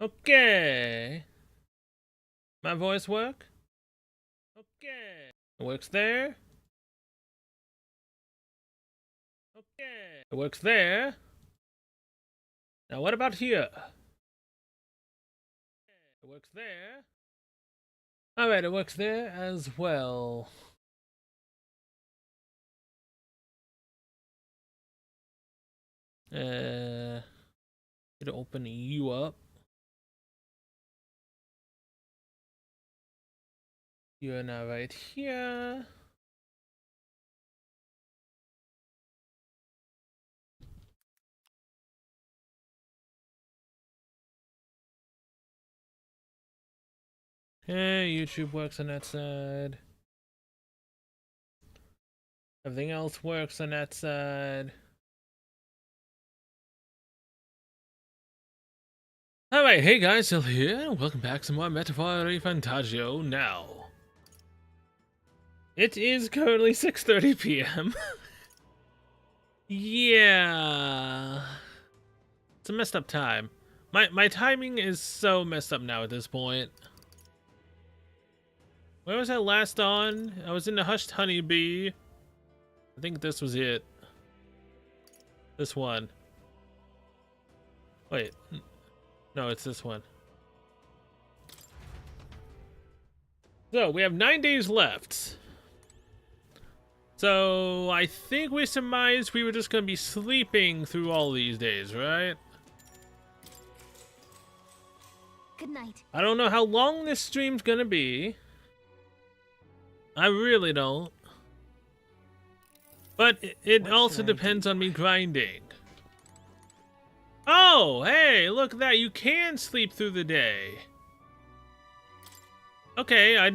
Okay. My voice work? Okay. It works there. Okay. It works there. Now what about here? It works there. Alright, it works there as well. It'll open you up. You're now right here. Hey, YouTube works on that side. Everything else works on that side. Alright, hey guys, Phil here. Welcome back to more Metaphor ReFantazio now. It is currently 6:30 p.m. Yeah. It's a messed up time. My timing is so messed up now at this point. Where was I last on? I was in the Hushed Honeybee. I think this was it. This one. Wait. No, it's this one. So, we have 9 days left. So, I think we surmised we were just going to be sleeping through all these days, right? Good night. I don't know how long this stream's going to be. I really don't. But it also depends on me grinding. Oh, hey, look at that. You can sleep through the day. Okay, I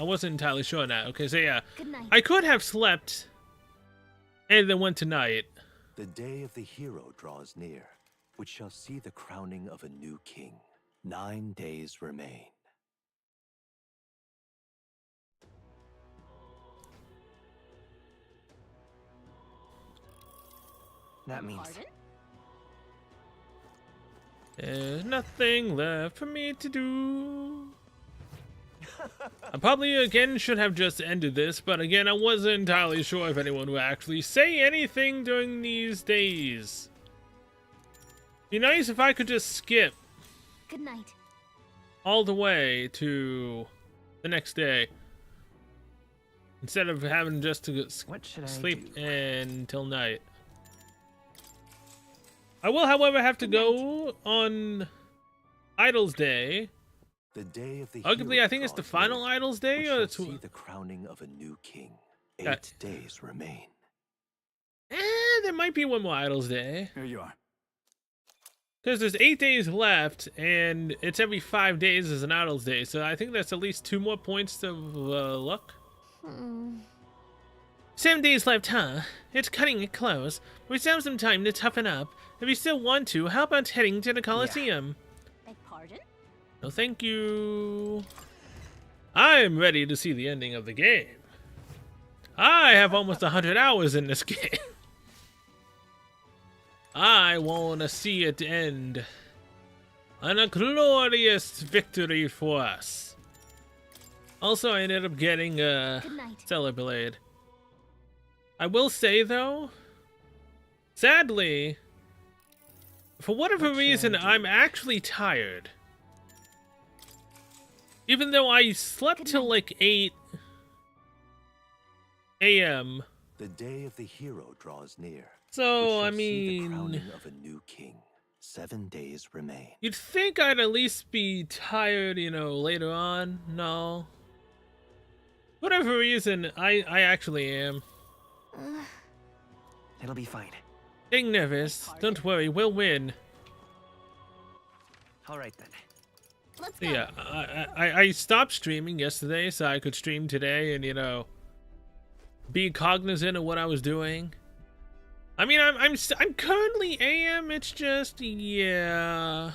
wasn't entirely sure on that. Okay, so yeah. Good night. I could have slept and then went tonight. The day of the hero draws near, which shall see the crowning of a new king. 9 days remain. That means Pardon? There's nothing left for me to do. I probably again should have just ended this, but again I wasn't entirely sure if anyone would actually say anything during these days. Be nice if I could just skip Good night. all the way to the next day instead of having just to what should I sleep do? until night. I will, however, have to go on Idol's Day. The day of the Arguably, hero I think it's the draws final near, Idol's Day, which or shall it's see the crowning of a new king. 8 Uh, days remain. there might be one more Idol's Day. Here you are. Because there's 8 days left, and it's every 5 days is an Idol's Day, so I think that's at least 2 more points of luck. 7 days left, huh? It's cutting it close. We still have some time to toughen up. If you still want to, how about heading to the Coliseum? Beg pardon? No, thank you. I'm ready to see the ending of the game. I have almost 100 hours in this game. I want to see it end on a glorious victory for us. Also, I ended up getting a Good night. Stellar Blade. I will say, though, sadly, for whatever What should reason, I do? I'm actually tired. Even though I slept Good till night. like 8 a.m. The day of the hero draws near. So, which I shall see the mean, crowning of a new king. 7 days remain. you'd think I'd at least be tired, you know, later on. No. Whatever reason, I actually am. It'll be fine. Getting nervous. Don't worry, we'll win. All right then. Let's So go. yeah, I stopped streaming yesterday so I could stream today and, you know, be cognizant of what I was doing. I mean, I'm currently AM. It's just, yeah,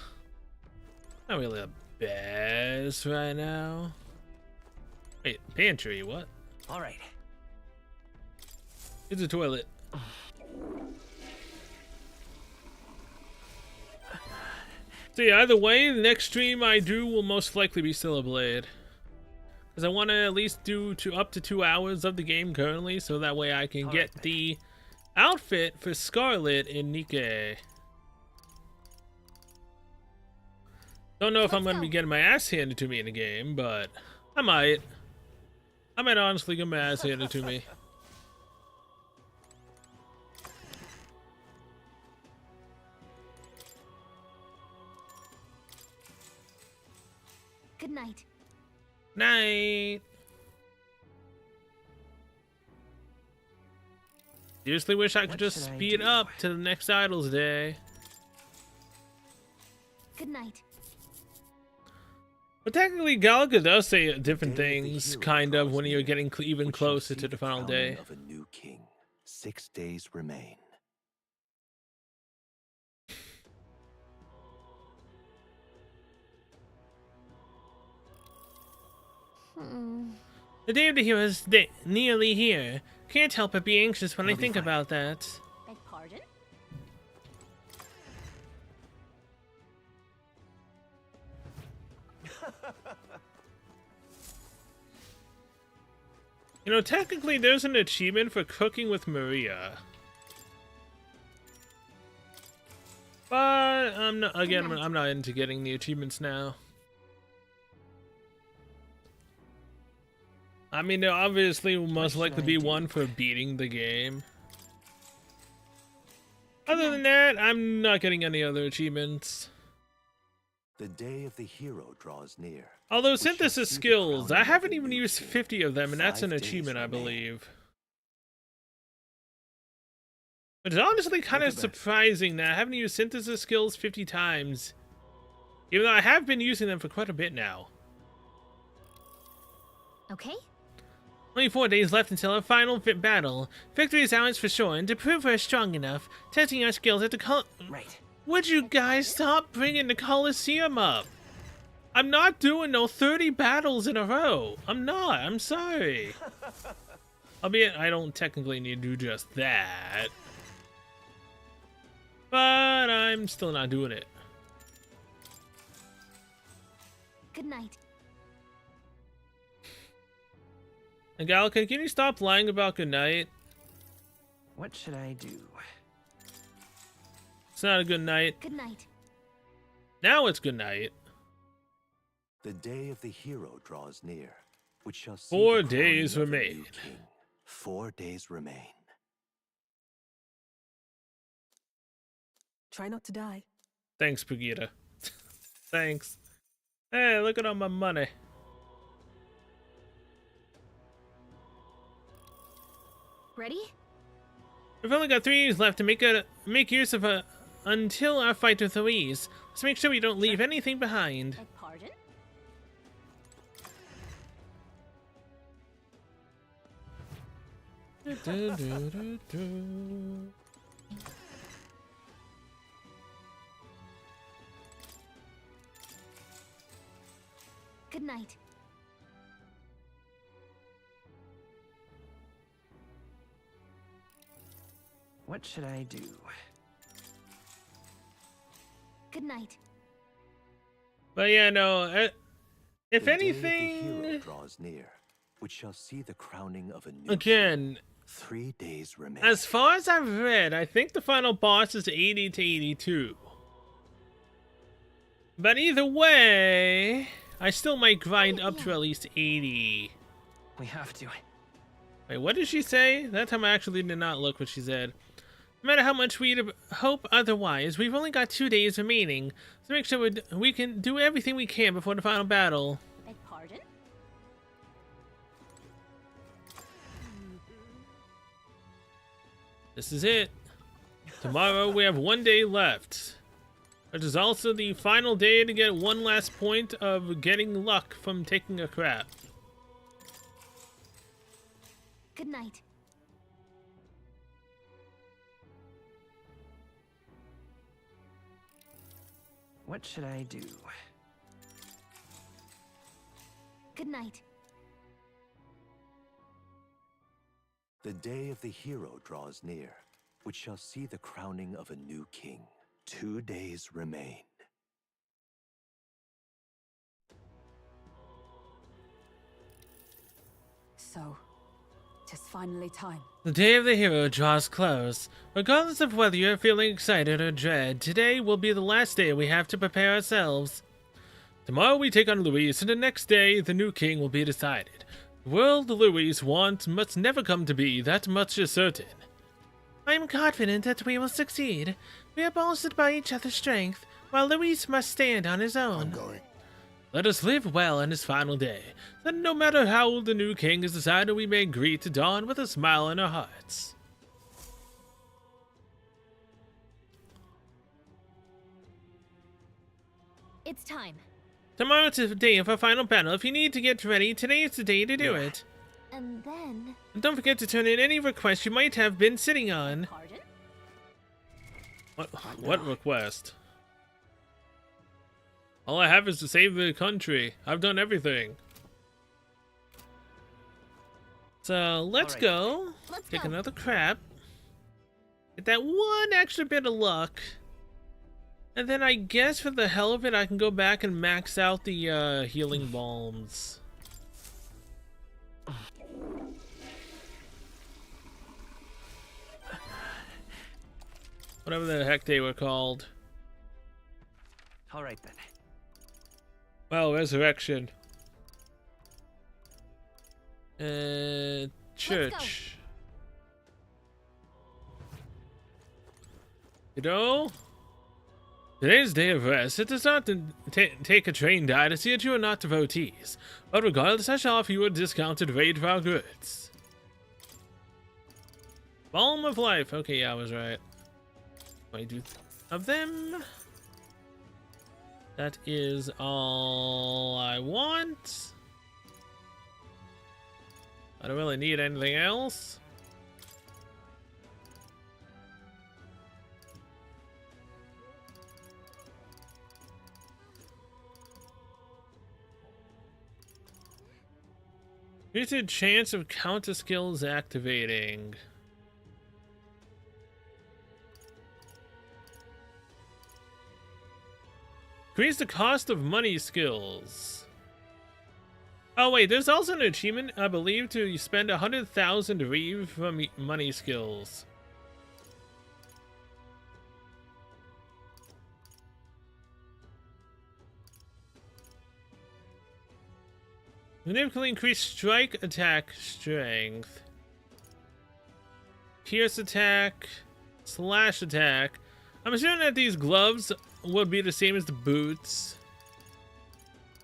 not really the best right now. Wait, pantry? What? All right. It's a toilet. So yeah, either way, the next stream I do will most likely be still a Blade. Because I want to at least do up to 2 hours of the game currently, so that way I can get the outfit for Scarlet in Nikke. Don't know if I'm going to be getting my ass handed to me in the game, but I might. I might honestly get my ass handed to me. Good night. Night. Seriously wish I could just speed up to the next Idols Day. Good night. But technically, Galaga does say different things, kind of, when you're getting even closer to the final day. Of a new king. 6 days remain. The day of the hero is nearly here. Can't help but be anxious when I think about that. Beg pardon? You know, technically there's an achievement for cooking with Maria. But I'm not, again, I'm not into getting the achievements now. I mean, there obviously will most likely be one for beating the game. Other than that, I'm not getting any other achievements. The day of the hero draws near. Although synthesis skills, I haven't even used 50 of them, and that's an achievement, I believe. Which is honestly kind of surprising that I haven't used synthesis skills 50 times. Even though I have been using them for quite a bit now. Okay. Only 4 days left until our final battle. Victory is ours for sure, and to prove we're strong enough, testing our skills at the Right. Would you guys stop bringing the Coliseum up? I'm not doing no 30 battles in a row. I'm not. I'm sorry. Albeit, I don't technically need to do just that. But I'm still not doing it. Good night. And Galka, can you stop lying about good night? What should I do? It's not a good night. Good night. Now it's good night. The day of the hero draws near, which shall see 4 the days crowning of a new remain. king. 4 days remain. Try not to die. Thanks, Pagita. Thanks. Hey, look at all my money. Ready? We've only got 3 days left to make use of until our fight with Louise. Let's make sure we don't leave anything behind. Beg pardon? Good night. What should I do? Good night. But yeah, no. If The day of the anything, hero draws near, which shall see the crowning of a new again, king. 3 days remain. as far as I've read, I think the final boss is 80 to 82. But either way, I still might grind up to at least 80. We have to. Wait, what did she say? That time I actually did not look what she said. No matter how much we'd hope otherwise, we've only got 2 days remaining, so make sure we can do everything we can before the final battle. Beg pardon? This is it. Tomorrow we have 1 day left, which is also the final day to get one last point of getting luck from taking a crap. Good night. What should I do? Good night. The day of the hero draws near, which shall see the crowning of a new king. 2 days remain. So, 'tis finally time. The day of the hero draws close. Regardless of whether you're feeling excited or dread, today will be the last day we have to prepare ourselves. Tomorrow we take on Louis, and the next day the new king will be decided. The world Louis wants must never come to be, that much is certain. I am confident that we will succeed. We are bolstered by each other's strength, while Louis must stand on his own. I'm going. Let us live well on his final day. Then no matter how old the new king is decided, we may greet the dawn with a smile in our hearts. It's time. Tomorrow is the day of our final battle. If you need to get ready, today is the day to do it. And then... And don't forget to turn in any requests you might have been sitting on. Pardon? What request? All I have is to save the country. I've done everything. So let's Alright. go. Let's Take go. another crap. Get that one extra bit of luck. And then I guess for the hell of it, I can go back and max out the healing balms. Whatever the heck they were called. All right then. Well, resurrection. Church. You know, today's day of rest. It does not take a trained eye to see that you are not devotees. But regardless, I shall offer you a discounted rate for our goods. Balm of life. Okay, yeah, I was right. 22 of them. That is all I want. I don't really need anything else. Here's a chance of counter skills activating. Increase the cost of money skills. Oh wait, there's also an achievement, I believe, to spend 100,000 Reeve from money skills. Significantly increase strike attack strength. Pierce attack. Slash attack. I'm assuming that these gloves would be the same as the boots.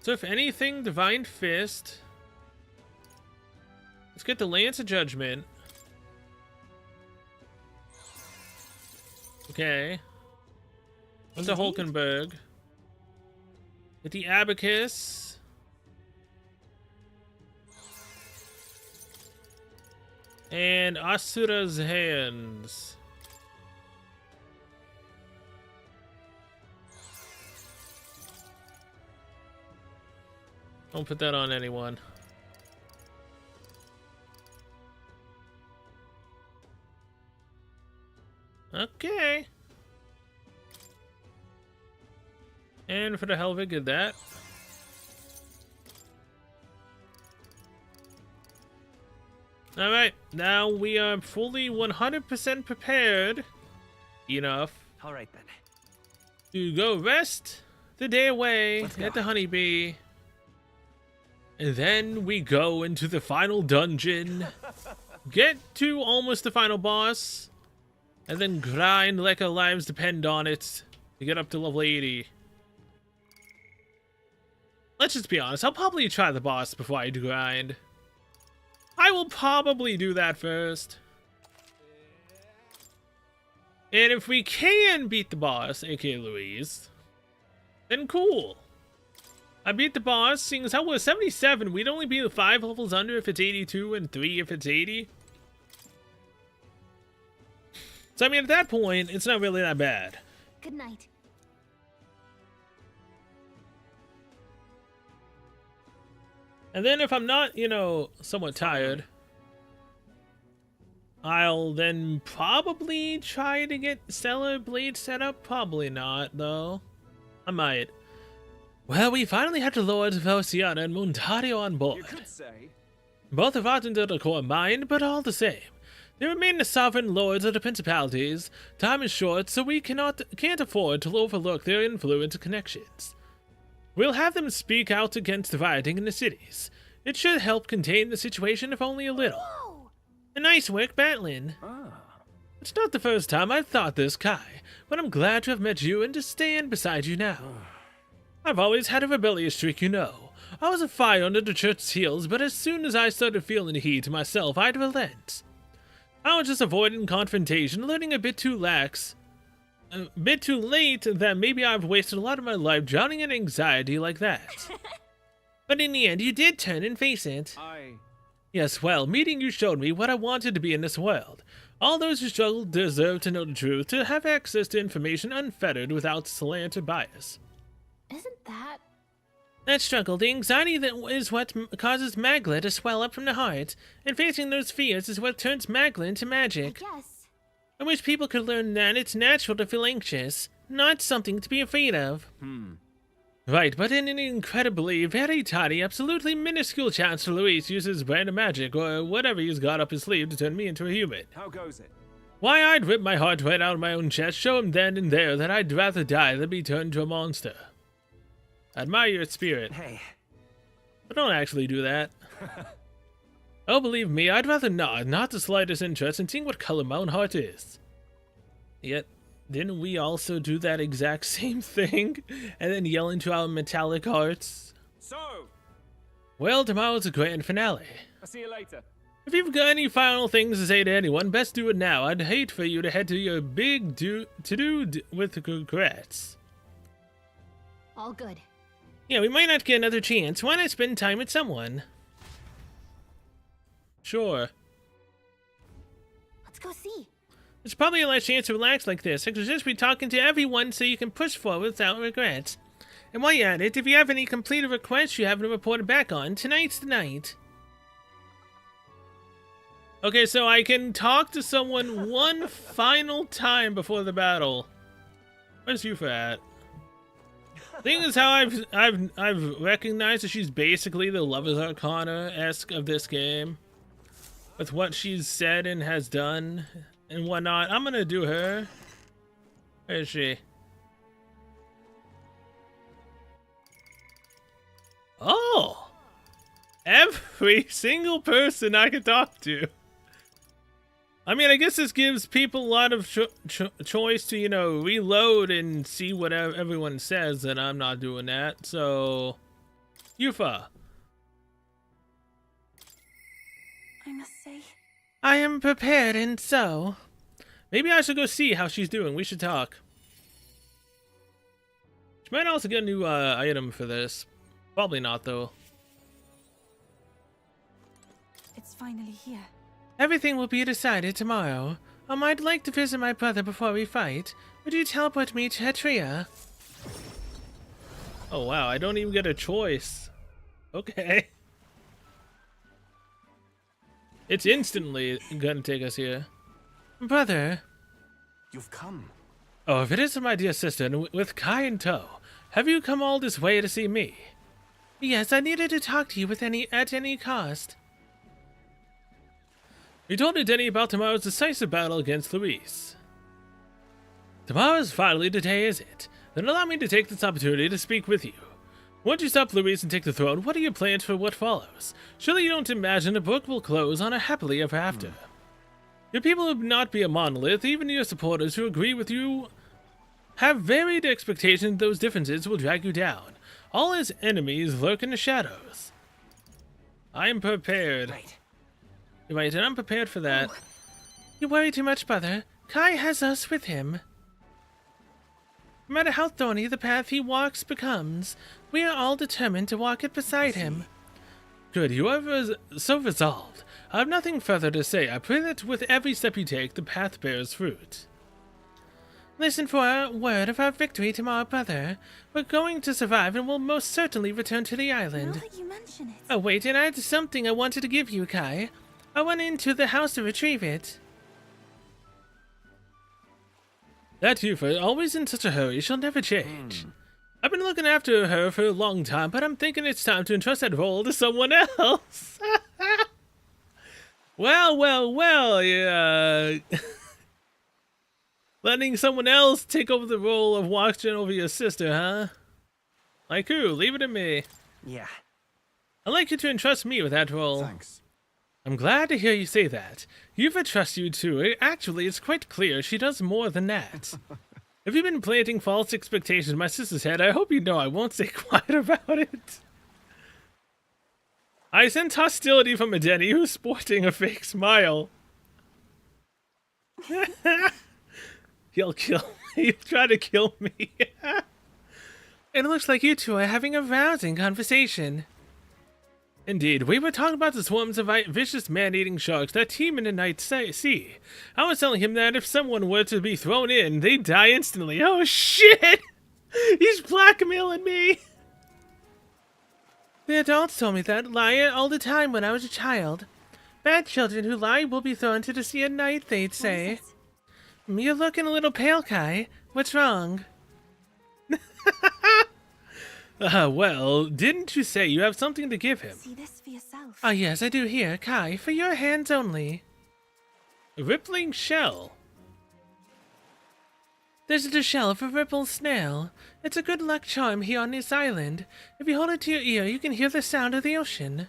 So if anything, Divine Fist. Let's get the Lance of Judgment. Okay. What's the Hulkenberg? Get the Abacus. And Asura's Hands. Don't put that on anyone. Okay. And for the hell of it, get that. Alright, now we are fully 100% prepared enough All right then. to go rest the day away Let's go. at the Honeybee. And then we go into the final dungeon, get to almost the final boss, and then grind like our lives depend on it to get up to level 80. Let's just be honest, I'll probably try the boss before I grind. I will probably do that first. And if we can beat the boss, aka Louise, then cool. I beat the boss, seeing as how we're 77, we'd only be 5 levels under if it's 82 and 3 if it's 80. So I mean, at that point, it's not really that bad. Good night. And then if I'm not, you know, somewhat tired, I'll then probably try to get Stellar Blade set up. Probably not, though. I might. Well, we finally have the Lords of Oceana and Montario on board. You could say Both have ardent at a core mind, but all the same. They remain the sovereign lords of the principalities. Time is short, so we can't afford to overlook their influence and connections. We'll have them speak out against the rioting in the cities. It should help contain the situation, if only a little. Whoa! A nice work, Batlin. It's not the first time I've thought this, Kai, but I'm glad to have met you and to stand beside you now. I've always had a rebellious streak, you know. I was a fire under the church's heels, but as soon as I started feeling the heat myself, I'd relent. I was just avoiding confrontation, learning a bit too late that maybe I've wasted a lot of my life drowning in anxiety like that. But in the end, you did turn and face it. Yes, well, meeting you showed me what I wanted to be in this world. All those who struggle deserve to know the truth, to have access to information unfettered without slant or bias. Isn't that... That struggle, the anxiety that is what causes magla to swell up from the heart, and facing those fears is what turns magla into magic. I guess. I wish people could learn that it's natural to feel anxious, not something to be afraid of. Right, but in an incredibly, very tiny, absolutely minuscule chance Luis uses brand of magic, or whatever he's got up his sleeve to turn me into a human. How goes it? Why, I'd rip my heart right out of my own chest, show him then and there that I'd rather die than be turned into a monster. I admire your spirit, Hey. but don't actually do that. Oh, believe me, I'd rather not the slightest interest in seeing what color my own heart is. Yet, didn't we also do that exact same thing, and then yell into our metallic hearts? So, Well, tomorrow's the grand finale. I'll see you later. If you've got any final things to say to anyone, best do it now. I'd hate for you to head to your big to-do with regrets. All good. Yeah, we might not get another chance. Why not spend time with someone? Sure. Let's go see. There's probably a less chance to relax like this. I could just be talking to everyone so you can push forward without regrets. And while you're at it, if you have any completed requests you haven't reported back on, tonight's the night. Okay, so I can talk to someone one final time before the battle. Where's you for at? Thing is how I've recognized that she's basically the Lover's Arcana-esque of this game. With what she's said and has done and whatnot. I'm gonna do her. Where is she? Oh! Every single person I can talk to. I mean, I guess this gives people a lot of choice to, you know, reload and see what everyone says, and I'm not doing that, so... Yufa. I must say... I am prepared, and so... Maybe I should go see how she's doing. We should talk. She might also get a new item for this. Probably not, though. It's finally here. Everything will be decided tomorrow. I'd like to visit my brother before we fight. Would you teleport me to Hatria? Oh wow, I don't even get a choice. Okay. It's instantly gonna take us here. Brother. You've come. Oh, if it isn't my dear sister, and with Kai in tow, have you come all this way to see me? Yes, I needed to talk to you at any cost. You told Denny about tomorrow's decisive battle against Luis. Tomorrow's finally the day, is it? Then allow me to take this opportunity to speak with you. Once you stop Luis and take the throne, what are your plans for what follows? Surely you don't imagine the book will close on a happily ever after. Your people will not be a monolith. Even your supporters who agree with you have varied expectations. Those differences will drag you down. All his enemies lurk in the shadows. I am prepared. Right. You're right, and I'm prepared for that. You worry too much, brother. Kai has us with him. No matter how thorny the path he walks becomes, we are all determined to walk it beside him. Good, you are so resolved. I have nothing further to say. I pray that with every step you take, the path bears fruit. Listen for a word of our victory tomorrow, brother. We're going to survive and will most certainly return to the island. Now that you mention it... Oh wait, and I had something I wanted to give you, Kai. I went into the house to retrieve it. That Yufa, always in such a hurry, she'll never change. I've been looking after her for a long time, but I'm thinking it's time to entrust that role to someone else. Well, yeah. Letting someone else take over the role of watching over your sister, huh? Like who? Leave it to me. Yeah. I'd like you to entrust me with that role. Thanks. I'm glad to hear you say that. You've trust you too. Actually, it's quite clear she does more than that. If you've been planting false expectations in my sister's head, I hope you know I won't stay quiet about it. I sense hostility from Adeni, who's sporting a fake smile. He'll kill me. He'll try to kill me. It looks like you two are having a rousing conversation. Indeed, we were talking about the swarms of vicious man-eating sharks that teem in the night sea. I was telling him that if someone were to be thrown in, they'd die instantly. Oh shit! He's blackmailing me! The adults told me that lie all the time when I was a child. Bad children who lie will be thrown to the sea at night, they'd say. You're looking a little pale, Kai. What's wrong? Well, didn't you say you have something to give him? See this for yourself. Ah, yes, I do here, Kai, for your hands only. A rippling shell. This is the shell of a ripple snail. It's a good luck charm here on this island. If you hold it to your ear, you can hear the sound of the ocean.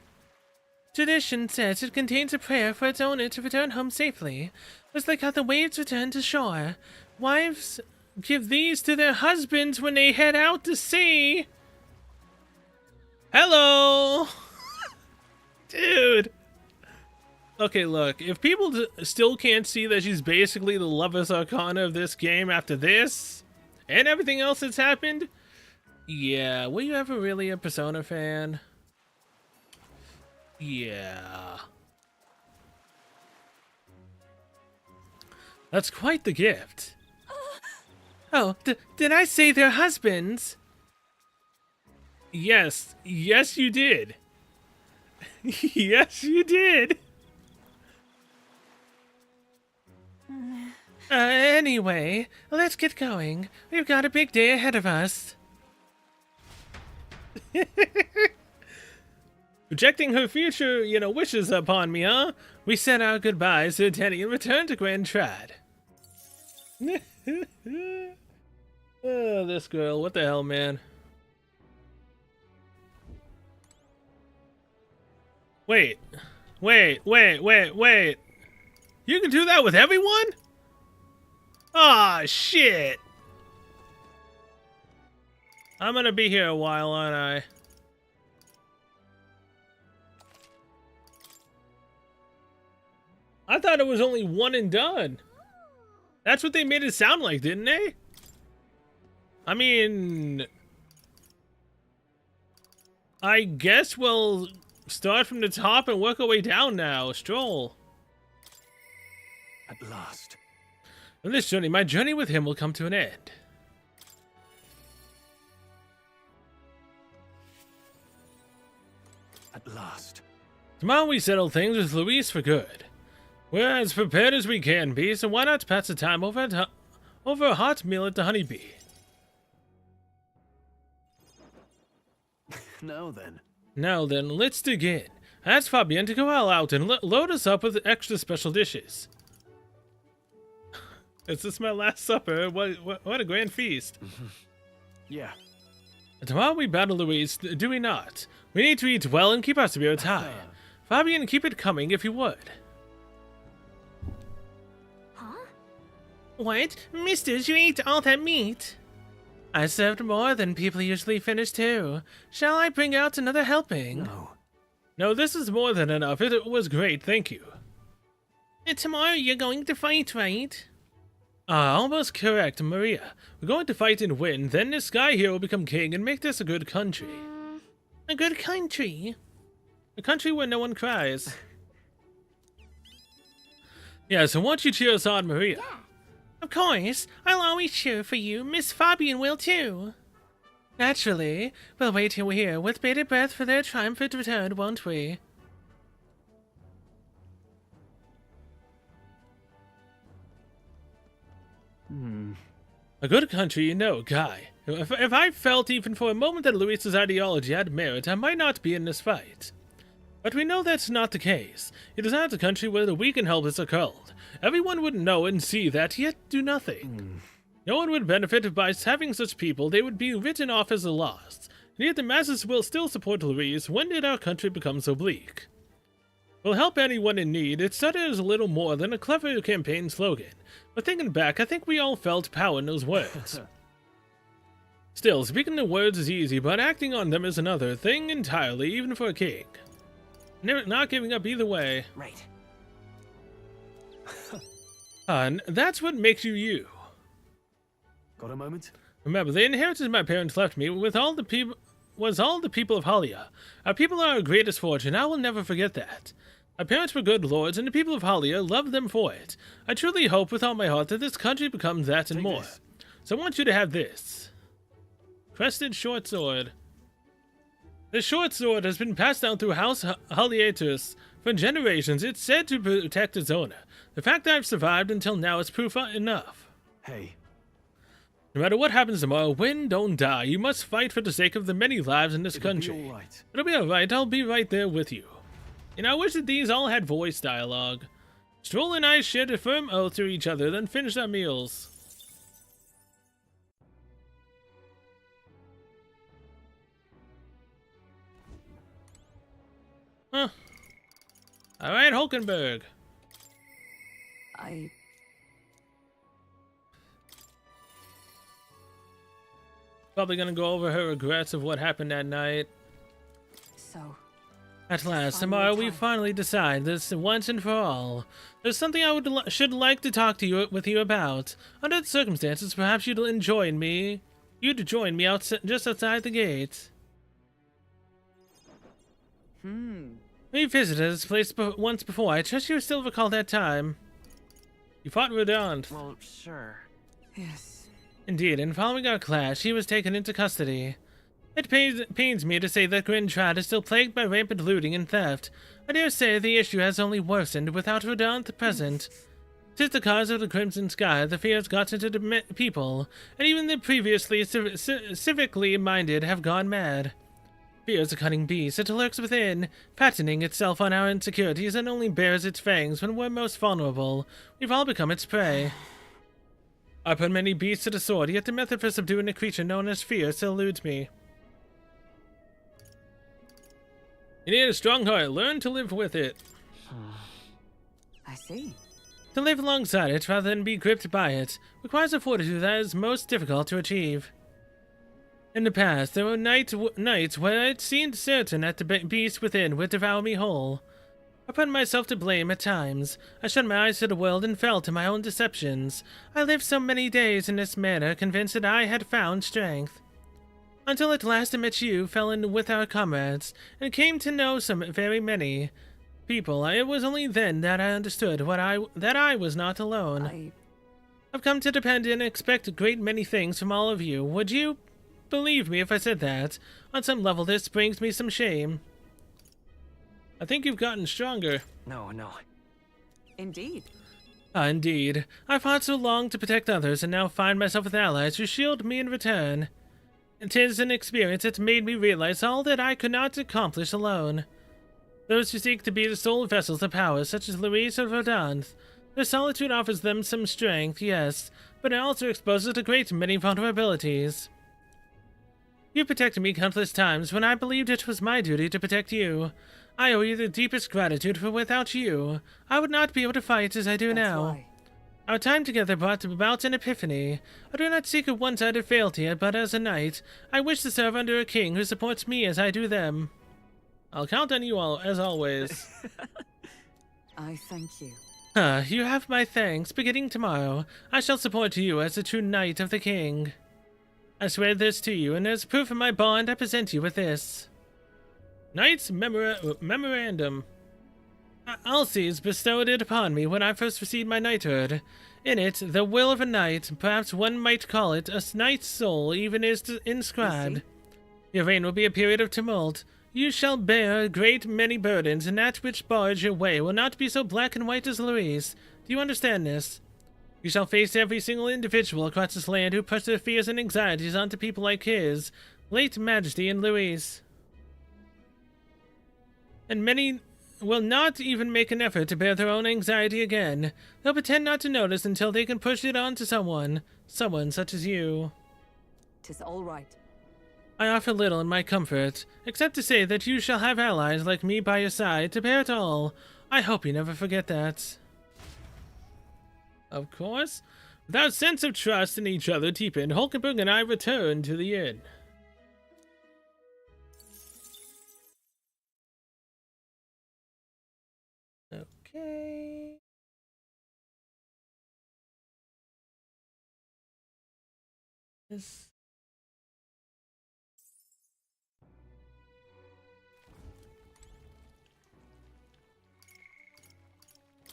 Tradition says it contains a prayer for its owner to return home safely. Just like how the waves return to shore. Wives give these to their husbands when they head out to sea. Hello! Dude! Okay, look, if people still can't see that she's basically the Loveless Arcana of this game after this, and everything else that's happened, yeah, were you ever really a Persona fan? Yeah. That's quite the gift. Oh, did I say they're husbands? Yes, yes you did. Yes you did. Anyway, let's get going. We've got a big day ahead of us. Projecting her future, wishes upon me, huh? We said our goodbyes to Tenny and returned to Grand Trad. Oh, this girl, what the hell, man? Wait. You can do that with everyone? Ah, shit. I'm gonna be here a while, aren't I? I thought it was only one and done. That's what they made it sound like, didn't they? I mean, I guess we'll start from the top and work our way down now. Stroll. At last. On this journey, my journey with him will come to an end. At last. Tomorrow we settle things with Luis for good. We're as prepared as we can be, so why not pass the time over a hot meal at the Honeybee? Now then. Now then, let's dig in. Ask Fabian to go all out and load us up with extra special dishes. Is this my last supper? What a grand feast. Yeah. Tomorrow we battle Luis, do we not? We need to eat well and keep our spirits high. Fabian, keep it coming if you would. Huh? What? Misters, you ate all that meat? I served more than people usually finish too. Shall I bring out another helping? No. No, this is more than enough. It was great, thank you. Tomorrow you're going to fight, right? Almost correct, Maria. We're going to fight and win, then this guy here will become king and make this a good country. A good country? A country where no one cries. Yeah, so won't you cheer us on, Maria? Yeah. Of course. I'll always cheer for you. Miss Fabian will too. Naturally. We'll wait till we're here with bated breath for their triumphant return, won't we? A good country, no, Guy. If I felt even for a moment that Luis's ideology had merit, I might not be in this fight. But we know that's not the case. It is not a country where the weak and helpless are culled. Everyone would know and see that, yet do nothing. No one would benefit by having such people. They would be written off as the lost. And yet the masses will still support Louise. When did our country become so bleak? We'll help anyone in need. It started as a little more than a clever campaign slogan. But thinking back, I think we all felt power in those words. Still, speaking the words is easy, but acting on them is another thing entirely, even for a king. Not giving up either way. Right. And that's what makes you you. Got a moment? Remember, the inheritance my parents left me with all the people of Halia. Our people are our greatest fortune. I will never forget that. My parents were good lords, and the people of Halia loved them for it. I truly hope with all my heart that this country becomes that and more. So I want you to have this. Crested short sword. This short sword has been passed down through House Halietus for generations. It's said to protect its owner. The fact that I've survived until now is proof enough. Hey. No matter what happens tomorrow, win, don't die. You must fight for the sake of the many lives in this country. Be all right. It'll be alright. I'll be right there with you. And I wish that these all had voice dialogue. Stroll and I shared a firm oath to each other, then finished our meals. Huh. Alright, Hulkenberg. Probably gonna go over her regrets of what happened that night. So, At last, finally tomorrow we time. finally decide this once and for all. There's something I should like to talk to you with you about. Under the circumstances, perhaps you'd join me just outside the gate. We visited this place once before. I trust you still recall that time. You fought Redant. Well, sure. yes. Indeed, and following our clash, he was taken into custody. It pains me to say that Grintrad is still plagued by rampant looting and theft. I dare say the issue has only worsened without Redant present. 'Tis the cause of the Crimson Sky. The fears got into the people, and even the previously civically minded have gone mad. Fear is a cunning beast. It lurks within, patterning itself on our insecurities, and only bares its fangs when we're most vulnerable. We've all become its prey. I put many beasts to the sword, yet the method for subduing a creature known as fear still eludes me. You need a strong heart. Learn to live with it. I see. To live alongside it rather than be gripped by it requires a fortitude that is most difficult to achieve. In the past, there were nights where it seemed certain that the beast within would devour me whole. I put myself to blame at times. I shut my eyes to the world and fell to my own deceptions. I lived so many days in this manner, convinced that I had found strength. Until at last I met you, fell in with our comrades, and came to know some very many people. It was only then that I understood that I was not alone. I've come to depend and expect a great many things from all of you. Would you believe me if I said that? On some level, this brings me some shame. I think you've gotten stronger. No. Indeed. Indeed. I fought so long to protect others, and now find myself with allies who shield me in return. It is an experience that made me realize all that I could not accomplish alone. Those who seek to be the sole vessels of power, such as Louise or Verdant, their solitude offers them some strength, yes, but it also exposes a great many vulnerabilities. You protected me countless times when I believed it was my duty to protect you. I owe you the deepest gratitude, for without you, I would not be able to fight as I do That's now. why. Our time together brought about an epiphany. I do not seek a one-sided fealty, but as a knight, I wish to serve under a king who supports me as I do them. I'll count on you all, as always. I thank you. You have my thanks. Beginning tomorrow, I shall support you as a true knight of the king. I swear this to you, and as proof of my bond, I present you with this. Knight's Memorandum. Alces bestowed it upon me when I first received my knighthood. In it, the will of a knight, perhaps one might call it a knight's soul, even is inscribed. Your reign will be a period of tumult. You shall bear a great many burdens, and that which bars your way will not be so black and white as Louise. Do you understand this? You shall face every single individual across this land who puts their fears and anxieties onto people like his, late Majesty and Louise. And many will not even make an effort to bear their own anxiety again. They'll pretend not to notice until they can push it on to someone such as you. 'Tis all right. I offer little in my comfort, except to say that you shall have allies like me by your side to bear it all. I hope you never forget that. Of course. Without sense of trust in each other deepened, Hulkenberg and I returned to the inn. Okay. This.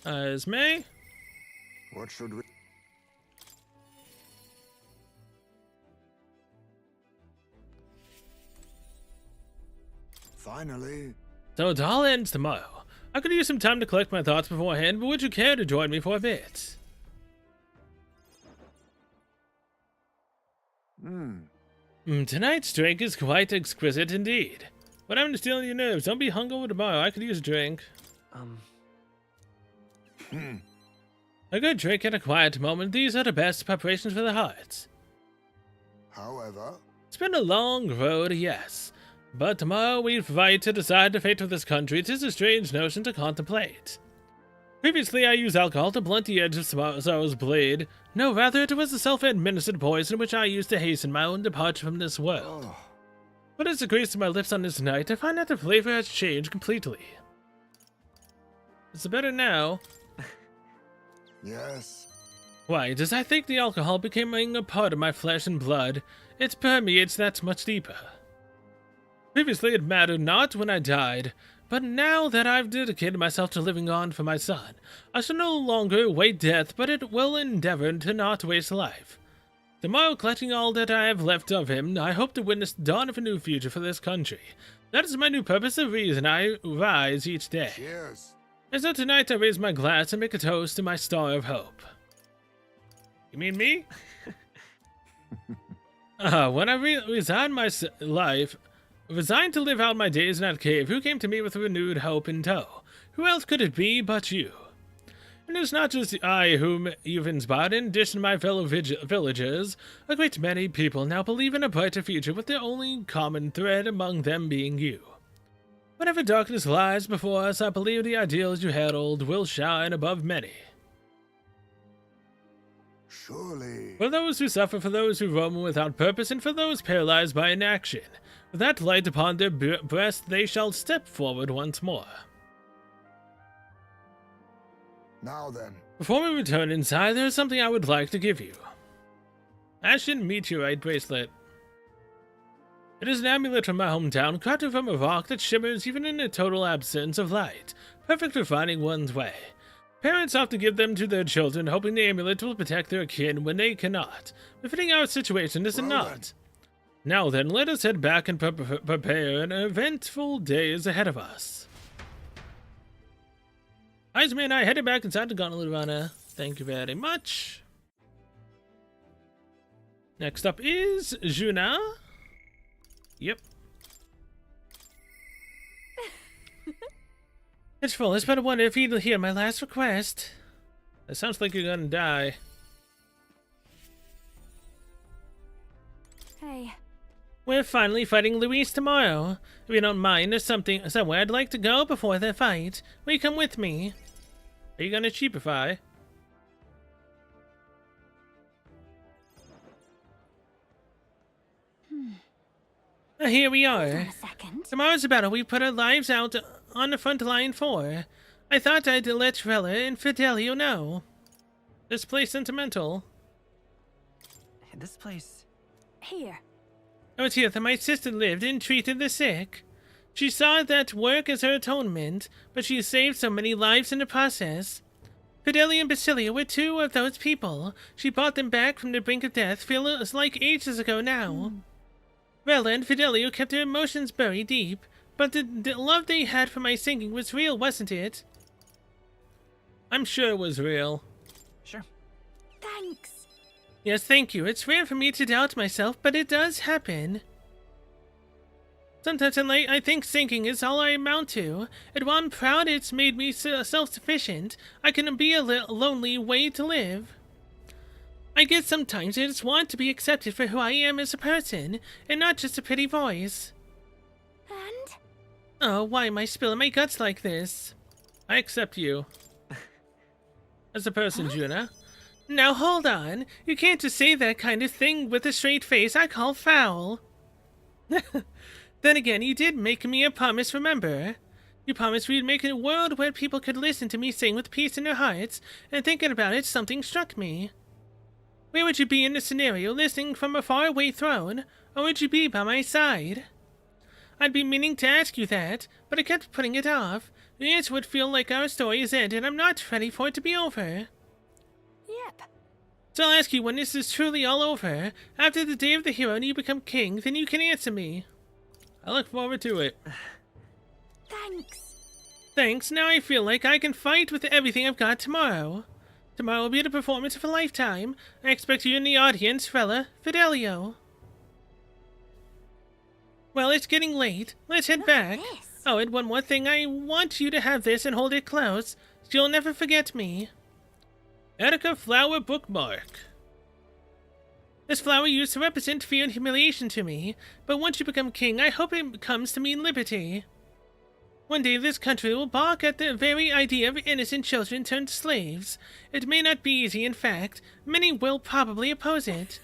Esme? What should we... Finally. So it all ends tomorrow. I could use some time to collect my thoughts beforehand, but would you care to join me for a bit? Tonight's drink is quite exquisite indeed. What happened to stealing your nerves? Don't be hungover tomorrow. I could use a drink. A good drink at a quiet moment. These are the best preparations for the heart. However... It's been a long road, yes. But tomorrow we fight to decide the fate of this country. 'Tis a strange notion to contemplate. Previously I used alcohol to blunt the edge of sorrow's blade. No, rather it was a self-administered poison which I used to hasten my own departure from this world. Oh, But as it graced my lips on this night, I find that the flavor has changed completely. Is it better now? yes. Why, as I think the alcohol becoming a part of my flesh and blood, it permeates that much deeper. Previously it mattered not when I died, but now that I've dedicated myself to living on for my son, I shall no longer await death, but it will endeavor to not waste life. Tomorrow, collecting all that I have left of him, I hope to witness the dawn of a new future for this country. That is my new purpose, the reason I rise each day. Cheers. And so tonight I raise my glass and make a toast to my star of hope. You mean me? When I resigned to live out my days in that cave, who came to me with renewed hope in tow? Who else could it be but you? And it's not just I whom you've inspired. In addition to my fellow villagers, a great many people now believe in a brighter future, with the only common thread among them being you. Whatever darkness lies before us, I believe the ideals you herald will shine above many. Surely. For those who suffer, for those who roam without purpose, and for those paralyzed by inaction, with that light upon their breast, they shall step forward once more. Now then. Before we return inside, there is something I would like to give you. Ashen Meteorite Bracelet. It is an amulet from my hometown, crafted from a rock that shimmers even in a total absence of light, perfect for finding one's way. Parents often give them to their children, hoping the amulet will protect their kin when they cannot. Befitting our situation, is it not? Now then, let us head back and prepare an eventful days ahead of us. Isme and I headed back inside the Gauntlet Runner. Thank you very much. Next up is Juna. Yep. It's full. It's better wonder if you'd hear my last request. It sounds like you're gonna die. Hey. We're finally fighting Luis tomorrow. If you don't mind, there's somewhere I'd like to go before the fight. Will you come with me? Are you gonna cheapify? Here we Hold on are. a second. Tomorrow's a battle we put our lives out on the front line for. I thought I'd let Trella and Fidelio know. This place sentimental. This place... Here. I was here that my sister lived and treated the sick. She saw that work as her atonement, but she saved so many lives in the process. Fidelio and Basilia were two of those people. She brought them back from the brink of death, feels like ages ago now. Rella and Fidelio kept their emotions buried deep, but the love they had for my singing was real, wasn't it? I'm sure it was real. Sure. Thanks. Yes, thank you. It's rare for me to doubt myself, but it does happen. Sometimes in life, I think sinking is all I amount to. And while I'm proud it's made me self-sufficient, I can be a lonely way to live. I guess sometimes I just want to be accepted for who I am as a person, and not just a pretty voice. And? Oh, why am I spilling my guts like this? I accept you. As a person, Juna. Now hold on. You can't just say that kind of thing with a straight face I call foul. Then again, you did make me a promise, remember? You promised we'd make a world where people could listen to me sing with peace in their hearts, and thinking about it, something struck me. Where would you be in this scenario, listening from a faraway throne, or would you be by my side? I'd be meaning to ask you that, but I kept putting it off. It would feel like our story is ended and I'm not ready for it to be over. Yep. So I'll ask you when this is truly all over, after the day of the hero and you become king, then you can answer me. I look forward to it. Thanks. Thanks, now I feel like I can fight with everything I've got tomorrow. Tomorrow will be the performance of a lifetime. I expect you in the audience, fella. Fidelio. Well, it's getting late. Let's head back. This. Oh, and one more thing. I want you to have this and hold it close, so you'll never forget me. Erica flower bookmark. This flower used to represent fear and humiliation to me, but once you become king, I hope it comes to mean liberty. One day this country will balk at the very idea of innocent children turned slaves. It may not be easy, in fact. Many will probably oppose it.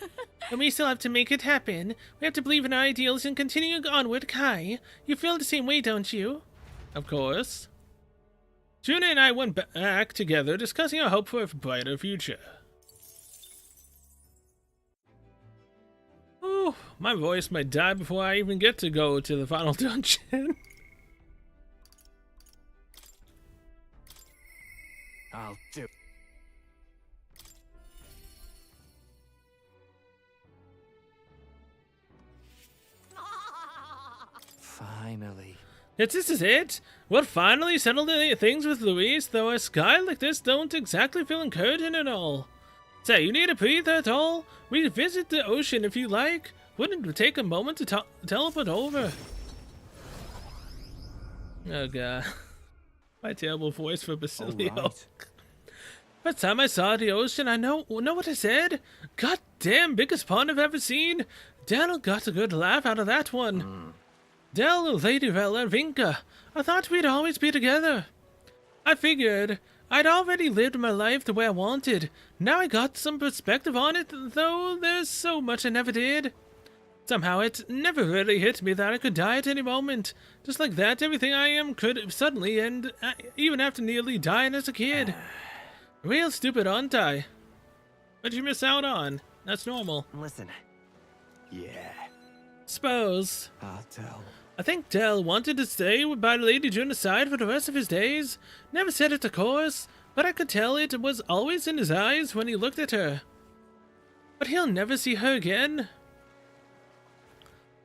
And we still have to make it happen. We have to believe in our ideals and continue onward, Kai. You feel the same way, don't you? Of course. Juna and I went back together, discussing our hope for a brighter future. Oh, my voice might die before I even get to go to the final dungeon. I'll do. Finally. This is it. We'll finally settle the things with Louise, though a sky like this don't exactly feel encouraging at all. Say, you need a breather at all? We can visit the ocean if you like. Wouldn't it take a moment to teleport over? Oh god. My terrible voice for Basilio. Right. First time I saw the ocean, I know what I said? God damn, biggest pond I've ever seen. Daniel got a good laugh out of that one. Del, Lady Rella, Vinka, I thought we'd always be together. I figured I'd already lived my life the way I wanted. Now I got some perspective on it, though there's so much I never did. Somehow it never really hit me that I could die at any moment. Just like that, everything I am could suddenly end, even after nearly dying as a kid. Real stupid, aren't I? What'd you miss out on? That's normal. Listen, Yeah. Suppose. I'll tell. I think Del wanted to stay by Lady Juna's side for the rest of his days. Never said it, of course, but I could tell it was always in his eyes when he looked at her. But he'll never see her again.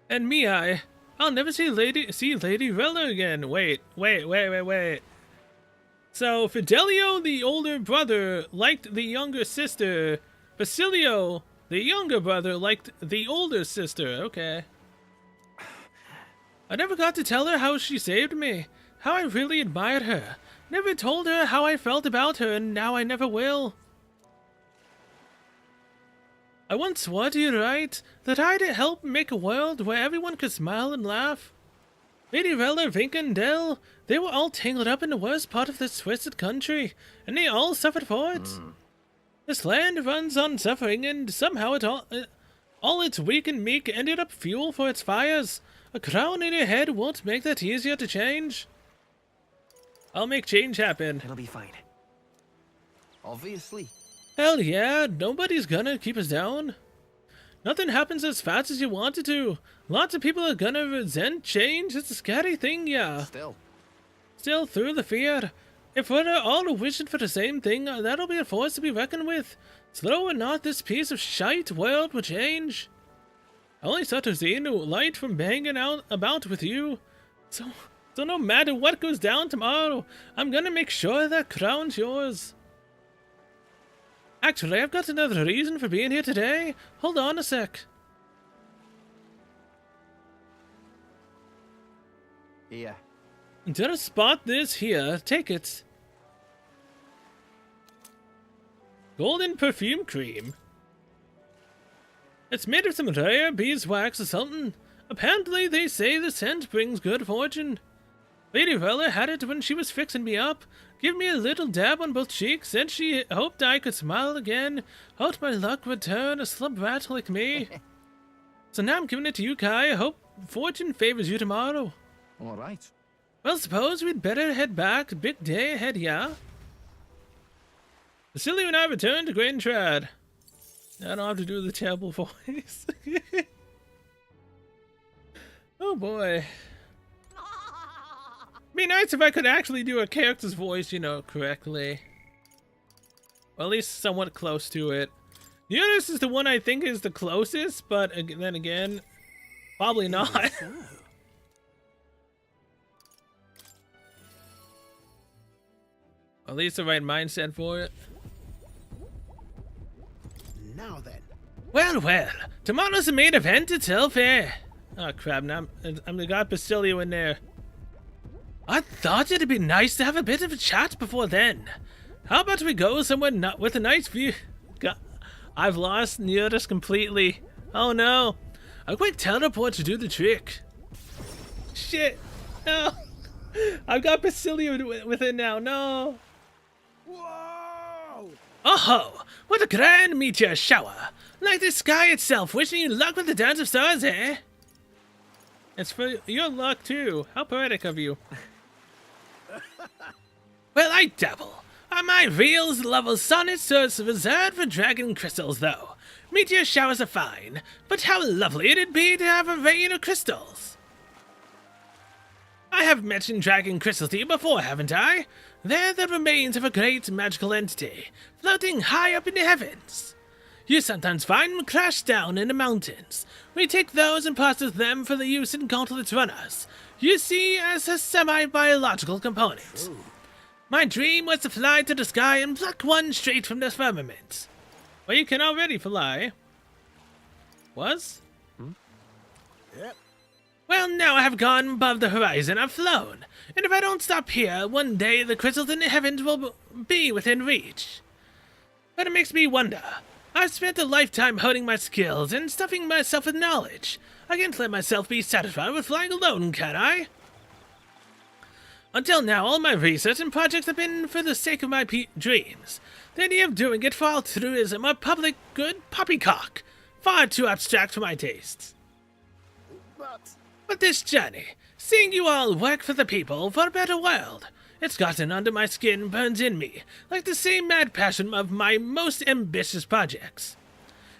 And me, I'll never see Lady Rella again. Wait. So, Fidelio, the older brother, liked the younger sister. Basilio, the younger brother, liked the older sister. Okay. I never got to tell her how she saved me, how I really admired her. Never told her how I felt about her, and now I never will. I once swore to you, right, that I'd help make a world where everyone could smile and laugh. Lady Rella, Vinka, and Del, they were all tangled up in the worst part of this twisted country, and they all suffered for it. This land runs on suffering, and somehow all its weak and meek ended up fuel for its fires. A crown in your head won't make that easier to change. I'll make change happen. It'll be fine. Obviously. Hell yeah, nobody's gonna keep us down. Nothing happens as fast as you want it to. Lots of people are gonna resent change. It's a scary thing, yeah. Still, through the fear. If we're all wishing for the same thing, that'll be a force to be reckoned with. Slow or not, this piece of shite world will change. I only start to see new light from hanging out about with you. So no matter what goes down tomorrow, I'm gonna make sure that crown's yours. Actually, I've got another reason for being here today. Hold on a sec. Here. Just spot this here. Take it. Golden perfume cream. It's made of some rare beeswax or something. Apparently, they say the scent brings good fortune. Lady Rella had it when she was fixing me up. Give me a little dab on both cheeks. Said she hoped I could smile again. Hoped my luck would turn a slub rat like me. So now I'm giving it to you, Kai. I hope fortune favors you tomorrow. All right. Well, suppose we'd better head back. Big day ahead, yeah? Vasily and I return to Grand Trad. I don't have to do the terrible voice. Oh boy. Be nice if I could actually do a character's voice, you know, correctly. Or at least somewhat close to it. Uranus is the one I think is the closest, but then again, probably not. At least the right mindset for it. Now then. Well, well, tomorrow's the main event itself, eh? Oh crap, now I'm got Basilio in there. I thought it'd be nice to have a bit of a chat before then. How about we go somewhere with a nice view? God, I've lost Neodis completely. Oh no. A quick teleport to do the trick. Shit. No. I've got Basilio with it now. No. Whoa! Oh, what a grand meteor shower. Like the sky itself. Wishing you luck with the dance of stars, eh? It's for your luck, too. How poetic of you. Well, I dabble. On my reels, level sonnets are reserved for dragon crystals, though. Meteor showers are fine, but how lovely it'd be to have a rain of crystals. I have mentioned dragon crystals to you before, haven't I? They're the remains of a great magical entity, floating high up in the heavens. You sometimes find them crashed down in the mountains. We take those and process them for the use in gauntlet runners. You see, as a semi-biological component. Ooh. My dream was to fly to the sky and pluck one straight from the firmament. Well, you can already fly. Was? Yep. Well, now I have gone above the horizon, I've flown. And if I don't stop here, one day the crystals in the heavens will be within reach. But it makes me wonder. I've spent a lifetime honing my skills and stuffing myself with knowledge. I can't let myself be satisfied with flying alone, can I? Until now, all my research and projects have been for the sake of my dreams. The idea of doing it for altruism or public good poppycock. Far too abstract for my tastes. But this journey, seeing you all work for the people, for a better world, it's gotten under my skin, burns in me, like the same mad passion of my most ambitious projects.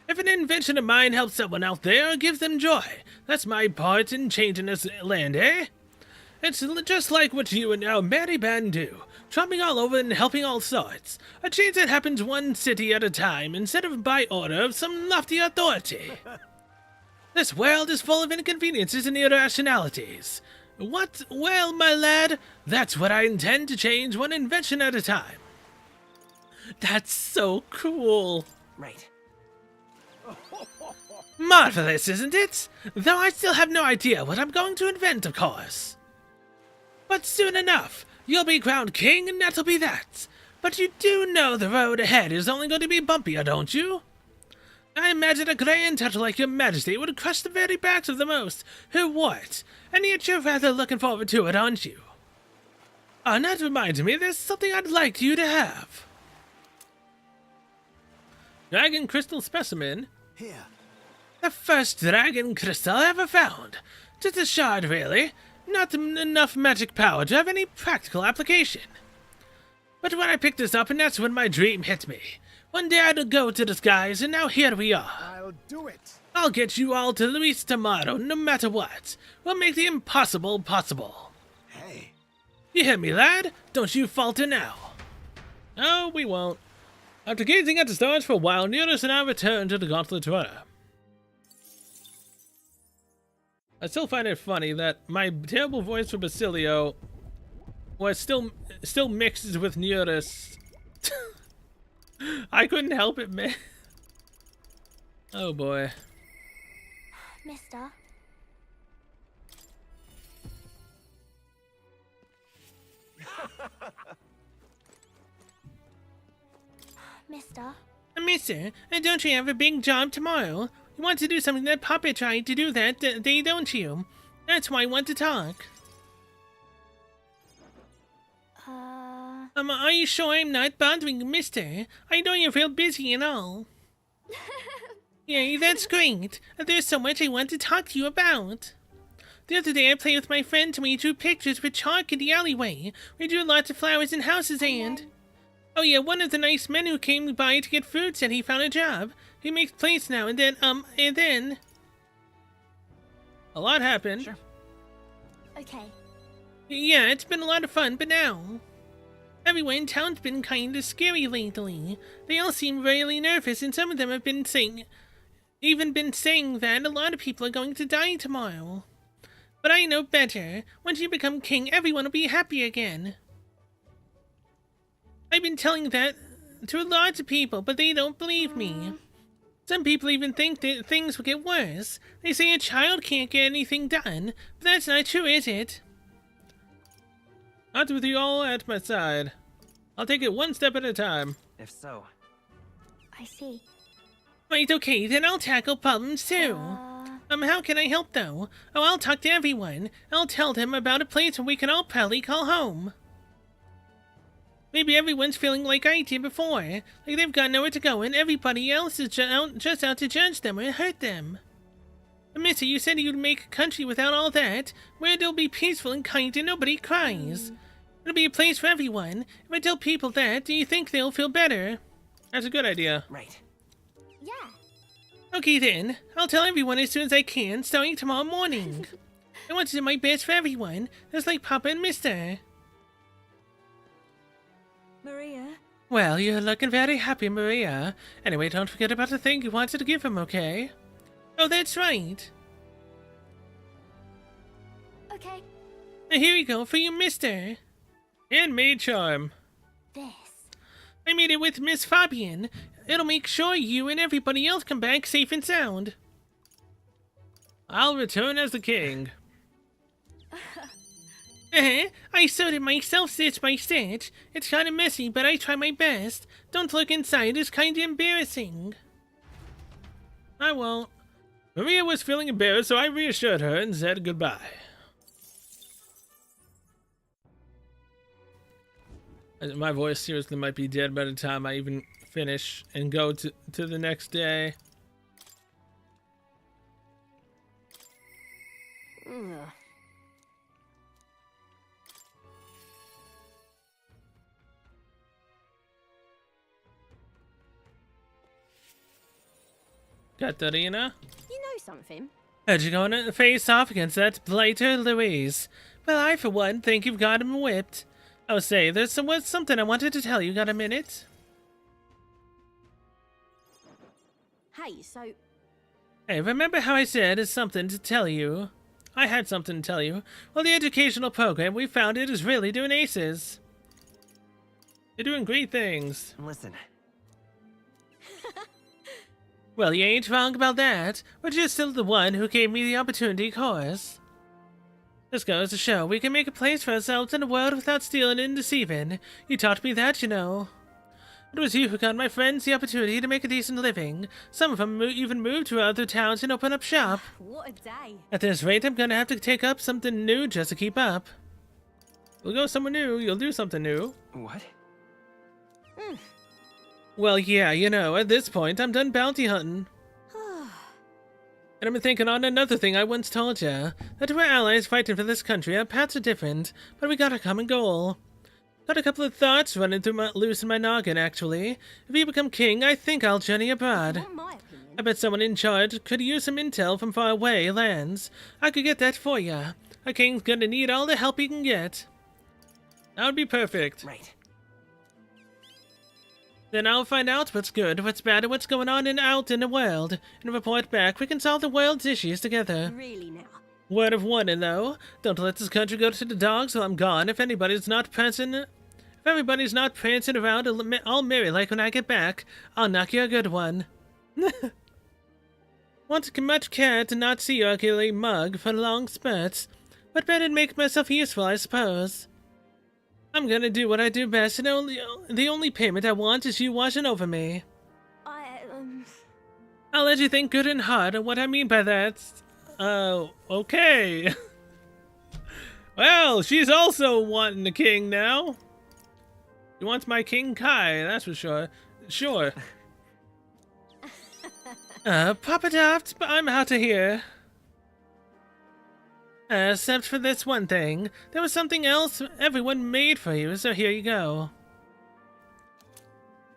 If an invention of mine helps someone out there or gives them joy, that's my part in changing this land, eh? It's just like what you and our merry band do, tromping all over and helping all sorts. A change that happens one city at a time instead of by order of some lofty authority. This world is full of inconveniences and irrationalities. What? Well, my lad, that's what I intend to change one invention at a time. That's so cool. Right. Marvelous, isn't it? Though I still have no idea what I'm going to invent, of course. But soon enough, you'll be crowned king and that'll be that. But you do know the road ahead is only going to be bumpier, don't you? I imagine a grand title like your majesty would crush the very backs of the most who wore it, and yet you're rather looking forward to it, aren't you? And that reminds me, there's something I'd like you to have. Dragon crystal specimen. Here. The first dragon crystal I ever found. Just a shard, really. Not enough magic power to have any practical application. But when I picked this up, and that's when my dream hit me. One day I'd go to the skies, and now here we are. I'll do it. I'll get you all to Luis tomorrow, no matter what. We'll make the impossible possible. Hey. You hear me, lad? Don't you falter now. No, we won't. After gazing at the stars for a while, Neodis and I returned to the Gauntlet Runner. I still find it funny that my terrible voice for Basilio was still mixed with Neodis. I couldn't help it, man. Oh boy. Mister. mister. Mister, don't you have a big job tomorrow? You want to do something that Papa tried to do that day, don't you? That's why I want to talk. Are you sure I'm not bothering you, mister? I know you're real busy and all. Yeah, that's great. There's so much I want to talk to you about. The other day I played with my friends and we drew pictures with chalk in the alleyway. We drew lots of flowers and houses and... Oh yeah, one of the nice men who came by to get food said he found a job. He makes plates now and then... A lot happened. Sure. Okay. Yeah, it's been a lot of fun, but now... Everyone in town's been kinda scary lately. They all seem really nervous and some of them have been saying that a lot of people are going to die tomorrow. But I know better. Once you become king, everyone will be happy again. I've been telling that to lots of people, but they don't believe me. Some people even think that things will get worse. They say a child can't get anything done, but that's not true, is it? Not with you all at my side. I'll take it one step at a time. If so, I see. Right, okay, then I'll tackle problems too. How can I help though? Oh, I'll talk to everyone. I'll tell them about a place where we can all probably call home. Maybe everyone's feeling like I did before, like they've got nowhere to go and everybody else is just out to judge them or hurt them. Missy, you said you'd make a country without all that, where it'll be peaceful and kind and nobody cries. It'll be a place for everyone. If I tell people that, do you think they'll feel better? That's a good idea. right. Yeah. Okay then, I'll tell everyone as soon as I can, starting tomorrow morning. I want to do my best for everyone, just like Papa and Mister. Maria? Well, you're looking very happy, Maria. Anyway, don't forget about the thing you wanted to give him, okay? Oh, that's right. Okay. Here you go for you, Mister. Handmade charm. This. I made it with Miss Fabian. It'll make sure you and everybody else come back safe and sound. I'll return as the king. I sewed it myself stitch by stitch. It's kinda messy, but I try my best. Don't look inside, it's kinda embarrassing. I won't. Maria was feeling embarrassed, so I reassured her and said goodbye. My voice seriously might be dead by the time I even finish and go to the next day. Ugh. Katarina? You know something? How'd you go to face off against that blighter Louise? Well, I, for one, think you've got him whipped. Oh, say, there's something I wanted to tell you. Got a minute? Hey, so... Hey, remember how I said it's something to tell you? I had something to tell you. Well, the educational program we founded is really doing aces. You're doing great things. Listen, Well, you ain't wrong about that, but you're still the one who gave me the opportunity, of course. This goes to show we can make a place for ourselves in the world without stealing and deceiving. You taught me that, you know. It was you who got my friends the opportunity to make a decent living. Some of them even moved to other towns and open up shop. What a day. At this rate, I'm gonna have to take up something new just to keep up. We'll go somewhere new, you'll do something new. what? Well, yeah, you know, at this point, I'm done bounty hunting. And I've been thinking on another thing I once told ya. That we're allies fighting for this country. Our paths are different, but we got a common goal. Got a couple of thoughts running loose in my noggin, actually. If you become king, I think I'll journey abroad. Not my opinion. I bet someone in charge could use some intel from far away lands. I could get that for ya. A king's gonna need all the help he can get. That would be perfect. Right. Then I'll find out what's good, what's bad, and what's going on out in the world, and report back. We can solve the world's issues together. Really now. Word of warning, though. Don't let this country go to the dogs while I'm gone. If everybody's not prancing around all merry like when I get back, I'll knock you a good one. Want much care to not see your ugly mug for long spurts, but better to make myself useful, I suppose. I'm gonna do what I do best, and the only payment I want is you watching over me. I'll let you think good and hard, and what I mean by that... okay. Well, she's also wanting a king now. She wants my King Kai, that's for sure. Sure. Papa Daft, I'm out of here. Except for this one thing. There was something else everyone made for you, so here you go.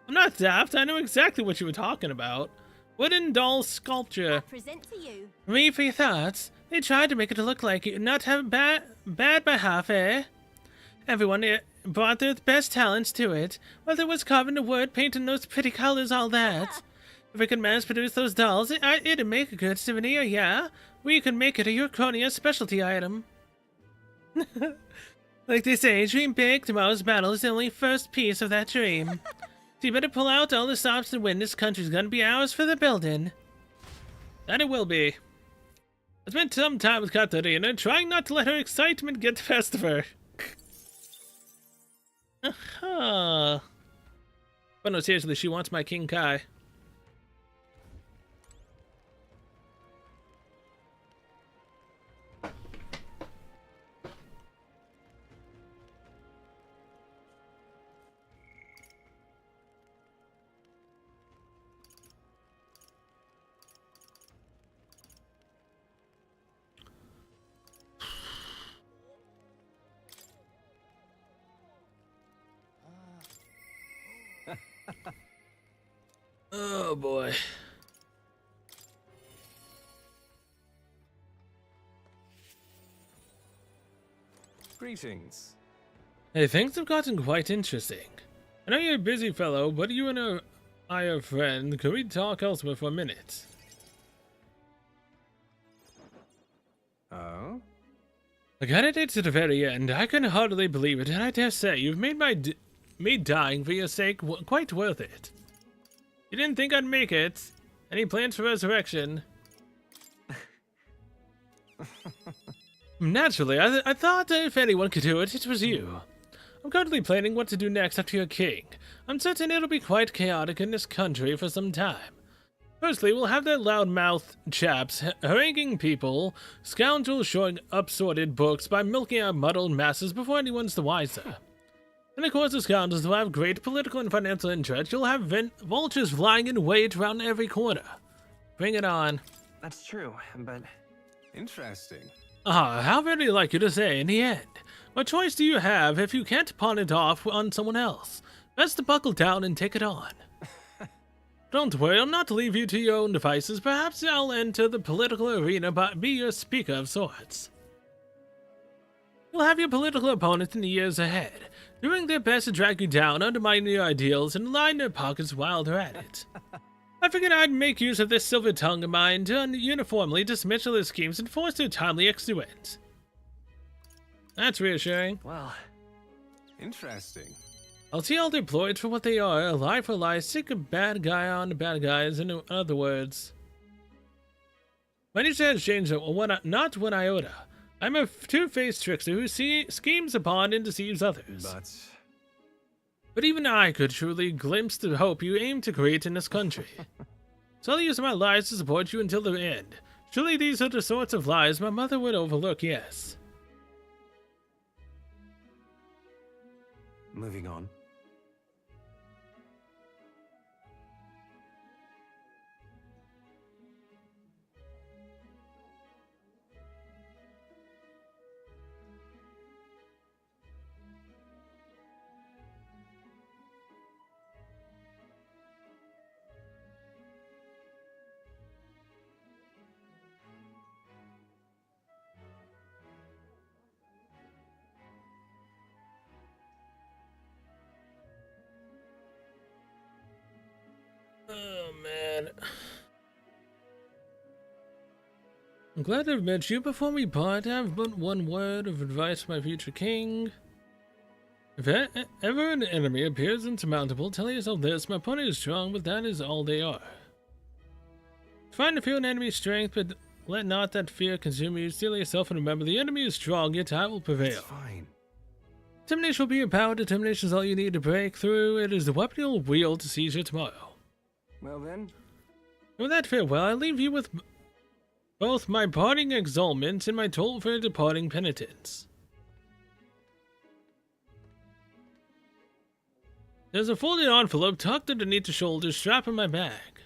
I'm not daft, I know exactly what you were talking about. Wooden doll sculpture. I present to you. Read for your thoughts. They tried to make it look like you not have bad by half, eh? Everyone brought their best talents to it. Whether it was carving the word, painting those pretty colors, all that. If we could mass produce those dolls, it'd make a good souvenir, yeah? We could make it a Urconia specialty item. Like they say, dream big, tomorrow's battle is the only first piece of that dream. So you better pull out all the stops and win. This country's gonna be ours for the building. That it will be. I spent some time with Katarina, trying not to let her excitement get the best of her. But no, seriously, she wants my King Kai. Oh boy. Greetings. Hey, things have gotten quite interesting. I know you're a busy fellow, but you and I are friends. Could we talk elsewhere for a minute? Oh? I got it to the very end. I can hardly believe it, and I dare say you've made me dying for your sake quite worth it. You didn't think I'd make it. Any plans for resurrection? Naturally, I thought if anyone could do it, it was you. I'm currently planning what to do next after you're king. I'm certain it'll be quite chaotic in this country for some time. Firstly, we'll have the loudmouth chaps haranguing people, scoundrels showing up sorted books by milking our muddled masses before anyone's the wiser. And of course, the scoundrels will have great political and financial interest. You'll have vultures flying in wait around every corner. Bring it on. That's true, but... Interesting. How very like you to say in the end. What choice do you have if you can't pawn it off on someone else? Best to buckle down and take it on. Don't worry, I'll not leave you to your own devices. Perhaps I'll enter the political arena but be your speaker of sorts. You'll have your political opponents in the years ahead, doing their best to drag you down, undermine your ideals, and line their pockets while they're at it. I figured I'd make use of this silver tongue of mine to uniformly dismantle their schemes and force their timely execution. That's reassuring. Well, interesting. I'll see all deployed for what they are, a lie for a lie, sick a bad guy on the bad guys, in other words. My nature has changed not one iota. I'm a two-faced trickster who schemes upon and deceives others. But even I could truly glimpse the hope you aim to create in this country. So I'll use my lies to support you until the end. Surely these are the sorts of lies my mother would overlook, yes. Moving on. Oh, man. I'm glad I've met you. Before we part, I have but one word of advice for my future king. If ever an enemy appears insurmountable, tell yourself this: my opponent is strong, but that is all they are. Find and feel an enemy's strength, but let not that fear consume you. Steel yourself and remember, the enemy is strong, yet I will prevail. It's fine. Determination will be your power. Determination is all you need to break through. It is the weapon you'll wield to seize your tomorrow. Well then, And with that farewell, I leave you with both my parting exultment and my toll for departing penitence. There's a folded envelope tucked underneath the shoulder strap on my bag.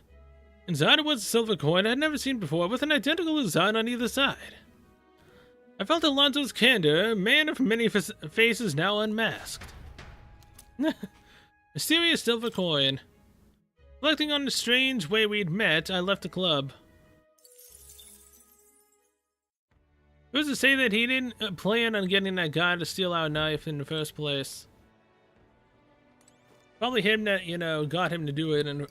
Inside it was a silver coin I'd never seen before with an identical design on either side. I felt Alonso's candor, a man of many faces now unmasked. Mysterious silver coin. Reflecting on the strange way we'd met, I left the club. Who's to say that he didn't plan on getting that guy to steal our knife in the first place? Probably him that, got him to do it, and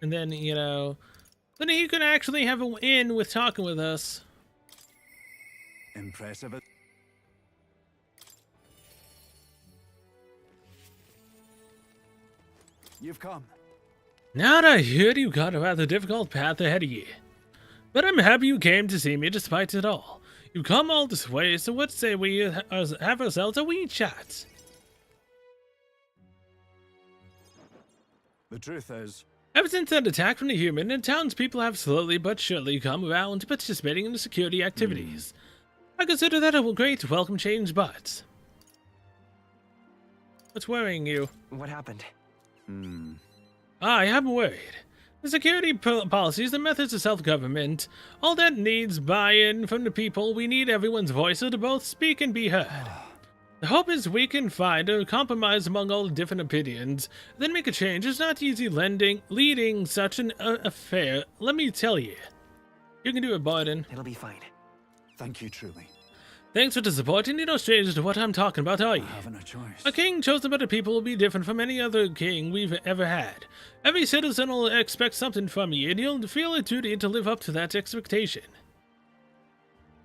then, then he could actually have an in with talking with us. Impressive. You've come. Now that I hear you got a rather difficult path ahead of you. But I'm happy you came to see me despite it all. You've come all this way, so what say we have ourselves a wee chat? The truth is, Ever since that attack from the human, the townspeople have slowly but surely come around to participating in the security activities. I consider that a great welcome change, but... What's worrying you? What happened? I am worried. The security policies, the methods of self-government, all that needs buy-in from the people. We need everyone's voice to both speak and be heard. The hope is we can find a compromise among all the different opinions, then make a change. It's not easy leading such an affair. Let me tell you. You can do it, Biden. It'll be fine. thank you truly. Thanks for the support, and you're no stranger to what I'm talking about, are you? I haven't a choice. A king chosen by the people will be different from any other king we've ever had. Every citizen will expect something from you, and you'll feel a duty to live up to that expectation.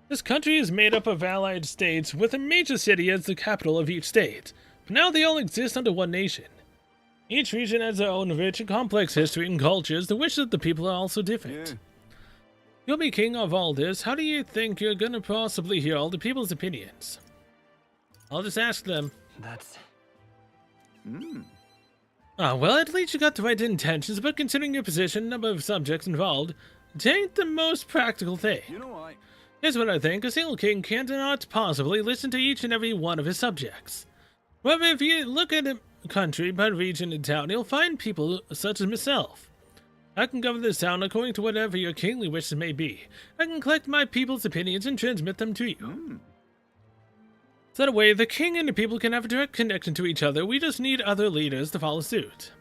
This country is made up of allied states, with a major city as the capital of each state. But now they all exist under one nation. Each region has their own rich and complex history and cultures, the wishes of the people are also different. Yeah. You'll be king of all this. How do you think you're gonna possibly hear all the people's opinions? I'll just ask them. That's... Well, at least you got the right intentions, but considering your position, number of subjects involved, it ain't the most practical thing. You know I... Here's what I think. A single king cannot possibly listen to each and every one of his subjects. However, if you look at a country by region and town, you'll find people such as myself. I can govern this town according to whatever your kingly wishes may be. I can collect my people's opinions and transmit them to you. So that way, the king and the people can have a direct connection to each other. We just need other leaders to follow suit.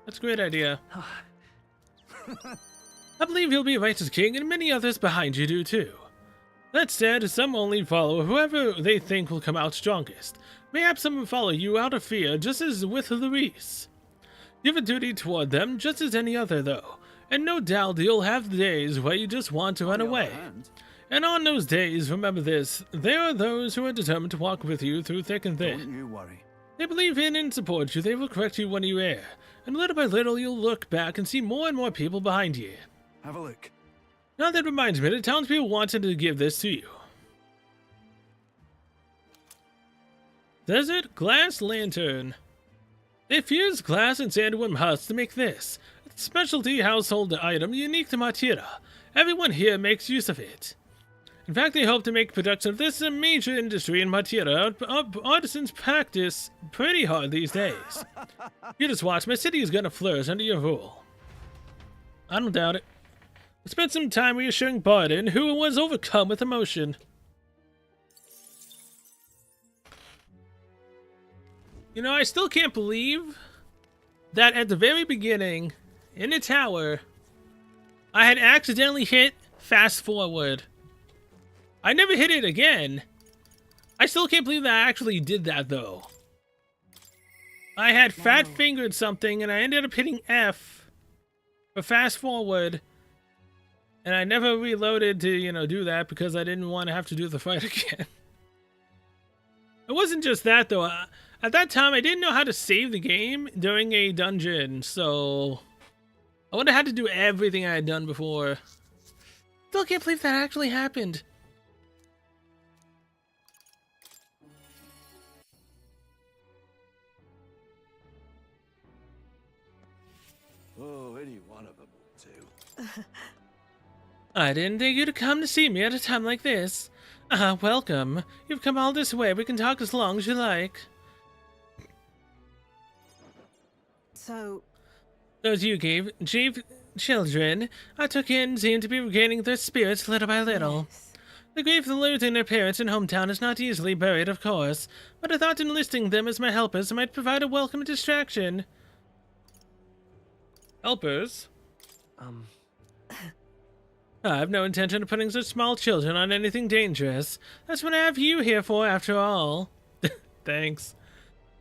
That's a great idea. I believe you'll be a righteous king, and many others behind you do too. That said, some only follow whoever they think will come out strongest. Mayhap some will follow you out of fear, just as with Luis. You have a duty toward them, just as any other, though. And no doubt you'll have days where you just want to run away. And on those days, remember this, there are those who are determined to walk with you through thick and thin. Don't you worry. They believe in and support you, they will correct you when you err. And little by little you'll look back and see more and more people behind you. Have a look. Now that reminds me, the townspeople wanted to give this to you. Desert Glass Lantern. They fused glass and sandworm husks to make this. It's a specialty household item unique to Matira. Everyone here makes use of it. In fact, they hope to make production of this a major industry in Matira. Artisans practice pretty hard these days. You just watch, my city is gonna flourish under your rule. I don't doubt it. I spent some time reassuring Barden, who was overcome with emotion. You know, I still can't believe that at the very beginning, in the tower, I had accidentally hit fast forward. I never hit it again. I still can't believe that I actually did that, though. I had fat fingered something, and I ended up hitting F for fast forward. And I never reloaded to, do that because I didn't want to have to do the fight again. It wasn't just that, though. At that time, I didn't know how to save the game during a dungeon, so I would have had to do everything I had done before. Still can't believe that actually happened. Oh, any one of them will do. I didn't think you'd come to see me at a time like this. Welcome. You've come all this way. We can talk as long as you like. So, Those you gave children I took in seem to be regaining their spirits little by little. yes. The grief of losing their parents and hometown is not easily buried, of course, but I thought enlisting them as my helpers might provide a welcome distraction. Helpers? I have no intention of putting such small children on anything dangerous. That's what I have you here for, after all. Thanks.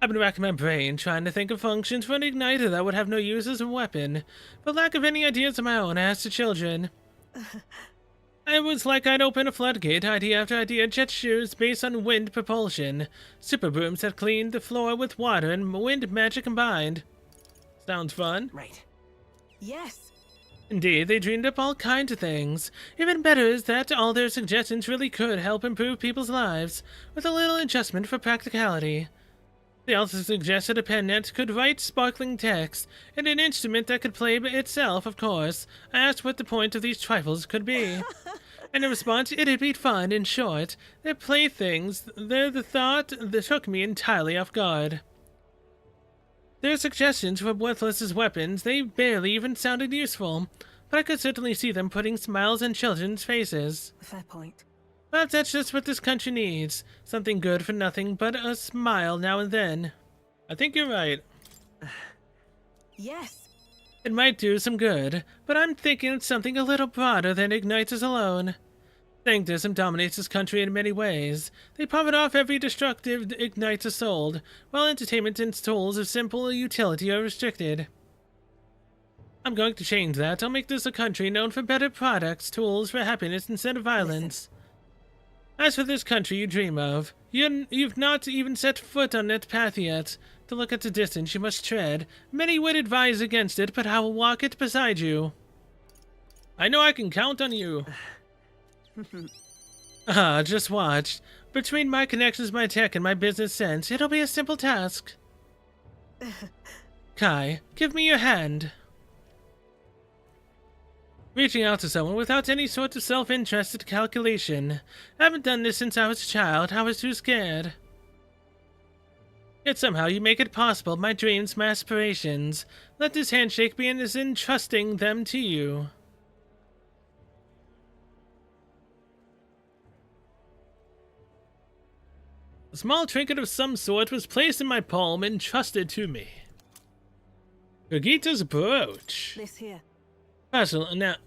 I've been racking my brain, trying to think of functions for an igniter that would have no use as a weapon, but lack of any ideas of my own, I asked the children. It was like I'd open a floodgate, idea after idea, jet shoes based on wind propulsion, super brooms that cleaned the floor with water and wind magic combined. Sounds fun. Right. Yes. Indeed, they dreamed up all kinds of things. Even better is that all their suggestions really could help improve people's lives, with a little adjustment for practicality. They also suggested a pen that could write sparkling text, and an instrument that could play itself, of course. I asked what the point of these trifles could be. And in response, it'd be fun, in short. They're playthings. They're the thought that took me entirely off guard. Their suggestions were worthless as weapons. They barely even sounded useful. But I could certainly see them putting smiles on children's faces. Fair point. Perhaps that's just what this country needs. Something good for nothing but a smile now and then. I think you're right. Yes. It might do some good, but I'm thinking it's something a little broader than igniters alone. Sanctism dominates this country in many ways. They profit off every destructive igniter sold, while entertainment and tools of simple utility are restricted. I'm going to change that. I'll make this a country known for better products, tools for happiness instead of violence. As for this country you dream of, you've not even set foot on that path yet. To look at the distance you must tread. Many would advise against it, but I will walk it beside you. I know I can count on you. Just watch. Between my connections, my tech, and my business sense, it'll be a simple task. Kai, give me your hand. Reaching out to someone without any sort of self-interested calculation. I haven't done this since I was a child. I was too scared. Yet somehow you make it possible. My dreams, my aspirations. Let this handshake be as entrusting them to you. A small trinket of some sort was placed in my palm and trusted to me. Brigitta's brooch. This here.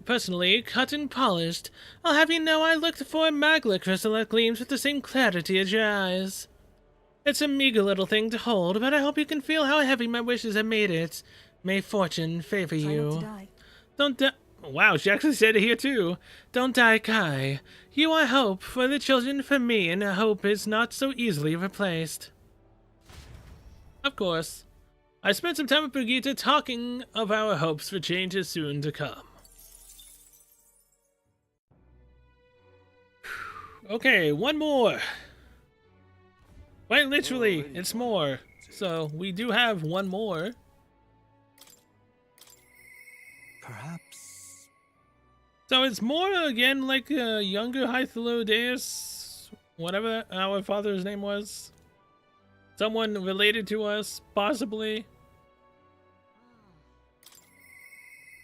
Personally cut and polished, I'll have you know I looked for a magla crystal that gleams with the same clarity as your eyes. It's a meager little thing to hold, but I hope you can feel how heavy my wishes have made it. May fortune favor Try not you. to die. Don't die. Wow, she actually said it here too. Don't die, Kai. You are hope for the children, for me, and hope is not so easily replaced. Of course. I spent some time with Brigitte talking of our hopes for changes soon to come. Okay, one more. Quite literally, it's more. So, we do have one more. Perhaps. So it's more, again, like a younger Hythlodeus, whatever our father's name was. Someone related to us, possibly.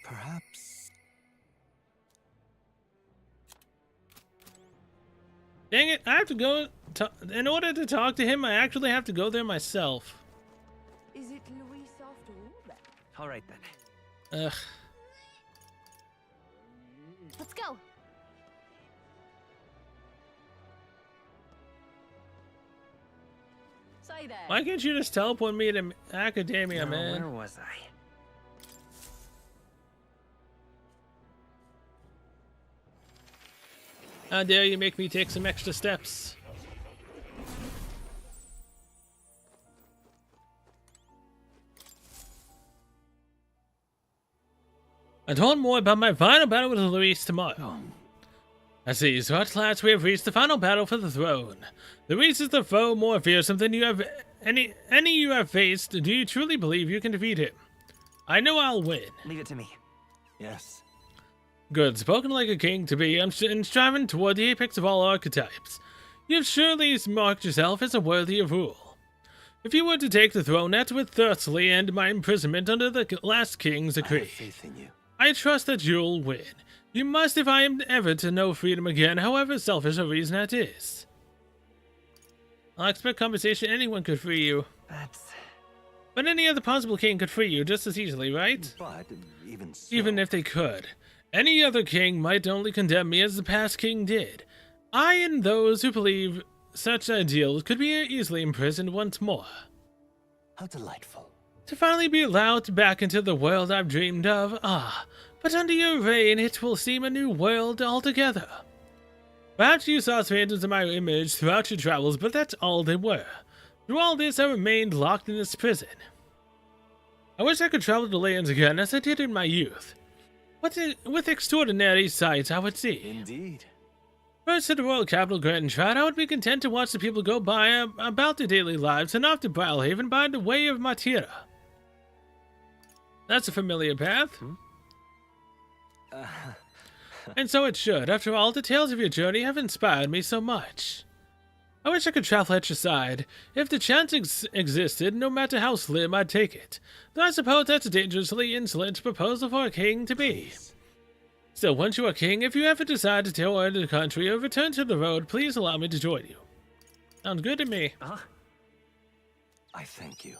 Perhaps. Dang it, I have to go... in order to talk to him, I actually have to go there myself. Is it Luis after all then? All right then. Ugh. Let's go. Say there. Why can't you just teleport me to Academia, Now, man? where was I? How dare you make me take some extra steps? I told more about my final battle with Luis tomorrow. I see, so at last we have reached the final battle for the throne. Luis is the foe more fearsome than you have any you have faced. Do you truly believe you can defeat him? I know I'll win. Leave it to me. Yes. Good, spoken like a king to be, and striving toward the apex of all archetypes. You've surely marked yourself as a worthy of rule. If you were to take the throne, that would thusly end my imprisonment under the last king's I decree. have faith in you. I trust that you'll win. You must if I am ever to know freedom again, however selfish a reason that is. I'll expect compensation. Anyone could free you. But any other possible king could free you just as easily, right? But even so, Even if they could. Any other king might only condemn me as the past king did. I and those who believe such ideals could be easily imprisoned once more. how delightful. To finally be allowed back into the world I've dreamed of, but under your reign it will seem a new world altogether. Perhaps you saw phantoms of my image throughout your travels, but that's all they were. Through all this, I remained locked in this prison. I wish I could travel the lands again as I did in my youth. With extraordinary sights I would see. Indeed. First to the royal capital Grand Trout, I would be content to watch the people go by about their daily lives, and off to Brawlhaven by the way of Matira. That's a familiar path. And so it should. After all, the tales of your journey have inspired me so much. I wish I could travel at your side. If the chance existed, no matter how slim, I'd take it. Though I suppose that's a dangerously insolent proposal for a king to be. Still, once you are king, if you ever decide to tour the country or return to the road, please allow me to join you. Sounds good to me. I thank you.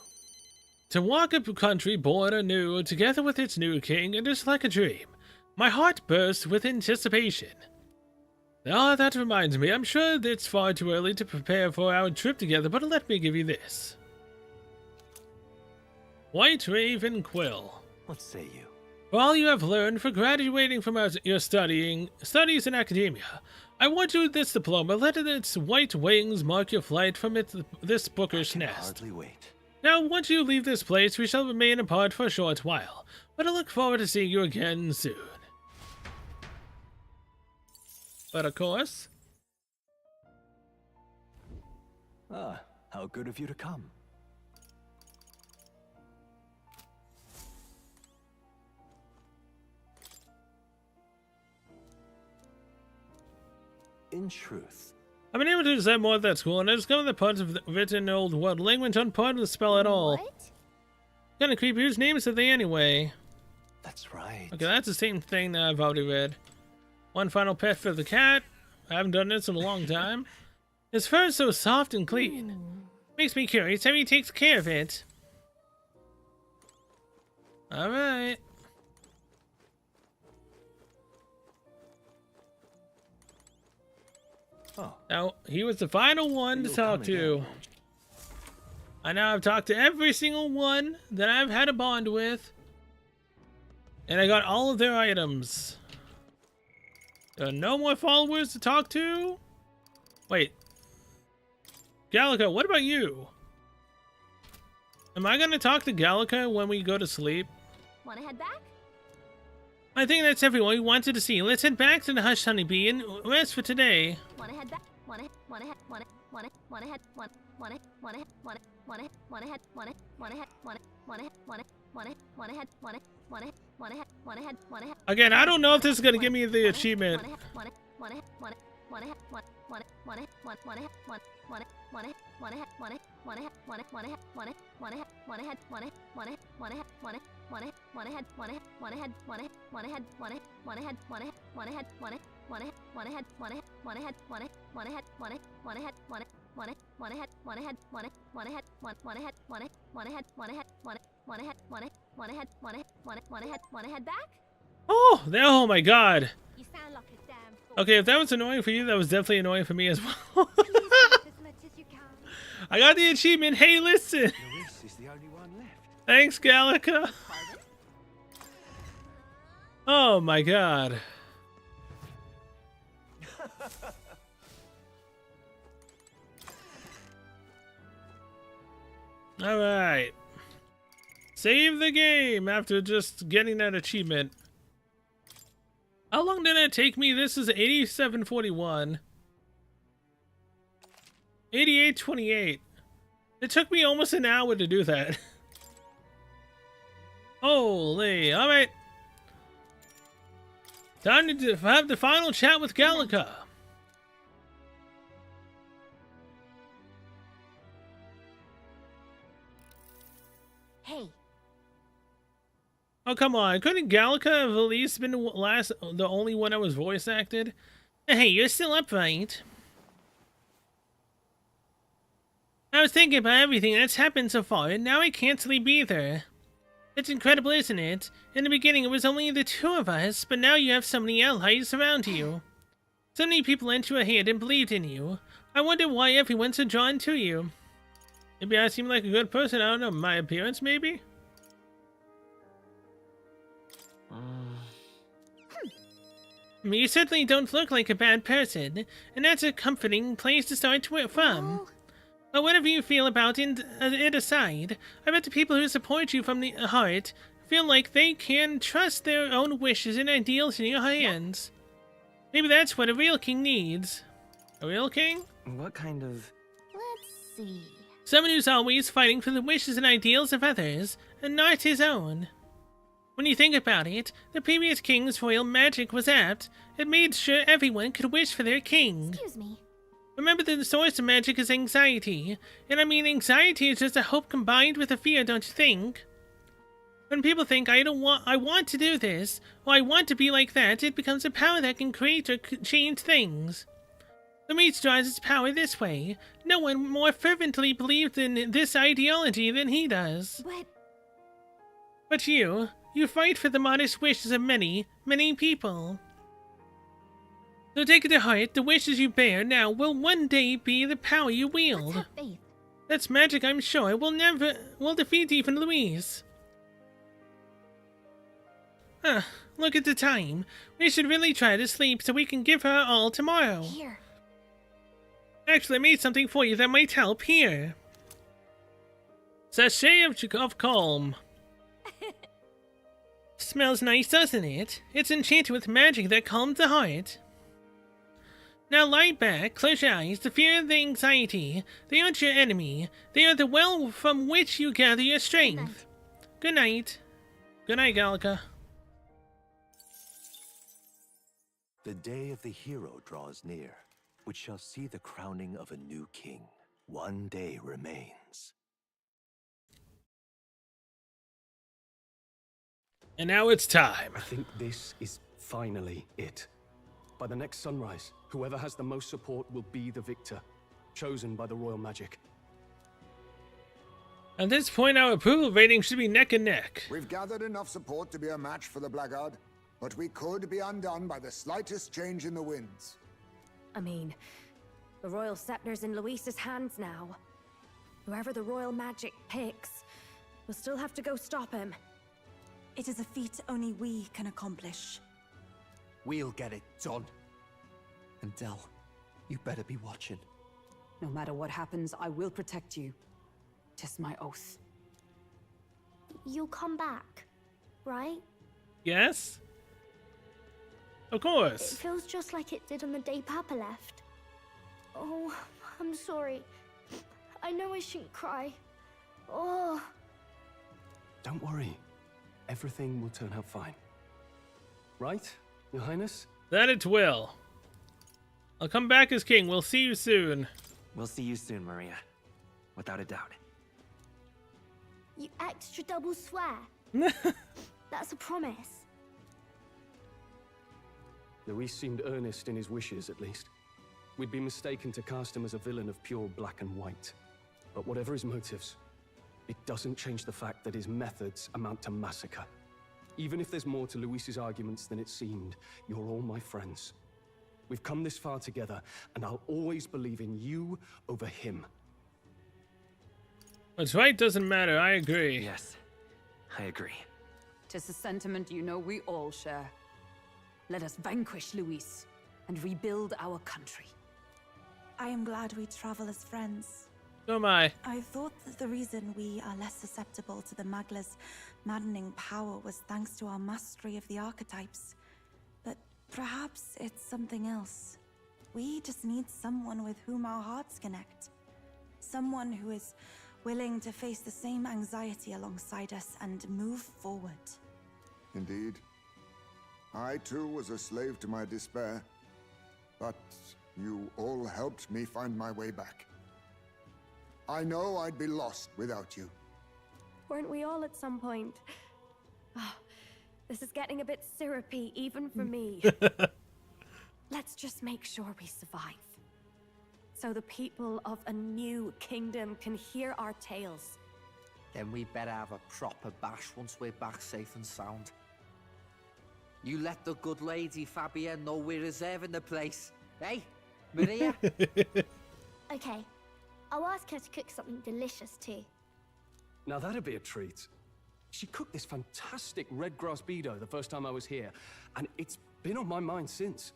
To walk a country born anew, together with its new king, it is like a dream. My heart bursts with anticipation. That reminds me, I'm sure it's far too early to prepare for our trip together, but let me give you this. White Raven Quill. What say you? For all you have learned, for graduating from your studies in academia, I want you this diploma. Let its white wings mark your flight from this bookish nest. Hardly wait. Now, once you leave this place, we shall remain apart for a short while, but I look forward to seeing you again soon. But of course... How good of you to come. In truth, I've been able to decide more at that school, and I discovered that parts of the written old world language aren't part of the spell at all. What? Kinda creepy. Whose names are they anyway? that's right. Okay, that's the same thing that I've already read. One final pet for the cat. I haven't done this in a long time. His fur is so soft and clean. Makes me curious how he takes care of it. Alright. Oh, Now, he was the final one to You'll talk come to. again. I now have talked to every single one that I've had a bond with. And I got all of their items. There are no more followers to talk to? Wait. Gallica, what about you? Am I gonna talk to Gallica when we go to sleep? Wanna head back? I think that's everyone we wanted to see. Let's head back to the Hush Honeybee and rest for today. Wanna head back? Wanna head? Wanna head? Wanna head? Wanna head? Wanna head? Wanna head? Wanna head? Wanna head? Wanna head? Wanna head? Wanna head? Wanna head? Wanna head? Wanna head? Wanna head? Wanna head? Wanna head? Wanna head? Wanna head? Again, I don't know if this is gonna give me the achievement. Wanna head back? Oh my god. You sound like a damn fool. Okay, if that was annoying for you, that was definitely annoying for me as well. Please help as much as you can. I got the achievement. Hey, listen. Luis is the only one left. Thanks, Gallica. Oh my god. Alright. Save the game after just getting that achievement. How long did it take me? This is 87:41. 88:28. It took me almost an hour to do that. Holy, alright. Time to have the final chat with Gallica. Hey, Oh, come on. Couldn't Gallica have at least been the only one that was voice acted? Hey, you're still up, right? I was thinking about everything that's happened so far, and now I can't sleep either. It's incredible, isn't it? In the beginning, it was only the two of us, but now you have so many allies around you. So many people lent you a hand and believed in you. I wonder why everyone's so drawn to you. Maybe I seem like a good person, I don't know, my appearance maybe? You certainly don't look like a bad person, and that's a comforting place to start from. well, But whatever you feel about it aside, I bet the people who support you from the heart feel like they can trust their own wishes and ideals in your hands. Maybe that's what a real king needs. A real king? What kind of... let's see. Someone who's always fighting for the wishes and ideals of others, and not his own. When you think about it, the previous king's royal magic was apt. It made sure everyone could wish for their king. Excuse me. Remember that the source of magic is anxiety. And I mean, anxiety is just a hope combined with a fear, don't you think? When people think, I want to do this, or I want to be like that, it becomes a power that can create or change things. The Reach draws its power this way. No one more fervently believed in this ideology than he does. But you fight for the modest wishes of many, many people. So take it to heart, the wishes you bear now will one day be the power you wield. Let's have faith. That's magic, I'm sure, will defeat even Louise. Look at the time. We should really try to sleep so we can give her all tomorrow. Here. Actually, I made something for you that might help. Here. Sachet of calm. Smells nice, doesn't it? It's enchanted with magic that calms the heart. Now lie back, close your eyes, the fear and the anxiety. They aren't your enemy. They are the well from which you gather your strength. Good night. Good night, Gallica. The day of the hero draws near, which shall see the crowning of a new king. One day remains. And now it's time. I think this is finally it. By the next sunrise, whoever has the most support will be the victor, chosen by the royal magic. At this point, our approval rating should be neck and neck. We've gathered enough support to be a match for the Blackguard, but we could be undone by the slightest change in the winds. I mean, the royal scepter's in Luis's hands now. Whoever the royal magic picks, we'll still have to go stop him. It is a feat only we can accomplish. We'll get it done. And Del, you better be watching. No matter what happens, I will protect you. 'Tis my oath. You'll come back, right? Yes? Of It course. feels just like it did on the day Papa left. Oh, I'm sorry. I know I shouldn't cry. Oh. Don't worry. Everything will turn out fine. Right, Your Highness? That it will. I'll come back as king. We'll see you soon. We'll see you soon, Maria. Without a doubt. You extra double swear. That's a promise. Luis seemed earnest in his wishes, at least. We'd be mistaken to cast him as a villain of pure black and white. But whatever his motives, it doesn't change the fact that his methods amount to massacre. Even if there's more to Luis's arguments than it seemed, you're all my friends. We've come this far together, and I'll always believe in you over him. What's right doesn't matter, I agree. Yes, I agree. 'Tis a sentiment you know we all share. Let us vanquish Luis and rebuild our country. I am glad we travel as friends. So am I. I thought that the reason we are less susceptible to the Magla's maddening power was thanks to our mastery of the archetypes. But perhaps it's something else. We just need someone with whom our hearts connect. Someone who is willing to face the same anxiety alongside us and move forward. Indeed. I too was a slave to my despair, but you all helped me find my way back. I know I'd be lost without you. Weren't we all at some point? Oh, this is getting a bit syrupy, even for me. Let's just make sure we survive. So the people of a new kingdom can hear our tales. Then we better have a proper bash once we're back safe and sound. You let the good lady Fabia know we're reserving the place. Hey, Maria? Okay. I'll ask her to cook something delicious too. Now that'd be a treat. She cooked this fantastic red grass bedo the first time I was here, and it's been on my mind since.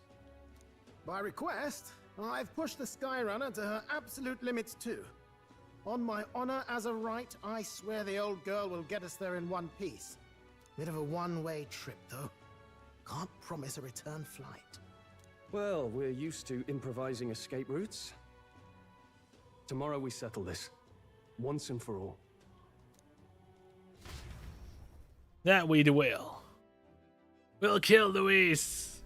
By request, I've pushed the Skyrunner to her absolute limits too. On my honor as a right, I swear the old girl will get us there in one piece. Bit of a one-way trip, though. Can't promise a return flight. Well, we're used to improvising escape routes. Tomorrow we settle this, once and for all. That we will. We'll kill Luis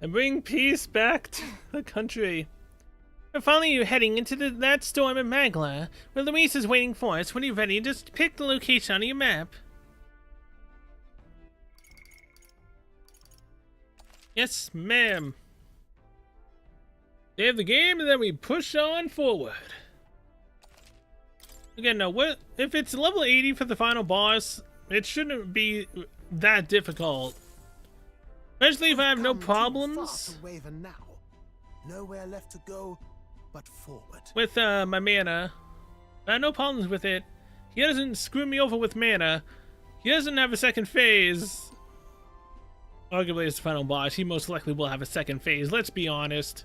and bring peace back to the country. We're finally heading into that storm in Magla, where Luis is waiting for us. When you're ready, just pick the location on your map. Yes, ma'am. Save the game, and then we push on forward. Again, now, if it's level 80 for the final boss, it shouldn't be that difficult. Especially if I have no problems. Now. Nowhere left to go but forward. With my mana. I have no problems with it. He doesn't screw me over with mana. He doesn't have a second phase. Arguably, it's the final boss. He most likely will have a second phase, let's be honest.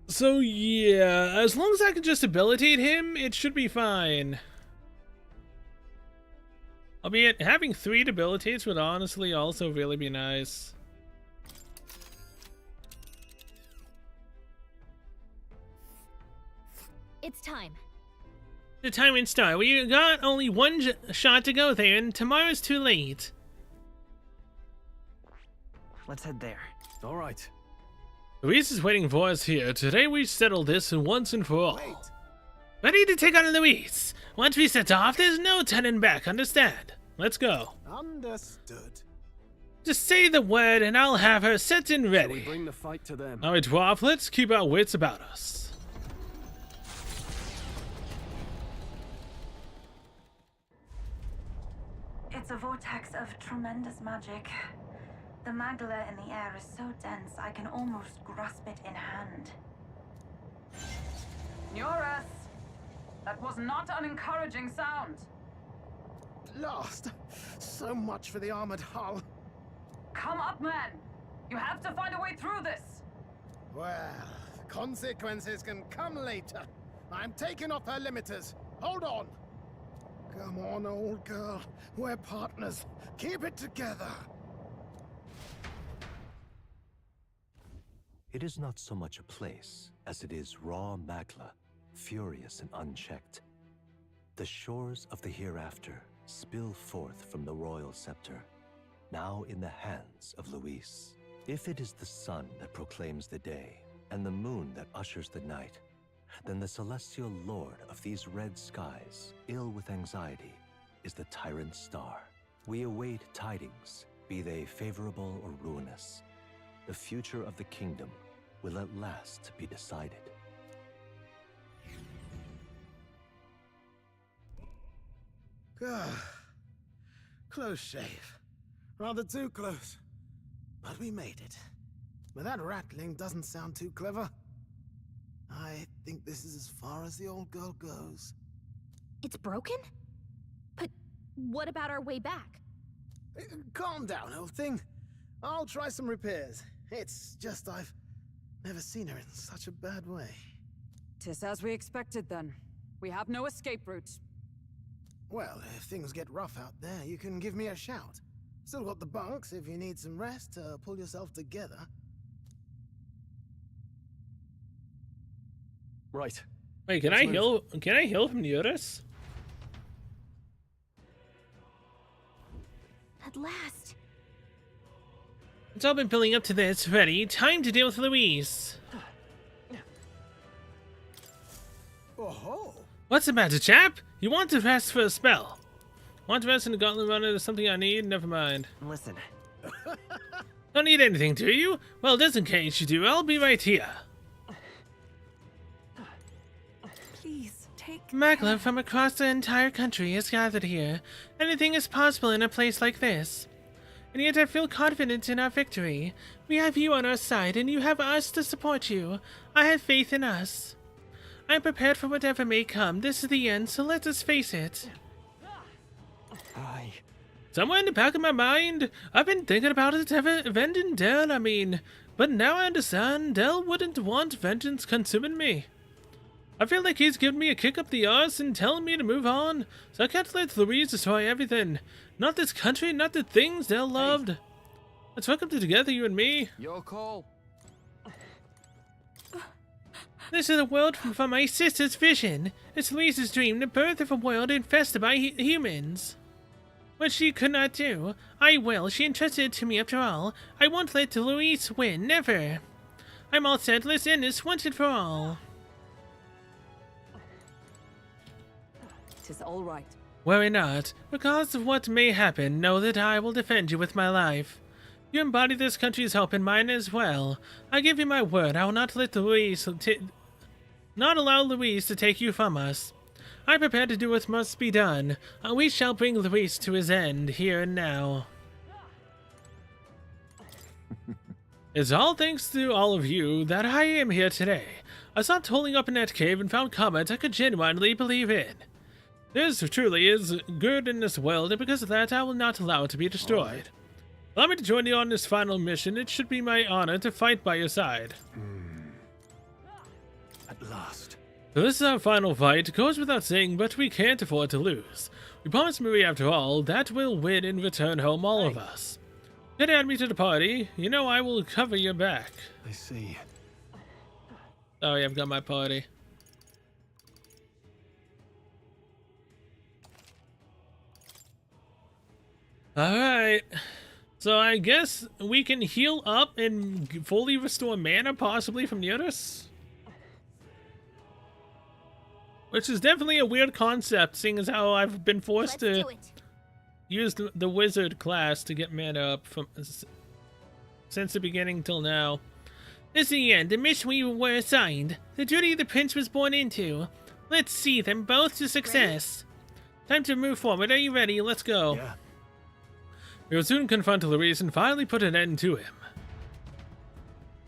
So, yeah, as long as I can just abilitate him, it should be fine. Albeit, having 3 debilitates would honestly also really be nice. It's time. The time and start. We got only one shot to go there, and tomorrow's too late. Let's head there. All right. Luis is waiting for us here. Today we settle this once and for all. Wait. Ready to take on Luis. Once we set off, there's no turning back, understand? Let's go. Understood. Just say the word and I'll have her set and ready. Shall we bring the fight to them? Alright, dwarf, let's keep our wits about us. It's a vortex of tremendous magic. The magla in the air is so dense I can almost grasp it in hand. Norris! That was not an encouraging sound. Lost. So much for the armored hull. Come up, man! You have to find a way through this! Well, consequences can come later. I'm taking off her limiters. Hold on. Come on, old girl. We're partners. Keep it together. It is not so much a place as it is raw Magla, furious and unchecked. The shores of the hereafter spill forth from the royal scepter, now in the hands of Luis. If it is the sun that proclaims the day, and the moon that ushers the night, then the celestial lord of these red skies, ill with anxiety, is the tyrant star. We await tidings, be they favorable or ruinous. The future of the kingdom will at last be decided. Close shave. Rather too close. But we made it. But that rattling doesn't sound too clever. I think this is as far as the old girl goes. It's broken? But what about our way back? Calm down, old thing. I'll try some repairs. It's just I've never seen her in such a bad way. 'Tis as we expected then. We have no escape route. Well, if things get rough out there, you can give me a shout. Still got the bunks if you need some rest to pull yourself together. Right. Wait, can I heal? Can I heal from Neotis? At last. It's all been building up to this. Ready? Time to deal with Louise. Oh-ho. What's the matter, chap? You want to rest for a spell? Want to rest in the gauntlet runner? Is something I need? Never mind. Listen. Don't need anything, do you? Well, just in case you do, I'll be right here. Please, take Magla from across the entire country is gathered here. Anything is possible in a place like this. And yet I feel confident in our victory. We have you on our side, and you have us to support you. I have faith in us. I'm prepared for whatever may come. This is the end, so let us face it. Aye. Somewhere in the back of my mind, I've been thinking about it avenging Del, but now I understand Del wouldn't want vengeance consuming me. I feel like he's giving me a kick up the arse and telling me to move on, so I can't let Louise destroy everything. Not this country, not the things Del loved. Let's work up together, you and me. Your call. This is a world from my sister's vision. It's Louise's dream, the birth of a world infested by humans. What she could not do, I will. She entrusted it to me after all. I won't let Louise win, never. I'm all set. Let's end this once and for all. Tis all right. Worry not. Regardless of what may happen, know that I will defend you with my life. You embody this country's hope and mine as well. I give you my word. I will not let not allow Louise to take you from us. I'm prepared to do what must be done. We shall bring Louise to his end, here and now. It's all thanks to all of you that I am here today. I stopped holding up in that cave and found comments I could genuinely believe in. There truly is good in this world, and because of that, I will not allow it to be destroyed. Allow me to join you on this final mission. It should be my honor to fight by your side. At last. So this is our final fight. It goes without saying, but we can't afford to lose. We promised Marie, after all, that we'll win and return home, all of us. You can add me to the party. You know I will cover your back. I see. Sorry, I've got my party. Alright. So I guess we can heal up and fully restore mana, possibly, from Neotis? Which is definitely a weird concept, seeing as how I've been forced to use the wizard class to get mana up from since the beginning till now. This is the end, the mission we were assigned, the duty the prince was born into. Let's see them both to success. Time to move forward. Are you ready? Let's go. Yeah. We will soon confront Louise and finally put an end to him.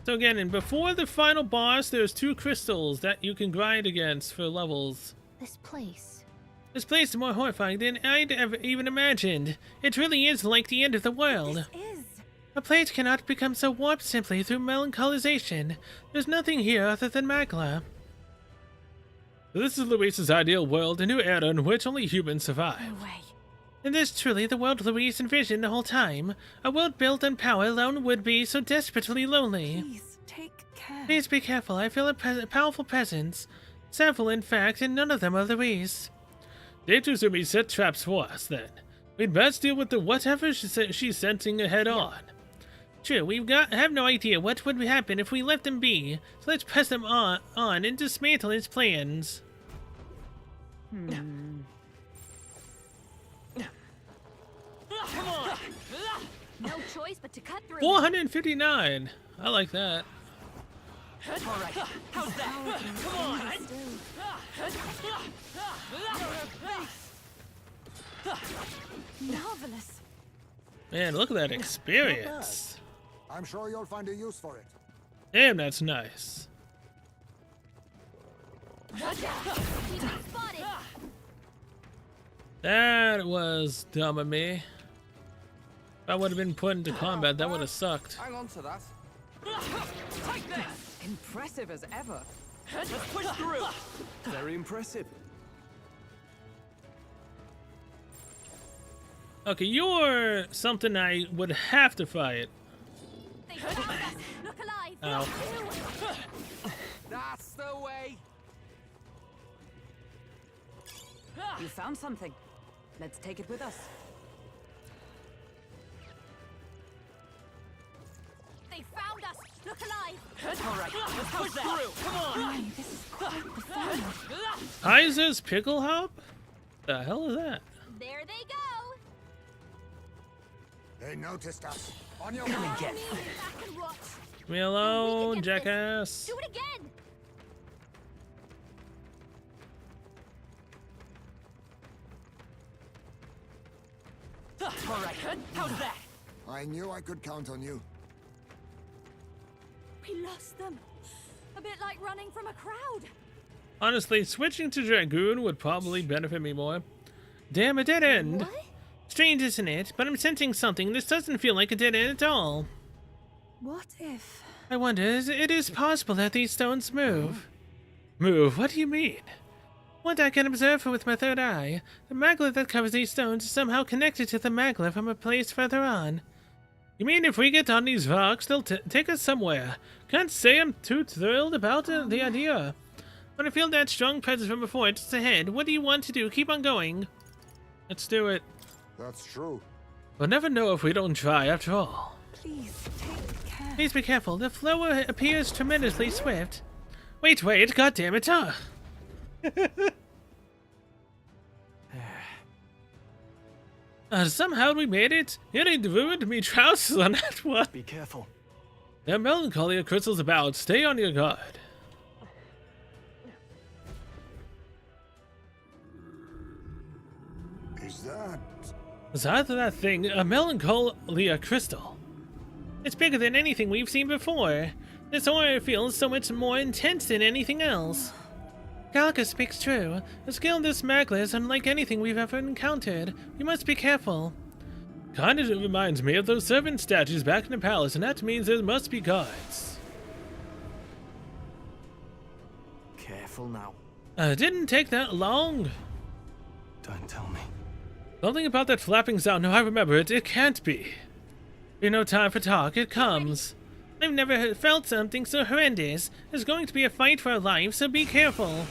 So again, and before the final boss, there's 2 crystals that you can grind against for levels. This place. This place is more horrifying than I'd ever even imagined. It really is like the end of the world. This is. A place cannot become so warped simply through melancholization. There's nothing here other than Magla. So this is Louise's ideal world, a new era in which only humans survive. No way. And this is truly the world Louise envisioned the whole time. A world built on power alone would be so desperately lonely. Please, take care. Please be careful. I feel a powerful presence. Several, in fact, and none of them are Louise. They Tsuzumi set traps for us, then. We'd best deal with the whatever she's sensing head on. True, have no idea what would happen if we let them be, so let's press them on and dismantle his plans. Come on! No choice but to cut through. 459. I like that. All right. How's that? Come on! Marvelous. Man, look at that experience. I'm sure you'll find a use for it. Damn, that's nice. Spotted. That was dumb of me. If I would have been put into combat, that would have sucked. Hang on to that. Take this! Impressive as ever. Let's push through. Very impressive. Okay, you're something I would have to fight. Look alive. Ow. That's the way. You found something. Let's take it with us. They found us! Look alive! All right, let's push through. Come on. This is quite the fun. Isa's Pickle Hop? The hell is that? There they go! They noticed us. On your Come and get. Back and watch. Leave me alone, We can get this. jackass. Do it again! All right, how's that? I knew I could count on you. We lost them. A bit like running from a crowd. Honestly, switching to Dragoon would probably benefit me more. Damn, a dead end. What? Strange, isn't it? But I'm sensing something. This doesn't feel like a dead end at all. What if... I wonder, it is possible that these stones move. Move? What do you mean? What I can observe with my third eye, the maglet that covers these stones is somehow connected to the maglet from a place further on. You mean if we get on these rocks, they'll take us somewhere? Can't say I'm too thrilled about the idea. But I feel that strong presence from before just ahead. What do you want to do? Keep on going. Let's do it. That's true. We'll never know if we don't try, after all. Please, take care. Please be careful. The flow appears tremendously swift. Wait, God damn it, somehow we made it. It ain't ruined me trousers on that one. Be careful. There are melancholia crystals about. Stay on your guard. Is that... Is that thing a melancholia crystal? It's bigger than anything we've seen before. This aura feels so much more intense than anything else. Galka speaks true. The skill of this maglet is unlike anything we've ever encountered. We must be careful. Kinda reminds me of those servant statues back in the palace, and that means there must be guards. Careful now. Didn't take that long. Don't tell me. Something about that flapping sound. No, I remember it. It can't be. Be no time for talk. It comes. I've never felt something so horrendous. There's going to be a fight for our lives, so be careful.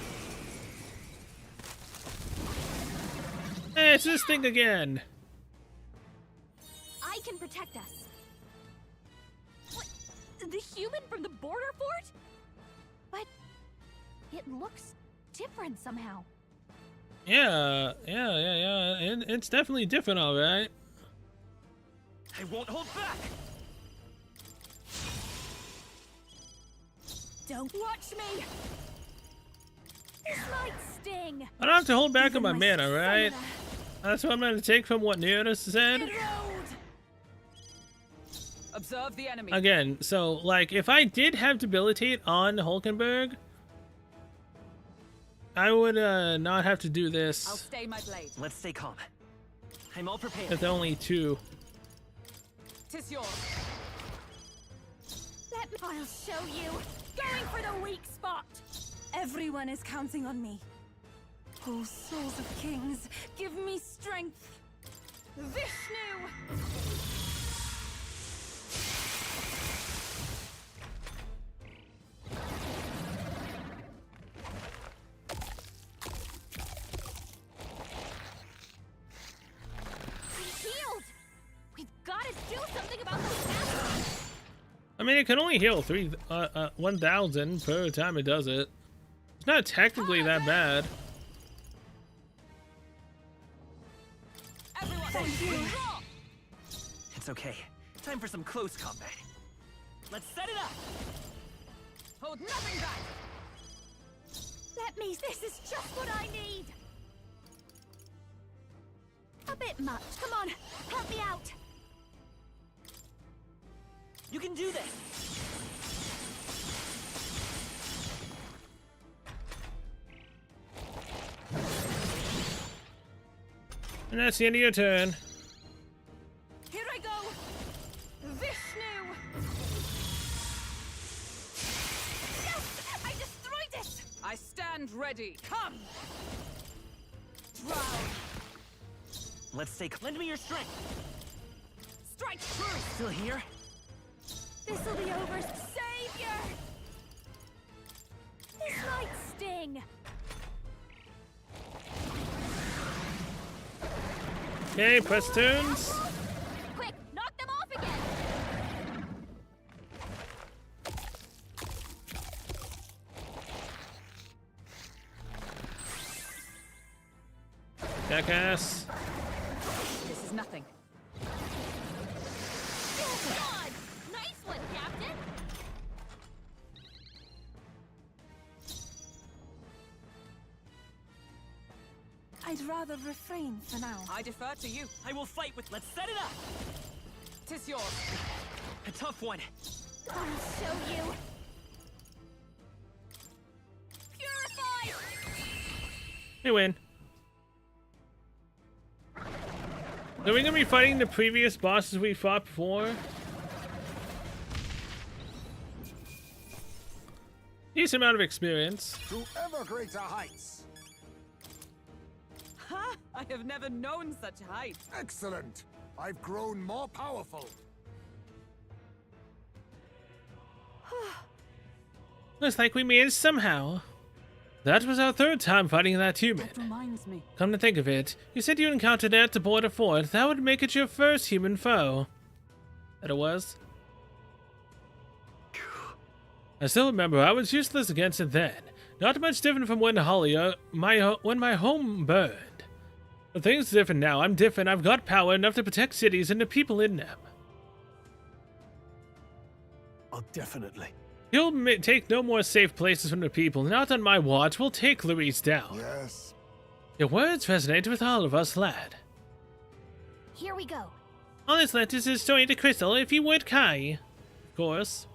It's this thing again. I can protect us. What? The human from the border fort? But it looks different somehow. Yeah. It's definitely different, all right. I won't hold back. Don't watch me. This might sting. I don't have to hold back on my mana, Some of right? that. That's what I'm going to take from what Neotis said. Erode. Observe the enemy. Again, so, like, if I did have Debilitate on Hulkenberg, I would not have to do I'll this stay my blade. Let's stay calm. I'm all prepared. with only 2. Tis yours. I'll show you. Going for the weak spot. Everyone is counting on me. Oh, souls of kings, give me strength. Vishnu. We healed. We've got to do something about those assholes. I mean, it can only heal 1,000 per time it does it. It's not technically that bad. Everyone, Thank you. It's okay. Time for some close combat. Let's set it up. hold nothing back. Let me. This is just what I need. A bit much. Come on, help me out. You can do this. And that's the end of your turn. Here I go. Vishnu. Yes, I destroyed it. I stand ready. Come. Drown. Let's take. Lend me your strength. Strike true. Still here? This'll be over, savior. This might sting. Okay, press tunes. Quick, knock them off again. Jackass. This is nothing. Oh God! Nice one, Captain. I'd rather refrain for now. I defer to you. I will fight with. Let's set it up. Tis yours. A tough one. I'll show you. Purify. We win. Are we gonna be fighting the previous bosses we fought before? Decent amount of experience. To ever greater heights. Ha! I have never known such height. Excellent. I've grown more powerful. Looks like we made it somehow. That was our third time fighting that human. That reminds me. Come to think of it, you said you encountered it at the border fort. That would make it your first human foe. That it was? I still remember I was useless against it then. Not much different from when my home burned. But things are different now. I'm different. I've got power enough to protect cities and the people in them. Oh, definitely. You'll take no more safe places from the people. Not on my watch. We'll take Louise down. Yes. Your words resonate with all of us, lad. Here we go. All this left is to destroy the crystal, if you would, Kai. Of course.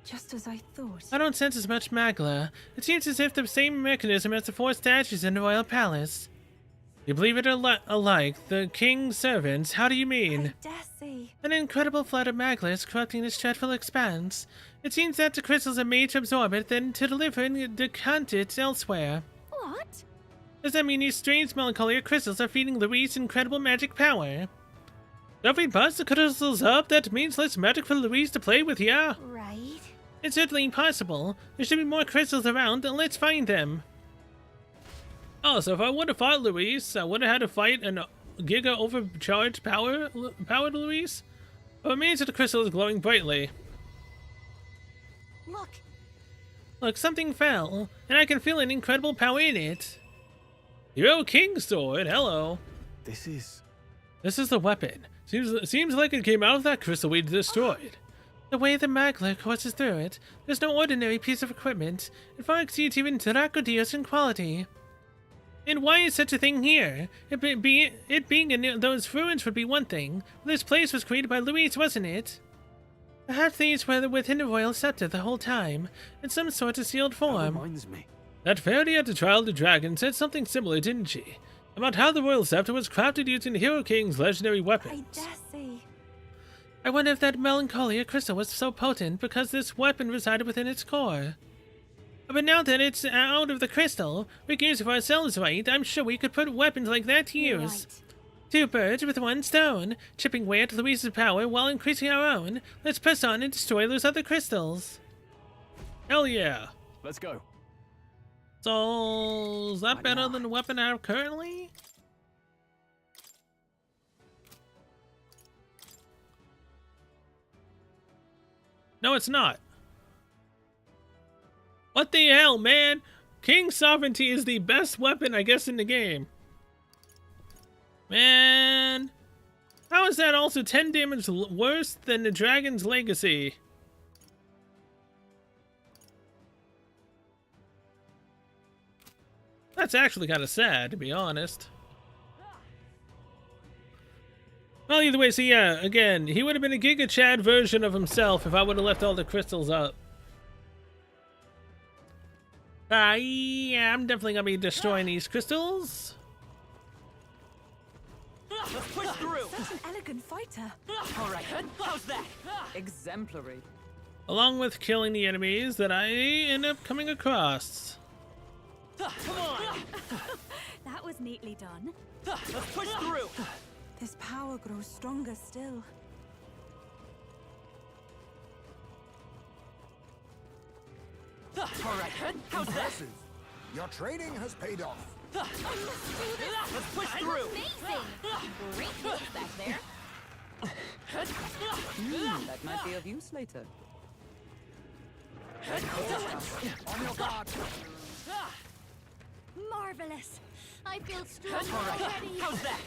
Just as I thought. I don't sense as much magla. It seems as if the same mechanism as the four statues in the royal palace. You believe it alike, the king's servants? How do you mean? I dare say. An incredible flood of magla is corrupting this dreadful expanse. It seems that the crystals are made to absorb it, then to deliver and decant it elsewhere. What? Does that mean these strange melancholy crystals are feeding Louise incredible magic power? If we bust the crystals up, that means less magic for Louise to play with, yeah? Right. It's certainly possible. There should be more crystals around, and let's find them. Oh, so if I would have fought Louise, I would have had to fight an giga overcharged powered Louise? But it means that the crystal is glowing brightly. Look. Look, something fell, and I can feel an incredible power in it. Hero King Sword, hello. This is the weapon. Seems like it came out of that crystal we destroyed. The way the magla courses through it, there's no ordinary piece of equipment. It far exceeds even Dracodios in quality. And why is such a thing here? It being in those ruins would be one thing. This place was created by Louise, wasn't it? Perhaps these were within the royal scepter the whole time, in some sort of sealed form. That reminds me. That fairy at the trial of the dragon said something similar, didn't she? About how the royal scepter was crafted using the Hero King's legendary weapons. I dare say. I wonder if that melancholia crystal was so potent because this weapon resided within its core. But now that it's out of the crystal, we can use it for ourselves, right? I'm sure we could put weapons like that to use. Right. Two birds with one stone, chipping away at Louise's power while increasing our own. Let's press on and destroy those other crystals. Hell yeah. Let's go. So, is that better than the weapon I have currently? No, it's not. What the hell, man? King Sovereignty is the best weapon, I guess, in the game. Man. How is that also 10 damage worse than the Dragon's Legacy? That's actually kind of sad, to be honest. Well, either way, so yeah, again, he would have been a Giga Chad version of himself if I would have left all the crystals up. Yeah, I'm definitely gonna be destroying these crystals. Let's push through. Such an elegant fighter. All right, how's that? Exemplary. Along with killing the enemies that I end up coming across. Come on. That was neatly done. Let's push through. This power grows stronger still. How's that? Impressive. Your training has paid off. Let's push through. Amazing! Great moves back there. That might be of use later. On your guard. Marvelous. I feel strong All right. already. How's that?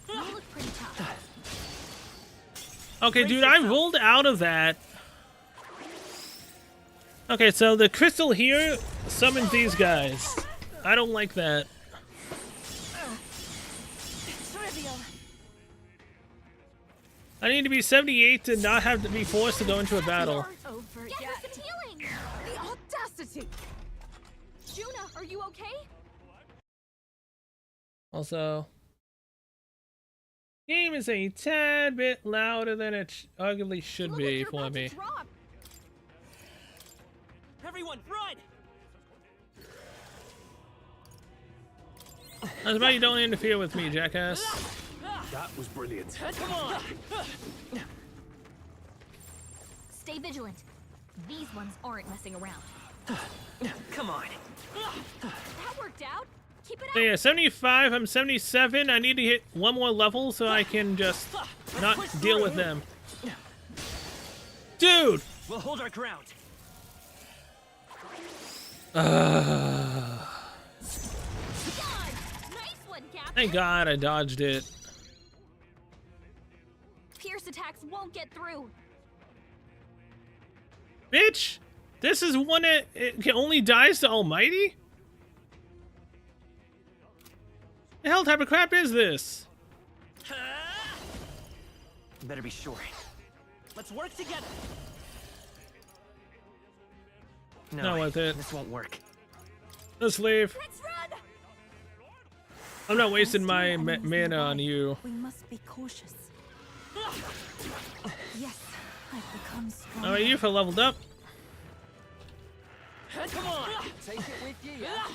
You look pretty tough. Okay, dude, I rolled out of that. Okay, so the crystal here summons these guys. I don't like that. Trivial. I need to be 78 to not have to be forced to go into a battle. Over Get her some healing. The audacity! Juna, are you okay? Also, game is a tad bit louder than it arguably should be for me. Everyone, run! That's why you don't interfere with me, jackass. That was brilliant. Come on! Stay vigilant. These ones aren't messing around. Come on. That worked out. Keep it up. So yeah, 75, I'm 77. I need to hit one more level so I can just not deal with them. Dude! We'll hold our ground. Nice one, Captain. Thank God I dodged it. Pierce attacks won't get through. Bitch! This is one that it only dies to Almighty? The hell type of crap is this? Better be sure. Let's work together. No, Not with it. This won't work. Let's leave. Let's run. I'm not wasting my mana on you. We must be cautious. Yes, I've become stronger. Alright, you've leveled up. Come on. Take it with you, yeah?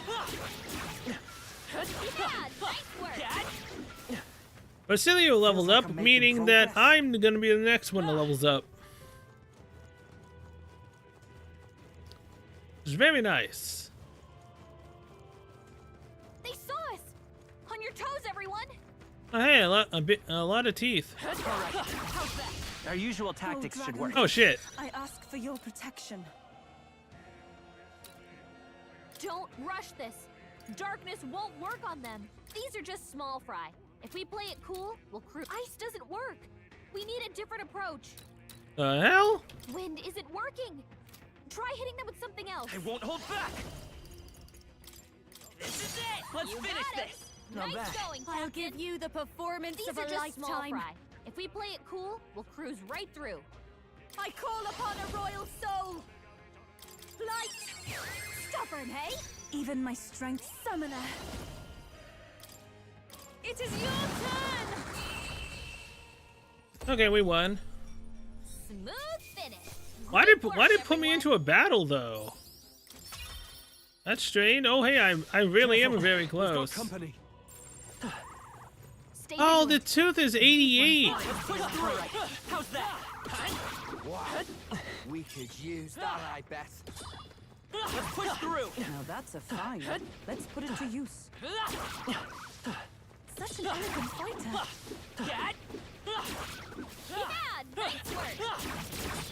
Yeah, nice work. Basilio leveled up, meaning that I'm gonna be the next one that levels up. It's very nice. They saw us. On your toes, everyone. Oh, hey, a lot of teeth. Our usual tactics should work. Oh shit. I ask for your protection. Don't rush this. Darkness won't work on them. These are just small fry. If we play it cool, we'll cruise. Ice doesn't work. We need a different approach. The hell? Wind isn't working. Try hitting them with something else. I won't hold back. This is it. Let's You finish got it. this. Nice Not bad. going, I'll Captain. give you the performance These of are a just small lifetime. fry. If we play it cool, we'll cruise right through. I call upon a royal soul. Light. Stubborn, hey? Even my strength summoner. It is your turn. Okay, we won. Smooth finish. Why did it put me into a battle though? That's strange. Oh hey, I really am very close. Company. Stay Oh, the vigilant. tooth is 88. Let's push through. How's that? What? We could use that, I bet. Let's push through. Now that's a find. Let's put it to use. Such an elegant fighter. Dad. Yeah, nice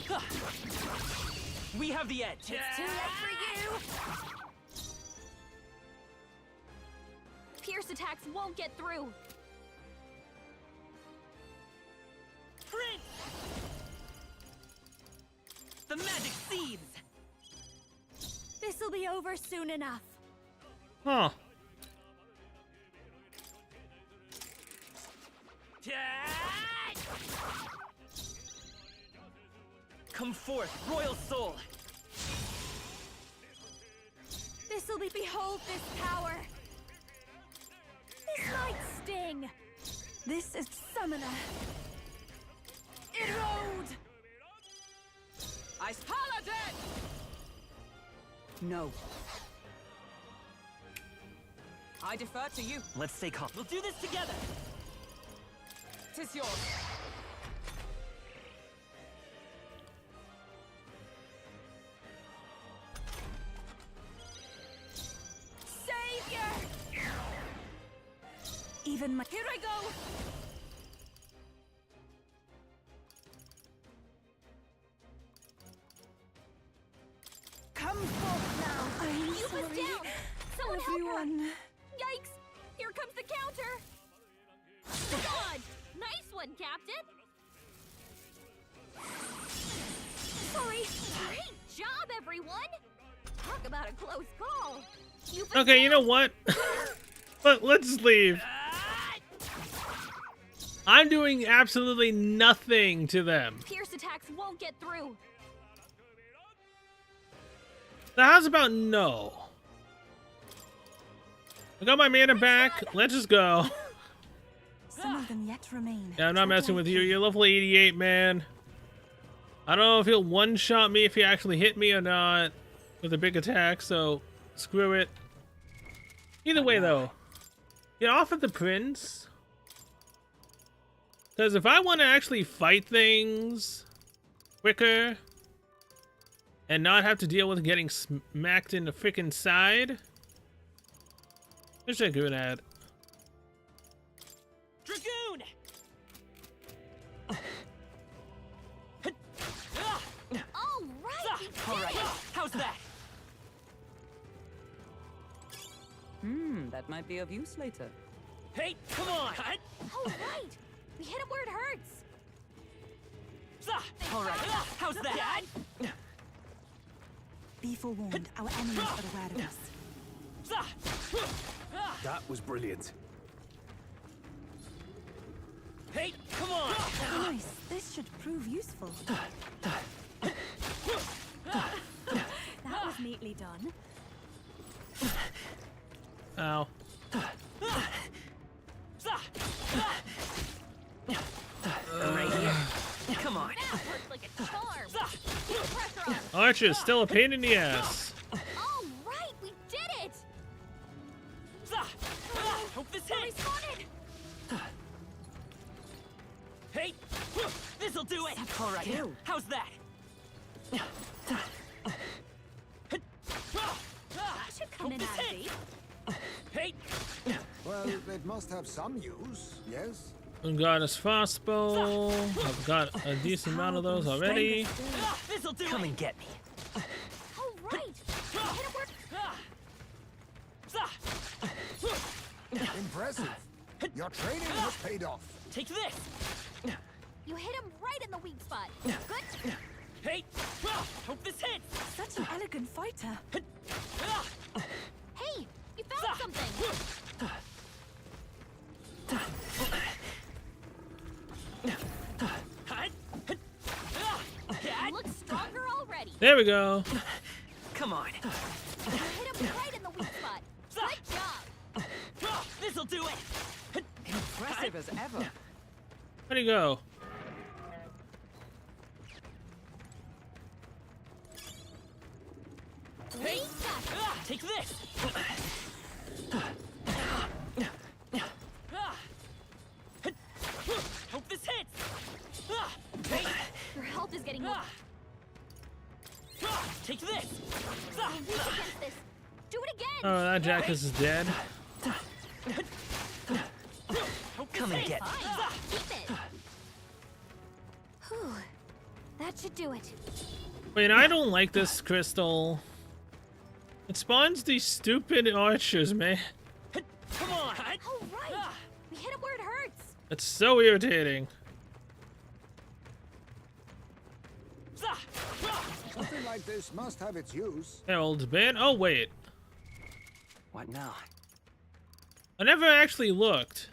work. We have the edge. It's too late for you. Pierce attacks won't get through. Prince. The magic seeds. This'll be over soon enough. Huh. Dad. Come forth, royal soul. This'll be behold this power. This might sting. This is summoner. Erode. Ice Paladin! No. I defer to you. Let's stay calm. We'll do this together. Tis yours. Even my— Here I go! Come forth now. I'm You was sorry. down! Someone help her! Everyone. Yikes! Here comes the counter! Dodge! Nice one, Captain! Sorry! Great job, everyone! Talk about a close call! Okay, you know what? Let's leave. I'm doing absolutely nothing to them. Pierce attacks won't get through! Now, how's about no? I got my mana back. Let's just go. Some of them yet remain. Yeah, I'm not messing with you. You're level 88, man. I don't know if he'll one-shot me if he actually hit me or not with a big attack, so screw it. Either way, though, get off of the prince. Because if I want to actually fight things quicker and not have to deal with getting smacked in the freaking side, what should I do that? Dragoon! All right! we did All right, it! how's that? That might be of use later. Hey, come on! All right! We hit him where it hurts! All right, how's that? Be forewarned, our enemies are aware of us. That was brilliant. Hey, come on! Nice. This should prove useful. That was neatly done. Ow. Right here. Come on. That worked like a charm! Keep the pressure on! Archer's still a pain in the ass. All right! We did it! Hope this We're hits! responded! Hey, this'll do it! All right, how's that? That should come in handy. Hey! Well, it must have some use, yes? I've got a crossbow. I've got a decent amount of those already. This'll do it! Come and get me. All right! We hit him where... Impressive. Your training has paid off. Take this! You hit him right in the weak spot. Good. Hey! Hope this hits! Such an elegant fighter. Hey! You found something! You look stronger already. There we go. Come on. You hit him right in the weak spot. Good job. This'll do it! Impressive as ever. Where'd he go? Hey! Take this! Hope this hits! Hey! Your health is getting low. Take this! We're weak against this. Do it again. Oh, that Jackass is dead. Come and get me! Fine. Keep it. Whew. That should do it. Wait, I don't like this crystal. It spawns these stupid archers, man. Come on! All right. We hit him where it hurts. It's so irritating. Something like this must have its use. Herald's been. Oh, wait. What now? I never actually looked.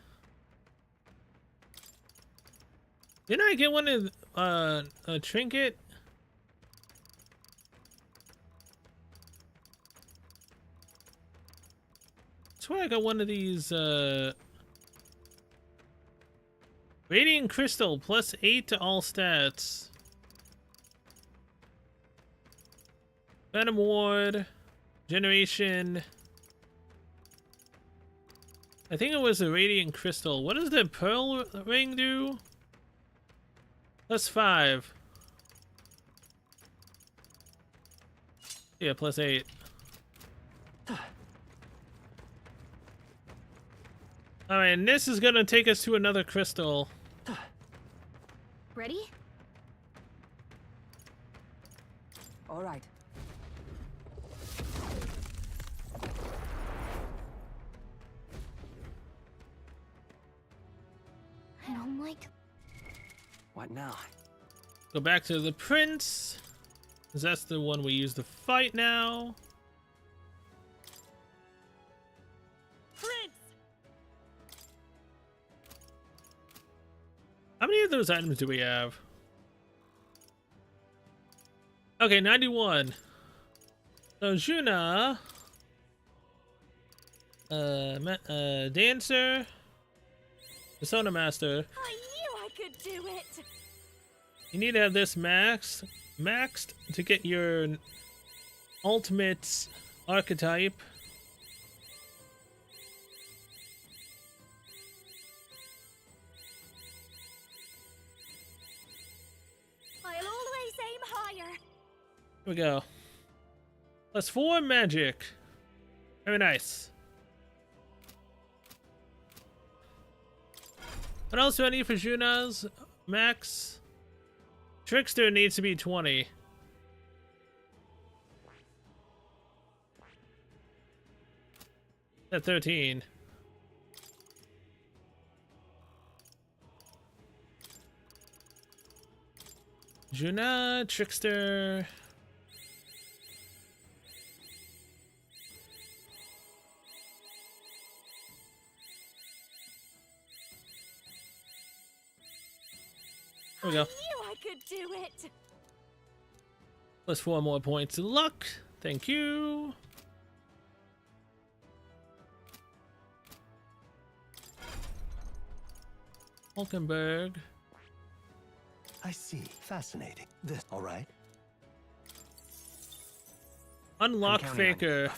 Didn't I get one of a trinket? I swear I got one of these Radiant Crystal plus 8 to all stats. Venom Ward, Generation. I think it was a Radiant Crystal. What does the Pearl Ring do? Plus 5. Yeah, plus 8. Alright, and this is gonna take us to another crystal. Ready? All right. I don't like. What now? Go back to the prince. 'Cause that's the one we use to fight now. Prince! How many of those items do we have? Okay, 91. So Juna, dancer, persona master. I knew I could do it! You need to have this maxed to get your ultimate archetype. I'll always aim higher. Here we go. +4 magic. Very nice. What else do I need for Juna's max? Trickster needs to be 20. At 13. Juna, Trickster. There we go. I knew I could do it. +4 more points of luck. Thank you. Hulkenberg. I see. Fascinating. This, all right? Unlock I'm counting on you. Faker.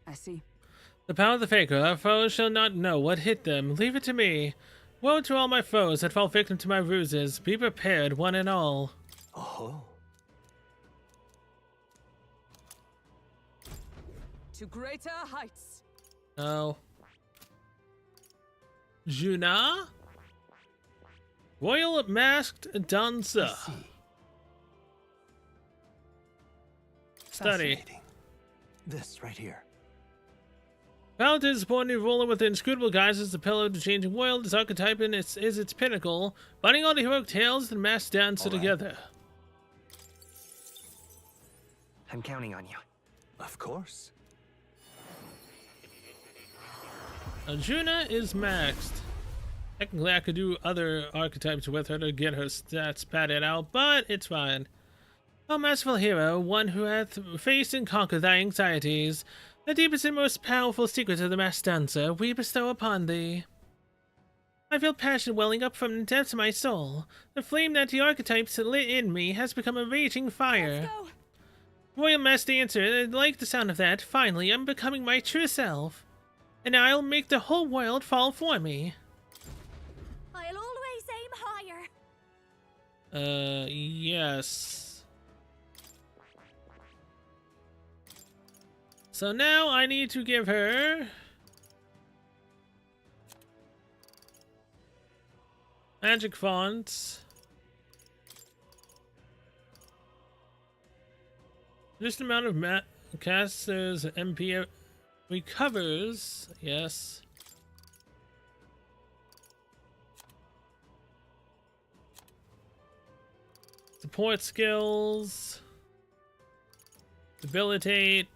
I see. The power of the Faker. Our foes shall not know what hit them. Leave it to me. Woe to all my foes that fall victim to my ruses. Be prepared, one and all. Oh. To greater heights. Oh. Juna? Royal Masked Dancer. I see. Study. Fascinating. This right here. Paladin is born new ruler with inscrutable guises, the pillar of the changing world. Its archetype and is its pinnacle, binding all the heroic tales and mass dancer All right. together. I'm counting on you. Of course. Juna is maxed. Technically, I could do other archetypes with her to get her stats padded out, but it's fine. O merciful hero, one who hath faced and conquered thy anxieties, the deepest and most powerful secrets of the masked dancer we bestow upon thee. I feel passion welling up from the depths of my soul. The flame that the archetypes lit in me has become a raging fire. Let's go. Royal Masked Dancer, I like the sound of that. Finally, I'm becoming my true self. And I'll make the whole world fall for me. I'll always aim higher. Yes. So now I need to give her magic fonts. Just amount of casters MP recovers. Yes. Support skills. Debilitate.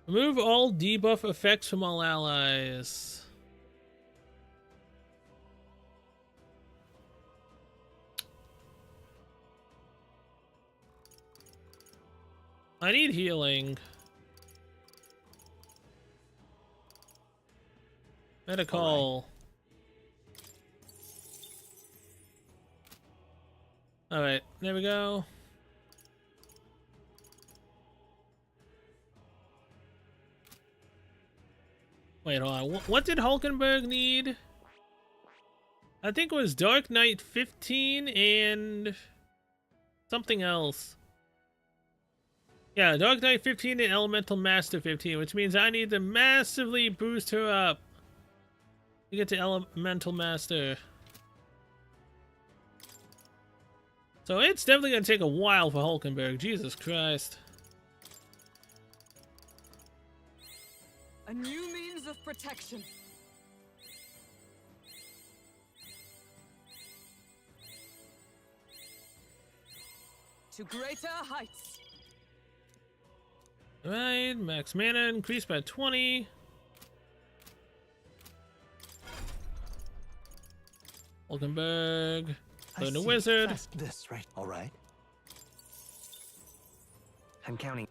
Remove all debuff effects from all allies. I need healing. Medical. Alright, there we go. Wait, hold on. What did Hulkenberg need? I think it was Dark Knight 15 and something else. Yeah, Dark Knight 15 and Elemental Master 15, which means I need to massively boost her up to get to Elemental Master. So it's definitely going to take a while for Hulkenberg. Jesus Christ. A new means of protection. To greater heights. Alright, max mana increased by 20. Hulkenberg. Learn the wizard. This, right? All right. I'm counting.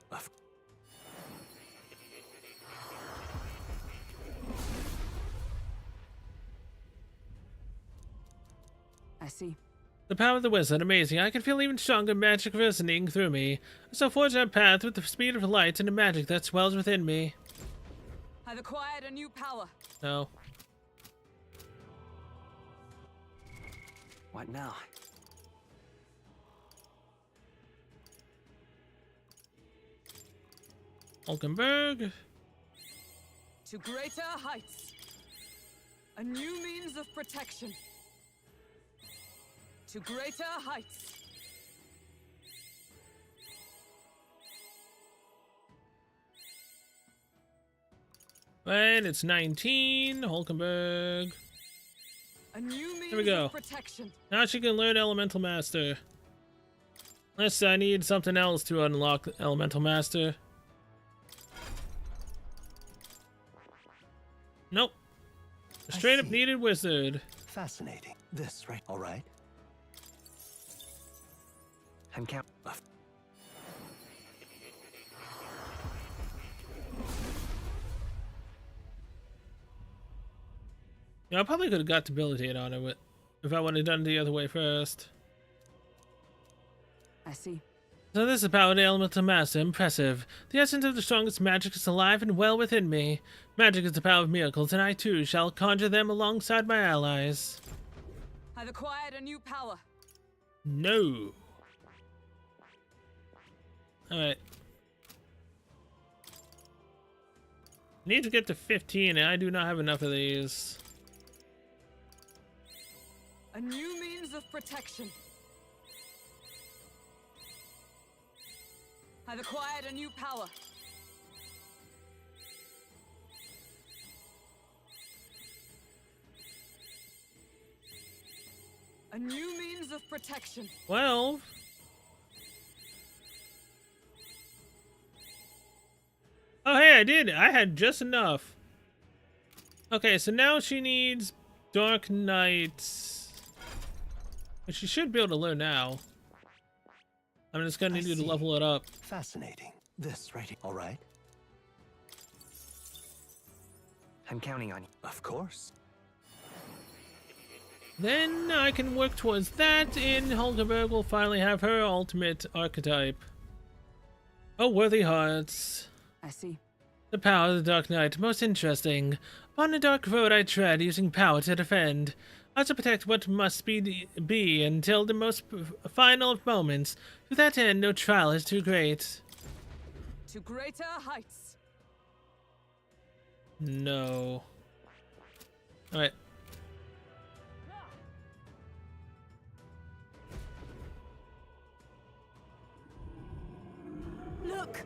I see. The power of the wizard, amazing. I can feel even stronger magic resonating through me. So forge our path with the speed of light and the magic that swells within me. I've acquired a new power. No. What now? Hulkenberg. To greater heights. A new means of protection. To greater heights. And it's 19. Hulkenberg. A new means There we go. of protection. Now she can learn Elemental Master. Unless I need something else to unlock Elemental Master. Nope. Straight up needed wizard. Fascinating. This, right? All right. I'm counting. Yeah, I probably could have got debilitate on it if I would have done it the other way first. I see. So this is the power of the Elemental Master. Impressive. The essence of the strongest magic is alive and well within me. Magic is the power of miracles, and I too shall conjure them alongside my allies. I've acquired a new power. No. Alright. Need to get to 15, and I do not have enough of these. A new means of protection. I've acquired a new power. A new means of protection. 12. Oh, hey, I did. I had just enough. Okay, so now she needs Dark Knight. Which she should be able to learn now. I'm just gonna need you to level it up. Fascinating. This, right? All right. I'm counting on you. Of course. Then I can work towards that, and Hulkenberg will finally have her ultimate archetype. Oh, worthy hearts. I see. The power of the Dark Knight, most interesting. Upon the dark road I tread, using power to defend. I to protect what must be until the most final of moments. To that end, no trial is too great. To greater heights. No. Alright. Look!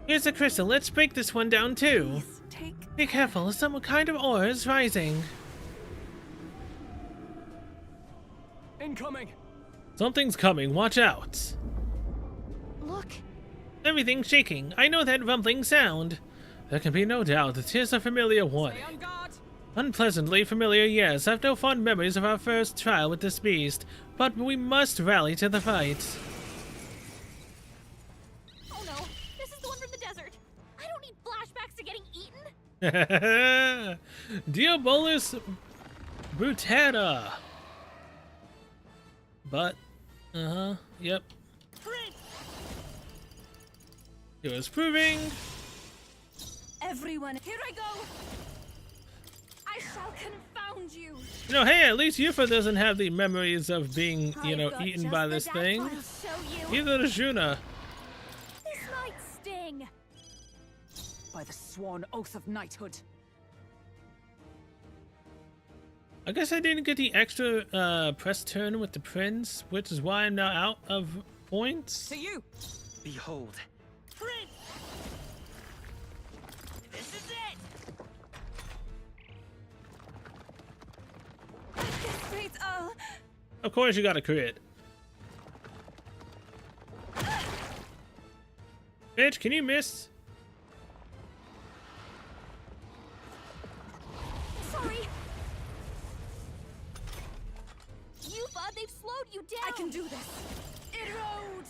Here's the crystal. Let's break this one down too. Please, Be careful, some kind of ore is rising. Incoming! Something's coming, watch out. Look. Everything's shaking. I know that rumbling sound. There can be no doubt that here's a familiar one. Stay on guard. Unpleasantly familiar, yes. I've no fond memories of our first trial with this beast, but we must rally to the fight. Oh no, this is the one from the desert. I don't need flashbacks to getting eaten. Diabolus Brutata. But, yep. It was proving. everyone, here I go! I shall confound found you. You know, hey, at least Yufa doesn't have the memories of being, you know, I've got eaten just by the this dart thing. I'll show you. Neither does Juna. This might sting. By the sworn oath of knighthood. I guess I didn't get the extra press turn with the prince, which is why I'm now out of points. To you! Behold. Prince! This is it! Wait, Of course you got a crit. Bitch, can you miss? Sorry. Yufa, they've slowed you down. I can do this. Erode.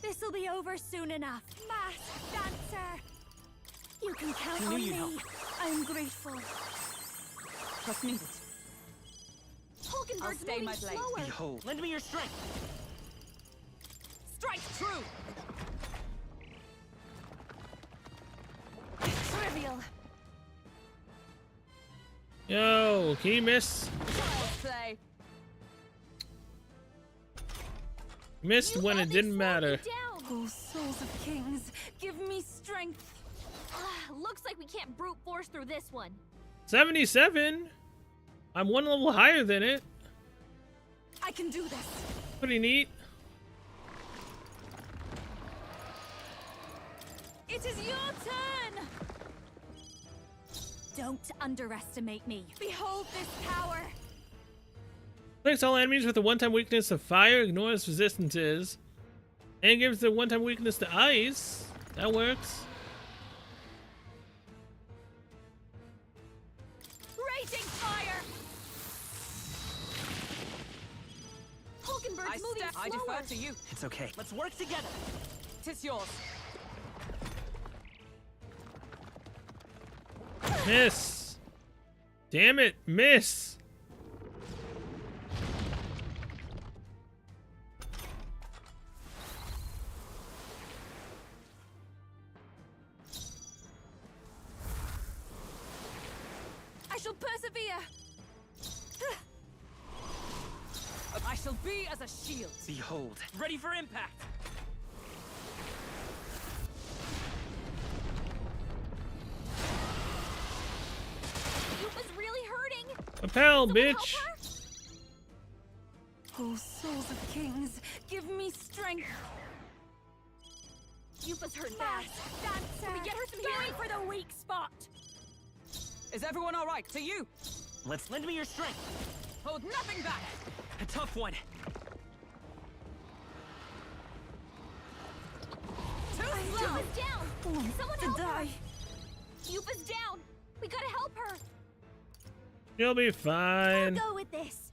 This'll be over soon enough. Masked dancer. You can count on me. I'm grateful. What's needed? Hulkenberg's I'll stay moving my blade. slower. Behold. Lend me your strength. Strike true! Trivial. Yo, can you miss? Child's play. Missed when it didn't matter. Oh, souls of kings, give me strength. Looks like we can't brute force through this one. 77? I'm one level higher than it. I can do this. Pretty neat. It is your turn. Don't underestimate me. Behold this power. Afflicts all enemies with a one-time weakness to fire, ignores resistances, and gives the one-time weakness to ice. That works. Raging fire. Hulkenberg's moving slower. I defer to you. It's okay. Let's work together. Tis yours. Miss. Damn it, miss. I shall persevere. I shall be as a shield. Behold. Ready for impact. Yufa's really hurting. Repel, bitch. Oh, souls of kings, give me strength. Yufa's hurt Masked fast. dancer. Can we get her some Going healing? for the weak spot. Is everyone all right? To you. Let's lend me your strength. Hold nothing back. A tough one. Too slow. Yufa's down. Someone To help die. her. Yufa's down. We gotta help her. You'll be fine. I'll go with this.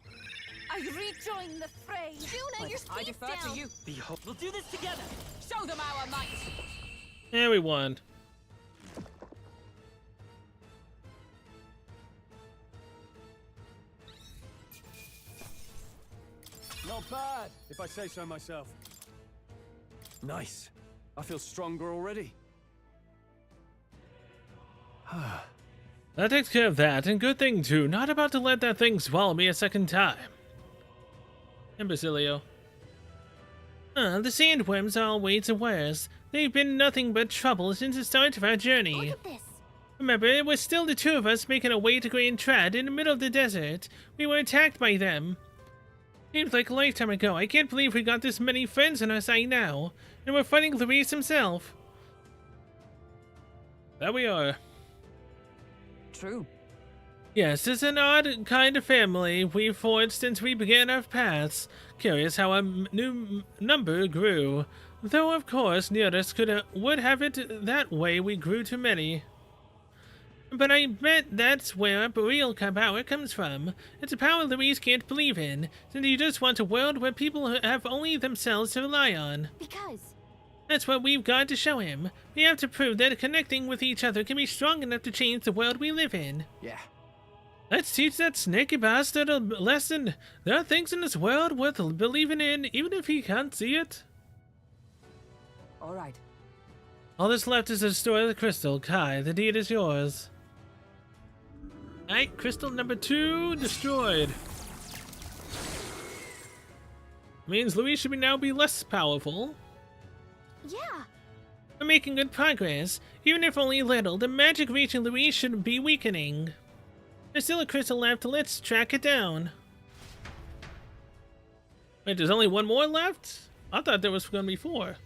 I rejoin the fray. Juna, your I speed's defer down. to you. Behold. We'll do this together. Show them our might. Yeah, we won. Not bad, if I say so myself. Nice. I feel stronger already. That takes care of that, and good thing too. Not about to let that thing swallow me a second time. Imbecilio. The sandworms are always wares. They've been nothing but trouble since the start of our journey. Look at this. Remember, it was still the two of us making our way to Grand Trad in the middle of the desert. We were attacked by them. Seems like a lifetime ago. I can't believe we got this many friends on our side now. And we're fighting Luis himself. There we are. True. Yes, it's an odd kind of family we've forged since we began our paths. Curious how our new number grew. Though, of course, Nearest would have it that way we grew to many. But I bet that's where our real power comes from. It's a power Louise can't believe in, since he just wants a world where people have only themselves to rely on. Because That's what we've got to show him. We have to prove that connecting with each other can be strong enough to change the world we live in. Yeah. Let's teach that snaky bastard a lesson. There are things in this world worth believing in, even if he can't see it. All right. All that's left is the story of the crystal. Kai, the deed is yours. Alright, crystal number 2 destroyed. Means Louise should now be less powerful. Yeah. We're making good progress. Even if only a little, the magic reaching Louise shouldn't be weakening. There's still a crystal left, let's track it down. Wait, there's only one more left? I thought there was going to be 4.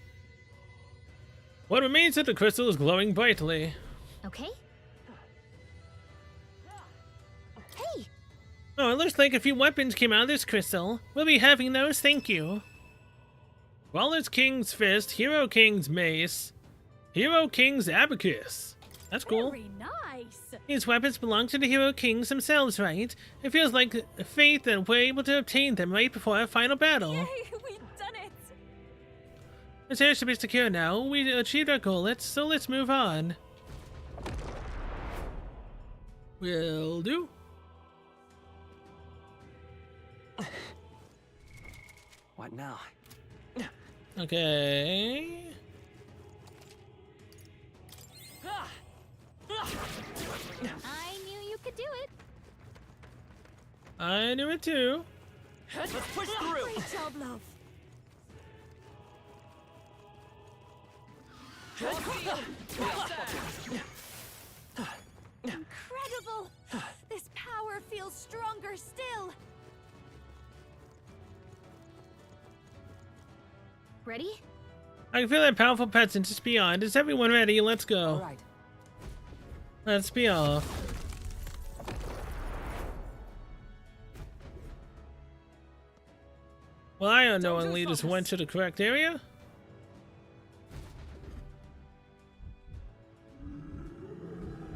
What remains of the crystal is glowing brightly. Okay. Hey! Oh, it looks like a few weapons came out of this crystal. We'll be having those, thank you. Brawler's King's Fist, Hero King's Mace, Hero King's Abacus. That's cool. Very nice. These weapons belong to the Hero Kings themselves, right? It feels like fate that we're able to obtain them right before our final battle. Yay, we've done it. This area should be secure now. We achieved our goal, so let's move on. Will do. What now? Okay. I knew you could do it. I knew it too. Let's push through. Great job, love. Incredible! This power feels stronger still. Ready? I can feel that powerful presence just beyond. Is everyone ready? Let's go. All right. Let's be off. Well, I unknowingly just went to the correct area.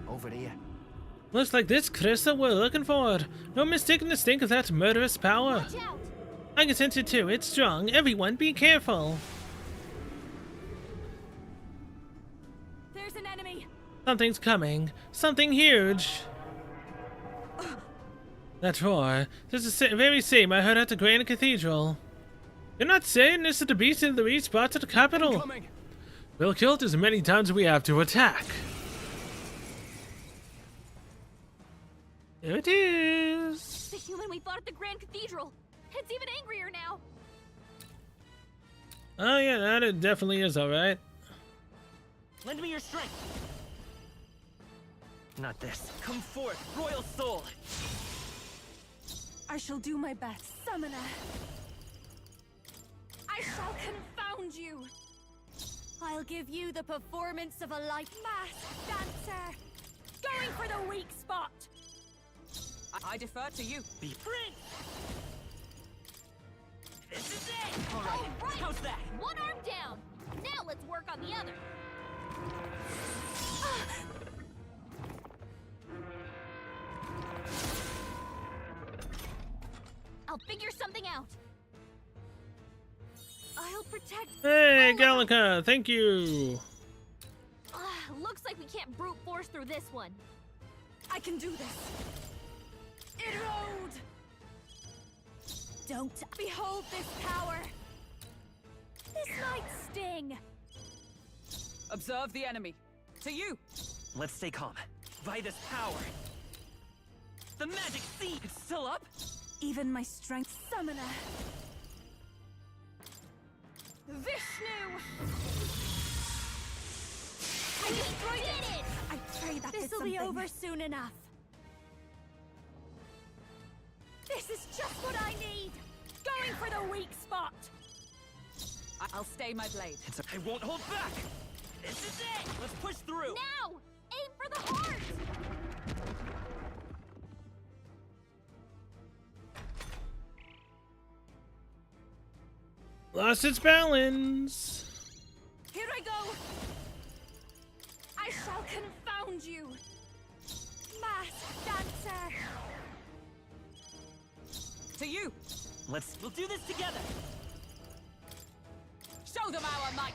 Over here. Looks like this crystal we're looking for. No mistaking the stink of that murderous power. Watch out! I can sense it too. It's strong. Everyone, be careful. There's an enemy. Something's coming. Something huge. That roar. This is the very same I heard at the Grand Cathedral. You're not saying this is the beast that Louise brought to the capital? Incoming. We'll kill it as many times as we have to attack. There it is. The human we fought at the Grand Cathedral. It's even angrier now. Oh yeah, that it definitely is, alright. Lend me your strength. Not this. Come forth, royal soul. I shall do my best, summoner. I shall confound you. I'll give you the performance of a light masked dancer. Going for the weak spot. I defer to you. Be prince. This is it. All right. How's that? One arm down. Now let's work on the other. I'll figure something out. I'll protect. Hey, Gallica, thank you. Looks like we can't brute force through this one. I can do this. Erode! Don't behold this power. This might sting. Observe the enemy. To you. Let's stay calm. By this power. The magic seed. It's still up. Even my strength, summoner. Vishnu! I destroyed it! I pray that this'll be over soon enough. This is just what I need. Going for the weak spot. I'll stay my blade. I won't hold back. This is it. Let's push through. Now! Aim for the heart! Lost its balance. Here I go. I shall confound you. Masked dancer. To you. We'll do this together. Show them our might.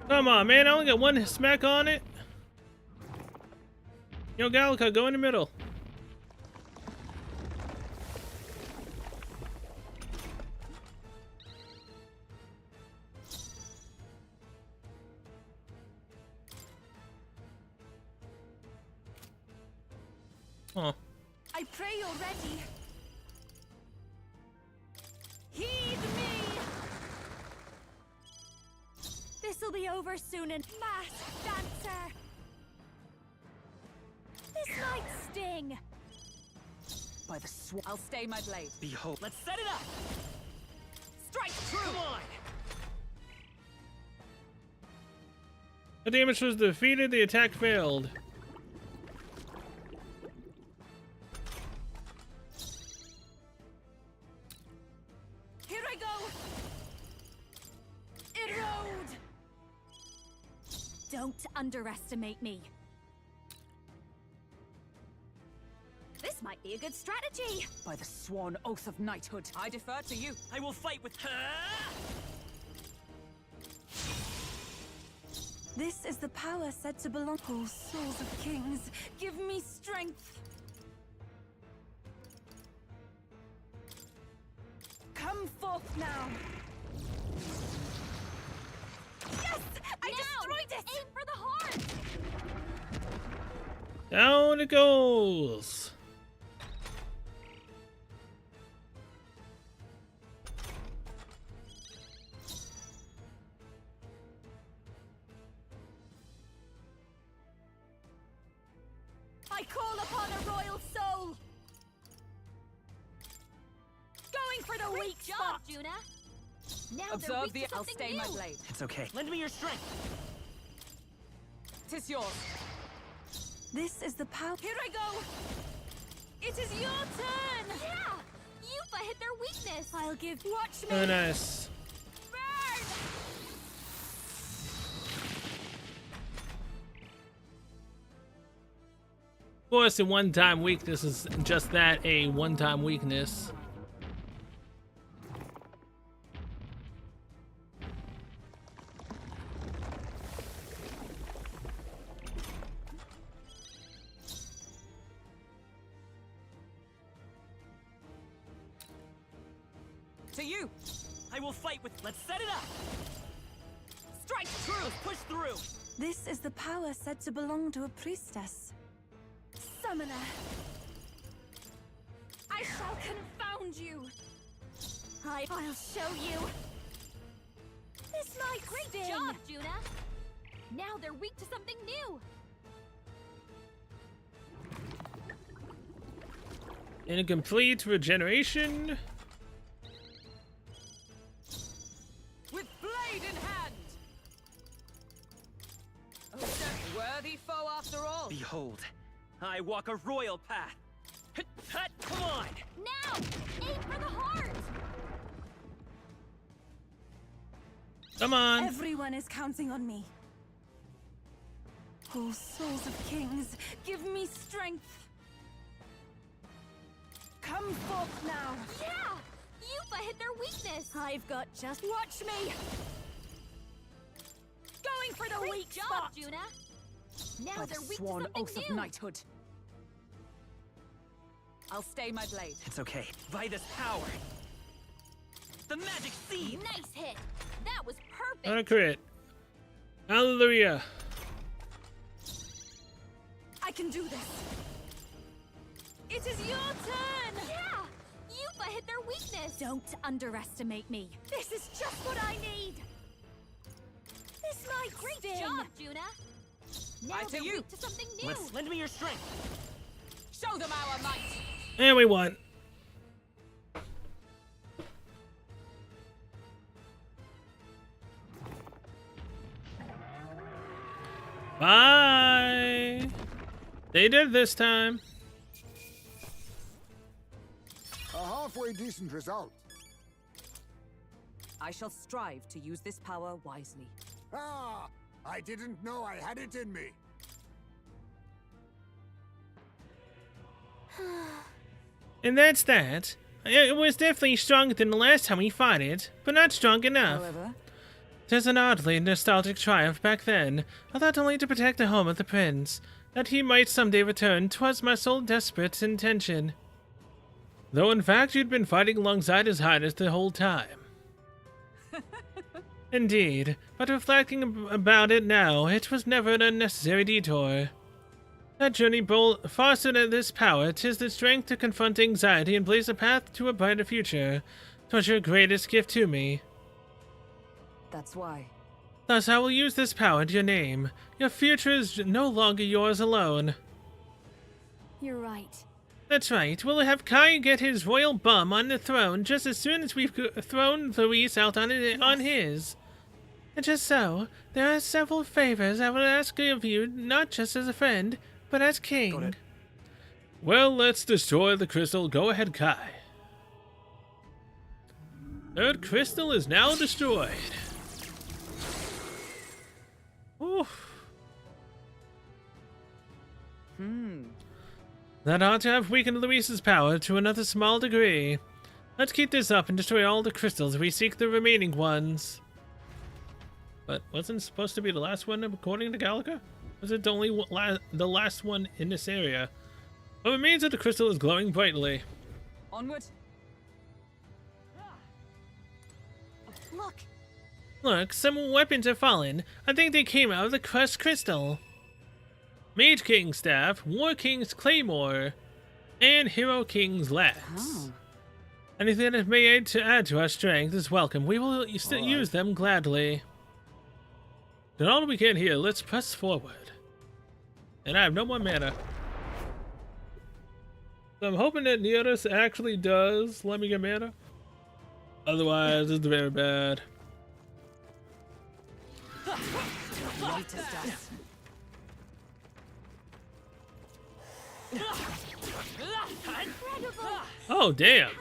Come on, man. I only got one smack on it. Yo, Gallica, go in the middle. Oh. I pray you're ready. Heed me! This'll be over soon and masked dancer! This might sting! By the I'll stay my blade. Behold. Let's set it up! Strike true! Come on! The damage was defeated, the attack failed. Here I go! Erode! Don't underestimate me. This might be a good strategy. By the sworn oath of knighthood, I defer to you. I will fight with her. This is the power said to belong. Oh, souls of kings, give me strength. Come forth now. Yes! I destroyed it! Aim for the heart! Down it goes. I call upon a royal soul! Going for the weak spot! Juna. Now Observe the. I'll something stay new. my blade. It's okay. Lend me your strength. 'Tis yours. This is the power. Here I go! It is your turn! Yeah! Yuffie hit their weakness! I'll give. Watch me! Oh, nice. Burn! Of course, a one-time weakness is just that, a one-time weakness. To you! I will fight with. Let's set it up. Strike true! Let's push through. This is the power said to belong to a priestess. Summoner! I shall confound you! I'll show you! This might Great sting. job, Juna! Now they're weak to something new! Incomplete regeneration. With blade in hand! Oh, a worthy foe after all! Behold, I walk a royal path. Come on! Now! Aim for the heart! Come on. Everyone is counting on me. Oh, souls of kings, give me strength. Come forth now. Yeah! Yuffie hit their weakness! I've got just. Watch me! Going for the Great weak job, spot! Juna! Now By the they're weak to sworn something oath new! of knighthood. I'll stay my blade. It's okay. By this power. The magic seed! Nice hit! That was perfect! On a crit. Hallelujah. I can do this. It is your turn! Yeah! Yuffie hit their weakness! Don't underestimate me. This is just what I need! This might Great sting. job, Juna! Now Right to they're you. weak to something new! Let's lend me your strength. Show them our might! And we won. Bye. They did this time. A halfway decent result. I shall strive to use this power wisely. Ah, I didn't know I had it in me. And that's that. It was definitely stronger than the last time we fought it, but not strong enough. However, There's an oddly nostalgic triumph back then. I thought only to protect the home of the prince. That he might someday return, 'twas my sole desperate intention. Though in fact you'd been fighting alongside his highness the whole time. Indeed, but reflecting about it now, it was never an unnecessary detour. That journey faster than this power, 'tis the strength to confront anxiety and blaze a path to a brighter future. 'Twas your greatest gift to me. That's why. Thus I will use this power in your name. Your future is no longer yours alone. You're right. That's right. We'll have Kai get his royal bum on the throne just as soon as we've thrown Luis out on his. And just so, there are several favors I will ask of you, not just as a friend, but as king. Well, let's destroy the crystal. Go ahead, Kai. Third crystal is now destroyed. Oof. That ought to have weakened Luis's power to another small degree. Let's keep this up and destroy all the crystals. We seek the remaining ones. But wasn't supposed to be the last one according to Gallica? Was it only the last one in this area? What remains of the crystal is glowing brightly. Onward. Look. Look, some weapons are fallen. I think they came out of the crushed crystal. Mage King's staff, War King's claymore, and Hero King's lance. Oh. Anything that may aid to add to our strength is welcome. We will still use them gladly. Done all we can here. Let's press forward. And I have no more mana. So I'm hoping that Neotis actually does let me get mana. Otherwise, it's very bad. Oh, damn.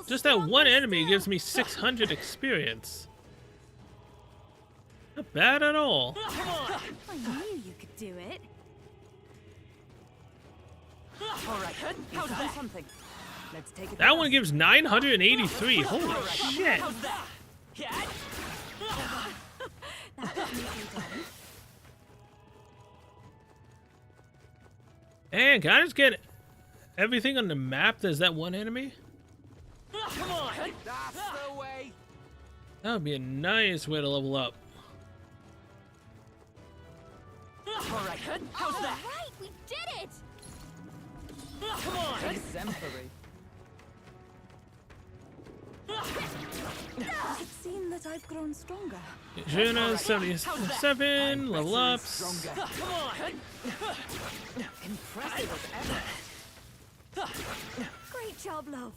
Just that one enemy gives me 600 experience. Not bad at all. I knew you could do it. All right, how's that? Something. Let's take it. That one gives 983. Holy shit. That definitely done. And can I just get everything on the map? There's that one enemy? Come on! That's the way! That would be a nice way to level up. Alright, how's that? Alright, we did it! Come on! Exemplary. Does it seem that I've grown stronger? Juna 77, level ups. Stronger. Come on! Impressive as ever. Great job, love.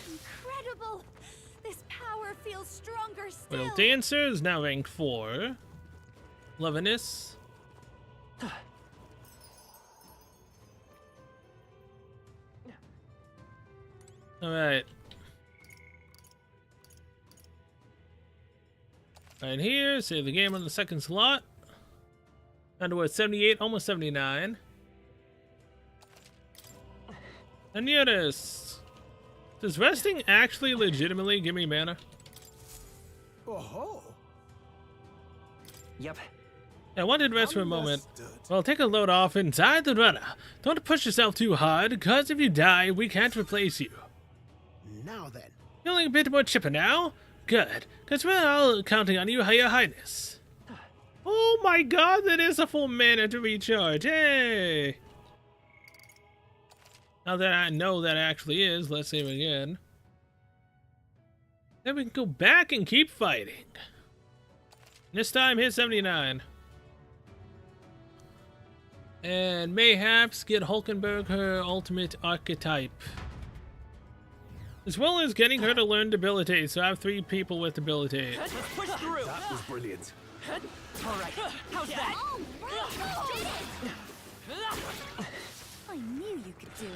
Incredible! This power feels stronger still. Well, Dancer is now ranked 4. Lovinus. Alright. Right here, save the game on the second slot. Down to what, 78, almost 79. And notice, does resting actually legitimately give me mana? Oh-ho. Yep. I wanted to rest for a moment. Well, take a load off inside the runner. Don't push yourself too hard, because if you die, we can't replace you. Now then. Feeling a bit more chipper now? Good, because we're all counting on you, Your Highness. Oh my god, that is a full mana to recharge. Hey! Now that I know that actually is, let's save again. Then we can go back and keep fighting. This time, hit 79. And mayhaps get Hulkenberg her ultimate archetype. As well as getting her to learn Debilitate, so I have 3 people with Debilitate. Let's push through! That was brilliant. Alright, how's that? Oh, right, we did it! I knew you could do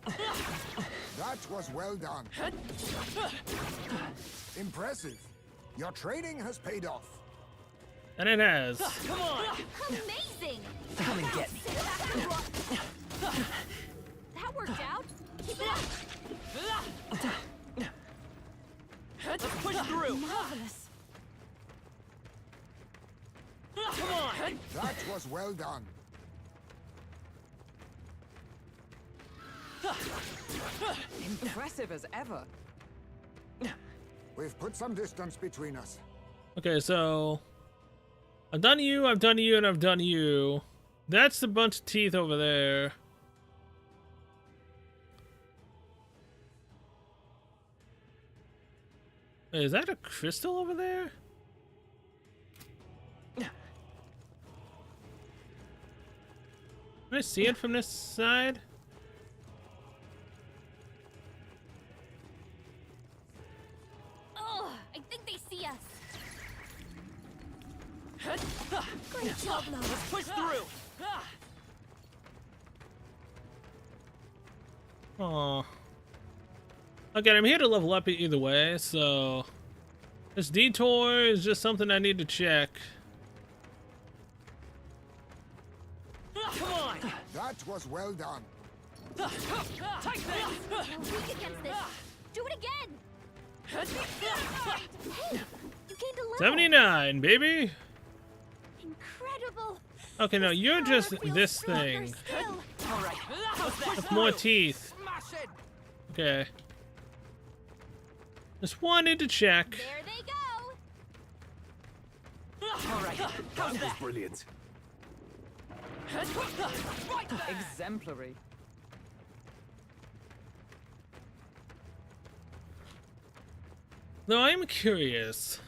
it. That was well done. Impressive. Your training has paid off. And it has. Come on! Amazing! Come and get me. That worked out. Keep it up. Let's push through! Marvelous. Come on! That was well done. Impressive as ever. We've put some distance between us. Okay, so I've done you, I've done you, and I've done you. That's the bunch of teeth over there. Wait, is that a crystal over there? Can I see it from this side? Oh, I think they see us. Great job, Lo. Let's push through. Oh. Okay, I'm here to level up either way, so this detour is just something I need to check. Come on. That was well done. Take this. We're weak against this. Do it again. Hey, you gained a level. 79, baby. Incredible. Okay, no, you're just I feel this stronger thing still. All right. with more teeth. Okay. Just wanted to check. There they go. All right. How's That was that? brilliant. Exemplary. Though I'm curious.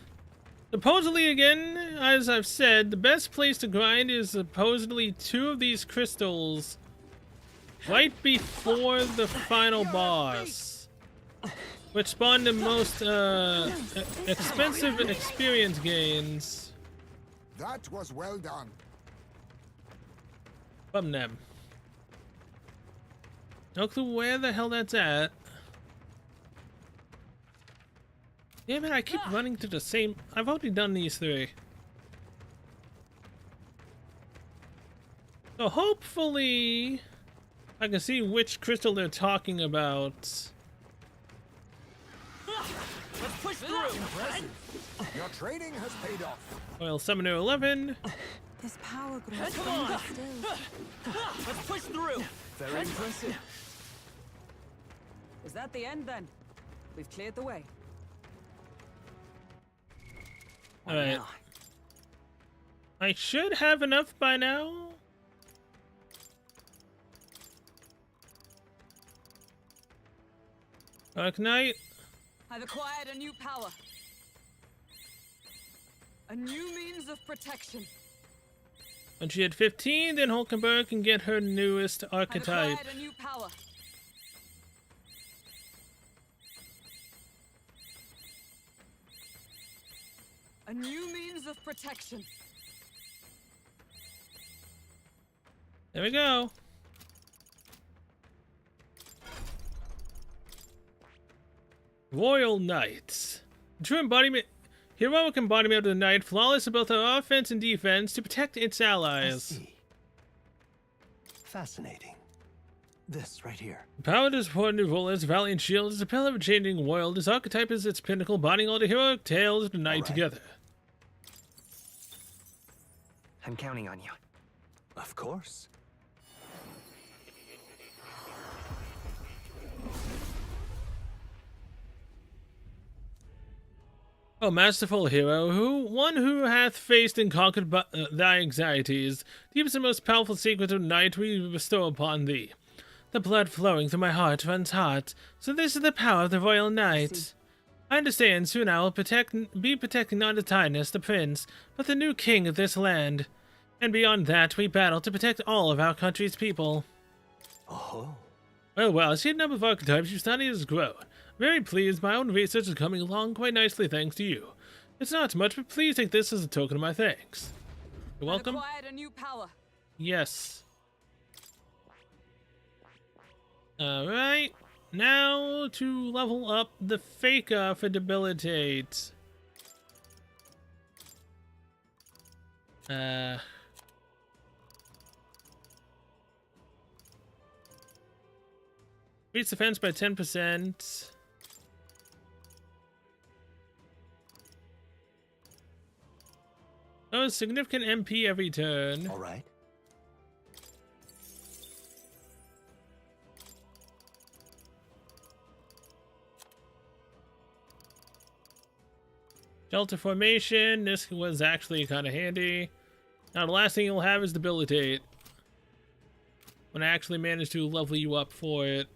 Supposedly, again, as I've said, the best place to grind is supposedly 2 of these crystals right before the final boss, which spawned the most expensive experience gains That was well done. from them. No clue where the hell that's at. Damn it, I keep running to the same... I've already done these 3. So hopefully I can see which crystal they're talking about. Let's push through. Your training has paid off. Oil Summoner 11. This power grows Come on. stronger still. Let's push through. Very impressive. Is that the end then? We've cleared the way. Alright. I should have enough by now. Dark Knight. I've acquired a new power. A new means of protection. When she had 15, then Hulkenberg can get her newest I've archetype. acquired a new power. A new means of protection. There we go. Royal Knights. True embodiment, heroic embodiment of the knight, flawless in both her offense and defense to protect its I allies. see. Fascinating. This right here. Power to support new rulers, valiant shield is a pillar of a changing world. This archetype is its pinnacle, bonding all the heroic tales of the knight together. I'm counting on you. Of course. O masterful hero, one who hath faced and conquered thy anxieties, deepest and most powerful secret of night we bestow upon thee. The blood flowing through my heart runs hot, so this is the power of the royal knight. I understand soon I will be protecting not his highness, the prince, but the new king of this land. And beyond that, we battle to protect all of our country's people. Oh. Well, I see the number of archetypes you study has grown. Very pleased, my own research is coming along quite nicely thanks to you. It's not much, but please take this as a token of my thanks. You're welcome. I've acquired a new power. Yes. Alright, now to level up the Faker for Debilitate. Increase defense by 10%. Oh, significant MP every turn. All right. Shelter formation. This was actually kind of handy. Now the last thing you'll have is debilitate. When I actually manage to level you up for it.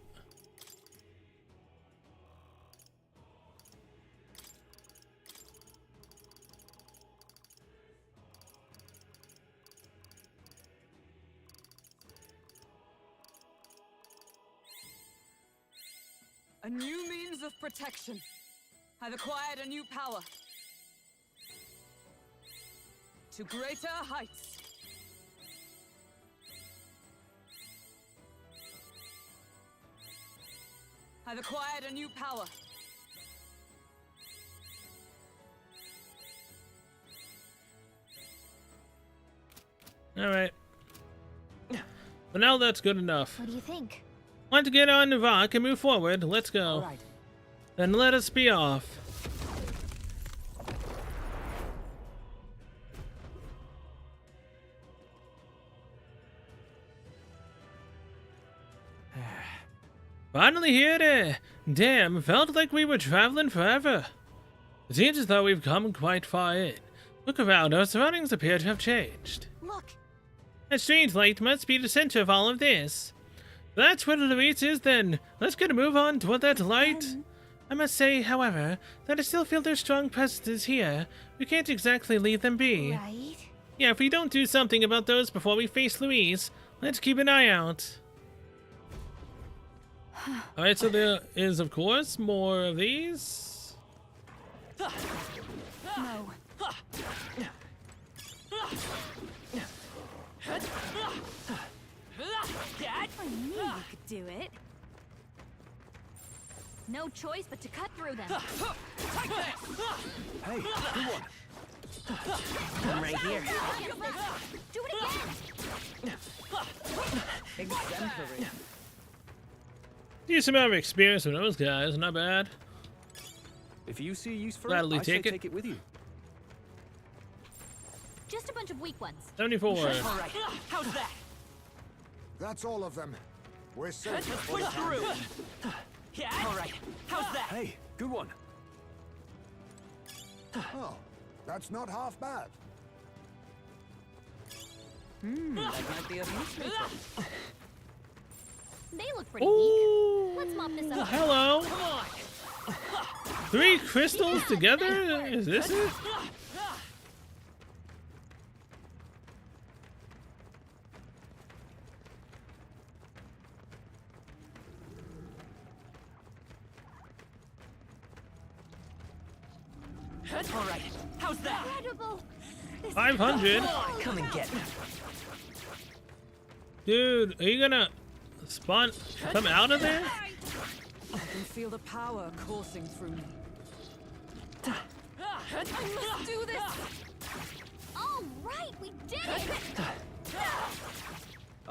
A new means of protection. I've acquired a new power. To greater heights. I've acquired a new power. Alright. But now that's good enough. What do you think? Want to get on the rock and move forward? Let's go. All right. Then let us be off. Finally here. Damn, felt like we were traveling forever. It seems as though we've come quite far in. Look around, our surroundings appear to have changed. Look. That strange light must be the center of all of this. If that's where Louise is, then let's get a move on toward that light. I must say, however, that I still feel their strong presences here. We can't exactly leave them be. Right. Yeah, if we don't do something about those before we face Louise, let's keep an eye out. Alright, so there is, of course, more of these. No. I knew you could do it. No choice but to cut through them. Hey, good one. I'm right here. Do it again. Exemplary. Use some other experience with those guys, not bad. If you see use for Gladly it, I say take it. take it with you. Just a bunch of weak ones. 74. All right. How's that? That's all of them. We're safe. Let's push through. Yeah. All right. How's that? Hey, good one. Oh, that's not half bad. That might be of use later. They look pretty Ooh. weak. Let's mop this up. Hello. Come on. 3 crystals together? Is this it? All right. How's that? Incredible. 500. Come and get me. Dude, are you gonna spawn come out of there? I can feel the power coursing through me. I must do this. All right, we did it.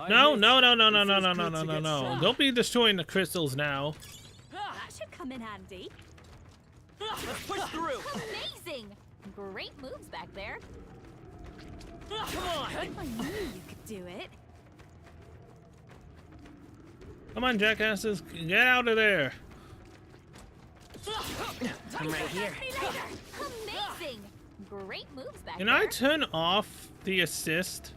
No, no, no, no, no, no, no, no, no, no, no. Don't be destroying the crystals now. That should come in handy. Let's push through. Amazing. Great moves back there. Come on. I knew you could do it. Come on, jackasses. Get out of there. I'm right here. Amazing. Great moves back Can there. I turn off the assist?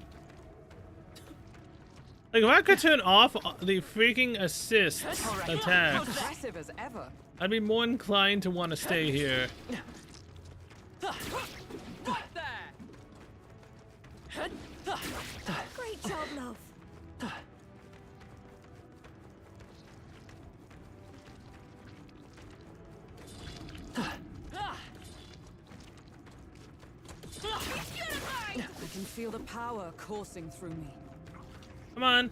Like, if I could turn off the freaking assist attacks, Impressive as ever. I'd be more inclined to want to stay here. Great job, love. I can feel the power coursing through me. Come on.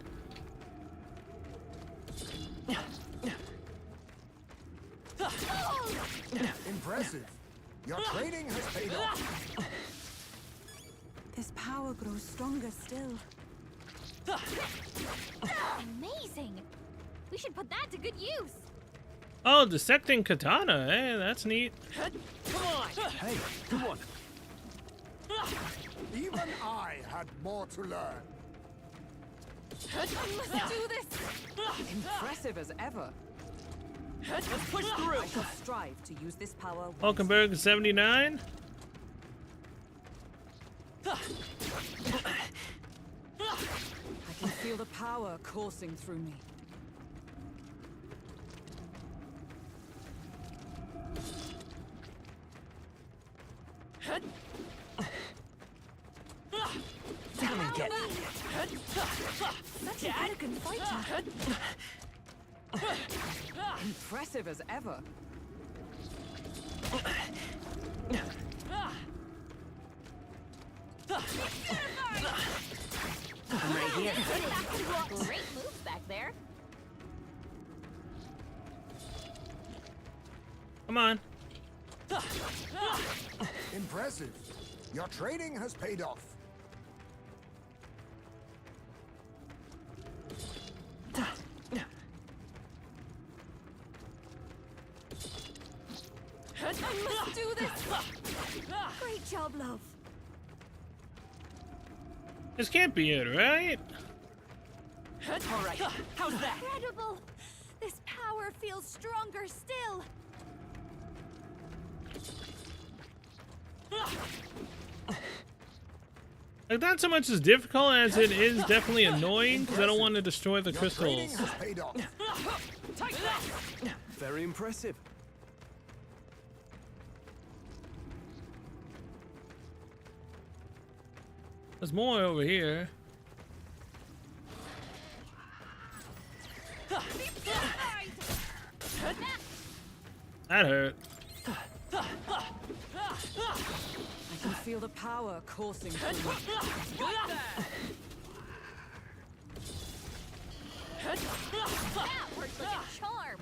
Impressive. Your training has paid off. This power grows stronger still. Amazing. We should put that to good use. Oh, dissecting katana. Hey, that's neat. Come on. Hey, good one. Even I had more to learn. I must do this. Impressive as ever. Let's push through. I shall strive to use this power. Hulkenberg 79. I can feel the power coursing through me. Come and get it. Such an elegant fighter. Impressive as ever. I'm right here. Great moves back there. Come on. Impressive. Your training has paid off. I must do this. Great job, love. This can't be it, right? All right. How's that? Incredible. This power feels stronger still. Like, not so much as difficult as it is definitely annoying because I don't want to destroy the crystals. Very impressive. There's more over here. That hurt. I can feel the power coursing through me. That worked like a charm.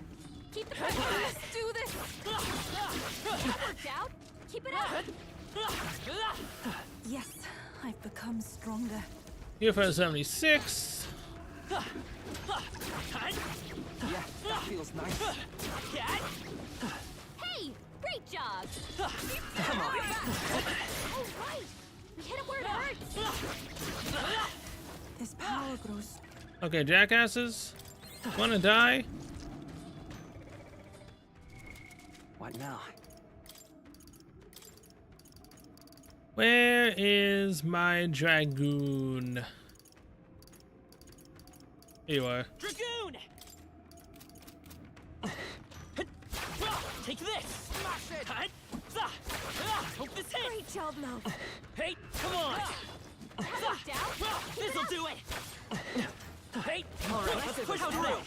Keep the pressure on. Let's do this. That worked out. Keep it up. Yes, I've become stronger. UFO 76. Yeah, that feels nice. Hey, great job. Come on. All right. We hit him where it hurts. This power grows. Okay, jackasses. Wanna die? What now? Where is my dragoon? Here you are. Dragoon! Take this! Smash it! Hope this hits! Great job, love. Hey, come on! That worked out. This'll do it! Hey, all right, let's push through!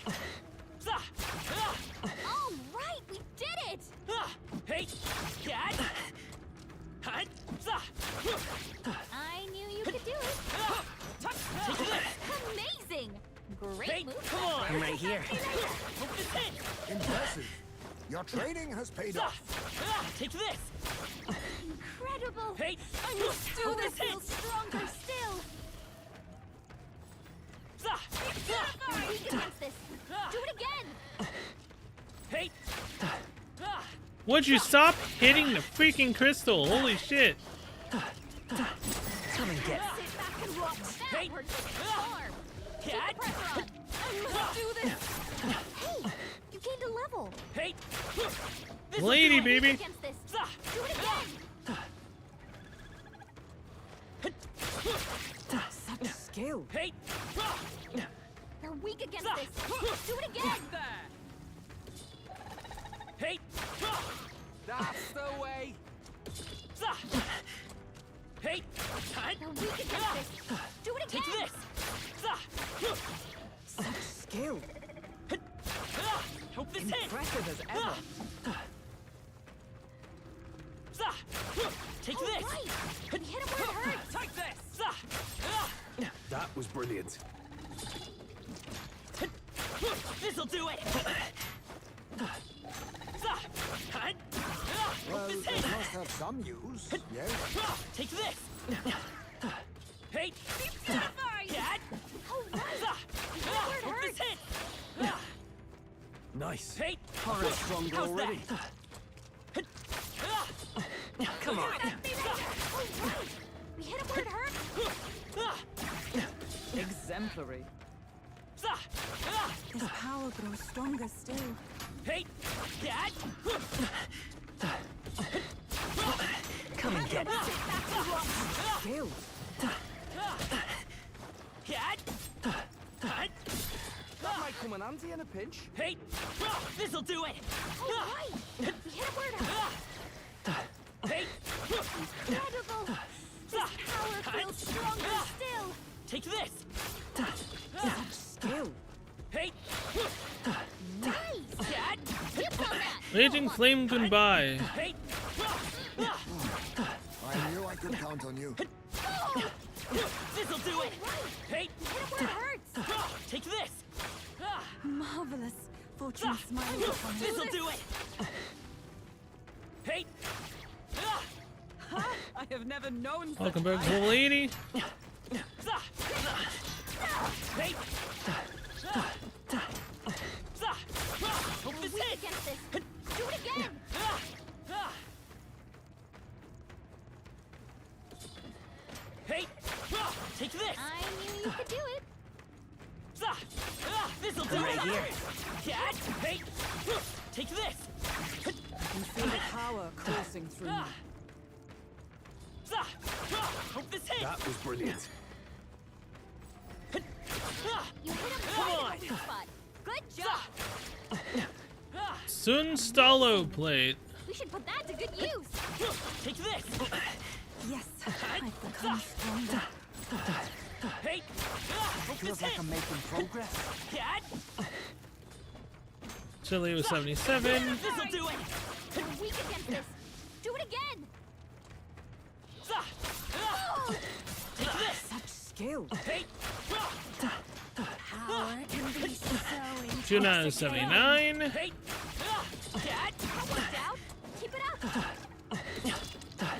All right, we did it. Hey, Dad! I knew you could do it. Take this! Amazing. Great Hey, move. come on! back I'm there. right here. Hope this hits! Impressive. Your training has paid off. Take this! Incredible. Hey, I must do hope this. this Feels hits! stronger still. You're weak against this. Do it again. Hey! Would you stop hitting the freaking crystal? Holy shit. Come and get it! Sit back and watch. That Hey. worked like a charm. Keep Dad! the pressure on. I must do this. Hey, you gained a level. Hey! Lady, Weak baby. against this. Do it again. Such skill. Hey! You're weak against this. Do it again. Hey! That's the way. Hey! You're weak against this. Do it again. Take this! Such skill. Hope this hits! Impressive as ever. Take All this! right. We hit him where it hurts. Take this! That was brilliant. This'll do it! Well, this it hit! must have some use. Yes. Take this! Hey! Dad! All right. Hope Where it this hurts. hits! Nice. Hey! Horror stronger How's already. that? Come on! All right. We hit him where it hurts. Exemplary. This power grows stronger still. Hey! Dad! Come and get it. Sit back and watch. Skill. That might come in handy in a pinch. Hey, this'll do it. Oh, right. We hit a word out. Hey, Incredible. This power feels stronger still. take this. Such skill. Hey, Nice. Keep on that. Raging flame goodbye. hey, I knew I could count on you. this'll do it. Hey, Hit it where it hurts. take this. Marvelous. Fortune smiles upon us. This'll do it. Hey, I have never known such Welcome back to the lady. hey. Hope this Weak hits. against this. Do it again. Hey, take this. I knew you could do it. This'll do it. Here. Hey, take this. I can feel the power coursing through me. Hope this hits. That was brilliant. You hit him Come right on. in the weak spot. Good job. Sun Stallo plate. We should put that to good use. Take this. Yes, I've become stronger. Hey, hope this Feels like hits. I'm making progress. Chile was 77. This'll do it. You're weak against this. Do it again. Take this. Such skill. Hey, Power can be so Juna is 79. hey. That worked out. Keep it up.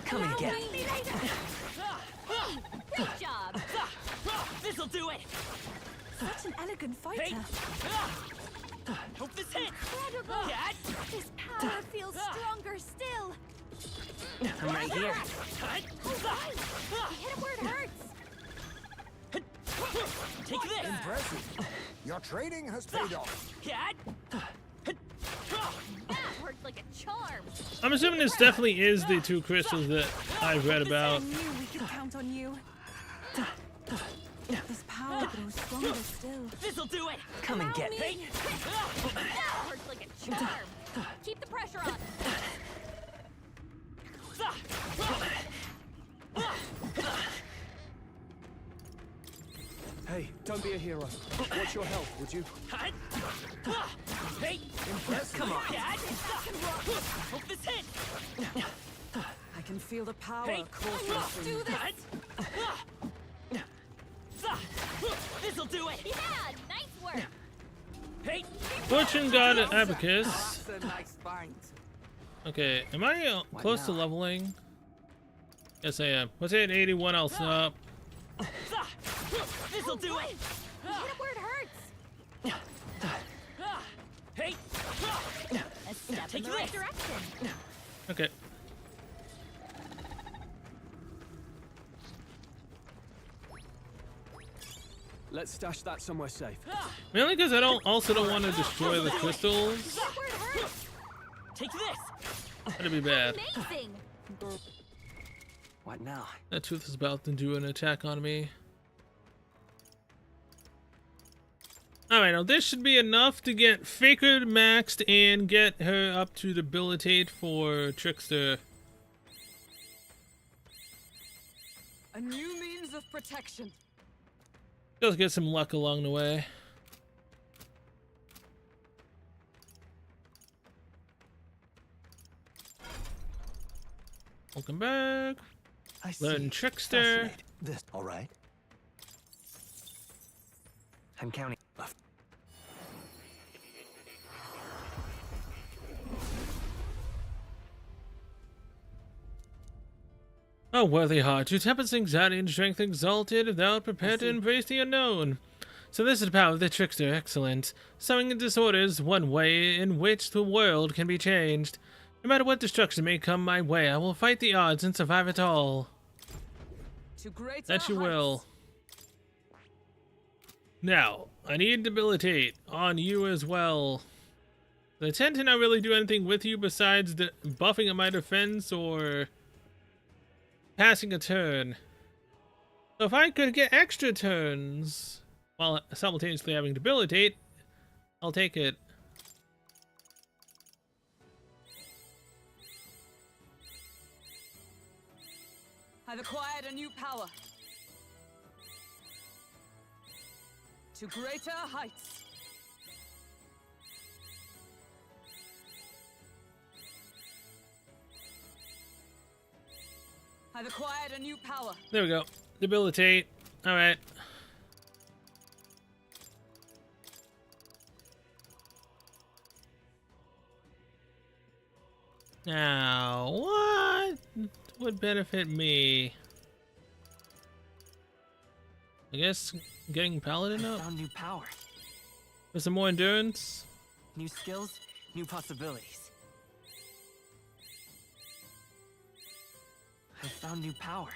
Come and get Allow me later. Hey, great job. This'll do it. Such an elegant Hey. fighter. Hope this hits. Incredible. This power feels stronger still. I'm right here. Oh, right. You hit it where it hurts. Take this. Impressive. Your training has paid off. That worked like a charm. I'm assuming this definitely is the two crystals that I've read I about. knew we could count on you. This power grows stronger still. This'll do it. Come and get me. That worked like a charm. Keep the pressure on. Hey, don't be a hero. Watch your health, would you? Hey, come on. Hope this hits. I can feel the power Hey. coursing through me. This'll do it. Yeah, nice work. Hey, Fortune God Abacus. That's a nice find. Okay, am I close to leveling? Yes, I am. What's it? 81. I'll stop. this'll do it. You hit it where it hurts. Hey, A step in Take the right this. direction. Okay. Let's stash that somewhere safe. Mainly because I don't want to destroy the crystals. Hit it where it hurts. take this. That'd be bad. Amazing. What now? That truth is about to do an attack on me. Alright, now this should be enough to get Faker maxed and get her up to debilitate for Trickster. A new means of protection. Just get some luck along the way. Welcome back. Learn Trickster. This, all right? I'm counting. O worthy heart, whose tempest, anxiety, and strength exalted, thou art prepared to embrace the unknown. So this is the power of the Trickster, excellent. Sowing in disorders, one way in which the world can be changed. No matter what destruction may come my way, I will fight the odds and survive it all. To greater That you heights. will. Now, I need debilitate on you as well. I tend to not really do anything with you besides buffing at my defense or passing a turn. So if I could get extra turns while simultaneously having debilitate, I'll take it. I've acquired a new power. To greater heights. I've acquired a new power. There we go. Debilitate. All right. Now, what would benefit me? I guess getting Paladin up. Found new power. For some more endurance. New skills, new possibilities. I found new power.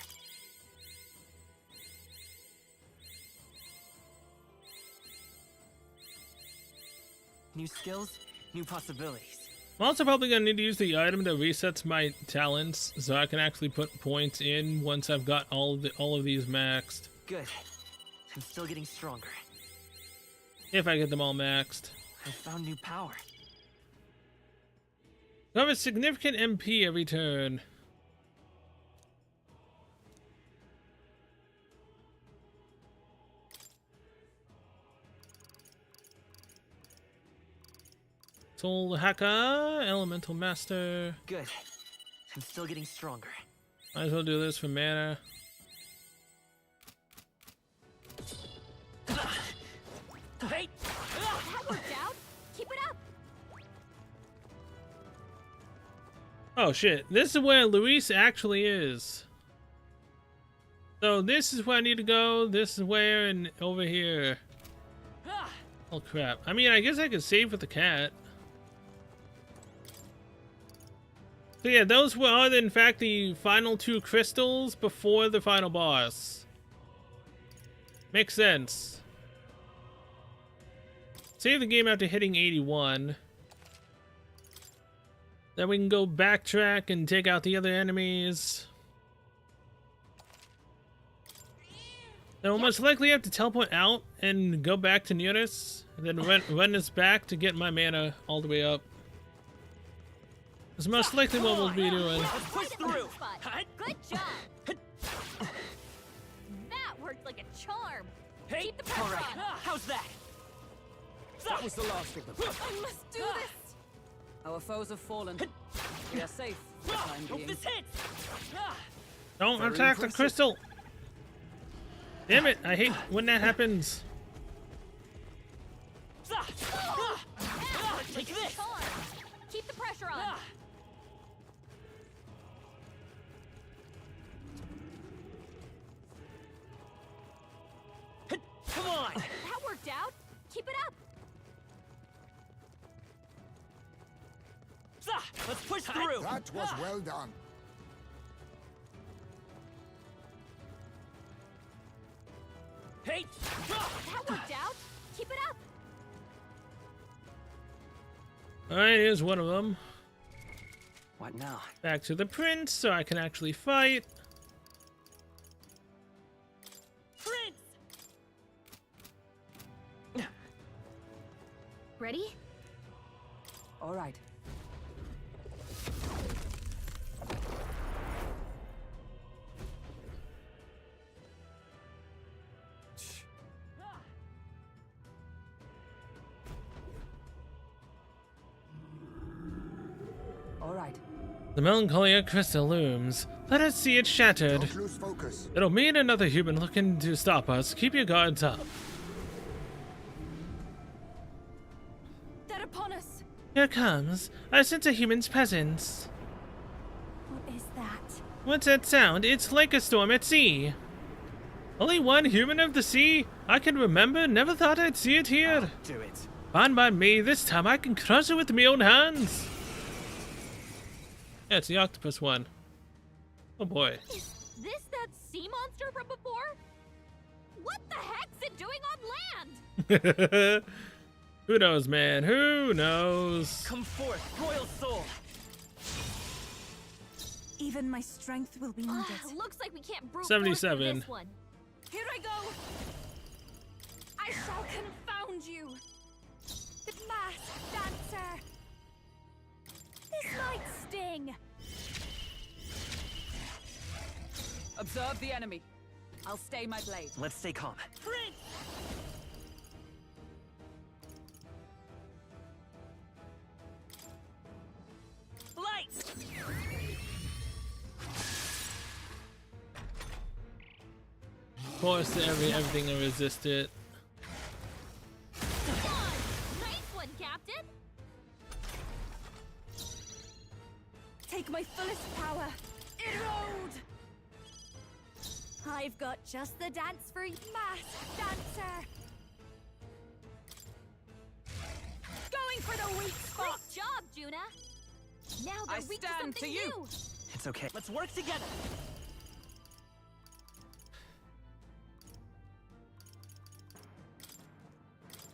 New skills, new possibilities. I'm also probably going to need to use the item that resets my talents so I can actually put points in once I've got all of these maxed. Good. I'm still getting stronger. If I get them all maxed. I found new power. You have a significant MP every turn. Soul Hacker, Elemental Master. Good. I'm still getting stronger. Might as well do this for mana. Hey! That worked out. Keep it up. Oh shit, this is where Luis actually is. So this is where I need to go, this is where, and over here. Oh crap. I mean, I guess I could save with the cat. So yeah, those are in fact the final 2 crystals before the final boss. Makes sense. Save the game after hitting 81. Then we can go backtrack and take out the other enemies. Then we'll most likely have to teleport out and go back to Nearest, and then run this back to get my mana all the way up. That's most likely what we'll be doing. Push through! Good job. That worked like a charm. Hey! Keep the pressure All right. on. How's that? That was the last of them. I must do this. Our foes have fallen. We are safe for the time Hope being. this hits! Don't Very attack the impressive. crystal! Damn it, I hate when that happens. Take this! Charm. Keep the pressure on. Come on! That worked out. Keep it up. Let's push through! That was well done. Hey! That worked out. Keep it up. Alright, here's one of them. What now? Back to the prince so I can actually fight. Prince! Ready? All right. All right. The Melancholia crystal looms. Let us see it shattered. Don't lose focus. It'll mean another human looking to stop us. Keep your guards up. They're upon us. Here it comes. I sense a human's presence. What is that? What's that sound? It's like a storm at sea. Only one human of the sea? I can remember. Never thought I'd see it here. Do it. Fine by me. This time I can crush it with my own hands. Yeah, it's the octopus one. Oh boy. Is this that sea monster from before? What the heck's it doing on land? Who knows, man? Who knows? Come forth, royal soul! Even my strength will be needed. Looks like we can't brute force through 77. this one. Here I go! I shall confound you! The masked dancer! This might sting! Observe the enemy. I'll stay my blade. Let's stay calm. Prince! Light! Force everything to resist it. Nice one, Captain. Take my fullest power. Erode! I've got just the dance for you, masked dancer. Going for the weak spot. Great job, Juna. Now I they're weak to stand to something you. new. It's okay. Let's work together.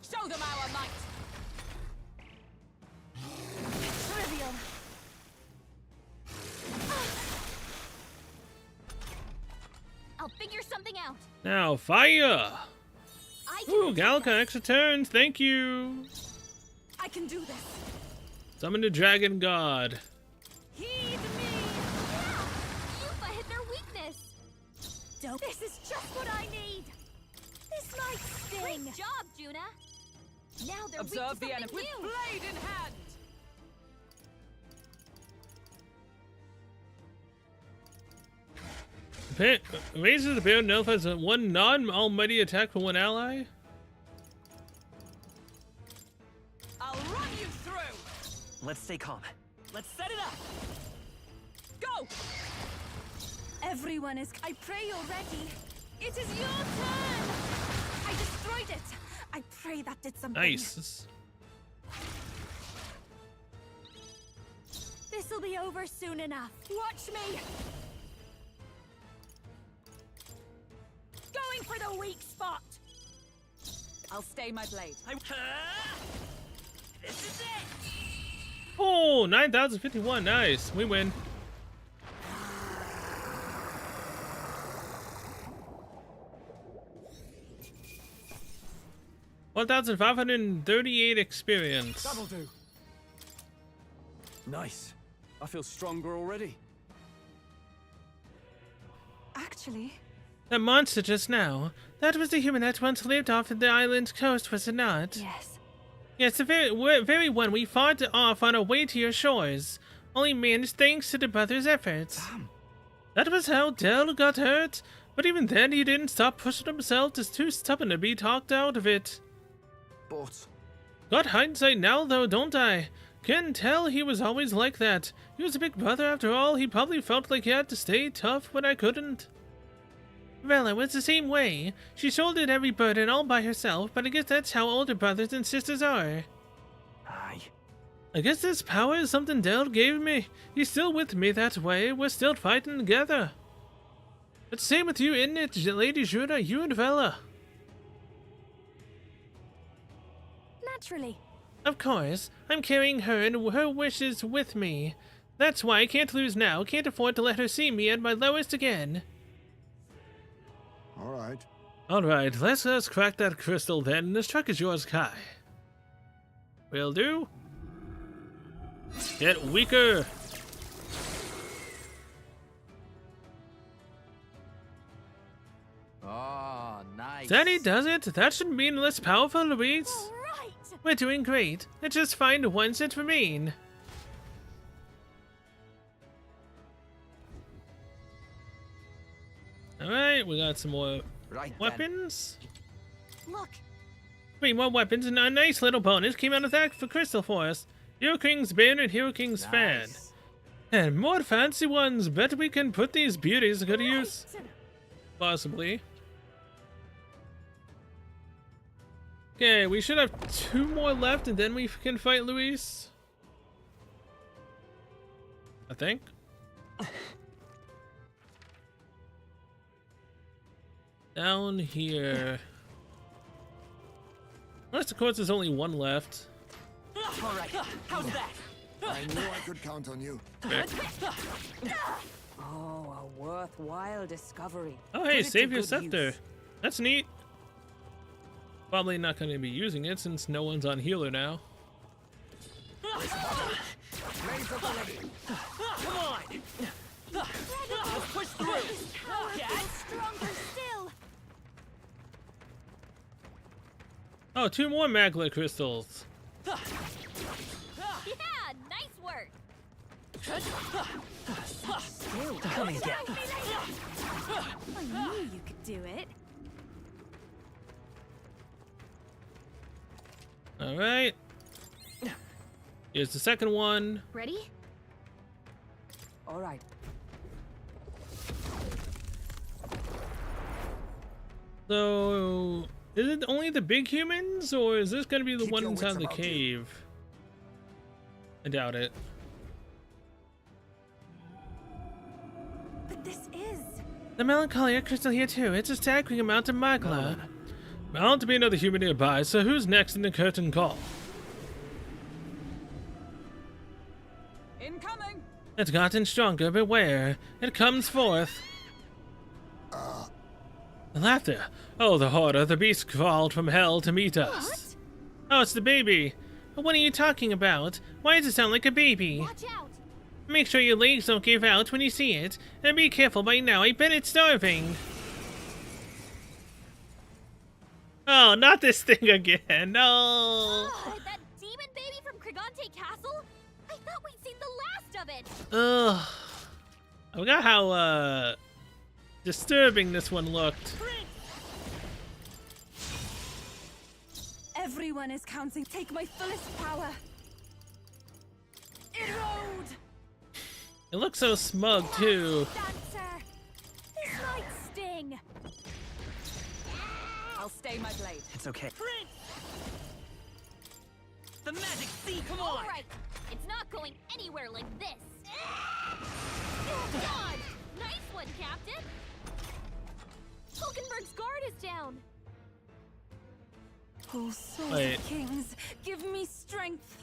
Show them our might. Trivial. I'll figure something out. Now, fire! I can Ooh, handle Galka, this. extra turns, thank you! I can do this. Summon the Dragon God. Heed me. Yeah! Yuffie hit their weakness. Dope. This is just what I need. This might sting. Great job, Juna. Now they're Observe weak the to enemy. something With new. blade in hand. Raises the bear nullifies one non-almighty attack from one ally. I'll run you through. Let's stay calm. Let's set it up. Go. Everyone is. I pray you're ready. It is your turn. I destroyed it. I pray that did something. Nice. This'll be over soon enough. Watch me. Going for the weak spot. I'll stay my blade. This is it. Oh, 9,051. Nice. We win. $1,538 experience. That'll do. Nice. I feel stronger already. Actually, That monster just now. That was the human that once lived off the island's coast, was it not? yes. Yes, the very one we fought off on our way to your shores. Only managed thanks to the brothers' efforts. Damn. That was how Dell got hurt. But even then, he didn't stop pushing himself, just too stubborn to be talked out of it. But Got hindsight now, though, don't I? Can tell he was always like that. He was a big brother after all. He probably felt like he had to stay tough when I couldn't. Rella was the same way. She shouldered every burden all by herself, but I guess that's how older brothers and sisters are. Aye. I guess this power is something Dell gave me. He's still with me that way. We're still fighting together. But same with you, isn't it, Lady Juna? You and Vela. Naturally. Of course. I'm carrying her and her wishes with me. That's why I can't lose now. Can't afford to let her see me at my lowest again. All right. Alright, let's crack that crystal then. This truck is yours, Kai. Will do. Get weaker. Oh, nice. Daddy does it. That should mean less powerful, Louise. All right. We're doing great. Let's just find ones that remain. Alright, we got some more Right then. weapons. Look, 3 more weapons and a nice little bonus came out of that for Crystal for us. Hero King's Banner and Hero King's Fan. Nice. And more fancy ones. Bet we can put these beauties to good use. Possibly. Okay, we should have 2 more left and then we can fight Luis. I think. Down here. Unless, of course, there's only 1 left. All right. How's that? I knew I could count on you. Oh, a worthwhile discovery. Oh, Put hey, it to save your good scepter. use. That's neat. Probably not going to be using it since no one's on healer now. Come on! Let's push through! Stronger still. Oh, 2 more magla crystals. Yeah, nice work. Come and get. I knew you could do it. All right. Here's the second one. Ready? All right. So, is it only the big humans, or is this gonna be the Keep one your inside wits the about you. cave? I doubt it. But this is. The melancholia crystal here too. It's a staggering amount of magla. Bound to be another human nearby, so who's next in the curtain call? Incoming. It's gotten stronger, beware. It comes forth. The laughter. Oh, the horror. The beast crawled from hell to meet us. Oh, it's the baby. What are you talking about? Why does it sound like a baby? Watch out. Make sure your legs don't give out when you see it. And be careful by now. I bet it's starving. Oh, not this thing again. No. That demon baby from Krigante Castle? I thought we'd seen the last of it. Ugh. I forgot how, disturbing this one looked. Everyone is counting. Take my fullest power. Erode! It looks so smug, too. Dancer. This might sting. I'll stay my blade. It's okay. The magic sea, come on! All right. It's not going anywhere like this. Oh, God. Nice one, Captain. Hulkenberg's guard is down. Oh, souls Wait. of kings, give me strength.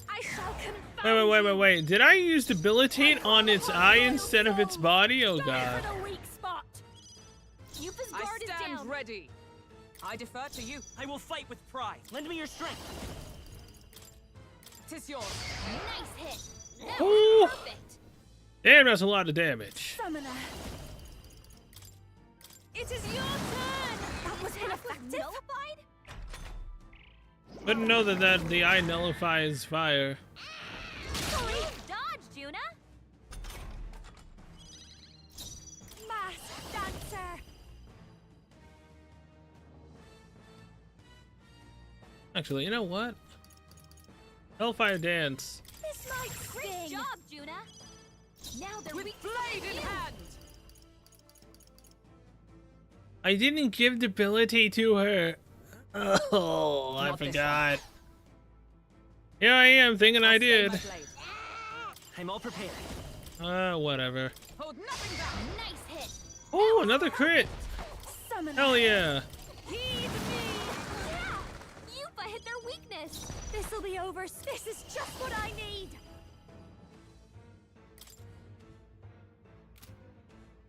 I shall confound Wait. Did I use debilitate on its eye instead of its body? Oh, God. For the weak spot. Yupa's I guard is stand down. ready. I defer to you. I will fight with pride. Lend me your strength. 'Tis yours. Nice hit. That Ooh. was perfect. Damn, that's a lot of damage. Summoner. It is your turn. That was ineffective. Nullified? Couldn't know that the eye nullifies fire. Great dodge, Juna. Masked dancer. Actually, you know what? Hellfire dance. This might sting. Great job, Juna. Now they're With weak. blade in hand. I didn't give debilitate to her. Oh, I Not this forgot. Here I am thinking I I'll stay did. my blade. I'm all prepared. Whatever. Hold nothing back. Nice hit. Oh, another crit. Summoner. Hell yeah. Heed me. Yeah. Yupa hit their weakness. This'll be over. This is just what I need.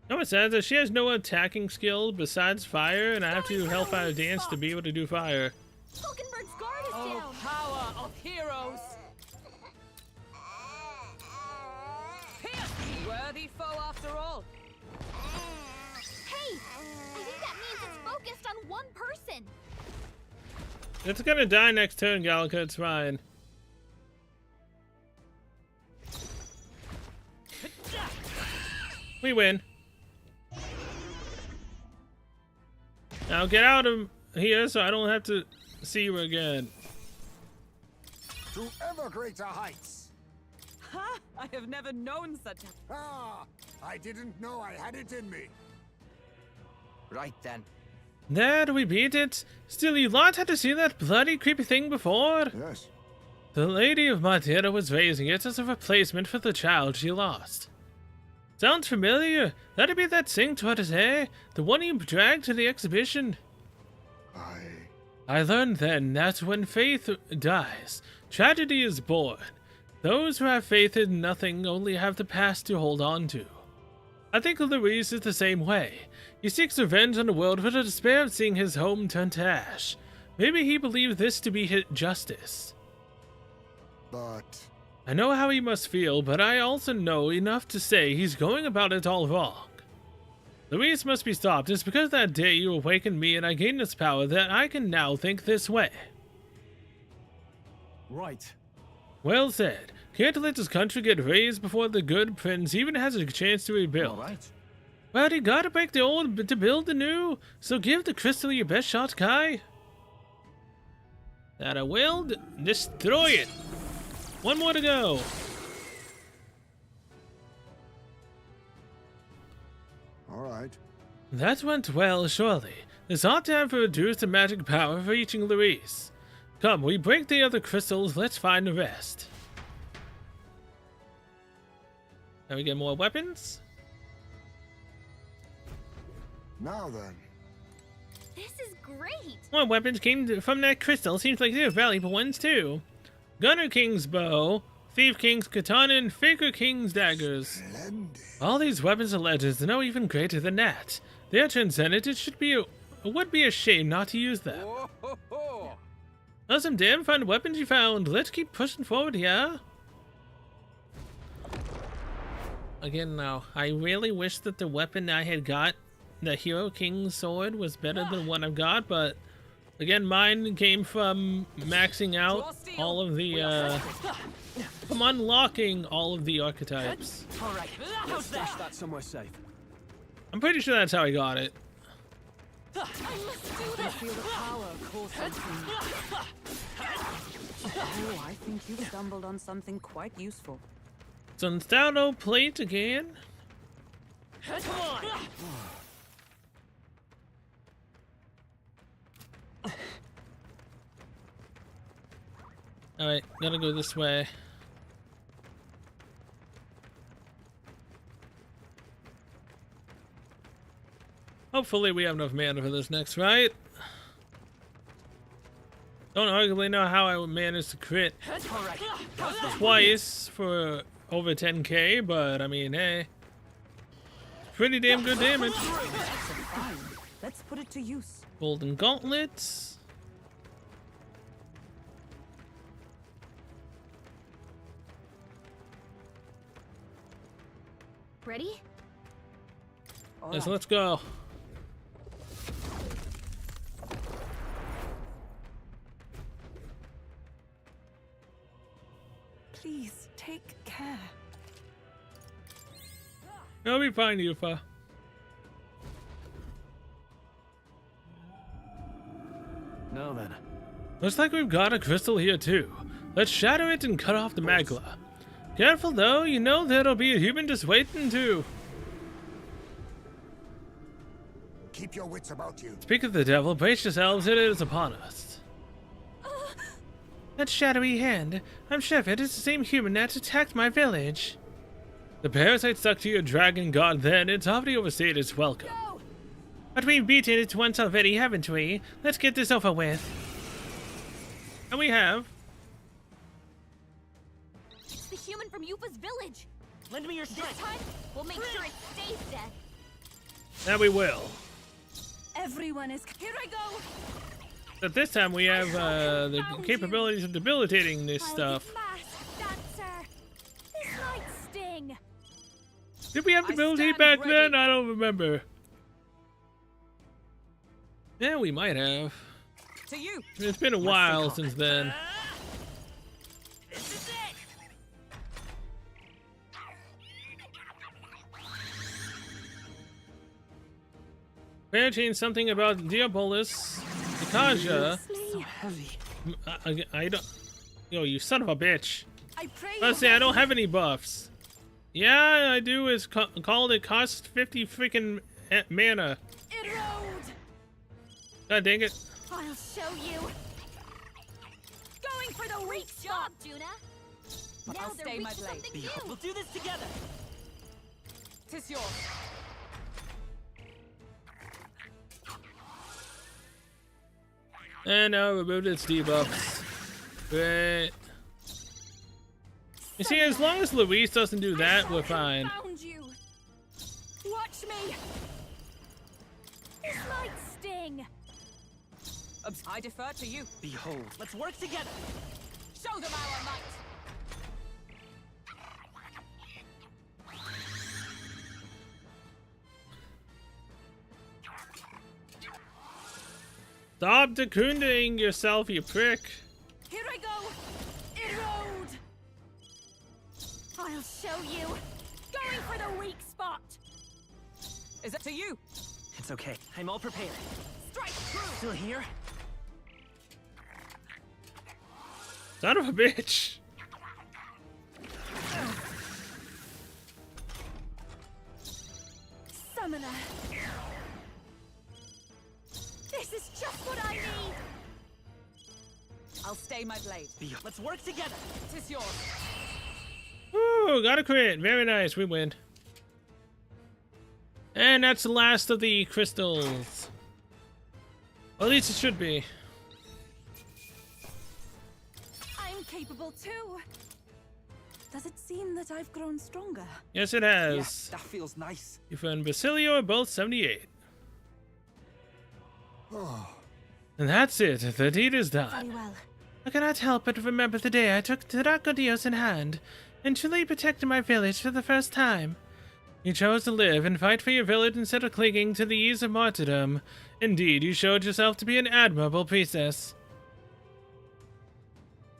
No, it says that she has no attacking skill besides fire, and I have to Hellfire dance to be able to do fire. Hulkenberg's guard is Oh, down. power of heroes. Pierce, worthy foe after all. Hey, I think that means it's focused on one person. It's gonna die next turn, Gallica. It's fine. We win. Now get out of here so I don't have to see you again. To ever greater heights. Ha! I have never known such a... Ah, I didn't know I had it in me. Right then. There, we beat it. Still, you lot had to see that bloody creepy thing before. Yes. The Lady of Madeira was raising it as a replacement for the child she lost. Sounds familiar. That'd be that Saint Protege, the one you dragged to the exhibition. I learned then that when faith dies, tragedy is born. Those who have faith in nothing only have the past to hold on to. I think Luis is the same way. He seeks revenge on the world for the despair of seeing his home turn to ash. Maybe he believed this to be his justice. But I know how he must feel, but I also know enough to say he's going about it all wrong. Luis must be stopped. It's because that day you awakened me and I gained this power that I can now think this way. Right. Well said. Can't let this country get razed before the good prince even has a chance to rebuild. All right. But you gotta break the old to build the new, so give the crystal your best shot, Kai. That I will destroy it. One more to go. all right. That went well, surely. It's hard time for reduced magic power for reaching Luis. Come, we break the other crystals, let's find the rest. Now we get more weapons. Now then. This is great. More weapons came from that crystal. Seems like they're valuable ones too. Gunner King's bow, Thief King's katana, and Faker King's daggers. Splendid. All these weapons are legends, no even greater than that. They are transcendent. It would be a shame not to use them. Oh, some damn fine weapons you found. Let's keep pushing forward, yeah? Again, now, I really wish that the weapon I had got, the Hero King's sword, was better than what I've got, but again, mine came from maxing out all of the, from unlocking all of the archetypes. All right. Let's stash that somewhere safe. I'm pretty sure that's how I got it. I feel the power coursing through me. Oh, I think you've stumbled on something quite useful. Sunstano plate again. Come on! Alright, gotta go this way. Hopefully we have enough mana for this next fight. Don't arguably know how I would manage to crit twice for over 10k, but I mean, hey. Pretty damn good damage. Let's put it to use. Golden gauntlets. Ready? Yes, let's go. Please take care. I'll be fine, Yufa. Now then. Looks like we've got a crystal here too. Let's shatter it and cut off the magla. Careful though, you know there'll be a human just waiting to. Keep your wits about you. Speak of the devil, brace yourselves, it is upon us. That shadowy hand, I'm sure it is the same human that attacked my village. The parasite stuck to your dragon god then, it's already overstayed its welcome. Go! But we've beaten it once already, haven't we? Let's get this over with. And we have. It's the human from Yufa's village. Lend me your This strength. time, we'll make sure it stays dead. That we will. Everyone is. Here I go! But this time we have the capabilities of debilitating this stuff. Dancer. This might sting. Did we have the ability back then? I don't remember. Yeah, we might have. To you. It's been a while since then. This is it. Mentioning something about Diabolus, Kaja. So heavy. I don't. Yo, you son of a bitch. I pray. Let's say I don't have any buffs. Yeah, I do. Is called it cost 50 freaking mana. Erode. God dang it. I'll show you. Going for the weak job, Juna. But Now I'll they're stay my reaching blade. something We'll new. do this together. 'Tis yours. And now removed its debuffs. Great. You see, as long as Luis doesn't do that, we're fine. Found you. Watch me! This might sting! I defer to you. Behold, let's work together. Show them our might. Stop decunding yourself, you prick. Here I go! Erode! I'll show you! Going for the weak spot! Is it to you? It's okay. I'm all prepared. Strike through! Still here? Son of a bitch. Summoner! This is just what I need! I'll stay my blade. Let's work together. Tis yours. Ooh, got a crit. Very nice. We win. And that's the last of the crystals. Or at least it should be. I'm capable too! Does it seem that I've grown stronger? Yes, it has. That feels nice. You and Basilio are both 78. And that's it. The deed is done. Very well. I cannot help but remember the day I took Dracodios in hand and truly protected my village for the first time. You chose to live and fight for your village instead of clinging to the ease of martyrdom. Indeed, you showed yourself to be an admirable priestess.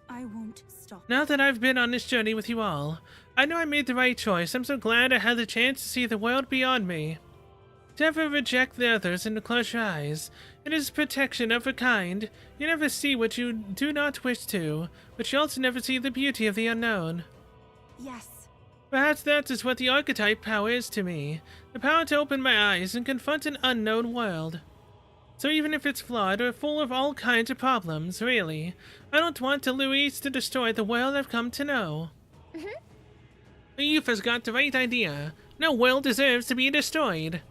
I won't stop. Now that I've been on this journey with you all, I know I made the right choice. I'm so glad I had the chance to see the world beyond me. Never reject the others and close your eyes. It is protection of a kind. You never see what you do not wish to, but you also never see the beauty of the unknown. Yes. Perhaps that is what the archetype power is to me. The power to open my eyes and confront an unknown world. So even if it's flawed or full of all kinds of problems, really, I don't want Luis to destroy the world I've come to know. You've got the right idea. No world deserves to be destroyed.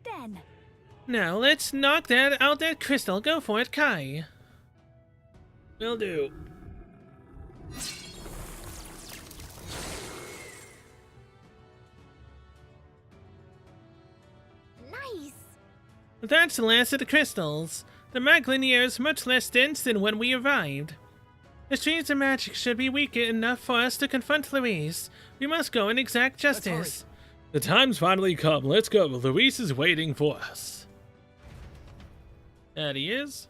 Then. Now let's knock out that crystal. Go for it, Kai. Will do. Nice! That's the last of the crystals. The Maglinier is much less dense than when we arrived. The streams of magic should be weak enough for us to confront Luis. We must go and exact justice. The time's finally come. Let's go. Luis is waiting for us. That he is.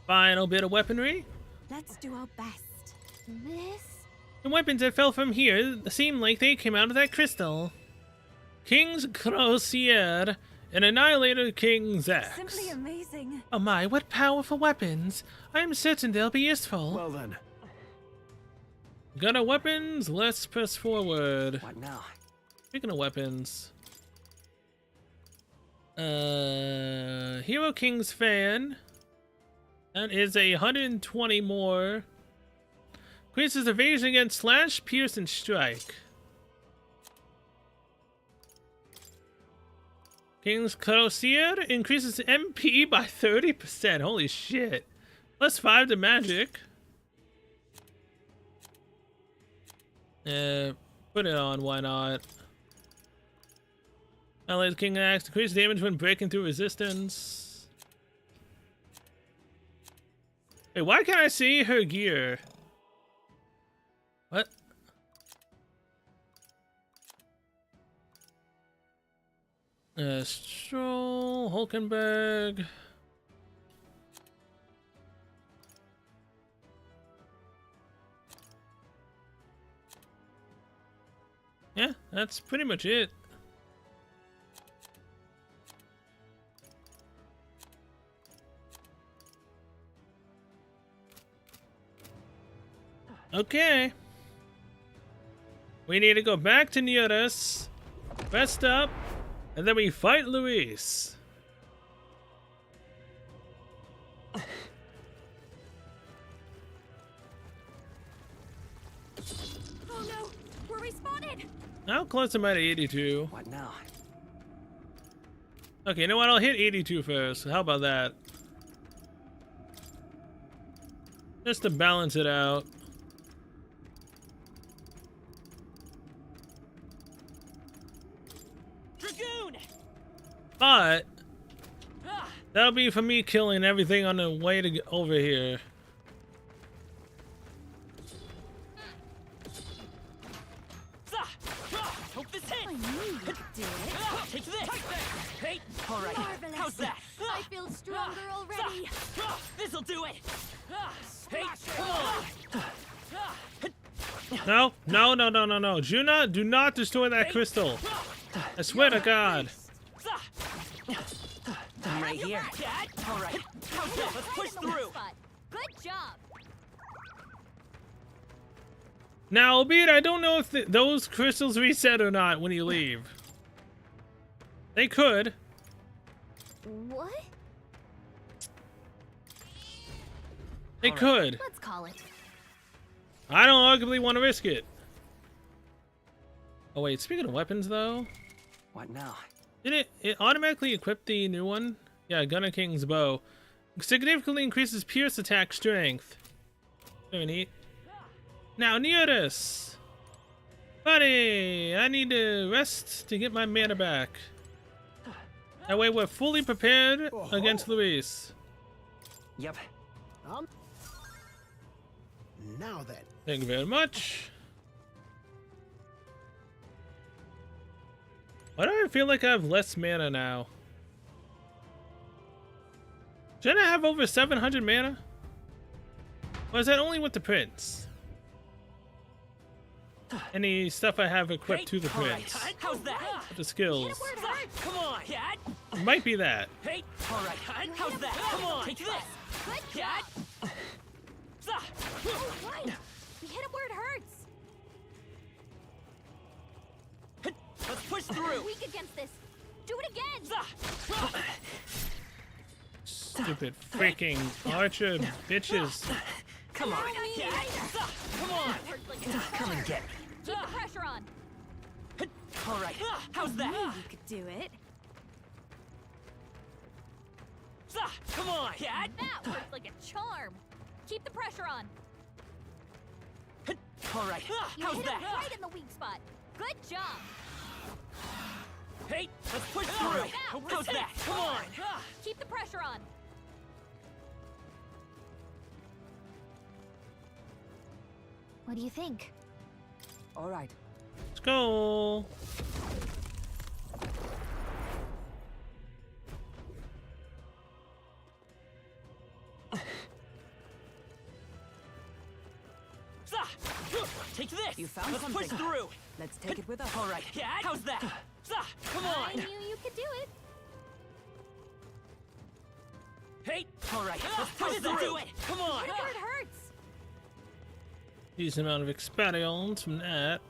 Final bit of weaponry. Let's do our best. This? The weapons that fell from here seem like they came out of that crystal. King's Crosier and Annihilator King's Axe. Simply amazing. Oh my, what powerful weapons. I'm certain they'll be useful. Well then. Got our weapons, let's press forward. What now? Speaking of weapons. Hero King's Fan. That is 120 more. Increases evasion against slash, pierce, and strike. King's Crosier increases MP by 30%. Holy shit. Plus 5 to magic. Put it on, why not? Allied King Axe, decrease damage when breaking through resistance. Wait, why can't I see her gear? What? Stroll, Hulkenberg. Yeah, that's pretty much it. Okay. We need to go back to Nearus, rest up, and then we fight Luis. Oh no! We're respawted! How close am I to 82? What now? Okay, you know what? I'll hit 82 first. How about that? Just to balance it out. But that'll be for me killing everything on the way to get over here. Hope this hits. I knew you could do it. Take this. Hey, all right. Marvelous. How's that? I feel stronger already. This'll do it. Hey, come on. No, no, no, no, no, no. Juna, do not destroy that crystal. I swear to God. I'm right here. All right. How's that? Let's push through. Good job. Now, albeit I don't know if those crystals reset or not when you leave. They could. What? They could. Let's call it. I don't arguably want to risk it. Oh wait, speaking of weapons though. What now? Did it automatically equip the new one? Yeah, Gunner King's bow. Significantly increases pierce attack strength. Very neat. Now Neodus! Buddy, I need to rest to get my mana back. That way we're fully prepared against Luis. Yep. Now then. Thank you very much. Why do I feel like I have less mana now? Shouldn't I have over 700 mana? Or is that only with the prince? Any stuff I have equipped to the prince? How's that? With the skills. Come on, cat. It might be that. Hey, all right. How's that? Come on. Take this. Good Cat. Oh, right. We hit it where it hurts. Let's push through. Weak against this. Do it again. Stupid freaking archer bitches. Come on, cat. Come on. Come and get me. Keep the pressure on. All right. How's that? You could do it. Come on, cat. That worked like a charm. Keep the pressure on. All right. You How's hit that? it right in the weak spot. Good job. Hey, let's push through. How's that? Come on. Keep the pressure on. What do you think? All right. Let's go. Take this. You found Let's something. push through. Let's take it with us. All right, cat. How's that? Come I on. knew you could do it. Hey, all right. Let's push through. It. Come on. Hit it where it hurts. Decent amount of experience from that.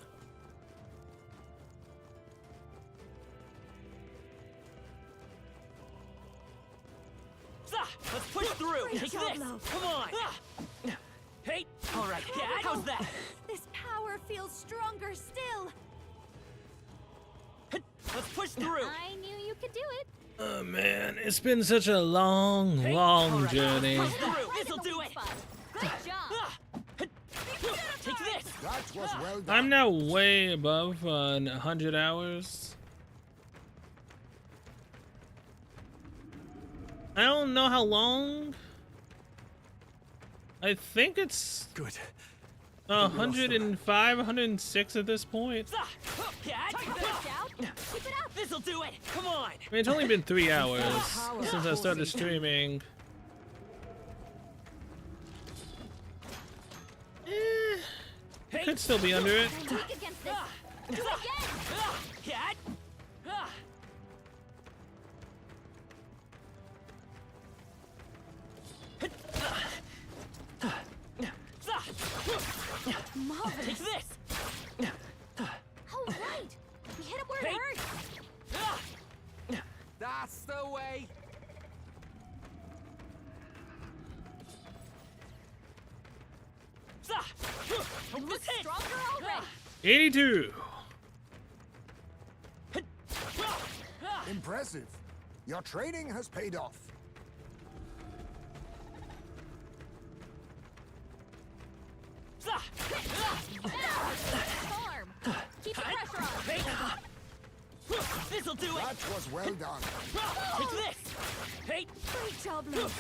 Let's push through. Great Take job, this. love. Come on. Hey, all right, cat. How's that? This power feels stronger still. Let's push through. I knew you could do it. Oh man, it's been such a long, Hey, long all right. journey. Let's push through. Right This'll in the do weak it. spot. Good job. Take this. That was well done. I'm now way above 100 hours. I don't know how long. I think it's Good. 105, 106 at this point. Cat. Keep it up. This'll do it. Come on. I mean, it's only been 3 hours since I started streaming. Hey, Could still be under it. Weak against this. Do it again. cat. Marvelous. Take this. Oh, right. We hit it where it Hey. hurts. That's the way. Hope this hits. Stronger already. 82. Impressive. Your training has paid off. Charm. Keep the pressure on. This'll do it! That was well done. Take this! Hey! Great job, Luke.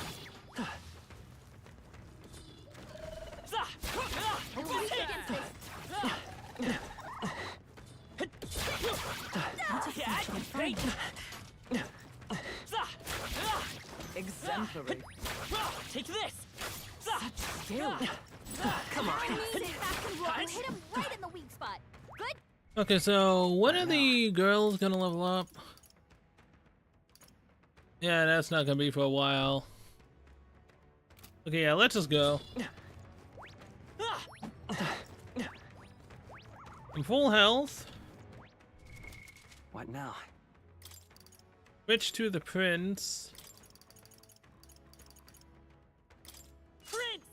Exemplary. Take this! Such skill. Come on! Sit back and roll. Hit him right in the weak spot. Good. Okay, so when are the girls gonna level up? Yeah, that's not gonna be for a while. Okay, yeah, let's just go. I'm full health. What now? Switch to the prince. Prince!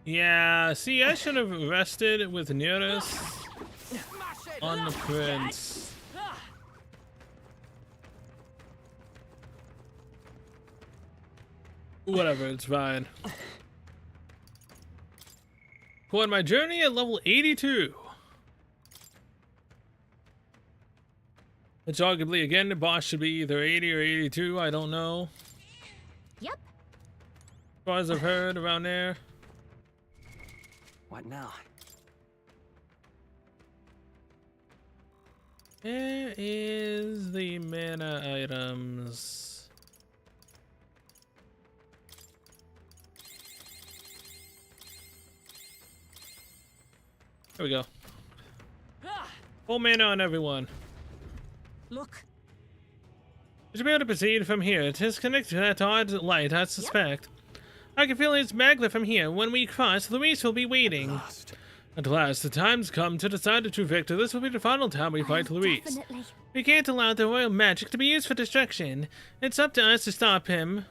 Yeah, see, I should have rested with Nearest on the prince. Whatever, it's fine. Going my journey at level 82. Which arguably, again, the boss should be either 80 or 82, I don't know. Yep. As far as I've heard, around there. What now? Where is the mana items? There we go. Full mana on everyone. Look. You should be able to proceed from here. It is connected to that odd light, I suspect. I can feel its magma from here. When we cross, Luis will be waiting. At last, the time's come to decide the true victor. This will be the final time we fight Luis. Definitely. We can't allow the royal magic to be used for destruction. It's up to us to stop him.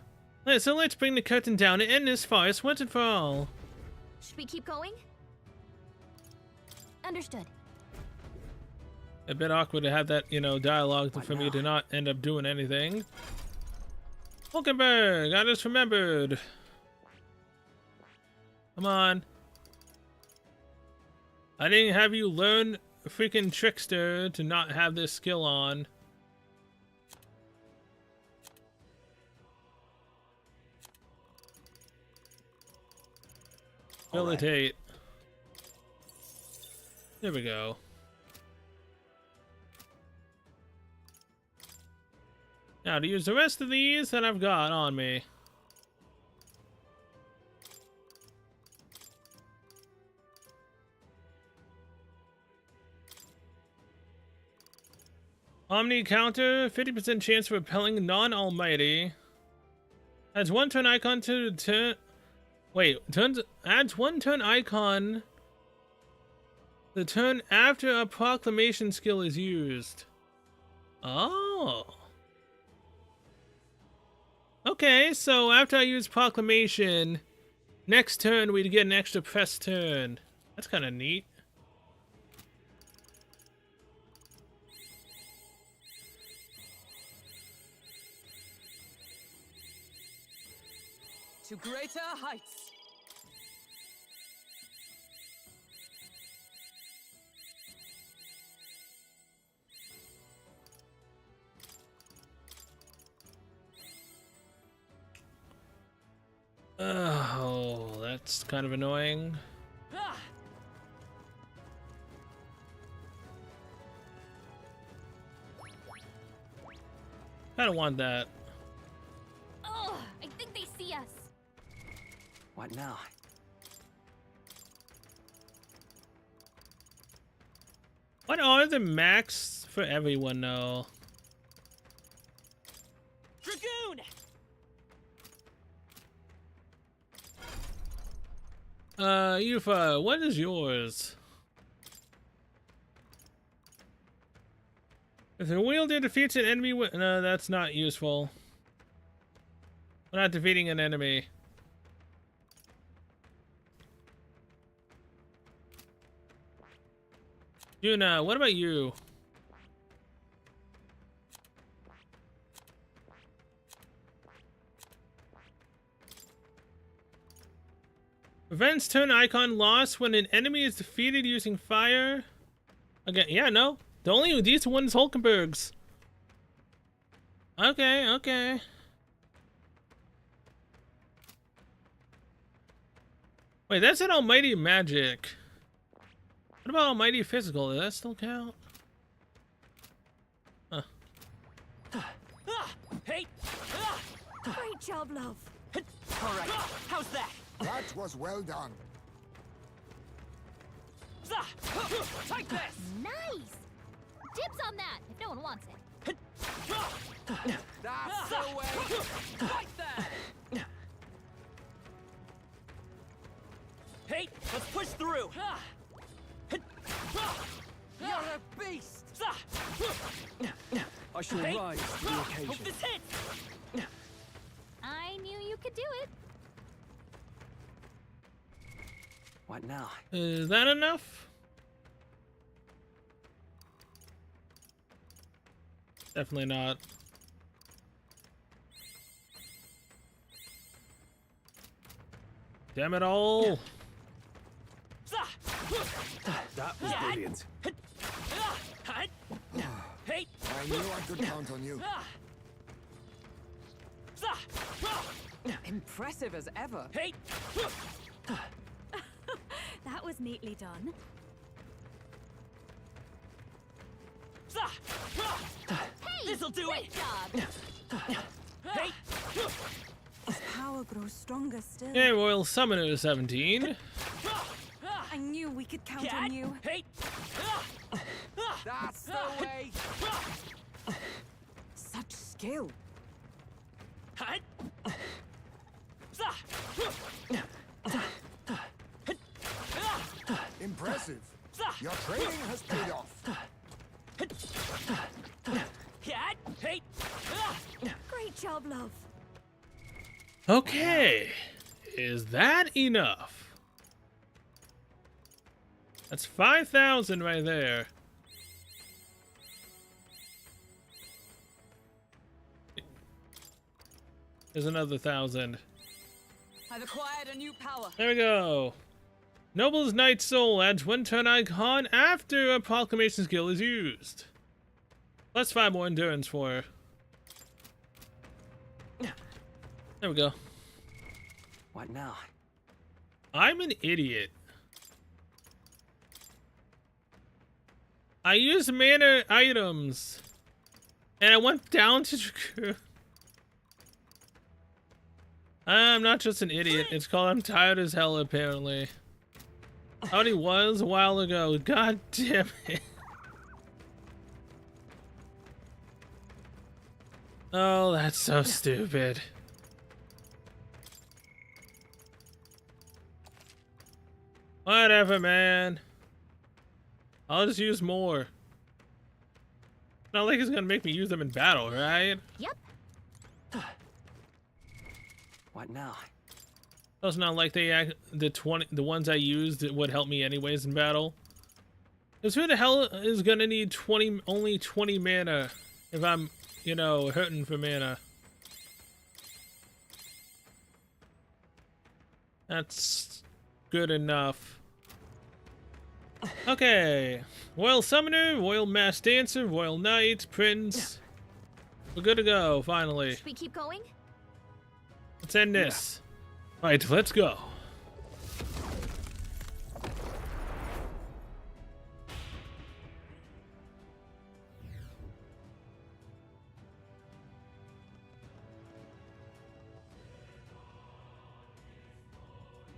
So let's bring the curtain down and end this farce once and for all. Should we keep going? Understood. A bit awkward to have that, you know, dialogue for me to not end up doing anything. Hulkenberg, I just remembered. Come on. I didn't have you learn freaking Trickster to not have this skill on. Militate. There we go. Now to use the rest of these that I've got on me. Omni counter, 50% chance of repelling non-almighty. Adds one turn icon to turn. Wait, adds one turn icon the turn after a proclamation skill is used. Oh. Okay, so after I use proclamation, next turn we'd get an extra press turn. That's kind of neat. To greater heights. Oh, that's kind of annoying. I don't want that. Oh, I think they see us. What now? What are the max for everyone though? Dragoon! Yufa, what is yours? If the wielder defeats an enemy with... No, that's not useful. We're not defeating an enemy. Yuna, what about you? Events turn icon lost when an enemy is defeated using fire. Again, yeah, no. The only these ones Hulkenbergs. Okay, okay. Wait, that's an Almighty Magic. What about Almighty Physical? Does that still count? Huh. Hey! Great job, love. All right, how's that? That was well done. Take this! Nice! Dibs on that, if no one wants it. That's the way. Right there! Hey, let's push through! You're a beast. I shall Hey. rise to the Hope occasion. this hits! I knew you could do it. What now? Is that enough? Definitely not. Damn it all! That was brilliant. Hey! I knew I could count on you. Impressive as ever. Hey! That was neatly done. Hey! This'll do great it! job! Hey! His power grows stronger still. Okay, Royal Summoner 17. I knew we could count on you. Hey! That's the way. Such skill. Impressive. Your training has paid off. Hey! Great job, love. Okay, is that enough? That's 5,000 right there. There's another 1,000. I've acquired a new power. There we go. Noble's Knight Soul adds 1 turn icon after a proclamation skill is used. Plus 5 more endurance for her. There we go. What now? I'm an idiot. I used mana items. And I went down to Jakku. I'm not just an idiot. It's called I'm tired as hell, apparently. I thought he was a while ago. God damn it. Oh, that's so stupid. Whatever, man. I'll just use more. Not like it's gonna make me use them in battle, right? Yep. What now? It's not like the ones I used would help me anyways in battle. Because who the hell is gonna need only 20 mana if I'm, you know, hurting for mana? That's good enough. Okay. Royal Summoner, Royal Mass Dancer, Royal Knight, Prince. We're good to go, finally. Should we keep going? Let's end this. Alright, let's go.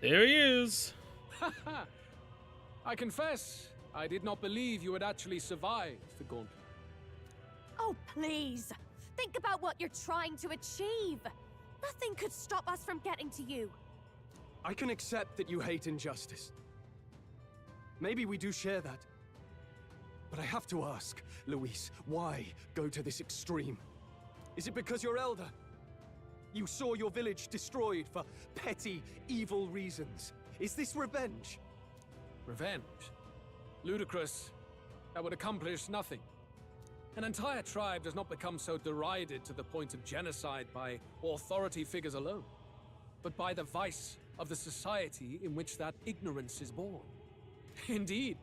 There he is. I confess, I did not believe you had actually survived the gauntlet. Oh, please. Think about what you're trying to achieve. Nothing could stop us from getting to you. I can accept that you hate injustice. Maybe we do share that. But I have to ask, Luis, why go to this extreme? Is it because you're elder? You saw your village destroyed for petty, evil reasons. Is this revenge? Revenge? Ludicrous. That would accomplish nothing. An entire tribe does not become so derided to the point of genocide by authority figures alone, but by the vice of the society in which that ignorance is born. Indeed,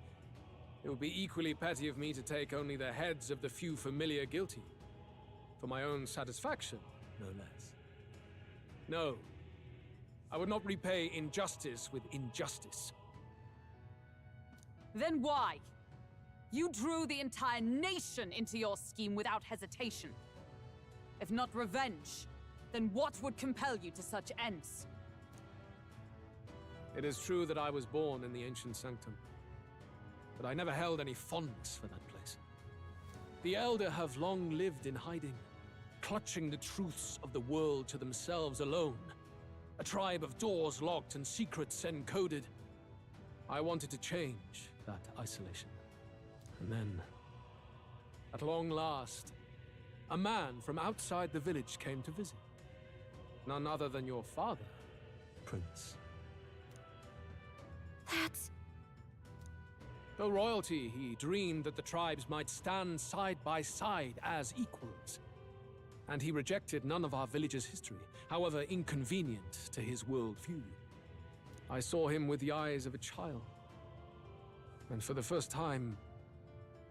it would be equally petty of me to take only the heads of the few familiar guilty, for my own satisfaction, no less. No, I would not repay injustice with injustice. Then why? You drew the entire nation into your scheme without hesitation. If not revenge, then what would compel you to such ends? It is true that I was born in the ancient sanctum, but I never held any fondness for that place. The Elder have long lived in hiding, clutching the truths of the world to themselves alone. A tribe of doors locked and secrets encoded. I wanted to change that isolation. And then, at long last, a man from outside the village came to visit. None other than your father, Prince. That's... Though royalty, he dreamed that the tribes might stand side by side as equals. And he rejected none of our village's history, however inconvenient to his worldview. I saw him with the eyes of a child. And for the first time,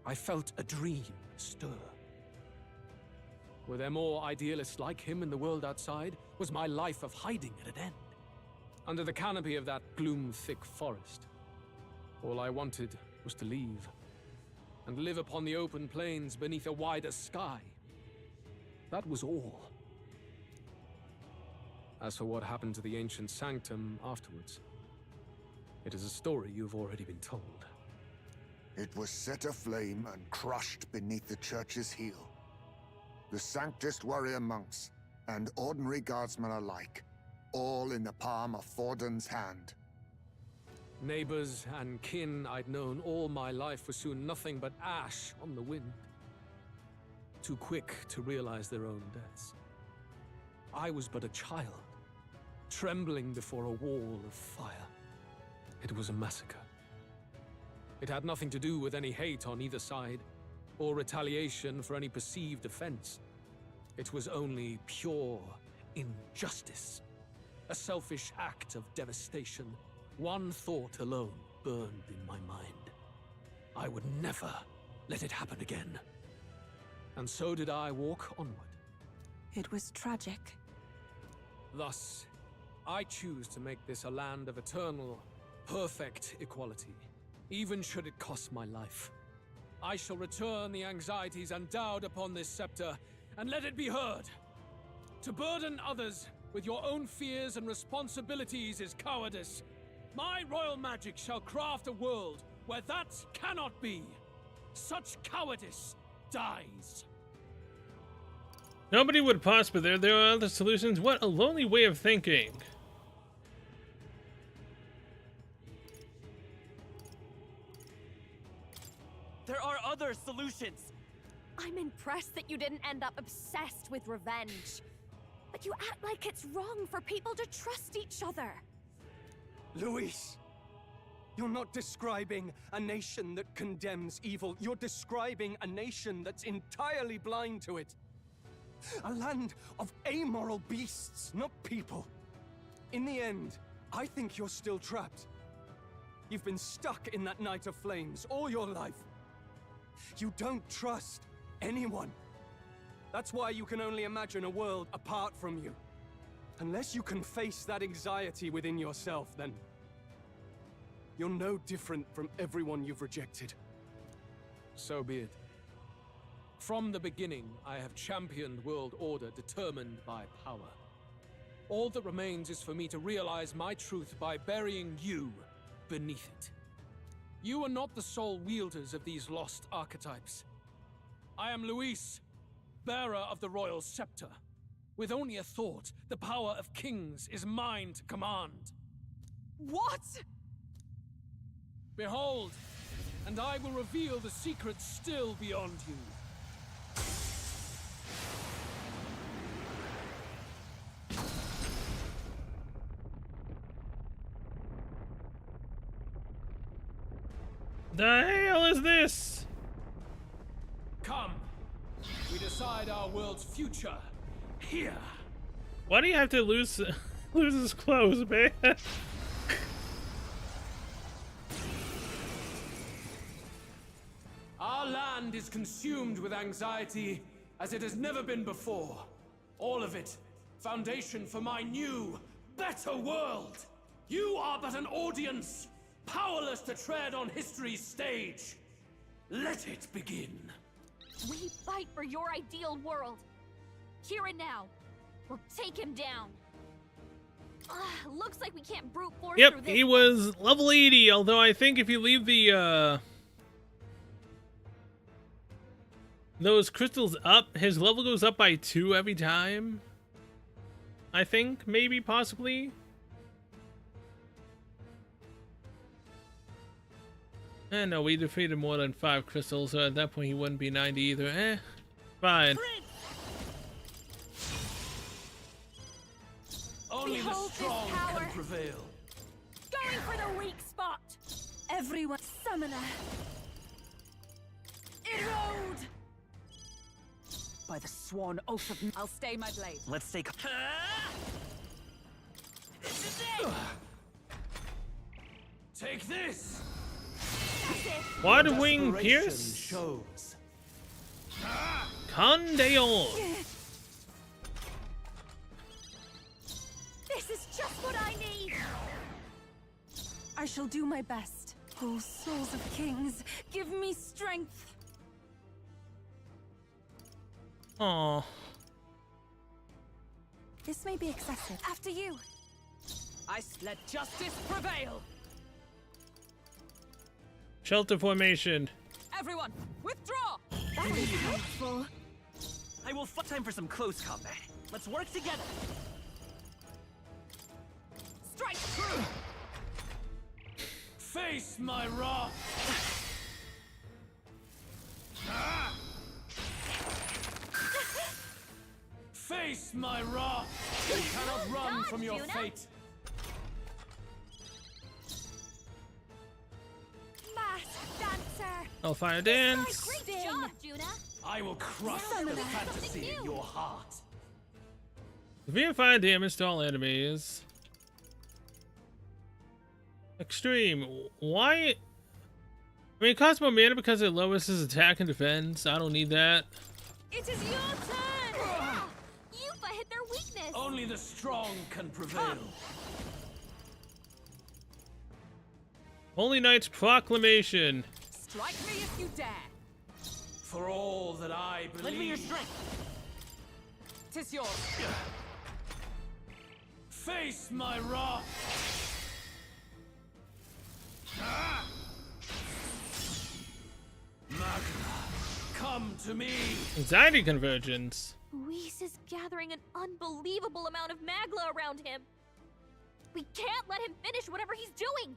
I felt a dream stir. Were there more idealists like him in the world outside? Was my life of hiding at an end? Under the canopy of that gloom-thick forest, all I wanted was to leave, and live upon the open plains beneath a wider sky. That was all. As for what happened to the ancient sanctum afterwards, it is a story you've already been told. It was set aflame and crushed beneath the church's heel. The Sanctist warrior monks and ordinary guardsmen alike, all in the palm of Forden's hand. Neighbors and kin I'd known all my life were soon nothing but ash on the wind. Too quick to realize their own deaths. I was but a child, trembling before a wall of fire. It was a massacre. It had nothing to do with any hate on either side, or retaliation for any perceived offense. It was only pure injustice. A selfish act of devastation. One thought alone burned in my mind. I would never let it happen again. And so did I walk onward. It was tragic. Thus, I choose to make this a land of eternal, perfect equality, even should it cost my life. I shall return the anxieties endowed upon this scepter, and let it be heard. To burden others with your own fears and responsibilities is cowardice. My royal magic shall craft a world where that cannot be. Such cowardice dies. Nobody would possibly. There are other solutions. What a lonely way of thinking. There are other solutions. I'm impressed that you didn't end up obsessed with revenge. But you act like it's wrong for people to trust each other. Luis, you're not describing a nation that condemns evil. You're describing a nation that's entirely blind to it. A land of amoral beasts, not people. In the end, I think you're still trapped. You've been stuck in that night of flames all your life. You don't trust anyone. That's why you can only imagine a world apart from you. Unless you can face that anxiety within yourself, then you're no different from everyone you've rejected. So be it. From the beginning, I have championed world order determined by power. All that remains is for me to realize my truth by burying you beneath it. You are not the sole wielders of these lost archetypes. I am Luis, bearer of the royal scepter. With only a thought, the power of kings is mine to command. What? Behold, and I will reveal the secrets still beyond you. The hell is this? Come, we decide our world's future here. Why do you have to lose? Loses clothes, man. Our land is consumed with anxiety as it has never been before. All of it, foundation for my new, better world. You are but an audience, powerless to tread on history's stage. Let it begin. We fight for your ideal world. Here and now. We'll take him down. Looks like we can't brute force through Yep, this. he was level 80, although I think if you leave the, those crystals up, his level goes up by 2 every time. I think, maybe, possibly. No, we defeated more than 5 crystals, so at that point he wouldn't be 90 either. Fine. Only the Behold this strong power. can prevail. Going for the weak spot. Everyone, summoner. Erode. By the sworn oath of... I'll stay my blade. Let's take... Take this! Water Wing Desperation Pierce? shows. Condeon! This is just what I need. I shall do my best. Oh, souls of kings, give me strength. Aww. This may be excessive. After you. Let justice prevail. Shelter formation. Everyone, withdraw. That is helpful. I will fight. Time for some close combat. Let's work together. Strike through. Face my wrath. Face my wrath. You cannot run from your Juna. fate. Masked dancer. Hellfire Dance. Great job, Juna. I will crush the fantasy in your heart. Severe fire damage to all enemies. Extreme. Why? I mean, it costs more mana because it lowers his attack and defense. I don't need that. It is your turn. Yuffie hit their weakness. Only the strong can prevail. Holy Knight's Proclamation. Strike me if you dare. For all that I believe. Lend me your strength. Tis yours. Face my wrath. Magna, come to me. Anxiety Convergence. Whis is gathering an unbelievable amount of Magla around him. We can't let him finish whatever he's doing.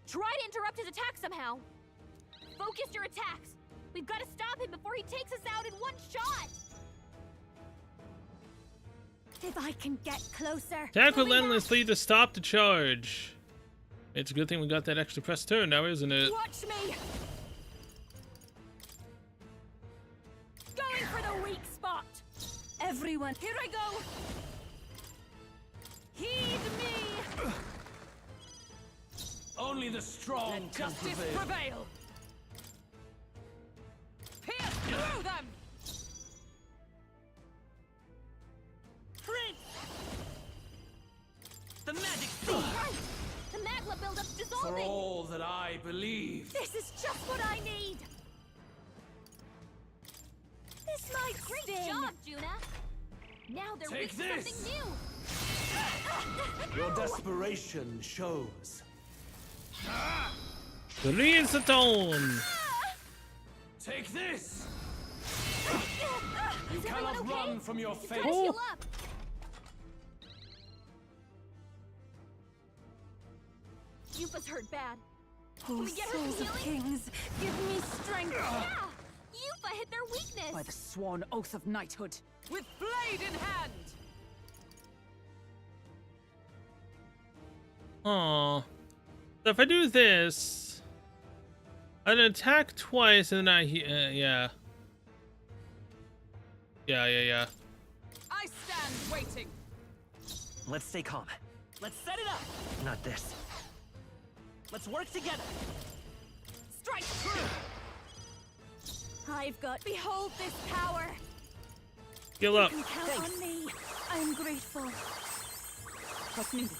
Try to interrupt his attack somehow. Focus your attacks. We've got to stop him before he takes us out in one shot. If I can get closer. Attack relentlessly to stop the charge. It's a good thing we got that extra press turn now, isn't it? Watch me. Going for the weak spot. Everyone, here I go. Heed me. Only the strong Let can justice prevail. prevail. Pierce through them. Prince! The magic Right. The Magla buildup's For dissolving. all that I believe. This is just what I need. This might Great sting. job, Juna. Now they're Take weak to this. something new. Your desperation shows. Release the tone. Take this. You Is everyone cannot okay? run from your Try fate. to heal up. Yuffie's hurt bad. Oh, we get her souls some of healing? kings, give me strength. Yeah! Yuffie hit their weakness. By the sworn oath of knighthood. With blade in hand. Aw. So if I do this, I'd attack twice and then yeah. I stand waiting. Let's stay calm. Let's set it up. Not this. Let's work together. Strike true! I've got... Behold this power! Heal up. You can count on me. I'm grateful. What's needed?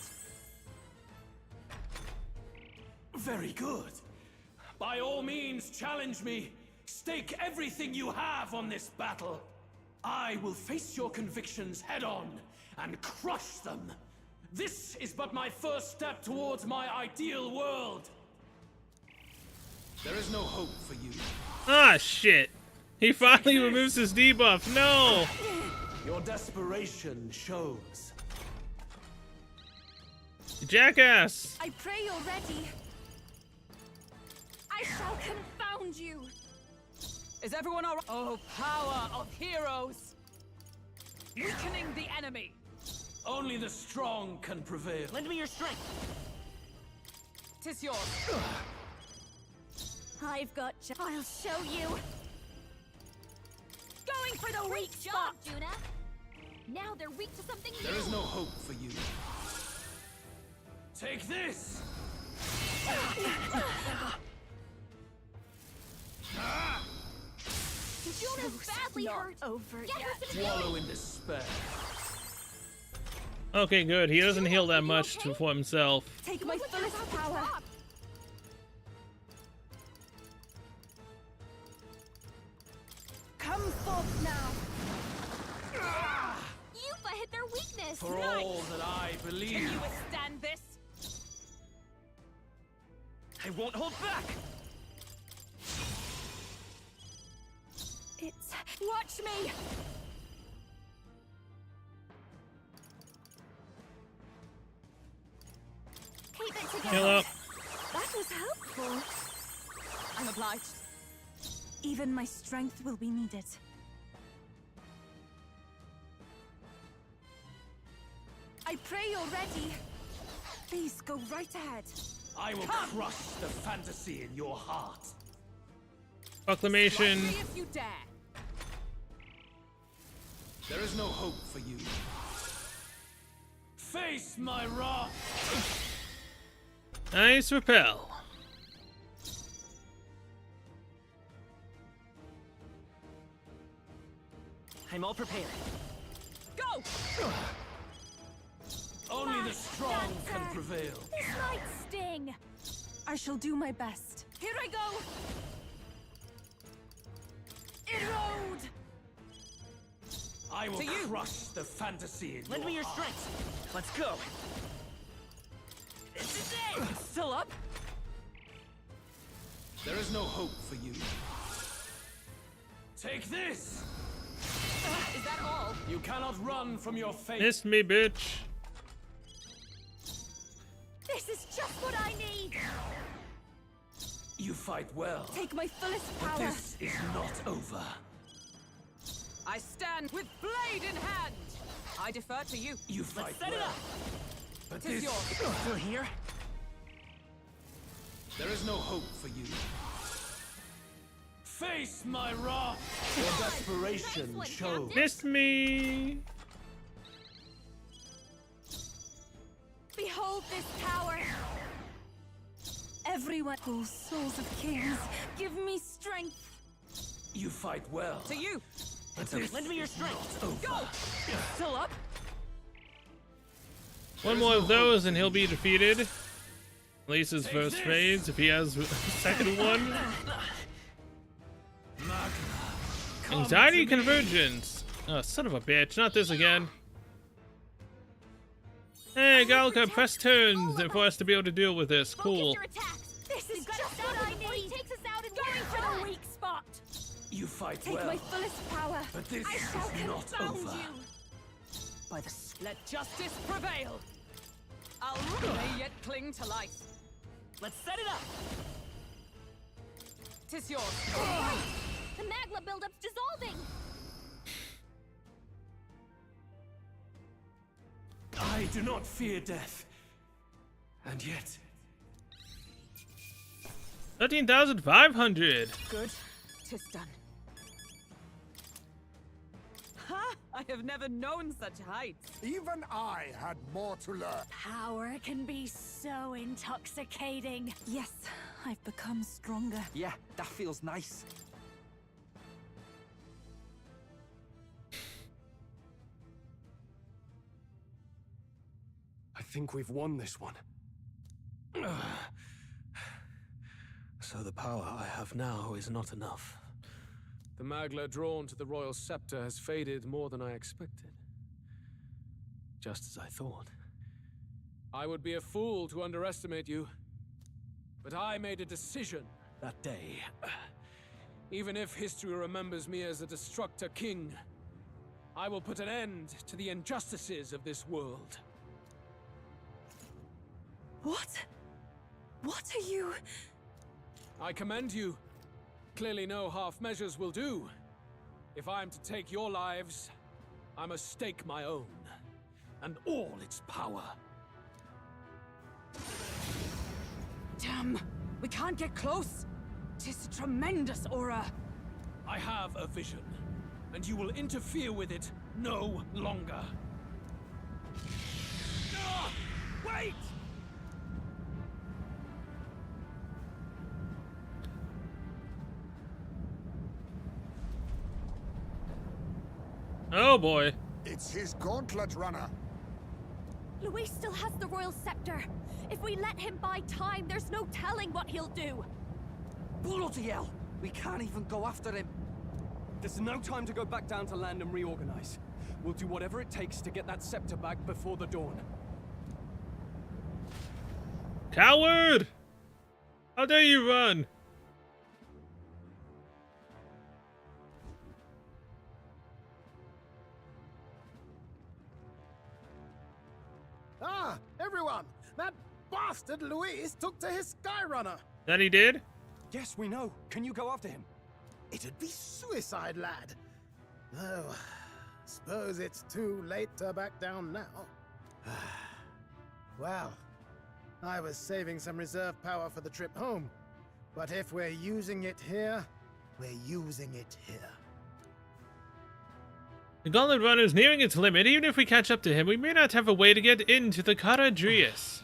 Very good. By all means, challenge me. Stake everything you have on this battle. I will face your convictions head-on and crush them. This is but my first step towards my ideal world. There is no hope for you. Ah, shit. He finally removes his debuff. No! Your desperation shows. Jackass! I pray you're ready. I shall confound you. Is everyone alright? Oh, power of heroes! Weakening the enemy! Only the strong can prevail. Lend me your strength. 'Tis yours. I've got... I'll show you. Going for the weak spot, Juna. Now they're weak to something new. There is no hope for you. Take this! Juna's badly hurt. Over Get her to the Wallow in despair. Okay, good. He doesn't heal that much for himself. Take my fullest power. Come forth now. Yuffie hit their weakness. For all that I Can believe. you withstand this? I won't hold back. It's... Watch me. Keep it together. Heal up. That was helpful. I'm obliged. Even my strength will be needed. I pray you're ready. Please go right ahead. I will crush the fantasy in your heart. Proclamation. Strike me if you dare. There is no hope for you. Face my wrath. Nice repel. I'm all prepared. Go! Only the strong can prevail. This might sting. I shall do my best. Here I go. Erode. I will To you. crush the fantasy in Lend your me your heart. strength. Let's go. It's still up? There is no hope for you. Take this! Is that all? You cannot run from your fate. Miss me, bitch. This is just what I need. You fight well. Take my fullest But power. this is not over. I stand with blade in hand. I defer to you. You fight Let's set well. it up. But 'Tis this... yours. Still here? There is no hope for you. Face my wrath. Your desperation Nice one, shows. Captain. Miss me. Behold this power. Everyone, oh souls of kings, give me strength. You fight well. To you. But this Lend me your strength. is not over. Go! Still up? One more of those and he'll be defeated. At least his first this. phase, if he has a second one. Anxiety convergence. Oh, son of a bitch. Not this again. Hey, Galka, press turns for us to be able to deal with this. Cool. Focus your attacks. This is just what I need. Takes us out and going for the weak spot. You fight Take well. my fullest power. But this I shall is not confound over. you. By the let justice prevail. I'll may yet cling to life. Let's set it up. 'Tis yours. The magma buildup's dissolving. I do not fear death. And yet... 13,500. Good. 'Tis done. Huh? I have never known such heights. Even I had more to learn. Power can be so intoxicating. Yes, I've become stronger. Yeah, that feels nice. I think we've won this one. So the power I have now is not enough. The Magla drawn to the royal scepter has faded more than I expected. Just as I thought. I would be a fool to underestimate you. But I made a decision that day. Even if history remembers me as a destructor king, I will put an end to the injustices of this world. What? What are you... I commend you. Clearly no half measures will do. If I am to take your lives, I must stake my own, and all its power. Damn, we can't get close. Tis a tremendous aura. I have a vision, and you will interfere with it no longer. Ah, wait! Oh boy. It's his gauntlet runner. Luis still has the royal scepter. If we let him buy time, there's no telling what he'll do. Bloody hell! We can't even go after him. There's no time to go back down to land and reorganize. We'll do whatever it takes to get that scepter back before the dawn. Coward! How dare you run? Ah, everyone! That bastard Luis took to his Skyrunner! That he did? Yes, we know. Can you go after him? It'd be suicide, lad. Oh, suppose it's too late to back down now. Well, I was saving some reserve power for the trip home. But if we're using it here, we're using it here. The Gauntlet Runner is nearing its limit. Even if we catch up to him, we may not have a way to get into the Caradrius.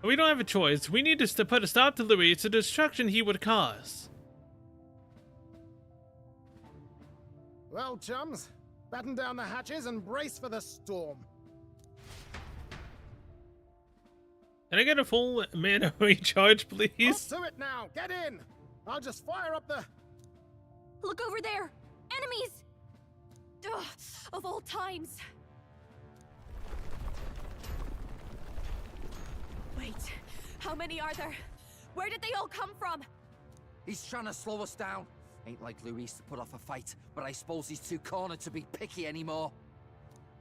But we don't have a choice. We need to put a stop to Luis, the destruction he would cause. Well, chums, batten down the hatches and brace for the storm. Can I get a full mana recharge, please? Off to it now! Get in! I'll just fire up the... Look over there! Enemies! Ugh, of all times. Wait, how many are there? Where did they all come from? He's trying to slow us down. Ain't like Luis to put off a fight, but I suppose he's too cornered to be picky anymore.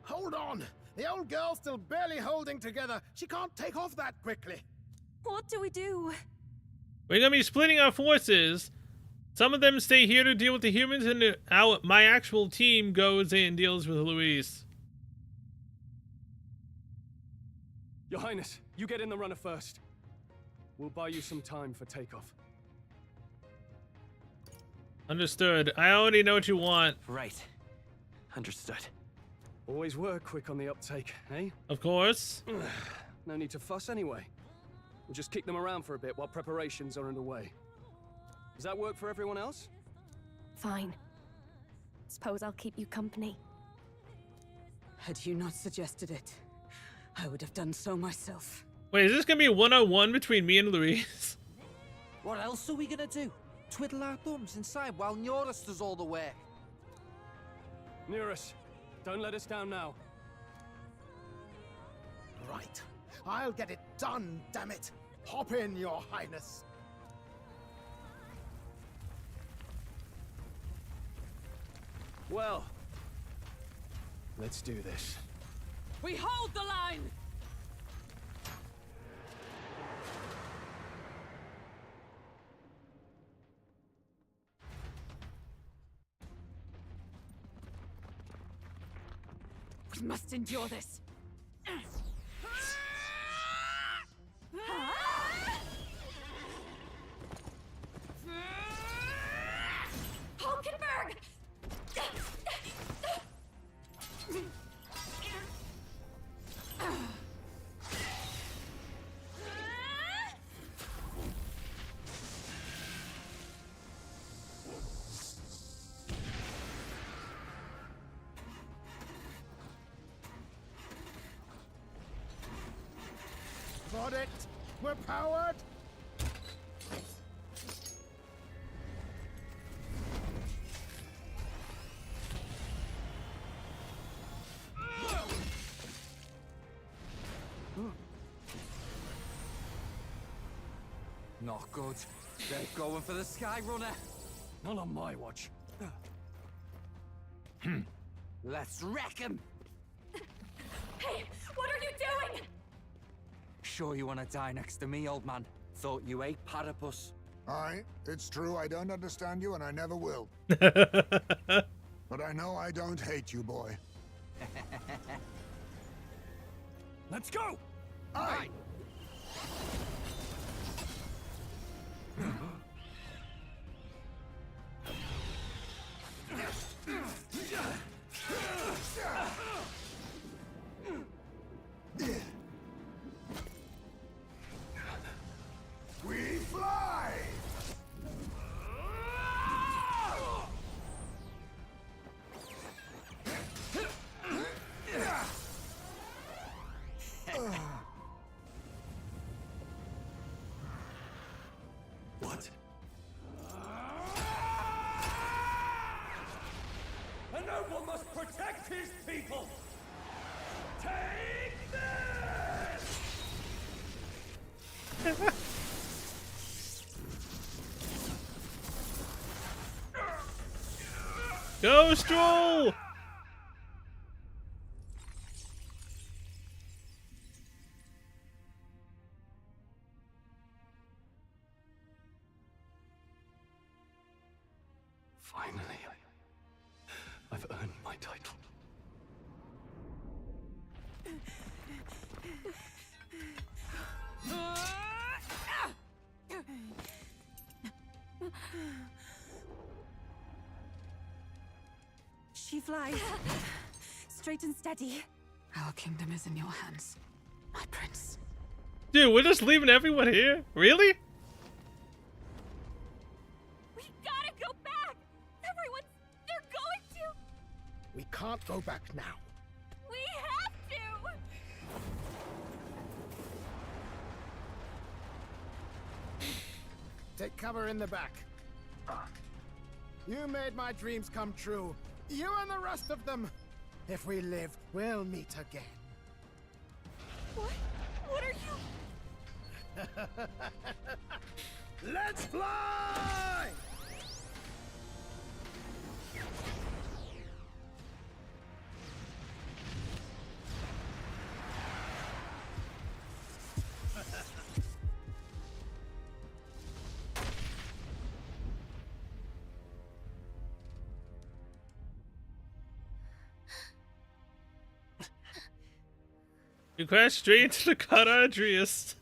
Hold on! The old girl's still barely holding together. She can't take off that quickly. What do we do? We're gonna be splitting our forces. Some of them stay here to deal with the humans, and my actual team goes in and deals with Luis. Your Highness, you get in the runner first. We'll buy you some time for takeoff. Understood. I already know what you want. Right. Understood. Always were quick on the uptake, eh? Of course. No need to fuss anyway. We'll just kick them around for a bit while preparations are underway. Does that work for everyone else? Fine. Suppose I'll keep you company. Had you not suggested it, I would have done so myself. Wait, is this gonna be a one-on-one between me and Luis? What else are we gonna do? Twiddle our thumbs inside while Norris does all the work. Nearus, don't let us down now. Right. I'll get it done, damn it. Hop in, Your Highness. Well, let's do this. We hold the line! We must endure this. Hulkenberg! product. We're powered. Not good. They're going for the Sky Runner. Not on my watch. Let's wreck him. Hey, what are you doing? Sure you want to die next to me, old man? Thought you ate platypus. Aye, it's true I don't understand you and I never will. But I know I don't hate you, boy. Let's go! Aye! We fly! What? A noble must protect his people! Take this! Go, Stroll! Finally, I've earned my title. She flies. Straight and steady. Our kingdom is in your hands, my prince. Dude, we're just leaving everyone here? Really? We gotta go back! They're going to! We can't go back now. We have to! Take cover in the back. You made my dreams come true. You and the rest of them. If we live, we'll meet again. What? What are you... Let's fly! You crashed straight into the Caradrius.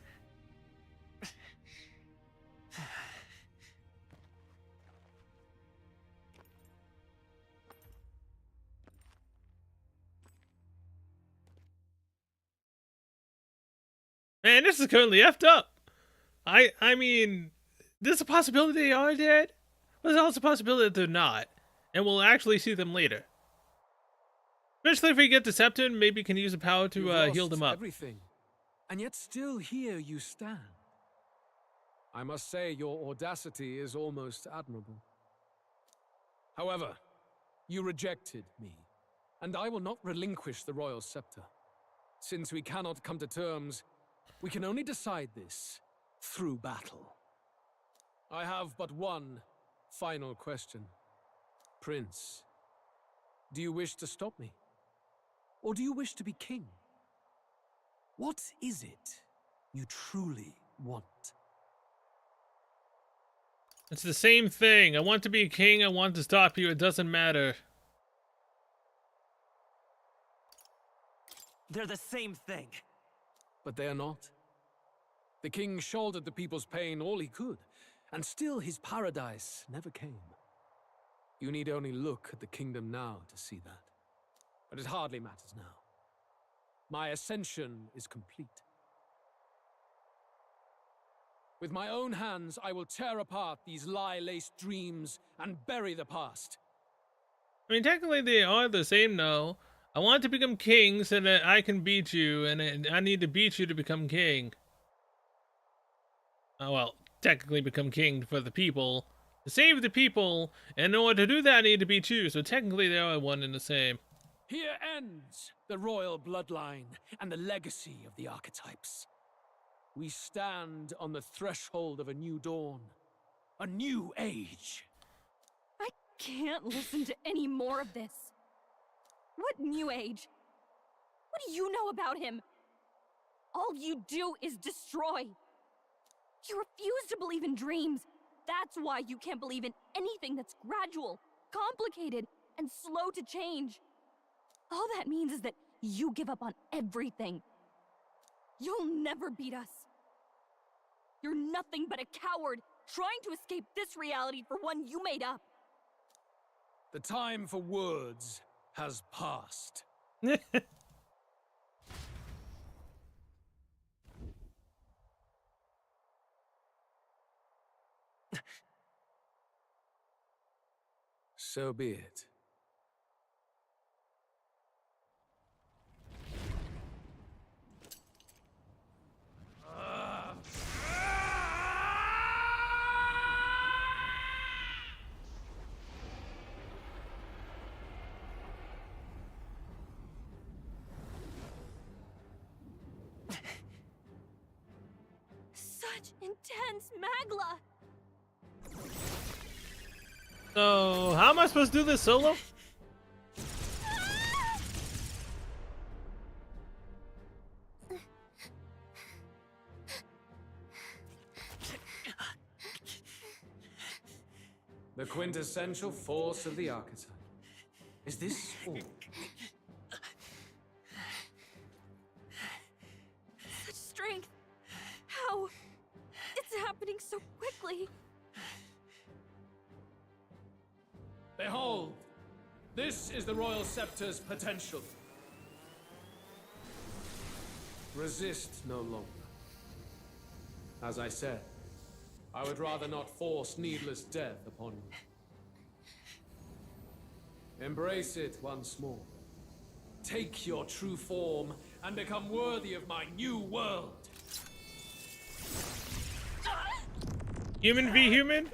Man, this is currently effed up. I mean, there's a possibility they are dead, but there's also a possibility that they're not, and we'll actually see them later. Especially if we get Deception, maybe can use the power to heal them up. Everything, and yet still here you stand. I must say your audacity is almost admirable. However, you rejected me, and I will not relinquish the royal scepter. Since we cannot come to terms, we can only decide this through battle. I have but one final question. Prince, do you wish to stop me? Or do you wish to be king? What is it you truly want? It's the same thing. I want to be king. I want to stop you. It doesn't matter. They're the same thing. But they are not. The king shouldered the people's pain all he could, and still his paradise never came. You need only look at the kingdom now to see that. But it hardly matters now. My ascension is complete. With my own hands, I will tear apart these lie-laced dreams and bury the past. I mean, technically they are the same now. I want to become king so that I can beat you, and I need to beat you to become king. well, technically become king for the people, to save the people, and in order to do that, I need to be two. So technically, they are one and the same. Here ends the royal bloodline and the legacy of the archetypes. We stand on the threshold of a new dawn, a new age. I can't listen to any more of this. What new age? What do you know about him? All you do is destroy. You refuse to believe in dreams. That's why you can't believe in anything that's gradual, complicated, and slow to change. All that means is that you give up on everything. You'll never beat us. You're nothing but a coward trying to escape this reality for one you made up. The time for words has passed. So be it. Such intense Magla! So, how am I supposed to do this solo? The quintessential force of the archetype. Is this all? Such strength! How? It's happening so quickly! Behold! This is the Royal Scepter's potential. Resist no longer. As I said, I would rather not force needless death upon you. Embrace it once more. Take your true form and become worthy of my new world. Human v human?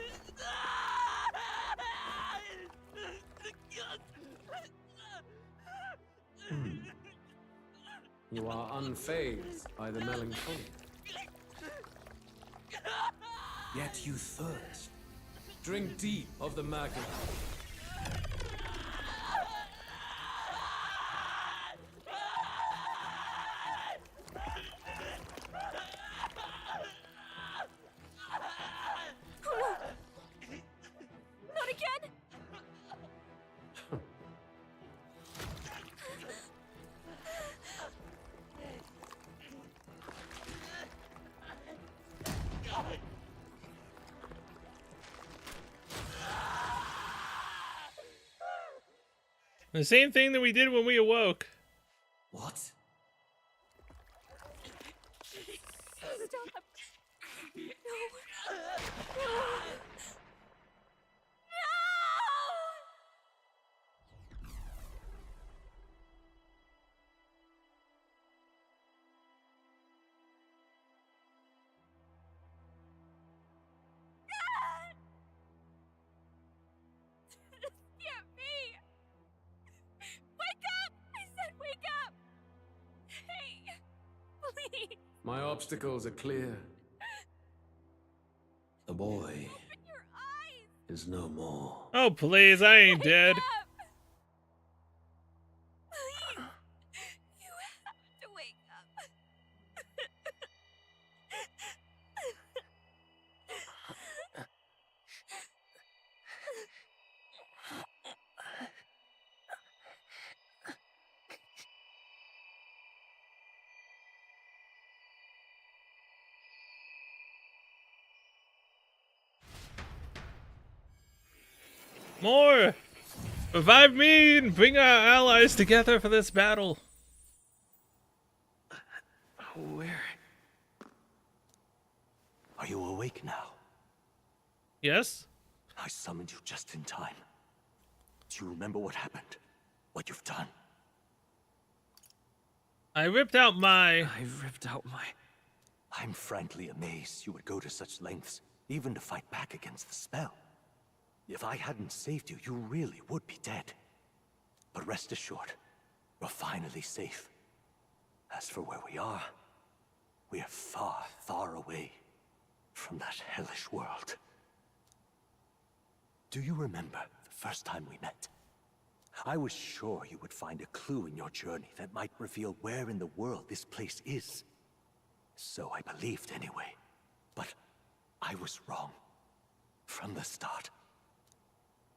You are unfazed by the melancholy. Yet you thirst. Drink deep of the magma. Not again! The same thing that we did when we awoke. What? Stop! No! No! Get me! Wake up! I said wake up! Hey! Please! My obstacles are clear. The boy is no more. Oh, please, I ain't dead. Please! You have to wake up! More! Revive me and bring our allies together for this battle. Where? Are you awake now? Yes? I summoned you just in time. Do you remember what happened? What you've done? I ripped out my... I'm frankly amazed you would go to such lengths, even to fight back against the spell. If I hadn't saved you, you really would be dead. But rest assured, you're finally safe. As for where we are far, far away from that hellish world. Do you remember the first time we met? I was sure you would find a clue in your journey that might reveal where in the world this place is. So I believed anyway. But I was wrong. From the start.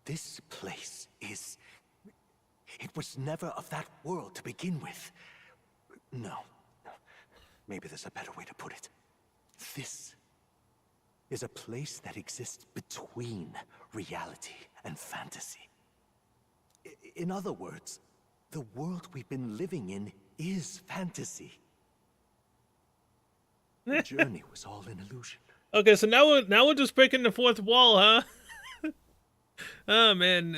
This place is... It was never of that world to begin with. No. Maybe there's a better way to put it. This is a place that exists between reality and fantasy. In other words, the world we've been living in is fantasy. The journey was all an illusion. Okay, so now we're just breaking the fourth wall, huh? Oh man,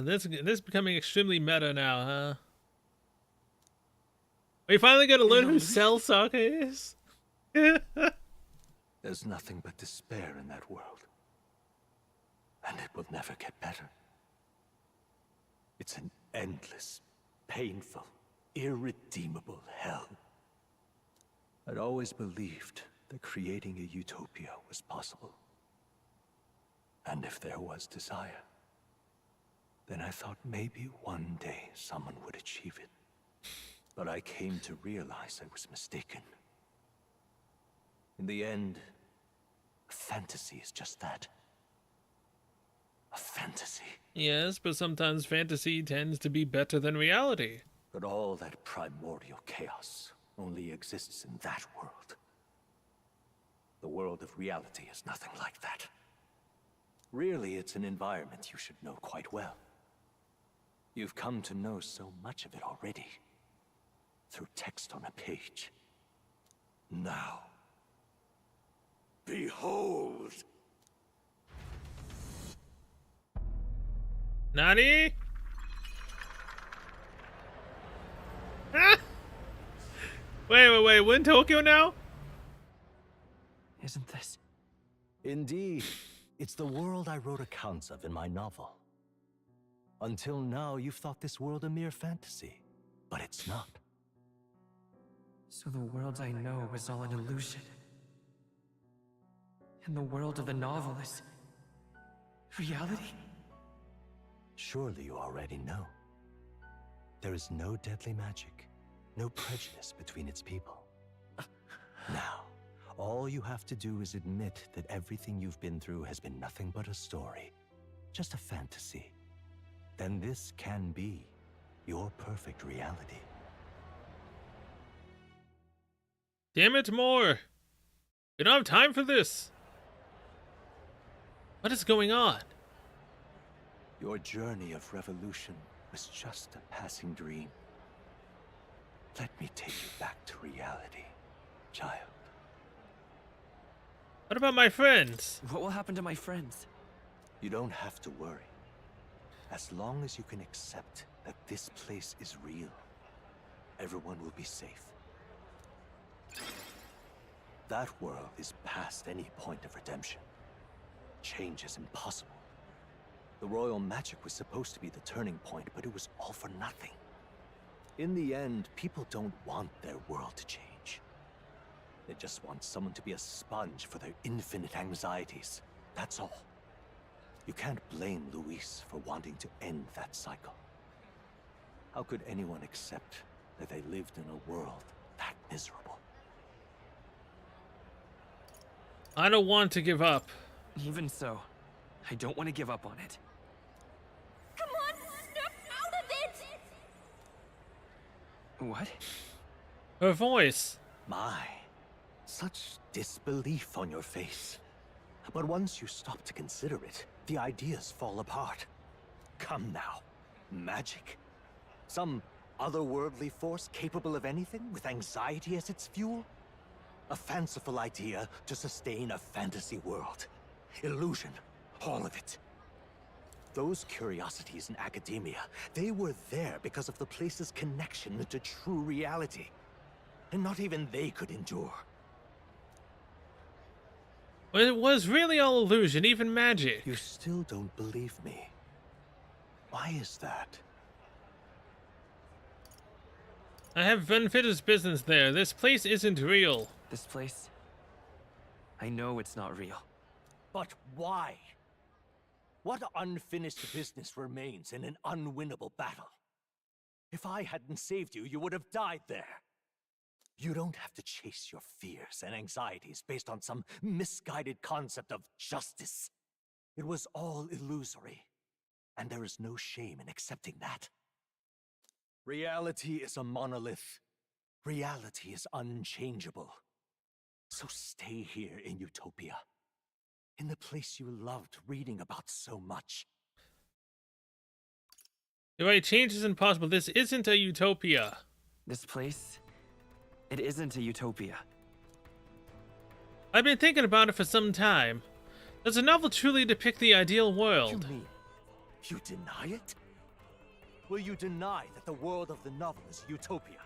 this is becoming extremely meta now, huh? Are you finally gonna learn who Cell Sokka is? There's nothing but despair in that world. And it will never get better. It's an endless, painful, irredeemable hell. I'd always believed that creating a utopia was possible. And if there was desire, then I thought maybe one day someone would achieve it. But I came to realize I was mistaken. In the end, a fantasy is just that. A fantasy. Yes, but sometimes fantasy tends to be better than reality. But all that primordial chaos only exists in that world. The world of reality is nothing like that. Really, it's an environment you should know quite well. You've come to know so much of it already. Through text on a page. Now, behold! Nani? Ah! Wait, we're in Tokyo now? Isn't this? Indeed. It's the world I wrote accounts of in my novel. Until now, you've thought this world a mere fantasy. But it's not. So the world I know is all an illusion. And the world of the novel is... reality? Surely you already know. There is no deadly magic, no prejudice between its people. Now, all you have to do is admit that everything you've been through has been nothing but a story, just a fantasy. Then this can be your perfect reality. Damn it, more! We don't have time for this! What is going on? Your journey of revolution was just a passing dream. Let me take you back to reality, child. What about my friends? What will happen to my friends? You don't have to worry. As long as you can accept that this place is real, everyone will be safe. That world is past any point of redemption. Change is impossible. The royal magic was supposed to be the turning point, but it was all for nothing. In the end, people don't want their world to change. They just want someone to be a sponge for their infinite anxieties. That's all. You can't blame Luis for wanting to end that cycle. How could anyone accept that they lived in a world that miserable? I don't want to give up. Even so, I don't want to give up on it. Come on, snap out of it! What? Her voice. My, such disbelief on your face. But once you stop to consider it, the ideas fall apart. Come now. Magic? Some otherworldly force capable of anything with anxiety as its fuel? A fanciful idea to sustain a fantasy world. Illusion. All of it. Those curiosities in academia, they were there because of the place's connection to true reality. And not even they could endure. Well, it was really all illusion, even magic. You still don't believe me. Why is that? I have unfinished business there. This place isn't real. This place? I know it's not real. But why? What unfinished business remains in an unwinnable battle? If I hadn't saved you, you would have died there. You don't have to chase your fears and anxieties based on some misguided concept of justice. It was all illusory, and there is no shame in accepting that. Reality is a monolith. Reality is unchangeable. So stay here in Utopia, in the place you loved reading about so much. The right, change is impossible. This isn't a utopia. This place, it isn't a utopia. I've been thinking about it for some time. Does a novel truly depict the ideal world? You mean you deny it? Will you deny that the world of the novel is utopia?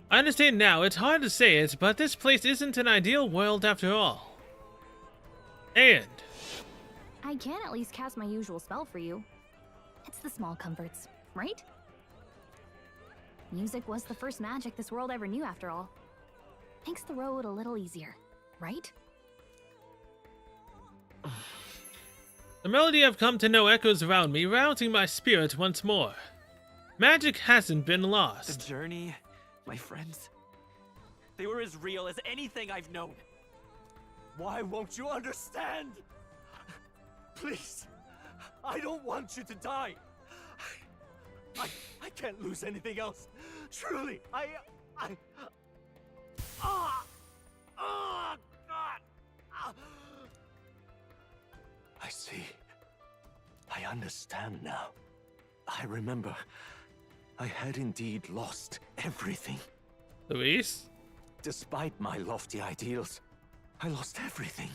I understand now. It's hard to say it, but this place isn't an ideal world after all. And I can at least cast my usual spell for you. It's the small comforts, right? Music was the first magic this world ever knew, after all. Makes the road a little easier, right? The melody I've come to know echoes around me, rousing my spirit once more. Magic hasn't been lost. The journey, my friends, they were as real as anything I've known. Why won't you understand? Please, I don't want you to die. I can't lose anything else. Truly, God. I see. I understand now. I remember. I had indeed lost everything. Luis? Despite my lofty ideals, I lost everything.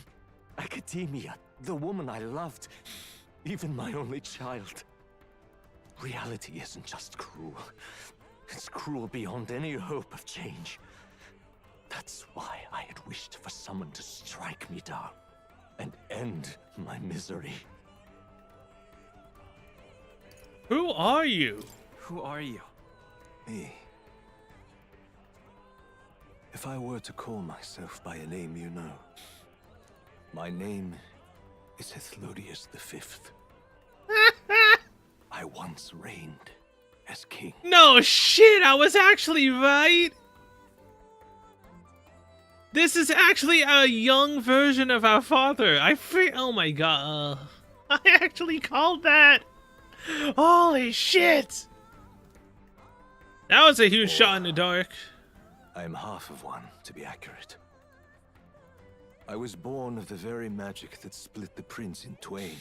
Academia, the woman I loved, even my only child. Reality isn't just cruel. It's cruel beyond any hope of change. That's why I had wished for someone to strike me down and end my misery. Who are you? Who are you? Me. If I were to call myself by a name you know, my name is Hethlodius V. I once reigned as king. No shit, I was actually right. This is actually a young version of our father. Oh my god. I actually called that. Holy shit. That was a huge shot in the dark. I am half of one, to be accurate. I was born of the very magic that split the prince in twain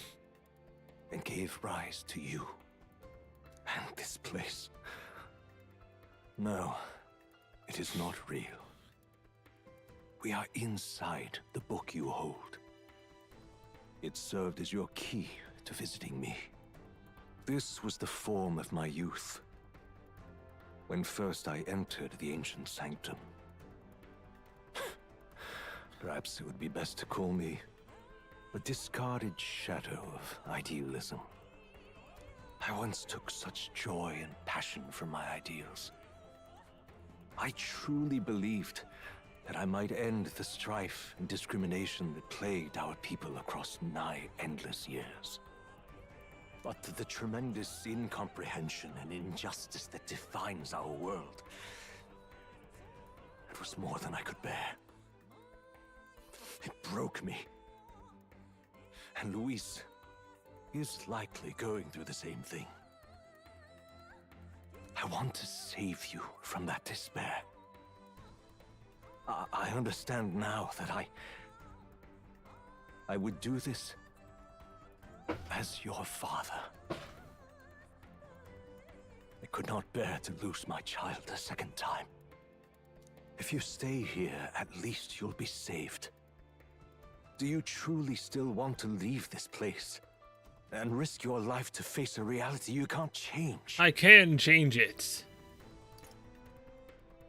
and gave rise to you and this place. No, it is not real. We are inside the book you hold. It served as your key to visiting me. This was the form of my youth, when first I entered the ancient sanctum. Perhaps it would be best to call me a discarded shadow of idealism. I once took such joy and passion from my ideals. I truly believed that I might end the strife and discrimination that plagued our people across nigh endless years. But the tremendous incomprehension and injustice that defines our world, it was more than I could bear. It broke me. And Luis is likely going through the same thing. I want to save you from that despair. I understand now that I would do this as your father. I could not bear to lose my child a second time. If you stay here, at least you'll be saved. Do you truly still want to leave this place and risk your life to face a reality you can't change? I can change it.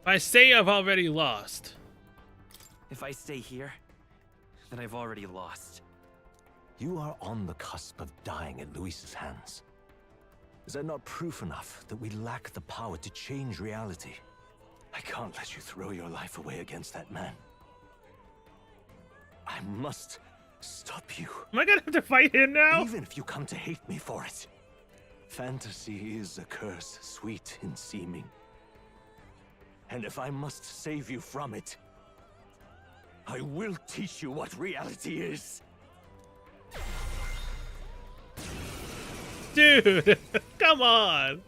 If I say I've already lost. If I stay here, then I've already lost. You are on the cusp of dying at Luis's hands. Is that not proof enough that we lack the power to change reality? I can't let you throw your life away against that man. I must stop you. Am I gonna have to fight him now? Even if you come to hate me for it. Fantasy is a curse, sweet in seeming. And if I must save you from it, I will teach you what reality is. Dude, come on.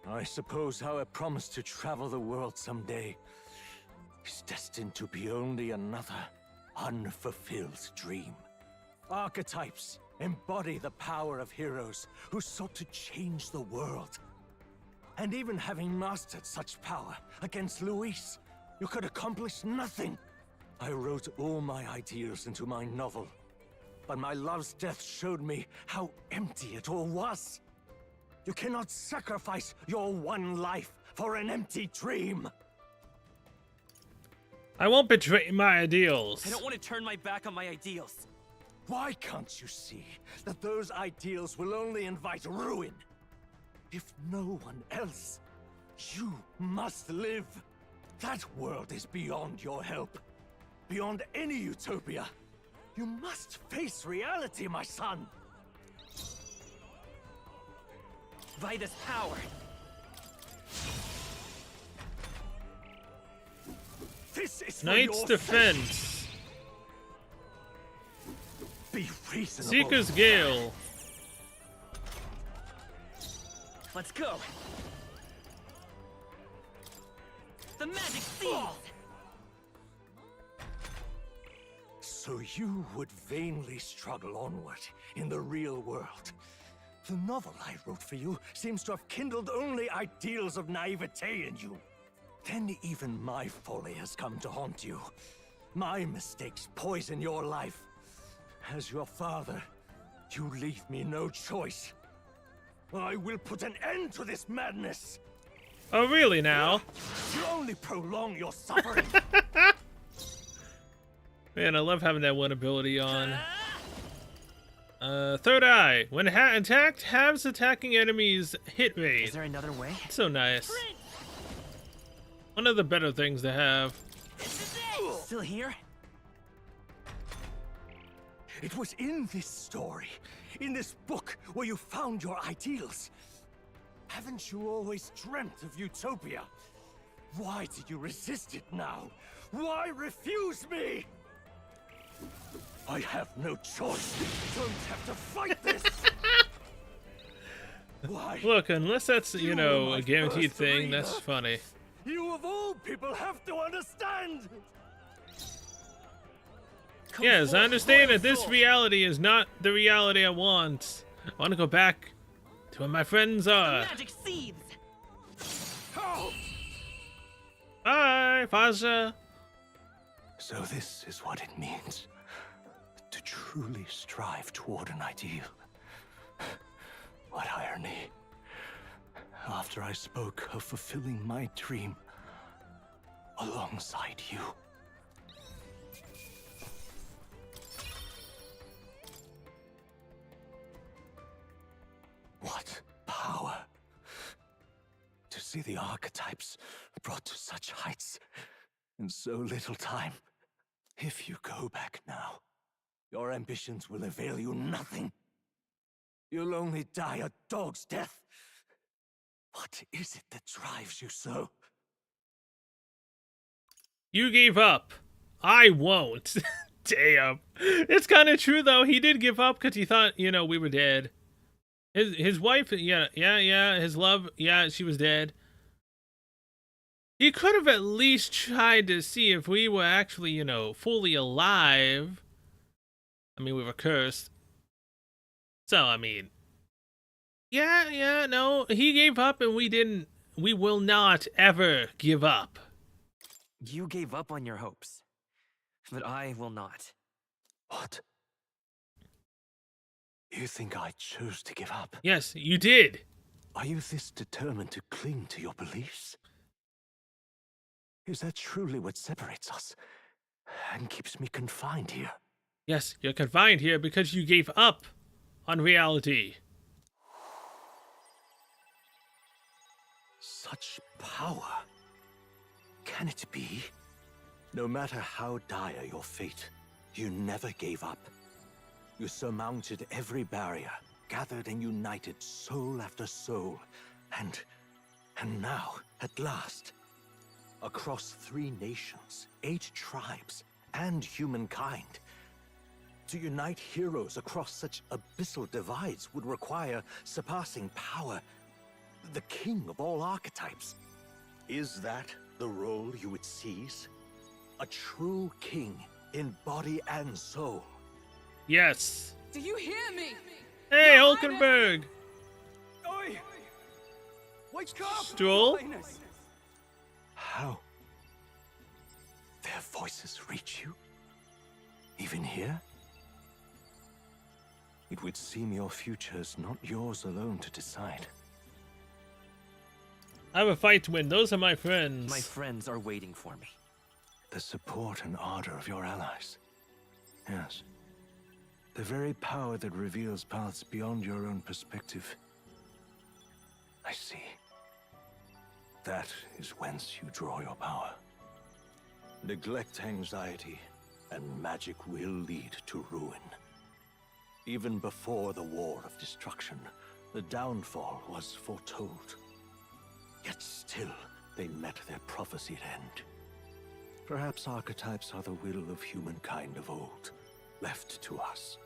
I suppose our promise to travel the world someday is destined to be only another unfulfilled dream. Archetypes embody the power of heroes who sought to change the world. And even having mastered such power against Luis, you could accomplish nothing. I wrote all my ideals into my novel, but my love's death showed me how empty it all was. You cannot sacrifice your one life for an empty dream. I won't betray my ideals. I don't want to turn my back on my ideals. Why can't you see that those ideals will only invite ruin? If no one else, you must live. That world is beyond your help. Beyond any utopia. You must face reality, my son. Vida's power. This is for Knight's your Defense. Be reasonable. Seeker's Gale. Let's go. The magic seeds. So you would vainly struggle onward in the real world. The novel I wrote for you seems to have kindled only ideals of naivete in you. Then even my folly has come to haunt you. My mistakes poison your life. As your father, you leave me no choice. I will put an end to this madness. Oh, really now? You only prolong your suffering. Man, I love having that one ability on. Third Eye. When attacked, halves attacking enemies hit rate. Is there another way? It's so nice. One of the better things to have. Still here? It was in this story, in this book, where you found your ideals. Haven't you always dreamt of utopia? Why did you resist it now? Why refuse me? I have no choice. You don't have to fight this. Why? Look, unless that's, you know, a guaranteed thing, reader. that's funny. You of all people have to understand. Yes, I understand that this reality is not the reality I want. I want to go back to where my friends are. Magic seeds. Bye, Faza. So this is what it means to truly strive toward an ideal. What irony. After I spoke of fulfilling my dream alongside you. What power to see the archetypes brought to such heights in so little time. If you go back now, your ambitions will avail you nothing. You'll only die a dog's death. What is it that drives you so? You gave up. I won't. Damn. It's kind of true, though. He did give up because he thought, you know, we were dead. His wife, yeah. His love, yeah, she was dead. He could have at least tried to see if we were actually, you know, fully alive. I mean, we were cursed. So, I mean, yeah, no, he gave up and we didn't. We will not ever give up. You gave up on your hopes, but I will not. What? You think I chose to give up? Yes, you did. Are you this determined to cling to your beliefs? Is that truly what separates us? and keeps me confined here. Yes, you're confined here because you gave up on reality. Such power. Can it be? No matter how dire your fate, you never gave up. You surmounted every barrier, gathered and united soul after soul, and now, at last, across 3 nations, 8 tribes, and humankind, to unite heroes across such abyssal divides would require surpassing power, the king of all archetypes. Is that the role you would seize? A true king in body and soul? Yes. Do you hear me? Hey, Hulkenberg! Oi! Wake up! Stroll? How? Their voices reach you? Even here? It would seem your future is not yours alone to decide. I have a fight to win. Those are my friends. My friends are waiting for me. The support and ardor of your allies. Yes. The very power that reveals paths beyond your own perspective. I see. That is whence you draw your power. Neglect anxiety, and magic will lead to ruin. Even before the War of Destruction, the downfall was foretold. Yet still, they met their prophesied end. Perhaps archetypes are the will of humankind of old, left to us.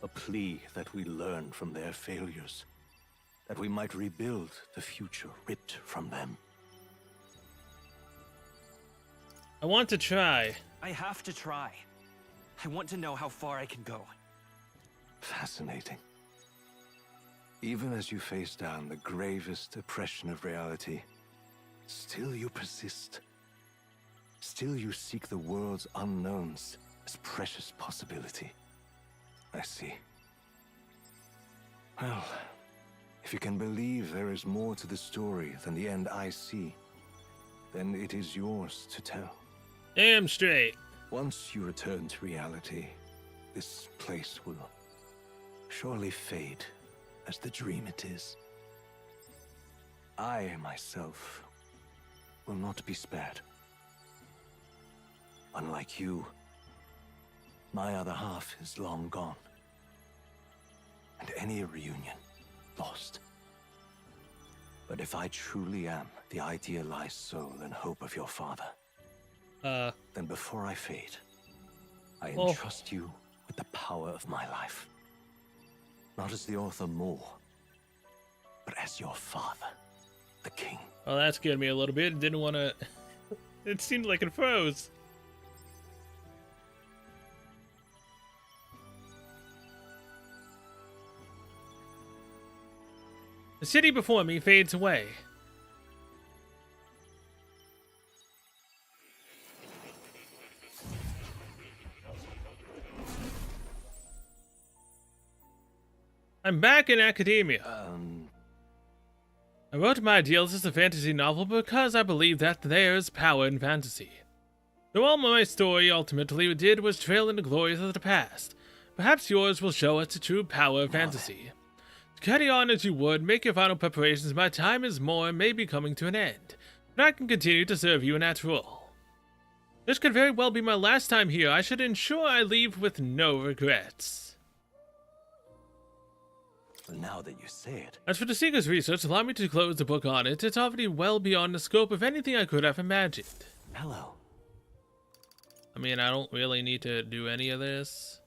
A plea that we learn from their failures, that we might rebuild the future ripped from them. I want to try. I have to try. I want to know how far I can go. Fascinating. Even as you face down the gravest oppression of reality, still you persist. Still you seek the world's unknowns as precious possibility. I see. Well, if you can believe there is more to the story than the end I see, then it is yours to tell. Damn straight. Once you return to reality, this place will surely fade as the dream it is. I, myself, will not be spared. Unlike you, my other half is long gone. And any reunion, lost. But if I truly am the idealized soul and hope of your father, then before I fade, I entrust you with the power of my life. Not as the author more, but as your father, the king. Well, that scared me a little bit. Didn't want to... It seemed like it froze. The city before me fades away. I'm back in academia. I wrote my ideals as a fantasy novel because I believe that there is power in fantasy. Though all my story ultimately did was trail in the glories of the past, perhaps yours will show us the true power of fantasy. Carry on as you would, make your final preparations. My time is more and may be coming to an end, but I can continue to serve you in that role. This could very well be my last time here. I should ensure I leave with no regrets. Now that you say it. As for the Seeker's research, allow me to close the book on it. It's already well beyond the scope of anything I could have imagined. Hello. I mean, I don't really need to do any of this.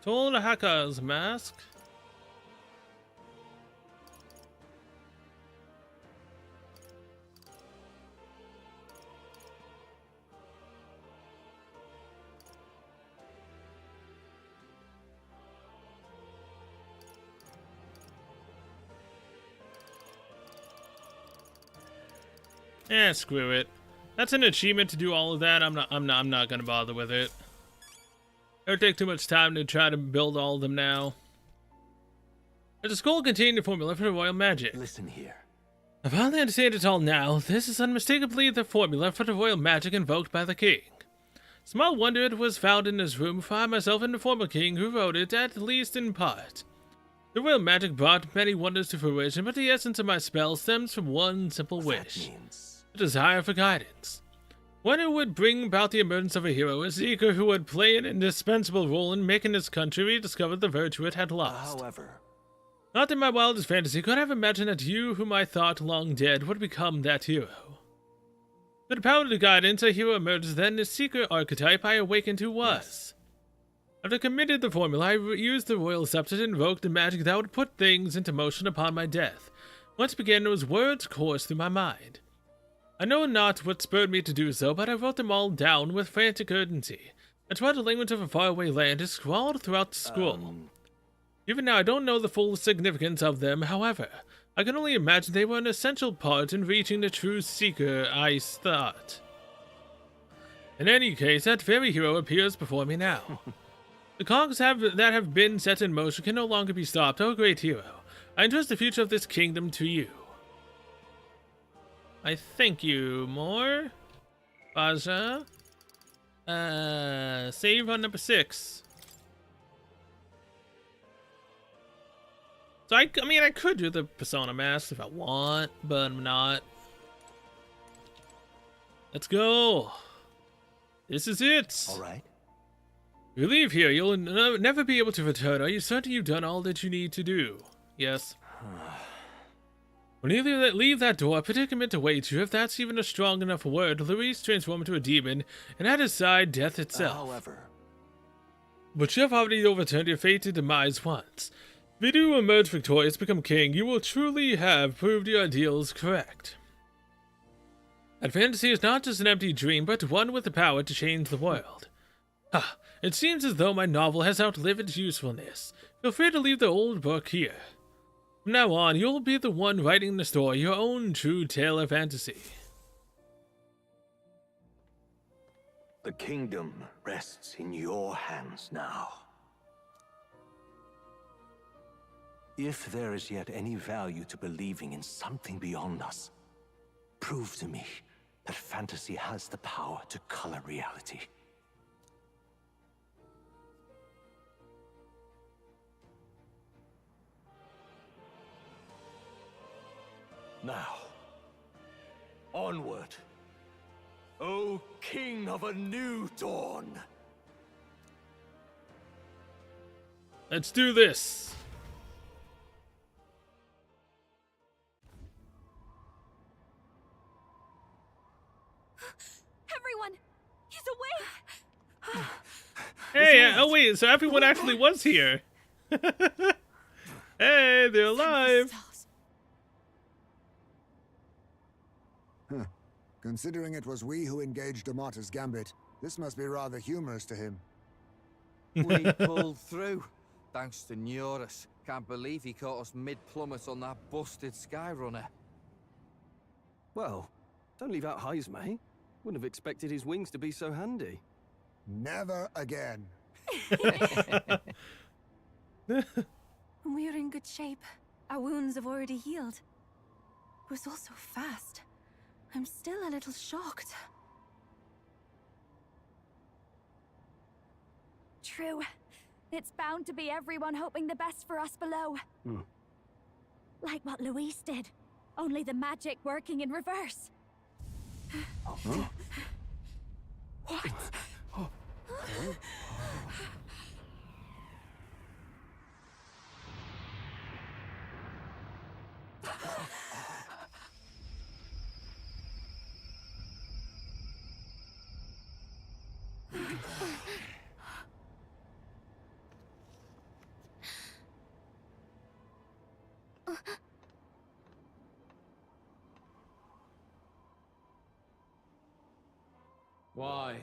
Told the hacker's mask. Eh, screw it. That's an achievement to do all of that. I'm not gonna bother with it. It'll take too much time to try to build all of them now. There's a scroll containing the formula for royal magic. Listen here. I finally understand it all now. This is unmistakably the formula for the royal magic invoked by the king. Small wonder it was found in his room, for I myself am the former king who wrote it, at least in part. The royal magic brought many wonders to fruition, but the essence of my spell stems from one simple wish. The desire for guidance. One who would bring about the emergence of a hero, a seeker who would play an indispensable role in making his country rediscover the virtue it had lost. However, not in my wildest fantasy could I have imagined that you, whom I thought long dead, would become that hero. With the power to guidance, a hero emerges, then the seeker archetype I awakened who was. Yes. After committed the formula, I used the royal scepter to invoke the magic that would put things into motion upon my death. Once began, those words coursed through my mind. I know not what spurred me to do so, but I wrote them all down with frantic urgency. That's why the language of a faraway land is scrawled throughout the scroll. Even now, I don't know the full significance of them, however. I can only imagine they were an essential part in reaching the true seeker, I thought. In any case, that very hero appears before me now. The cogs that have been set in motion can no longer be stopped, oh great hero. I entrust the future of this kingdom to you. I thank you, more. Baja. Save on number 6. So I mean, I could do the Persona Mask if I want, but I'm not. Let's go. This is it. All right. You leave here, you'll never be able to return. Are you certain you've done all that you need to do? Yes. When you leave that door, a predicament awaits you. If that's even a strong enough word, Luis transformed into a demon, and at his side, death itself. However. But you have already overturned your fated demise once. If you do emerge victorious, become king, you will truly have proved your ideals correct. That fantasy is not just an empty dream, but one with the power to change the world. It seems as though my novel has outlived its usefulness. Feel free to leave the old book here. From now on, you'll be the one writing the story, your own true tale of fantasy. The kingdom rests in your hands now. If there is yet any value to believing in something beyond us, prove to me that fantasy has the power to color reality. Now, onward, O King of a new dawn! Let's do this! Everyone! He's awake! Hey, oh wait, so everyone actually was here. Hey, they're alive! Huh. Considering it was we who engaged Amata's gambit, this must be rather humorous to him. We pulled through, thanks to Neurus. Can't believe he caught us mid-plummet on that busted Skyrunner. Well, don't leave out Heis, mate. Wouldn't have expected his wings to be so handy. Never again. We're in good shape. Our wounds have already healed. It was all so fast. I'm still a little shocked. True. It's bound to be everyone hoping the best for us below. Like what Luis did. Only the magic working in reverse. What? Why?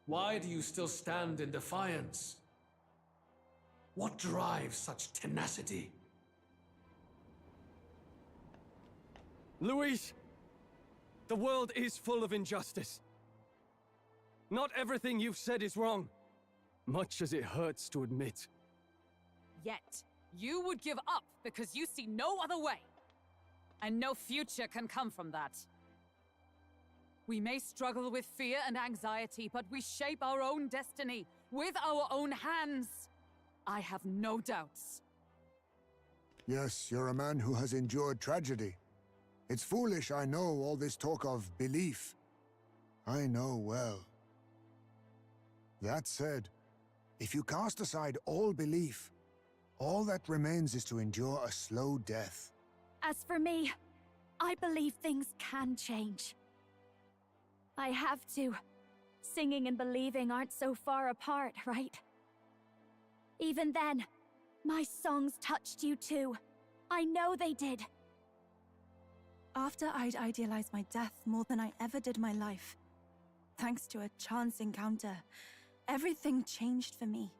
Why do you still stand in defiance? What drives such tenacity? Luis! The world is full of injustice. Not everything you've said is wrong, much as it hurts to admit. Yet, you would give up because you see no other way. And no future can come from that. We may struggle with fear and anxiety, but we shape our own destiny with our own hands. I have no doubts. Yes, you're a man who has endured tragedy. It's foolish, I know, all this talk of belief. I know well. That said, if you cast aside all belief, all that remains is to endure a slow death. As for me, I believe things can change. I have to. Singing and believing aren't so far apart, right? Even then, my songs touched you too. I know they did. After I'd idealized my death more than I ever did my life, thanks to a chance encounter, everything changed for me.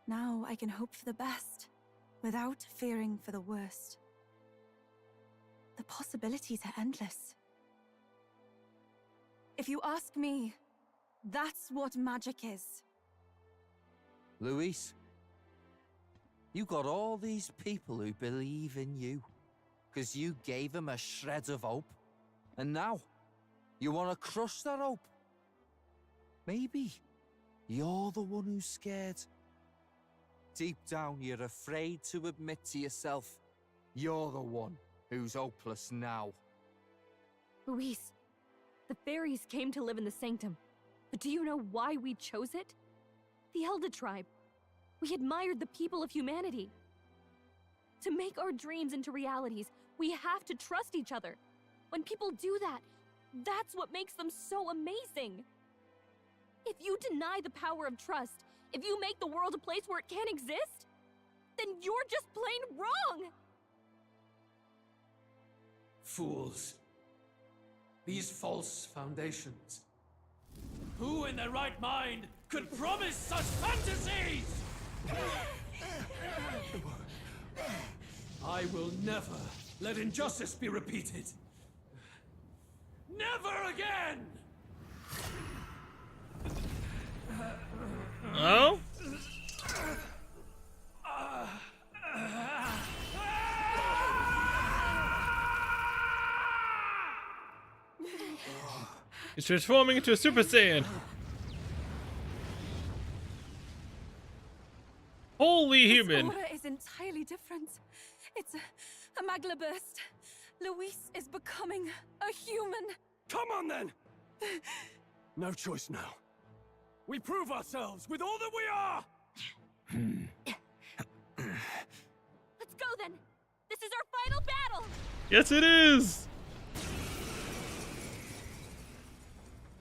Now I can hope for the best, without fearing for the worst. The possibilities are endless. If you ask me, that's what magic is. Luis, you got all these people who believe in you, because you gave them a shred of hope. And now, you want to crush that hope. Maybe you're the one who's scared. Deep down, you're afraid to admit to yourself, you're the one who's hopeless now. Luis, the fairies came to live in the Sanctum. But do you know why we chose it? The Elder Tribe. We admired the people of humanity. To make our dreams into realities, we have to trust each other. When people do that, that's what makes them so amazing. If you deny the power of trust, if you make the world a place where it can't exist, then you're just plain wrong! Fools. These false foundations. Who in their right mind could promise such fantasies? I will never let injustice be repeated. Never again! Oh? He's transforming into a Super Saiyan. Holy human. This aura is entirely different. It's a magla burst. Luis is becoming a human. Come on then! No choice now. We prove ourselves with all that we are! Let's go then! This is our final battle! Yes, it is!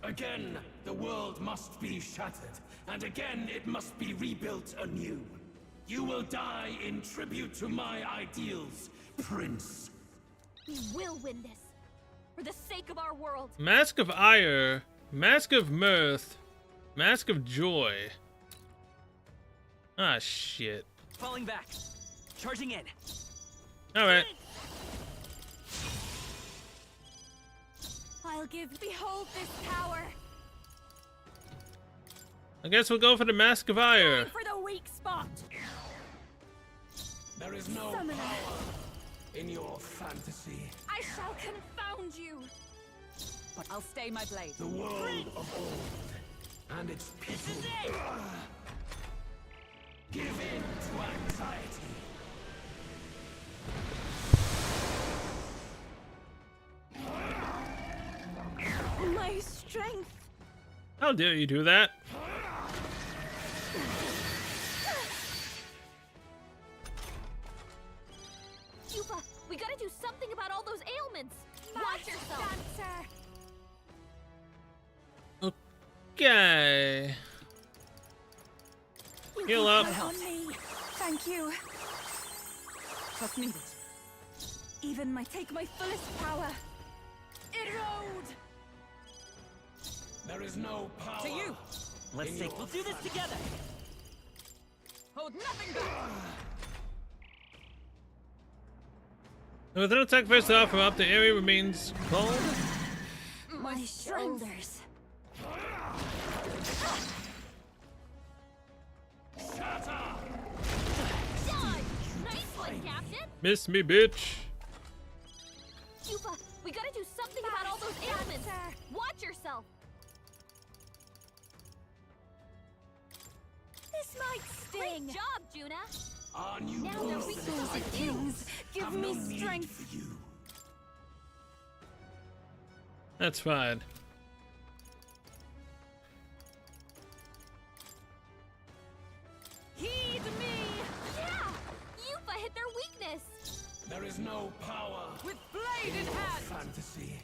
Again, the world must be shattered, and again it must be rebuilt anew. You will die in tribute to my ideals, Prince. We will win this. For the sake of our world. Mask of Ire, Mask of Mirth, Mask of Joy. Ah, shit. Falling back. Charging in. Alright. I'll behold this power. I guess we'll go for the Mask of Ire. For the weak spot. There is no Summoner. power in your fantasy. I shall confound you. But I'll stay my blade. The world of old and its people. Give in to anxiety. My strength. How dare you do that? Yuba, we gotta do something about all those ailments. Watch yourself. Okay. Heal up. On me. Thank you. What's needed? Even take my fullest power. Erode. There is no power. To you. Let's we'll do this together. Hold nothing back. With no sacrifice to offer up, the area remains cold. My shoulders. Nice one, Captain! Miss me, bitch. Yupa, we gotta do something about all those ailments! Watch yourself! This might sting. Great job, Juna! Our new Now they're rules weak of to the the Kings, give have me no need strength. for you. That's fine. Heed me! Yeah! Yupa hit their weakness! There is no power With blade in hand! fantasy.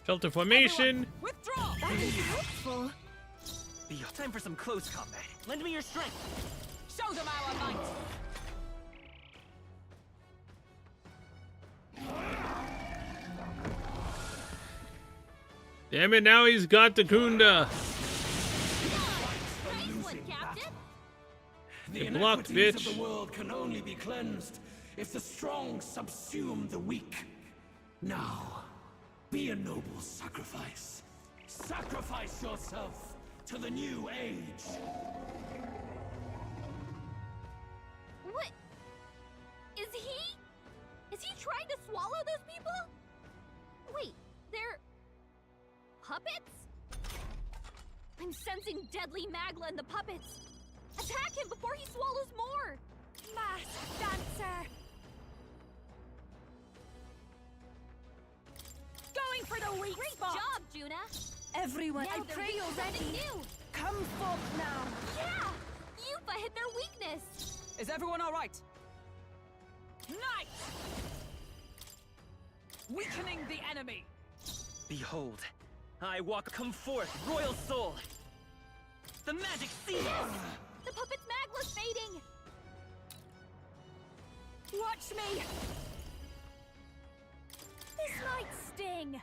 Shelter formation. Withdraw! That is helpful. Time for some close combat. Lend me your strength. Show them our might! Damn it, now he's got the Kunda. Nice one, Captain! The Get blocked, inequities bitch. of the world can only be cleansed if the strong subsume the weak. Now, be a noble sacrifice. Sacrifice yourself to the new age. What? Is he trying to swallow those people? Wait, they're... puppets? I'm sensing deadly Magla in the puppets. Attack him before he swallows more! Masked dancer. Going for the weak Great spot. job, Juna! Everyone, Now I they're pray weak you're to something ready. new! Come forth now. Yeah! Yupa hit their weakness! Is everyone alright? Knight! Weakening the enemy! Behold, I walk. Come forth, royal soul. The magic seed. The puppet's Magla's fading! Watch me. This might sting.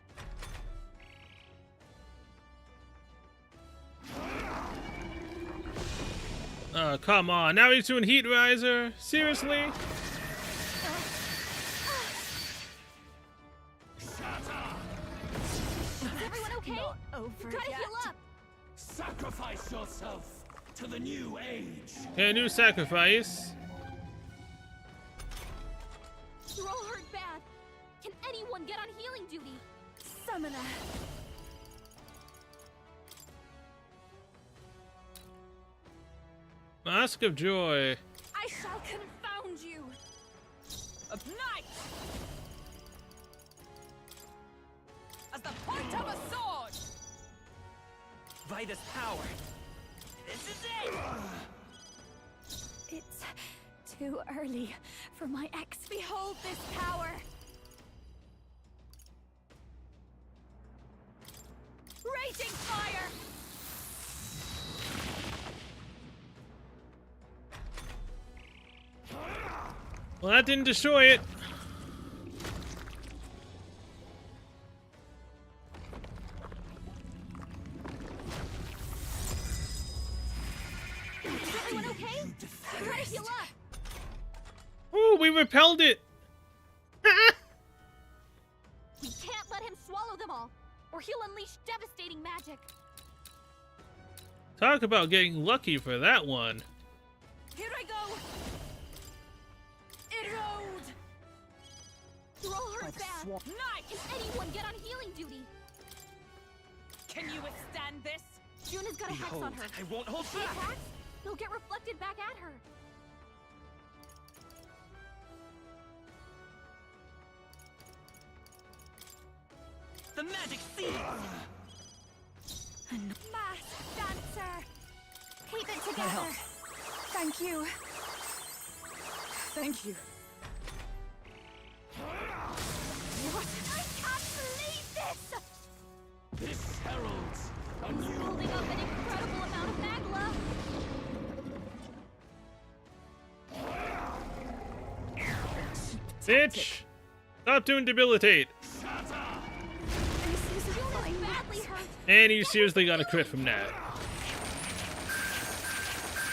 Oh, come on. Now he's doing Heat Riser? Seriously? Is everyone okay? Over You gotta yet. heal up! Sacrifice yourself to the new age. Okay, new sacrifice. You're all hurt bad. Can anyone get on healing duty? Summoner. Mask of Joy. I shall confound you. A knight! As the point of a sword! By this power. This is it! It's too early for my ex. Behold this power. Raging fire. Well, that didn't destroy it. Is everyone okay? Try to heal up! Ooh, we repelled it. We can't let him swallow them all, or he'll unleash devastating magic. Talk about getting lucky for that one. Here I go. Erode. You're all hurt bad. Knight! Can anyone get on healing duty? Can you withstand this? Juna's got a hex on her. I won't hold If she back. attacks, they'll get reflected back at her. The magic seed. Masked dancer. Keep it together. Thank you. Thank you. What? I can't believe this. This heralds a He's new building up an incredible amount of Magla. Bitch. Stop doing debilitate. This is Juna's badly hurt. And you seriously got a crit from that.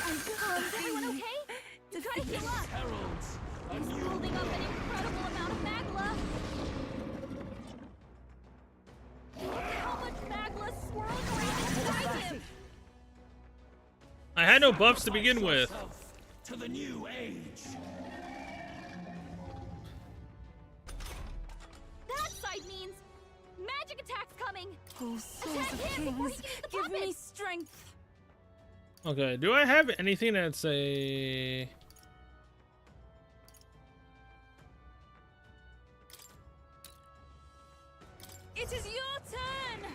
Is everyone okay? Try to heal up. heralds He's building up an incredible amount of magla. Look how much magla swirling around inside him. I had no buffs to begin with. To the new age. That side means magic attacks coming. Oh, souls Attack of him before he kings, can use the give me puppets. strength. Okay, do I have anything that's a... It is your turn.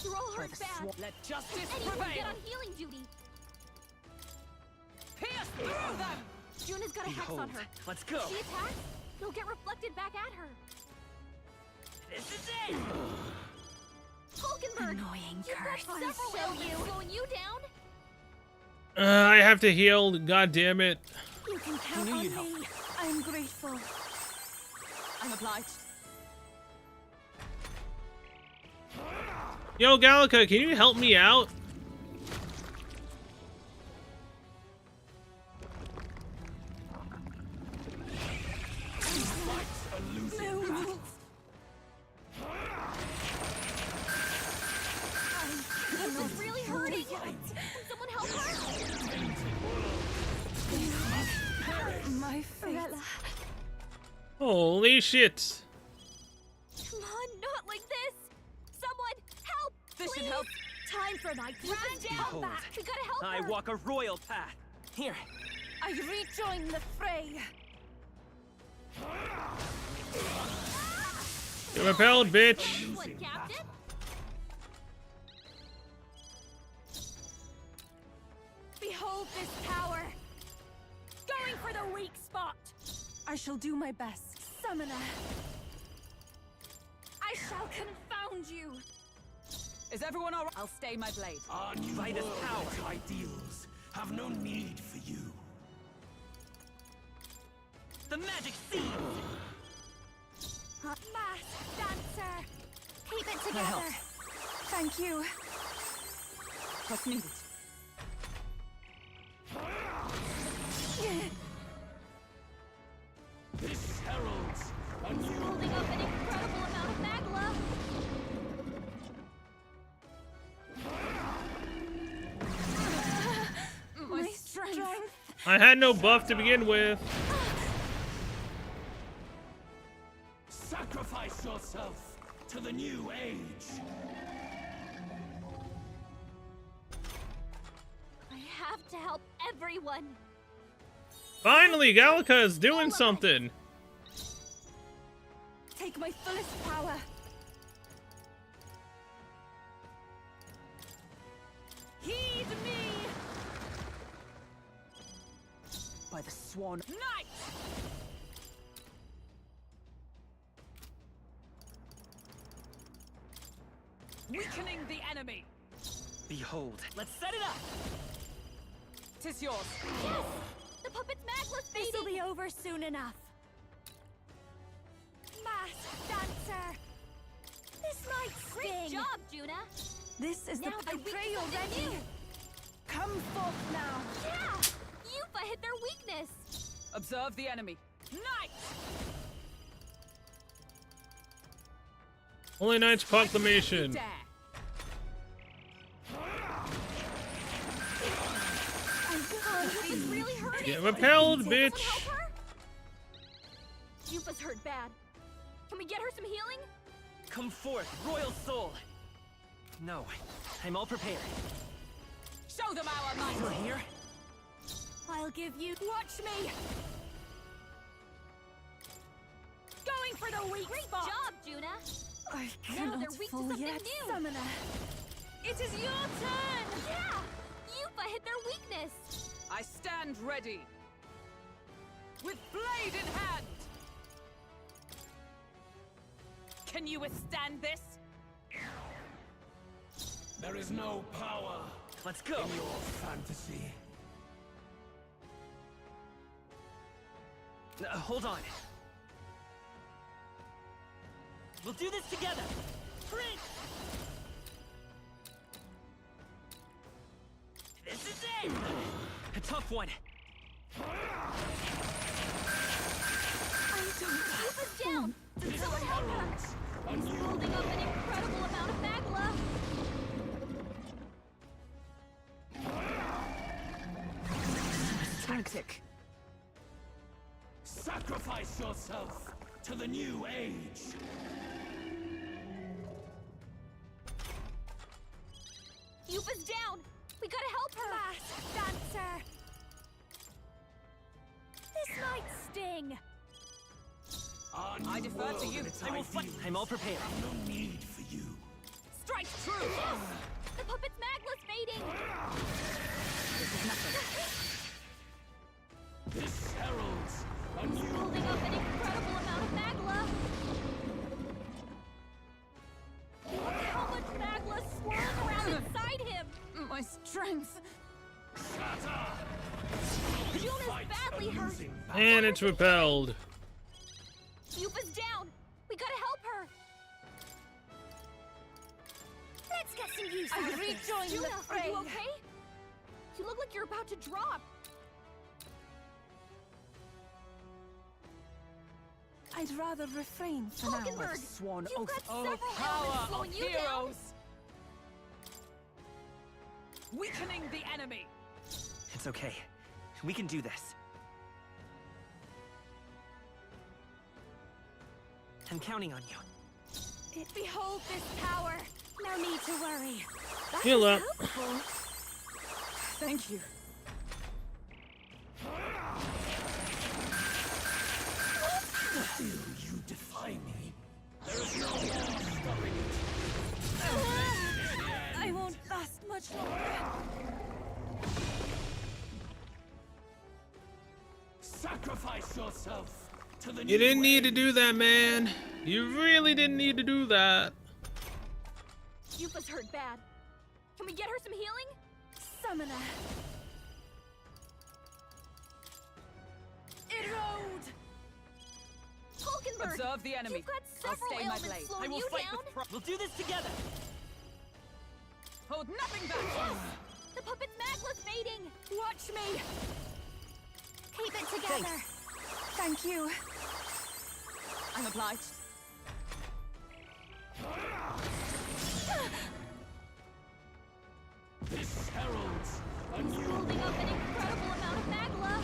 You're all hurt bad. Let justice Anyone prevail. get on healing duty. Pierce through them. Juna's got a hex on her. Let's go. If she attacks, it'll get reflected back at her. This is it. Hulkenberg, Annoying you've got curse. several elements slowing you down. I have to heal, god damn it. You can count on me. I'm grateful. I'm obliged. Yo, Gallica, can you help me out? This is really hurting. Can someone help her? My fate. Holy shit. Come on, not like this. Someone help, This please. should help. Time for my grand comeback. We gotta help I her. walk a royal path. Here. I rejoin the fray. You're repelled, bitch. Excellent, Captain. Behold this power. Going for the weak spot. I shall do my best. Summoner. I shall confound you. Is everyone all right? I'll stay my blade. Our new By this world's power. ideals have no need for you. The magic seed. Masked dancer. Keep it My help. together. Thank you. What's needed? This heralds a new Building up an incredible amount of magla. My strength. I had no buff to begin with. Sacrifice yourself to the new age. I have to help everyone. Finally, Gallica is doing something. Take my fullest power. Heed me. By the swan. Knight. Weakening the enemy. Behold. Let's set it up. Tis yours. Yes! The puppet's magla's fading. This'll be over soon enough. Masked dancer. This might sting. Great job, Juna. This is Now the they're weak prey to something already. new. Come forth now. Yeah! Yuffie hit their weakness. Observe the enemy. Knight. Holy Knight's Proclamation. Dare. This is really hurting. Get repelled, Can someone bitch. help her? Yuffie's hurt bad. Can we get her some healing? Come forth, royal soul. No, I'm all prepared. Show them our might. Still here? I'll give you. Watch me. Going for the weak Great spot. job, Juna. I Now cannot they're weak to fall something yet, new. Summoner. It is your turn. Yeah! Yuffie hit their weakness. I stand ready. With blade in hand. Can you withstand this? There is no power Let's go. in your fantasy. Hold on. We'll do this together. Prince! This is it! tough one. Yupa's down! Did someone help her? He's holding up an incredible amount of magla! Frantic. Sacrifice yourself to the new age. Yupa's down! We gotta help her! Masked dancer! This might sting. I defer to you. I will fight. I'm all prepared. No need for you. Strike true! Yes! The puppet's magla's fading! This is nothing. This heralds a He's new holding up an incredible amount of magla! Look how much magla's swirling around inside him! My strength. Yuna's badly hurt! And it's repelled. Yupa's down! We gotta help her! Let's get some use I out of this. rejoin the Yuna, fray! Are you okay? You look like you're about to drop! I'd rather refrain for now. Falkenberg! Sworn You've oath. got several Power elements of slowing you down! heroes. Weakening the enemy. It's okay. We can do this. I'm counting on you. Behold this power. No need to worry. That Heal was up. helpful. Thank you. Still, you defy me. There is no more stopping it. I won't last much longer. Sacrifice yourself to the You new didn't need to age. do that, man. You really didn't need to do that. Yupa's hurt bad. Can we get her some healing? Summoner. Erode. Falkenberg! Observe the enemy. You've got I'll several stay my ailments blade. slowing I will you fight down! with pride. We'll do this together. Hold nothing back. Yes! The puppet's magla's fading! Watch me. Keep it together. Thank you. I'm obliged. This heralds a He's new holding up an incredible amount of magla!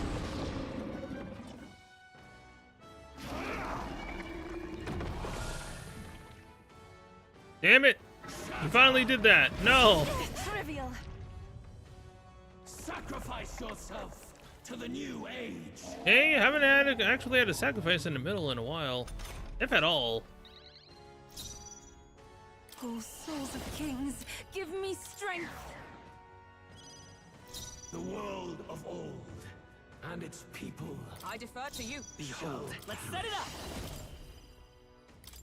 Damn it. You finally did that. No. Trivial. Sacrifice yourself to the new age. Hey, I haven't actually had a sacrifice in the middle in a while. If at all. Oh, souls of kings, give me strength. The world of old and its people. I defer to you. Behold. Let's set it up.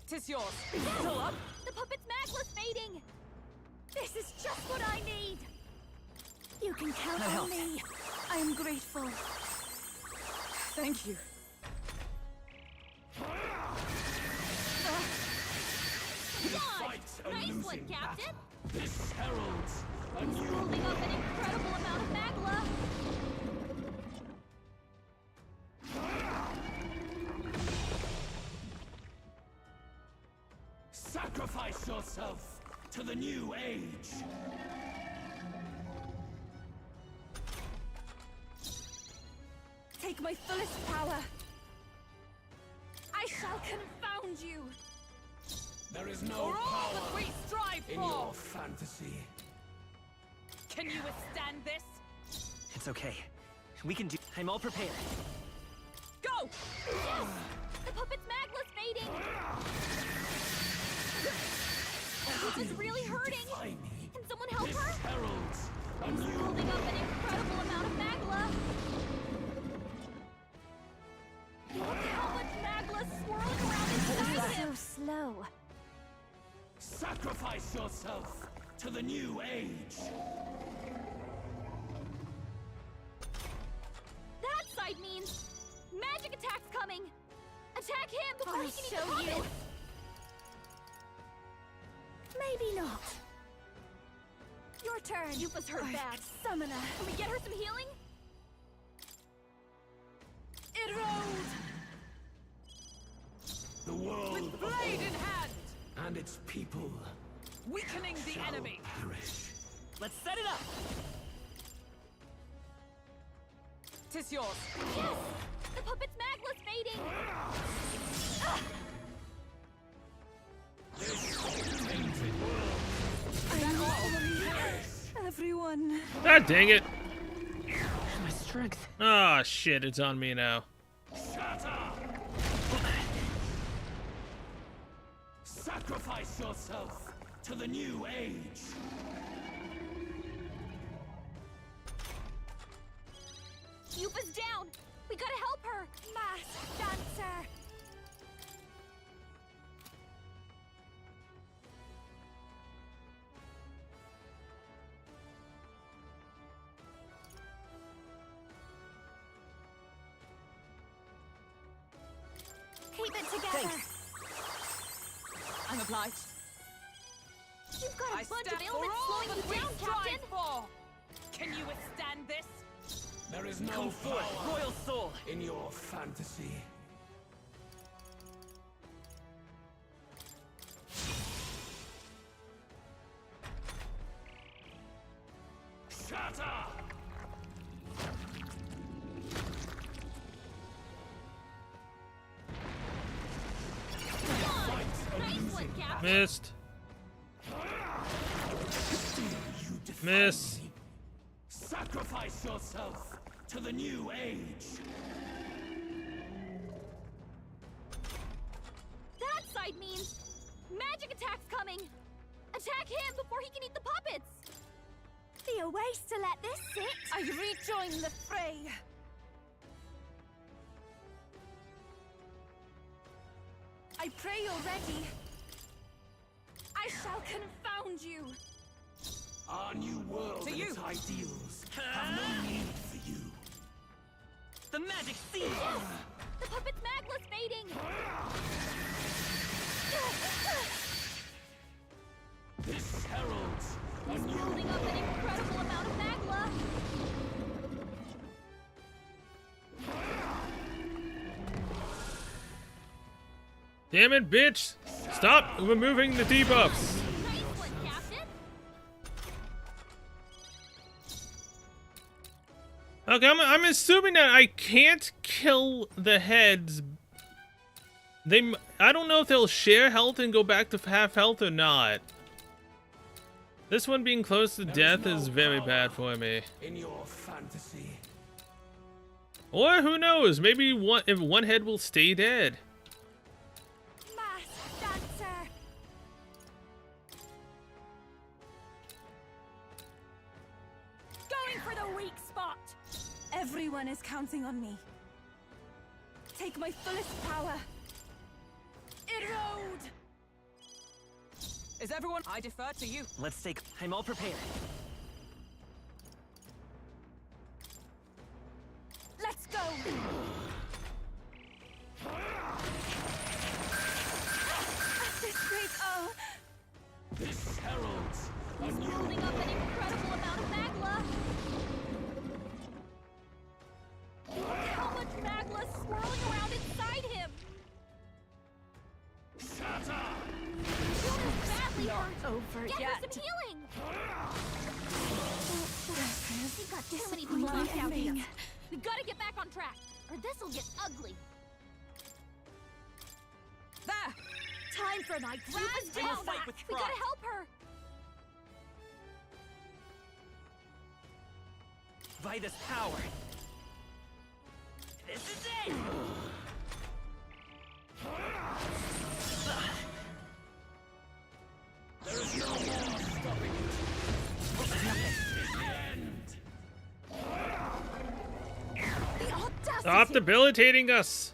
Tis yours. Fill up! The puppet's magla's fading! This is just what I need. You can count That on helps. me. I am grateful. Thank you. Dodge! Nice one, Captain! This heralds a He's new holding up an incredible amount of magla! Sacrifice yourself to the new age. Take my fullest power. I shall confound you. There is no For all power that we strive in for. your fantasy. Can you withstand this? It's okay. We can do. I'm all prepared. Go! Yes! The puppet's magla's fading! This is really hurting! Defy me. Can someone help This her? heralds a He's new holding up an incredible amount of magla! Look how much magla's swirling around inside him! So slow. Sacrifice yourself to the new age. That side means magic attack's coming! Attack him before I'll he can eat the show you. puppet! Maybe not. Your turn. Yupa's hurt bad. Summoner. Can we get her some healing? Blade in hand! And its people Weakening the shall enemy! perish. Let's set it up! Tis yours. Yes! The puppet's magla's fading! Ah! Everyone. God dang it. My strength. Ah, shit, it's on me now. Sacrifice yourself to the new age. Yuba's down! We gotta help her! Masked dancer! Keep it together! Thanks. I'm obliged. You've got a I bunch stand of for ailments all slowing that you we down, strive Captain! for. Can you withstand this? There is no Come forth, power Royal Soul! in your fantasy. Shatter! Nice one, Captain! Missed. Miss. Sacrifice yourself to the new age. That side means magic attack's coming! Attack him before he can eat the puppets! Be a waste to let this sit! I rejoin the fray. I pray you're ready. I shall confound you. Our new world To and you. its ideals have no need for you. The magic seed! Yes! The puppet's magla's fading! This heralds a He's new building up an incredible amount of magla! Damn it, bitch! Stop removing the debuffs! Nice one, Captain! Okay, I'm assuming that I can't kill the heads. I don't know if they'll share health and go back to half health or not. This one being close to death is very bad for me. in your fantasy. Or who knows? Maybe if one head will stay dead. Masked dancer. Going for the weak spot! Everyone is counting on me. Take my fullest power. Erode. Is everyone? I defer to you. Let's take. I'm all prepared. Let's go. At this rate, oh. This heralds a He's new building up an incredible amount of magla! Look how much magla's swirling around inside him! shatter. Yuna's badly hurt! Over Get yet. her some healing! We've got too many Discipline people out here. me. We gotta get back on track, or this'll get ugly. There! Time for my Yuba's I will down! fight with We pride. gotta help her! By this power. This is it! There is no more stopping it. The audacity! Stop debilitating us!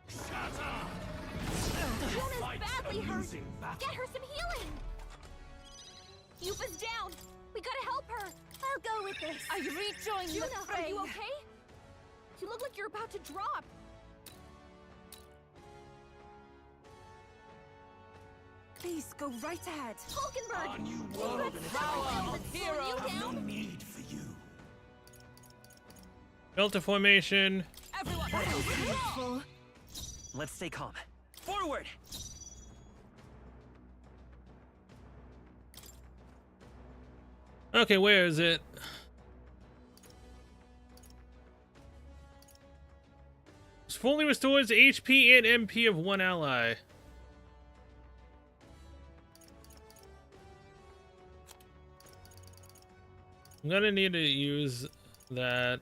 Yuna's Fight badly a hurt! losing battle. Get her some healing! Yuba's down! We gotta help her! I'll go with this! I rejoin the Yuna, fray. are you okay? You look like you're about to drop! Please go right ahead. Hulkenberg! Our new You've world got and its power ideals that's slowing you have no down! need for you. Delta formation. Everyone! Let's stay calm. Forward! Okay, where is it? This fully restores HP and MP of one ally. I'm gonna need to use that.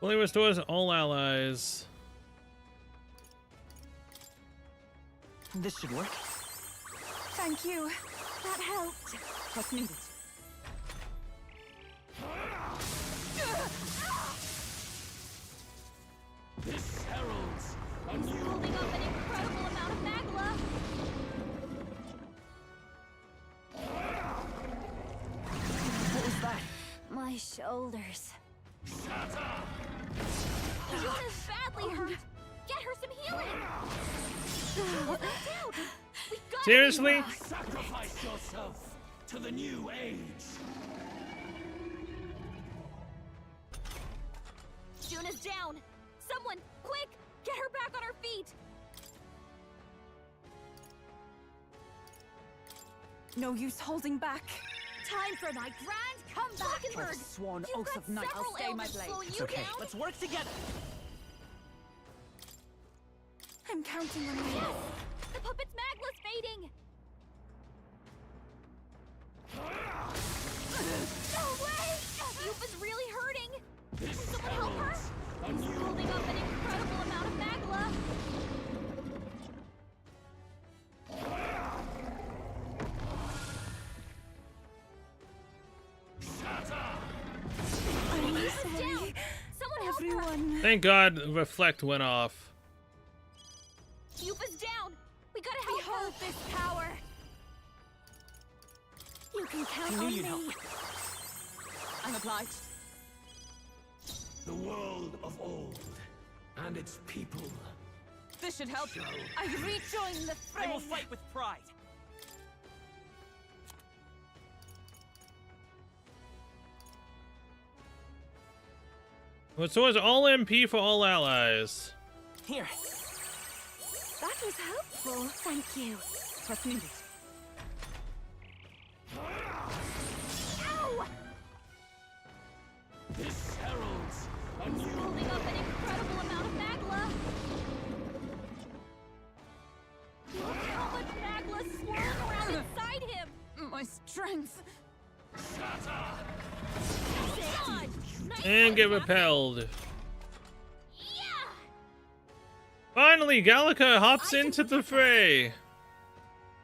Fully restores all allies. This should work. Thank you. That helped. What's needed? This heralds a He's new holding up an incredible amount of magla. What was that? My shoulders. Yuna's badly hurt. Get her some healing. Yuna's not down. We got Seriously? Sacrifice yourself to the new age. Yuna's down. Someone, quick, get her back on her feet. No use holding back. Time for my grand comeback. By the sworn oath of night, I'll stay my blade. It's okay. Let's work together. I'm counting on you. Yes! The puppet's magla's fading. No way! Yupa's really hurting. Can someone help her? He's holding up an incredible amount of magla. I'm Yupa's sorry. down. Someone help her. Everyone. Thank God Reflect went off. Yupa's down. We gotta help her. Behold this power. You can count on me. I'm obliged. The world of old and its people. This should help you. I rejoin the fray. I will fight with pride. Restores all MP for all allies. Here. That was helpful. Thank you. What's needed? Ow! This heralds a He's new holding up an incredible amount of magla. Look how much magla's swirling around inside him. My strength. God! Nice And one, get Captain. repelled. Yeah! Finally, Gallica hops into the fray.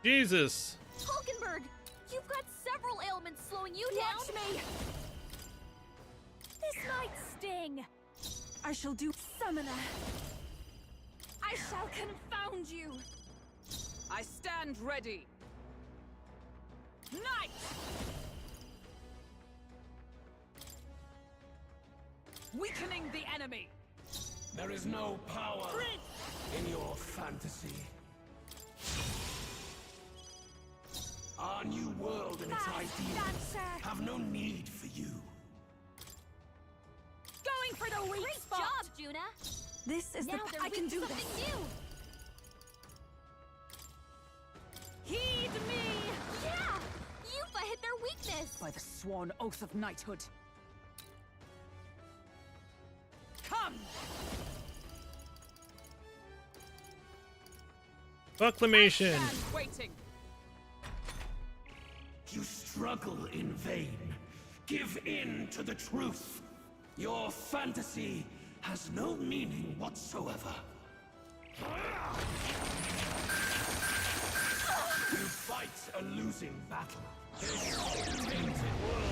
Jesus. Hulkenberg, you've got several ailments slowing you down. Watch me. This might sting. I shall do. Summoner. I shall confound you. I stand ready. Knight! Weakening the enemy. There is no power in your fantasy. Our new world and its ideals Dancer. have no need for you. Going for the weak Great spot. job, Juna. This is Now the. they're I can weak to do something this. new. Heed me. Yeah! Yupa hit their weakness. By the sworn oath of knighthood. Come! Proclamation. Stand waiting. You struggle in vain. Give in to the truth. Your fantasy has no meaning whatsoever. You fight a losing battle. This tainted world.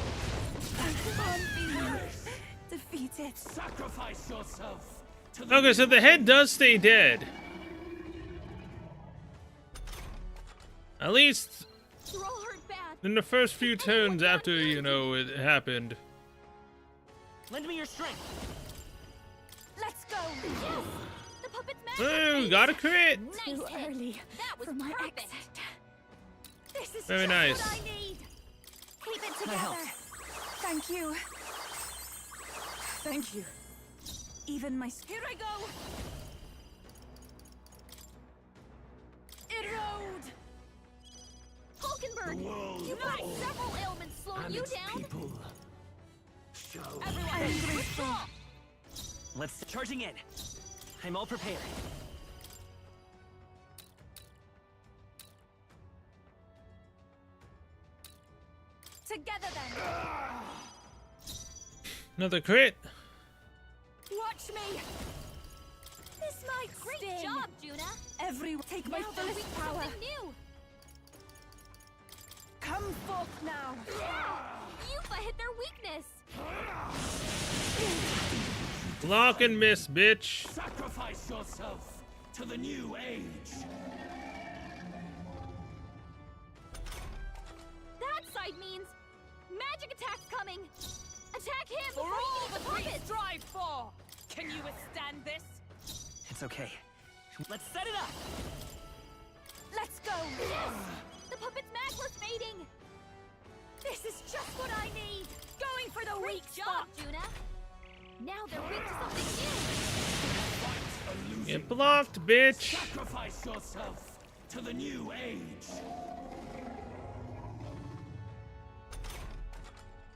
I can't be defeated. Sacrifice yourself to the Okay, so the head does stay dead. At least You're all hurt bad. in the first few turns after, you know, it happened. Lend me your strength. Let's go. Yes! The puppet's magic. Ooh, got a crit. Nice Too hit. early That was for my perfect. exit. This is Very just nice. what I need. Keep it I help. together. Thank you. Thank you. Even my. Here I go. remembered. You've got several ailments slowing you down. Everyone, let's charging in. I'm all prepared. Together then. Another crit. Watch me. This might Great sting. job, Juna. Everyone, take my Now they're weak fullest to power. something new. Come forth now. Yuffie hit their weakness. Block and miss, bitch. Sacrifice yourself to the new age. That side means magic attacks coming. Attack him For before all he gets that the we puppets. strive for! Can you withstand this? It's okay. Let's set it up. Let's go. Yes! The puppet's magma's fading. This is just what I need. Going for the Great weak job, spot. Juna. Now they're weak to something new. Get blocked, bitch. Sacrifice yourself to the new age.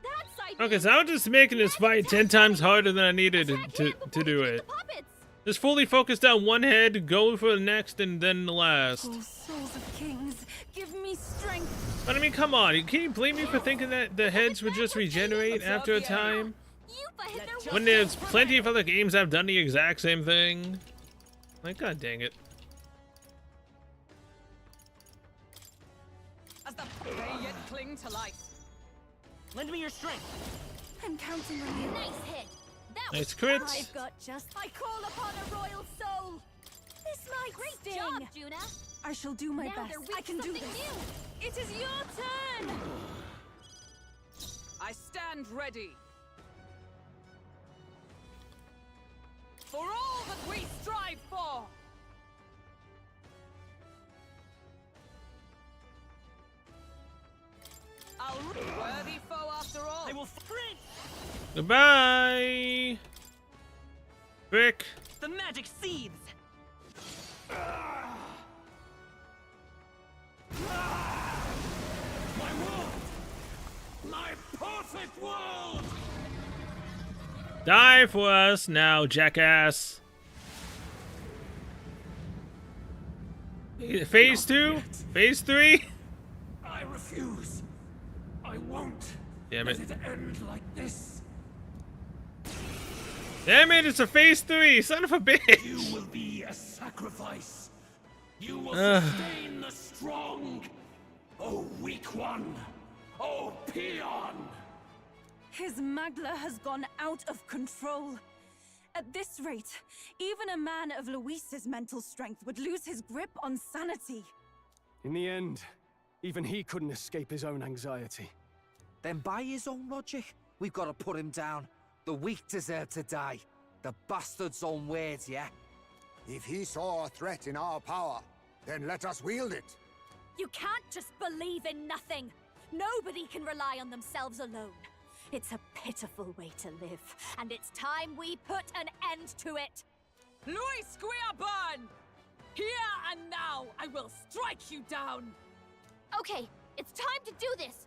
That side Okay, means so I'm just making this fight 10 times harder than I needed to do it. Just fully focused on one head, go for the next, and then the last. Oh, souls of kings, give me strength. But I mean, come on, can you blame me for thinking that the heads would just regenerate after a time? Yuffie hit their When there's plenty of other games that have done the exact same thing. Like, god dang it. As the they yet cling to life. Lend me your strength. I'm counting on you. Nice hit. That Nice was crits. I've got just. I call upon a royal soul. This might great sting. job, Juna. I shall do my Now best. they're weak I can to do something this. new. It is your turn. I stand ready. For all that we strive for! I'll worthy foe after all. I will sprint. Goodbye. Brick. The magic seeds. My world! My perfect world! Die for us now, jackass. Phase 2? Phase 3? I refuse. I won't. Damn it. Let it end like this. Damn it, it's a phase 3, son of a bitch. You will be a sacrifice. You will sustain the strong. Oh, weak one. Oh, peon. His Magla has gone out of control. At this rate, even a man of Luis's mental strength would lose his grip on sanity. In the end, even he couldn't escape his own anxiety. Then by his own logic, we've got to put him down. The weak deserve to die. The bastard's own words, yeah? If he saw a threat in our power, then let us wield it. You can't just believe in nothing. Nobody can rely on themselves alone. It's a pitiful way to live, and it's time we put an end to it. Luis Guiaban! Here and now, I will strike you down! Okay, it's time to do this.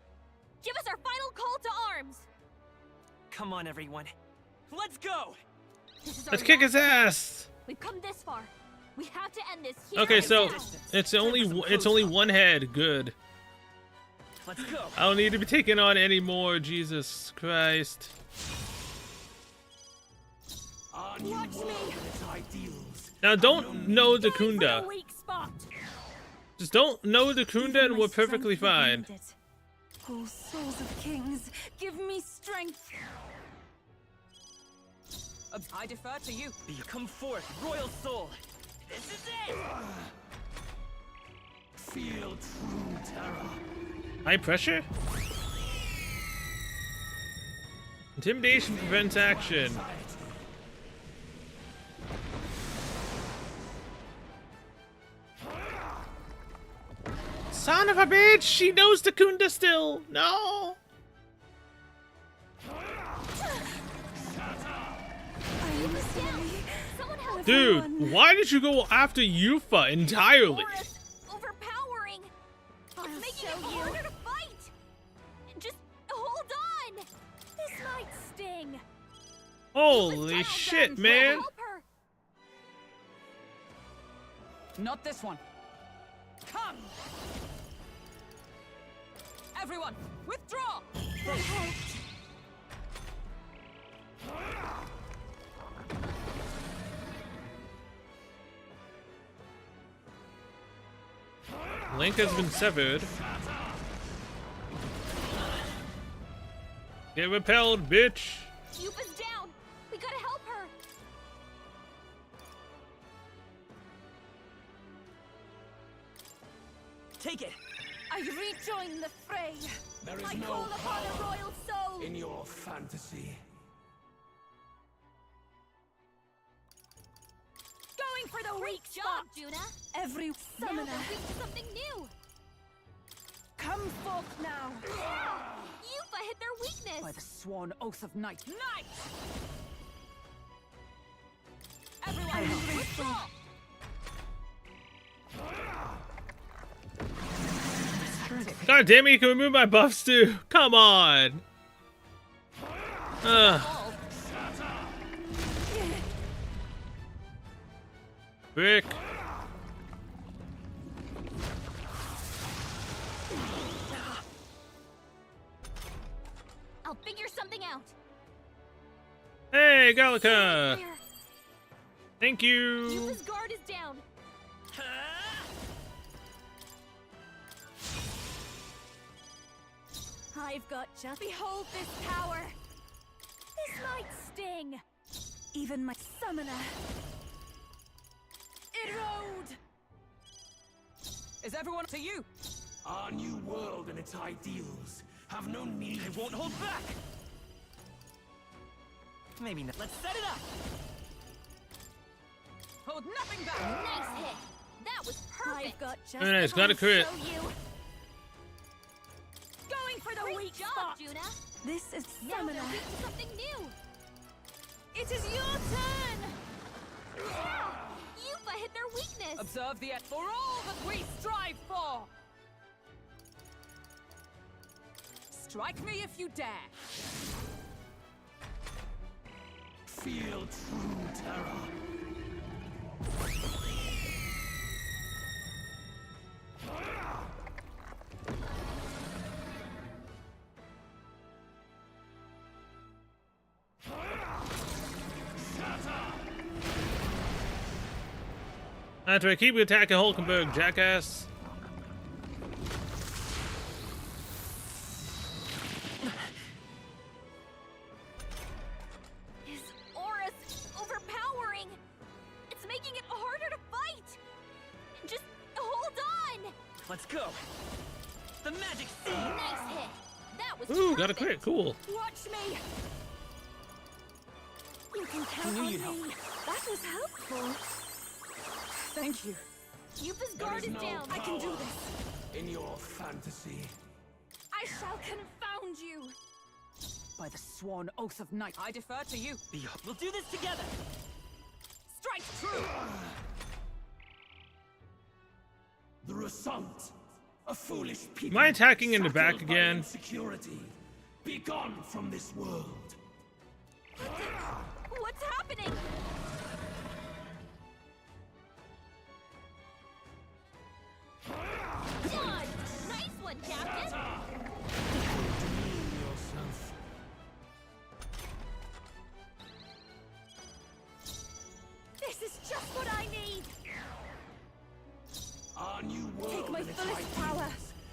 Give us our final call to arms. Come on, everyone. Let's go. This is our Let's kick last his chance. ass. We've come this far. We have to end this here Okay, and so now. it's only one head. Good. Let's go. I don't need to be taken on anymore. Jesus Christ. Our new world and its ideals. Now don't know the Kunda. Weak spot. Just don't know the Kunda Even and my we're strength perfectly would fine. need it. Oh, souls of kings, give me strength. I defer to you. Come forth, royal soul. This is it. Feel true terror. High pressure? Intimidation prevents action. Son of a bitch! She knows the Kunda still! No! Dude, why did you go after Yuffie entirely? Overpowering. It's making making it harder to fight! Just hold on! This might sting. Holy shit, man! Help her. Not this one. Come! Everyone, withdraw! That helped. Link has been severed. Get repelled, bitch! Yupa's down! We gotta help her! Take it! I rejoin the fray! There is I no call upon a power royal soul! in your fantasy. Going for the weak job, Juna! Every summoner! Now we're weak to something new! Come forth now! Yupa hit their weakness! By the sworn oath of night. Night! Everyone, withdraw! God damn it, you can remove my buffs too! Come on! Brick! I'll figure something out! Hey, Gallica! Thank you! Yupa's guard is down! I've got just... Behold this power! This might sting! Even my summoner... Erode! Is everyone to you? Our new world and its ideals have no need. I won't hold back! Maybe not. Let's set it up! Hold nothing back! Nice hit! That was perfect! I've got just Very nice, got a crit. Going for the weak job, spot. Juna! This is summoner. Now weak to something new! It is your turn! Yupa hit their weakness! Observe the for all that we strive for! Strike me if you dare! Feel true terror. That's right, keep attacking Hulkenberg, jackass. His aura's overpowering! It's making it harder to fight! Just hold on! Let's go! The magic seed! Nice hit! That was Ooh, perfect. got a crit, cool. Watch me! You can count on me! That was helpful! Thank you. Yupa's guard is no down! I can do this! In your fantasy. I shall confound you! By the sworn oath of night, I defer to you. We'll do this together! Strike true! The Result. A foolish people. Am I attacking in the back shackled by again? Insecurity. Be gone from this world. What's happening? Done! Nice one, Captain! Yourself. This is just what I need! Our new world Take my and its fullest ideals power!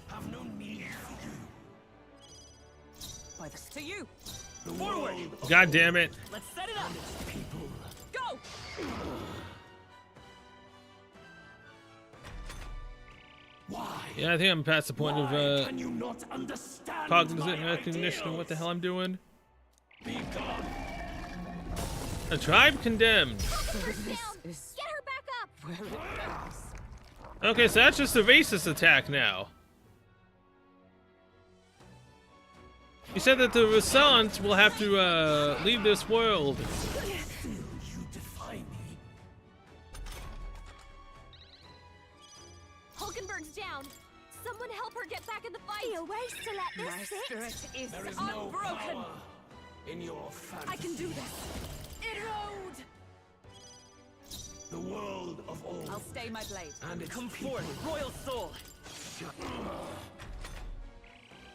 have no need for you. By the to you! The world God damn it. Let's set it up! and its people. Go! Why? Yeah, I think I'm past the point Why of can you not understand cognizant my recognition of what the ideals? hell I'm doing. Be gone. A tribe condemned. Hulkenberg's down! Get her back up! Where it belongs. Okay, so that's just a racist attack now. You said that the Result will have to leave this world. Still, you defy me. Hulkenberg's down! Someone help her get back in the fight! Be a waste to let this My sit. spirit is There is no unbroken! power in your fantasy. I can do this! Erode! The world of old. I'll stay my blade. And its Come people. forth, royal soul.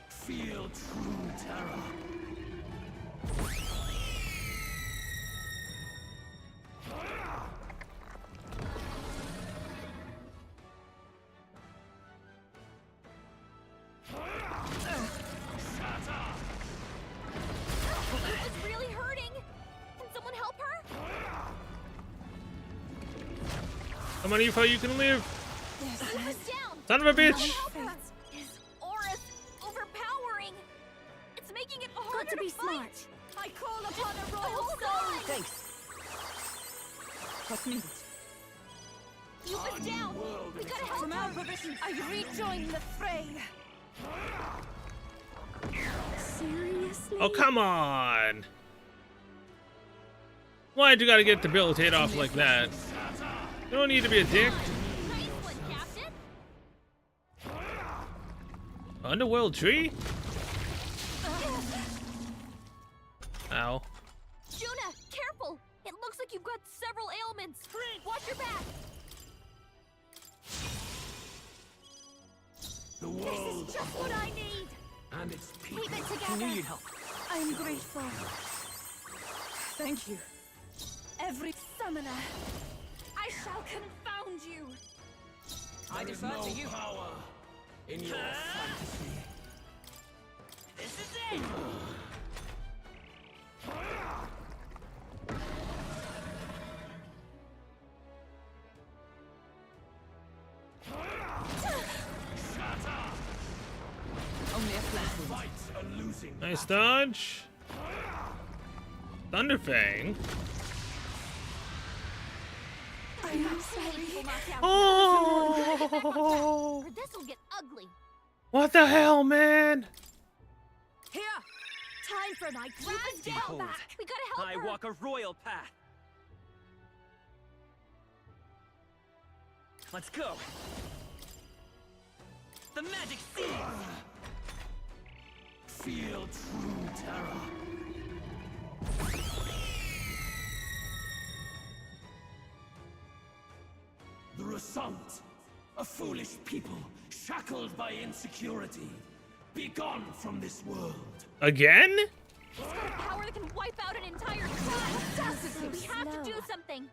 Feel true terror. It's really hurting! Can someone help her? Come on, Aoife, you can live. Aoife's down! Son of a bitch! Help her. His aura's overpowering! It's making it harder Got to be smart. fight! I call upon a royal Hold soul! on! Thanks. What's needed? Aoife's down! We gotta help From her! our position, I rejoin the fray! Seriously? Oh, come on! Why'd you gotta get debilitated off like that? You don't need to be a dick. Nice one, Captain! Underworld tree? Ow. Juna, careful! It looks like you've got several ailments! Watch your back! The This world is just what I need! and its people. Keep it I together! knew you'd help. I'm grateful. Thank you. Every summoner, I shall confound you. I There is defer no to you. power in your fantasy. This is it. Only a flash wound. Fights a losing. Nice dodge. Thunderfang. I am sorry. Oh! Or this'll get ugly! What the hell, man? Here! Time for my grand Behold, back. We gotta help I her! walk a royal path. Let's go. The magic seeds. Feel true terror. The Resant, a foolish people shackled by insecurity. Be gone from this world. Again? He's got a power that can wipe out an entire tribe! We have to do something!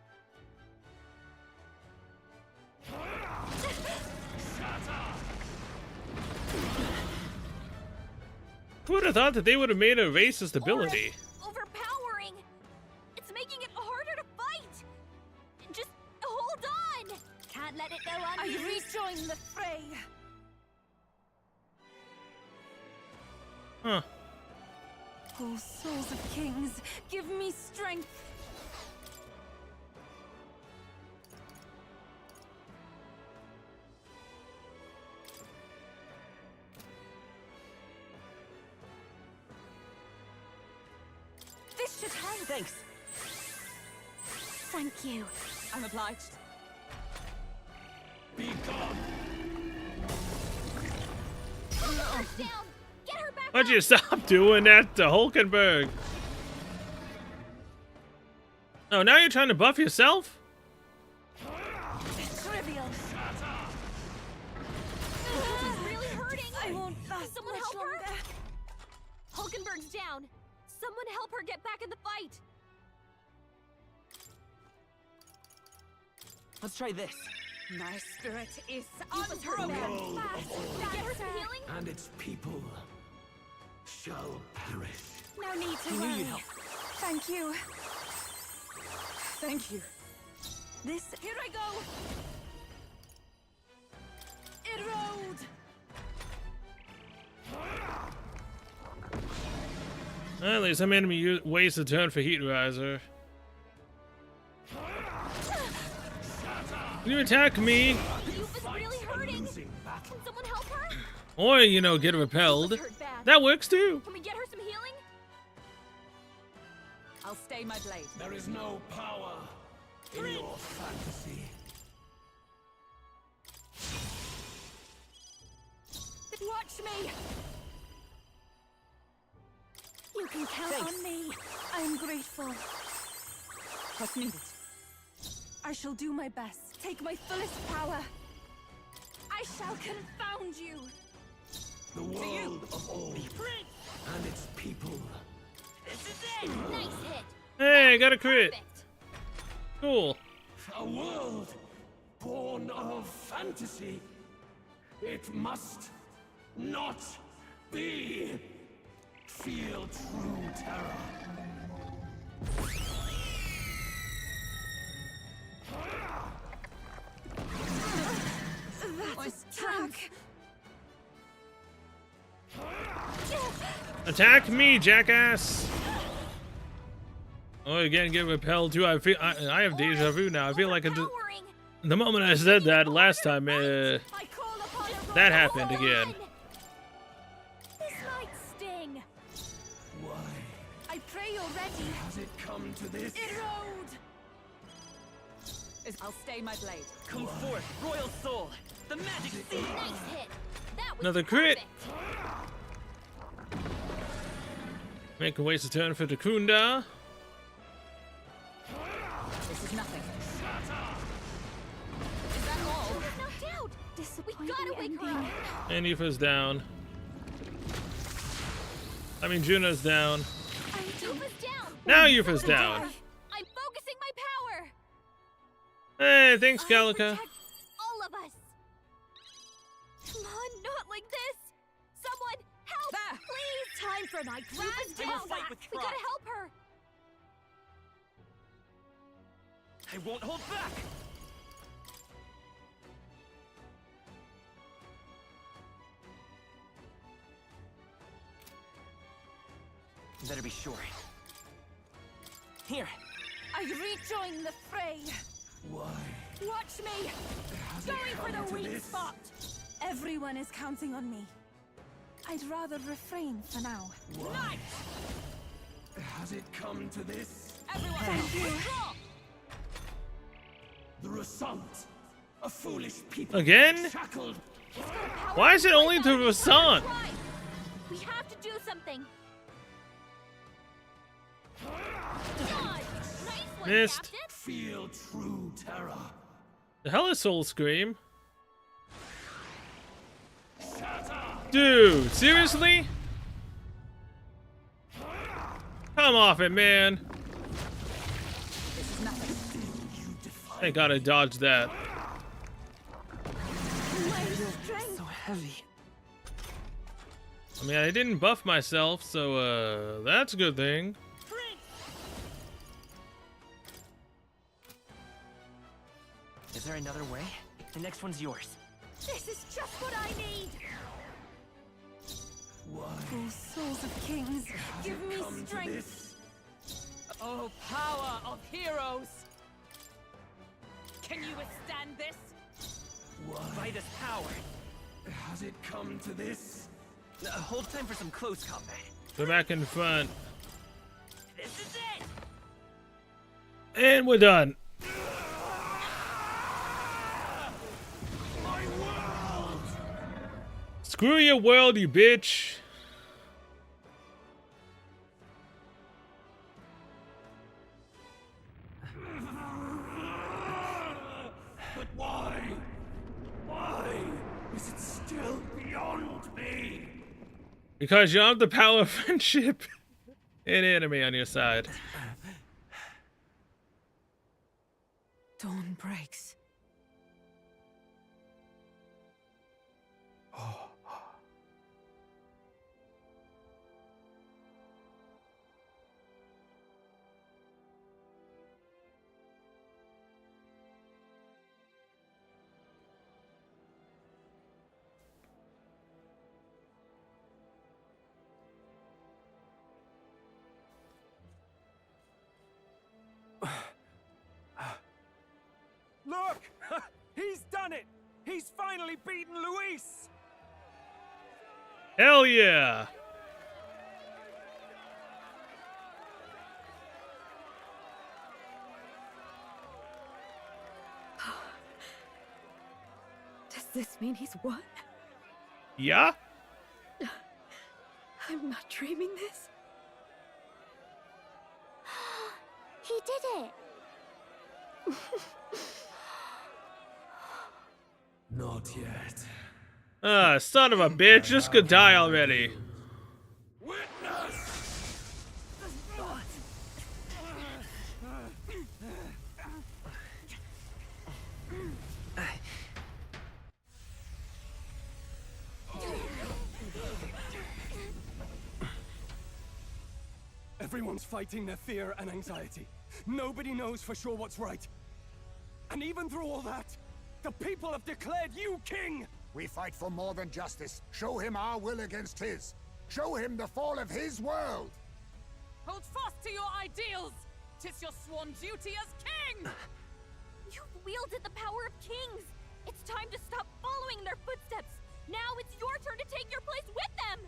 Who would have thought that they would have made a racist ability? Overpowering! It's making it harder to fight! Just hold on! Can't let it go I unused! rejoin the fray! Huh. Oh, souls of kings, give me strength. This should help! Thanks. Thank you. I'm obliged. Be gone. Hulkenberg's down! Get her back Why'd up! you stop doing that to Hulkenberg? Oh, now you're trying to buff yourself? Trivial. This is really hurting! I won't Can last someone much help her? longer. Hulkenberg's down! Someone help her get back in the fight! Let's try this. My spirit is Aoife's hurt unbroken! bad. World Fast! of old Get her some healing? and its people shall perish. No need to I knew worry. you'd help. Thank you. Thank you. This Here I go! Erode! Well, at least some enemy waste a turn for Heat Riser. Can you attack me? Aoife's really hurting! Can someone help her? Or, you know, get repelled. Aoife's hurt bad. That works too. Can we get her some healing? I'll stay my blade. There is no power in your fantasy. Watch me! You can count on me. I'm grateful. What's needed? I shall do my best. Take my fullest power. I shall confound you. The world of old and its people. This is it! Nice hit! Hey, I got a crit. Cool. A world born of fantasy. It must not be. Feel true terror. That's attack. Attack me, jackass! Oh, again, get repelled too. I feel I have deja vu now. I feel like the moment I said that last time, that happened again. This might sting. Why I pray you're ready. has it come to this? Erode! I'll stay my blade. Come forth, royal soul. The magic seed. Nice hit! That was Another crit. perfect. Make a waste a turn for Takunda. This is nothing. Is that all? She's knocked out! We gotta wake her up! And Yufa's down. I mean, Juno's down. Yufa's down! Now Yufa's down. I'm focusing my power! Hey, thanks, I'll Calica. protect all of us! Come on, not like this! Someone, help! There. Please! Time for my Yufa's grand down! fight with We pride. gotta help her! I won't hold back. Better be sure. Here. I rejoin the fray. Why Watch me. has it Going for come the to weak this? spot. Everyone is counting on me. I'd rather refrain for now. Why has it come to this? Everyone, Thank you. withdraw! The Resant, a foolish people. Again? Shackled. Why is it only the Rasant? Right. We have to do something. Dodge. Nice one, Missed. Captain. Feel true terror. The hell is Soul Scream? Dude, seriously? Come off it, man. Thank God I dodged that. So heavy. I mean, I didn't buff myself, so that's a good thing. Is there another way? The next one's yours. This is just what I need. Oh, souls of kings, give me strength. Oh, power of heroes! Can you withstand this? By this power. Has it come to this? Hold time for some close combat. Go back in front. This is it! And we're done. My world! Screw your world, you bitch. But why? Why is it still beyond me? Because you have the power of friendship and enemy on your side. Dawn breaks. Look! He's done it! He's finally beaten Luis! Hell yeah. Does this mean he's won? Yeah? I'm not dreaming this. He did it! Not yet. Ah, son of a bitch, just could die already. Everyone's fighting their fear and anxiety. Nobody knows for sure what's right. And even through all that, the people have declared you king! We fight for more than justice. Show him our will against his. Show him the fall of his world! Hold fast to your ideals! 'Tis your sworn duty as king! You've wielded the power of kings! It's time to stop following their footsteps! Now it's your turn to take your place with them!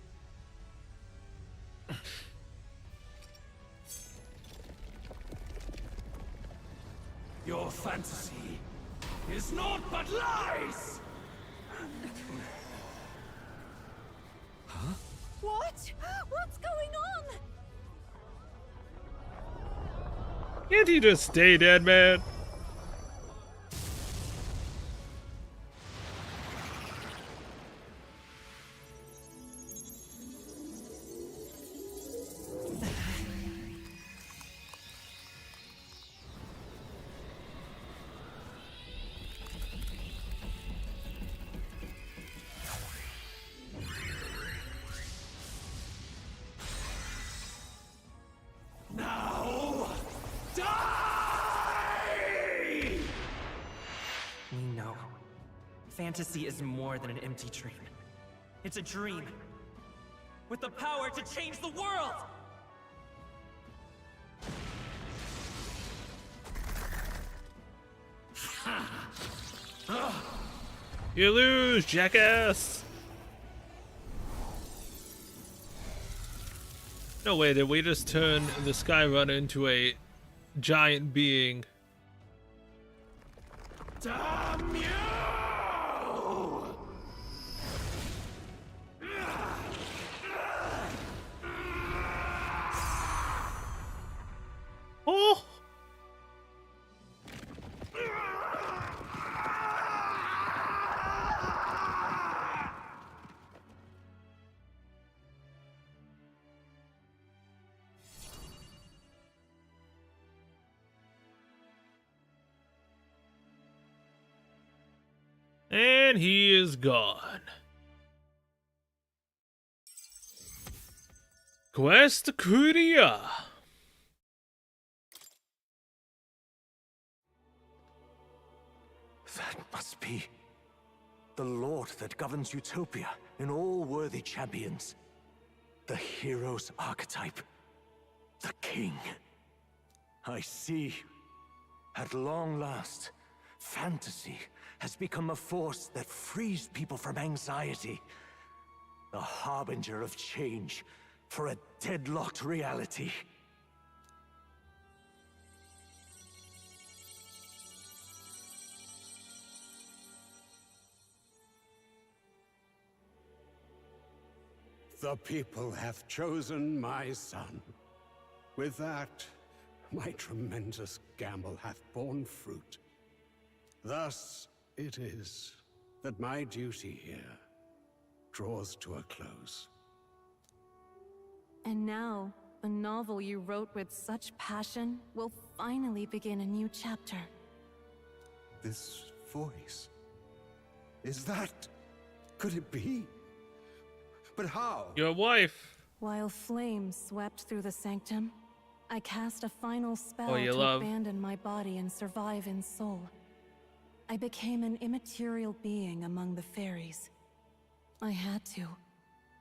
Your fantasy is naught but lies! Huh? What? What's going on? Can't he just stay dead, man? Now, die! We know. Fantasy is more than an empty dream. It's a dream. With the power to change the world! You lose, jackass! No way, did we just turn the Skyrunner into a giant being? Damn you! Oh! And he is gone. Quest Curia. That must be the Lord that governs Utopia and all worthy champions. The hero's archetype. The king. I see. At long last, fantasy has become a force that frees people from anxiety. A harbinger of change for a deadlocked reality. The people have chosen my son. With that, my tremendous gamble hath borne fruit. Thus it is that my duty here draws to a close. And now, the novel you wrote with such passion will finally begin a new chapter. This voice... is that... could it be? But how? Your wife. While flames swept through the sanctum, I cast a final spell Oh, you to love. abandon my body and survive in soul. I became an immaterial being among the fairies. I had to,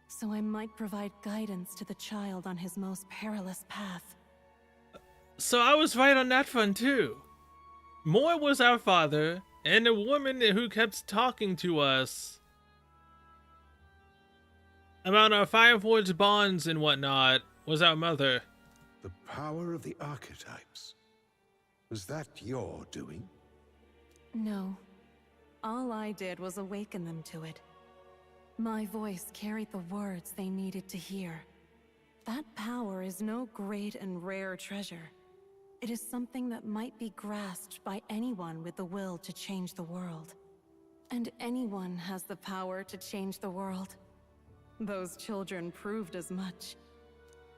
so I might provide guidance to the child on his most perilous path. So I was right on that front too. Moore was our father, and the woman who kept talking to us about our Fireforge bonds and whatnot was our mother. The power of the archetypes. Was that your doing? No. All I did was awaken them to it. My voice carried the words they needed to hear. That power is no great and rare treasure. It is something that might be grasped by anyone with the will to change the world. And anyone has the power to change the world. Those children proved as much.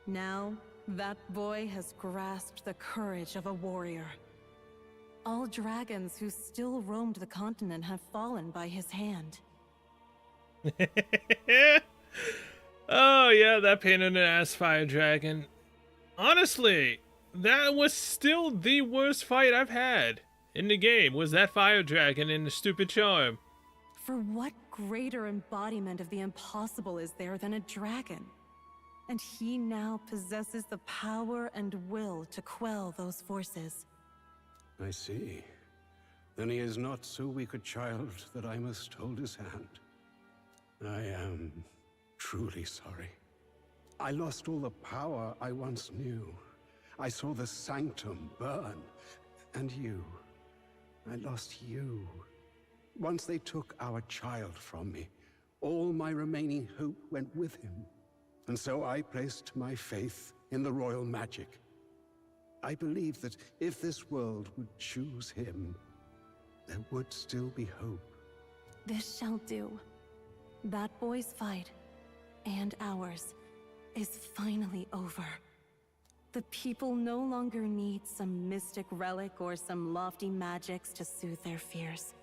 Now, that boy has grasped the courage of a warrior. All dragons who still roamed the continent have fallen by his hand. Oh yeah, that pain in the ass fire dragon. Honestly, that was still the worst fight I've had in the game, was that fire dragon in the stupid charm. For what greater embodiment of the impossible is there than a dragon? And he now possesses the power and will to quell those forces. I see. Then he is not so weak a child that I must hold his hand. I am truly sorry. I lost all the power I once knew. I saw the sanctum burn. And you. I lost you. Once they took our child from me, all my remaining hope went with him. And so I placed my faith in the royal magic. I believed that if this world would choose him, there would still be hope. This shall do. That boy's fight, and ours, is finally over. The people no longer need some mystic relic or some lofty magics to soothe their fears.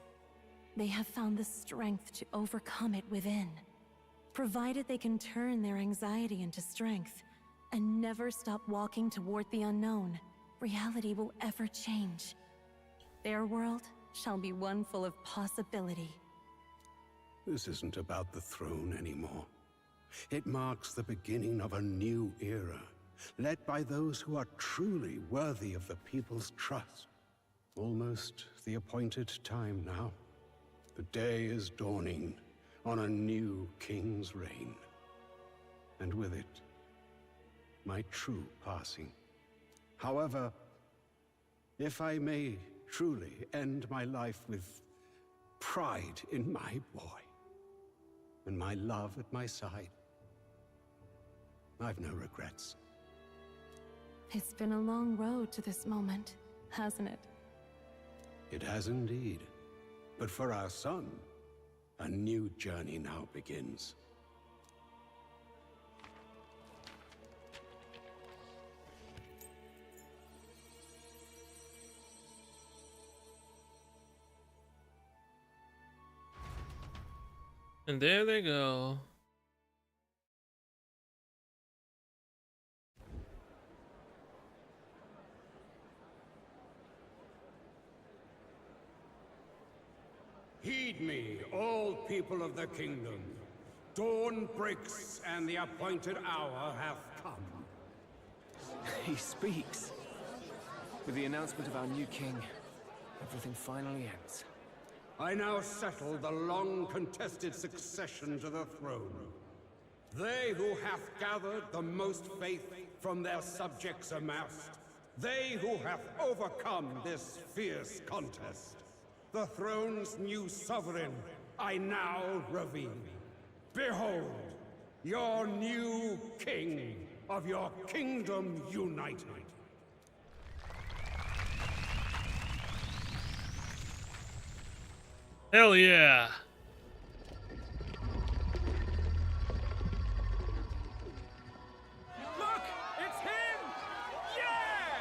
They have found the strength to overcome it within. Provided they can turn their anxiety into strength and never stop walking toward the unknown, reality will ever change. Their world shall be one full of possibility. This isn't about the throne anymore. It marks the beginning of a new era, led by those who are truly worthy of the people's trust. Almost the appointed time now. The day is dawning on a new king's reign. And with it, my true passing. However, if I may truly end my life with pride in my boy, and my love at my side, I've no regrets. It's been a long road to this moment, hasn't it? It has indeed. But for our son, a new journey now begins. And there they go. Heed me, all people of the kingdom. Dawn breaks, and the appointed hour hath come. He speaks. With the announcement of our new king, everything finally ends. I now settle the long-contested succession to the throne. They who hath gathered the most faith from their subjects amassed, they who have overcome this fierce contest. The throne's new sovereign, I now reveal. Behold, your new king of your kingdom united. Hell yeah. Look! It's him! Yeah!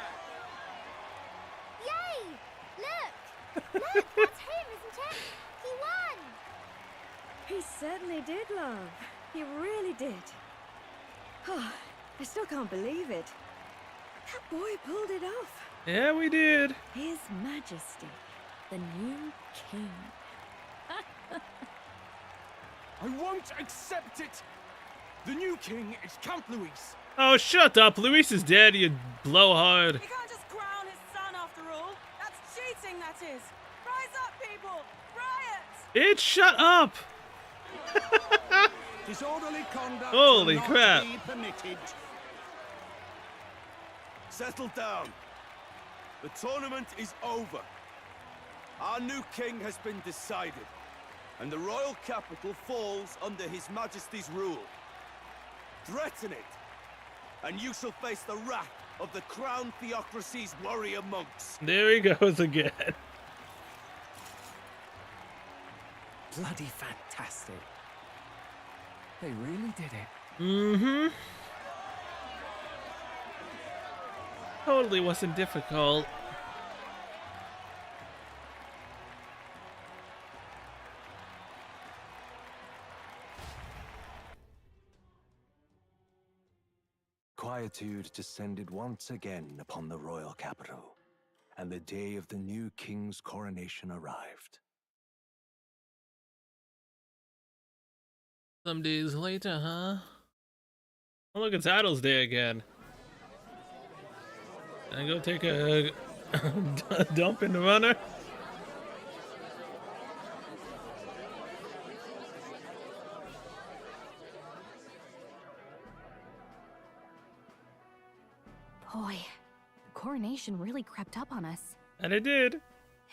Yay! Look! Look, that's him, isn't it? He won! He certainly did, love. He really did. Oh, I still can't believe it. That boy pulled it off. Yeah, we did. His Majesty, the new king. I won't accept it! The new king is Count Luis. Oh, shut up. Luis is dead, you blowhard. You can't just crown his son after all. That's cheating, that is. Rise up, people! Riot! Bitch, shut up. Disorderly conduct Holy will not crap. be permitted. Settle down. The tournament is over. Our new king has been decided, and the royal capital falls under His Majesty's rule. Threaten it, and you shall face the wrath of the Crown Theocracy's warrior monks. There he goes again. Bloody fantastic. They really did it. Mm-hmm. Totally wasn't difficult. Quietude descended once again upon the royal capital, and the day of the new king's coronation arrived. Some days later, huh? Oh, look, it's Idol's Day again. Can I go take a dump in the runner? Boy, the coronation really crept up on us. And it did.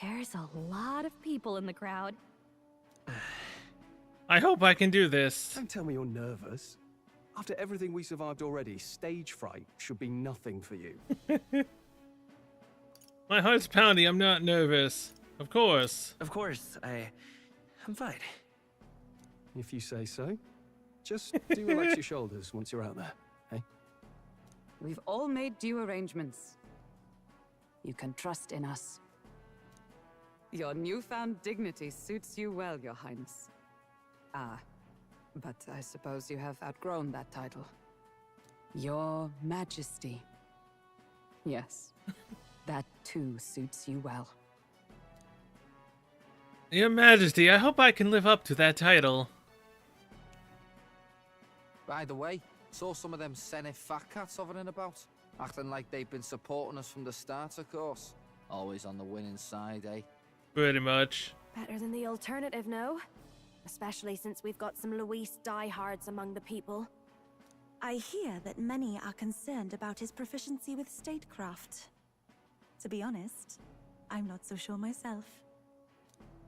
There's a lot of people in the crowd. I hope I can do this. Don't tell me you're nervous. After everything we survived already, stage fright should be nothing for you. My heart's pounding. I'm not nervous. Of course. Of course, I'm fine. If you say so. Just do relax your shoulders once you're out there, hey? We've all made due arrangements. You can trust in us. Your newfound dignity suits you well, Your Highness. Ah, but I suppose you have outgrown that title. Your Majesty. Yes, that too suits you well. Your Majesty, I hope I can live up to that title. By the way, saw some of them Senate fat cats hovering about, acting like they've been supporting us from the start, of course. Always on the winning side, eh? Pretty much. Better than the alternative, no? Especially since we've got some Luis diehards among the people. I hear that many are concerned about his proficiency with statecraft. To be honest, I'm not so sure myself.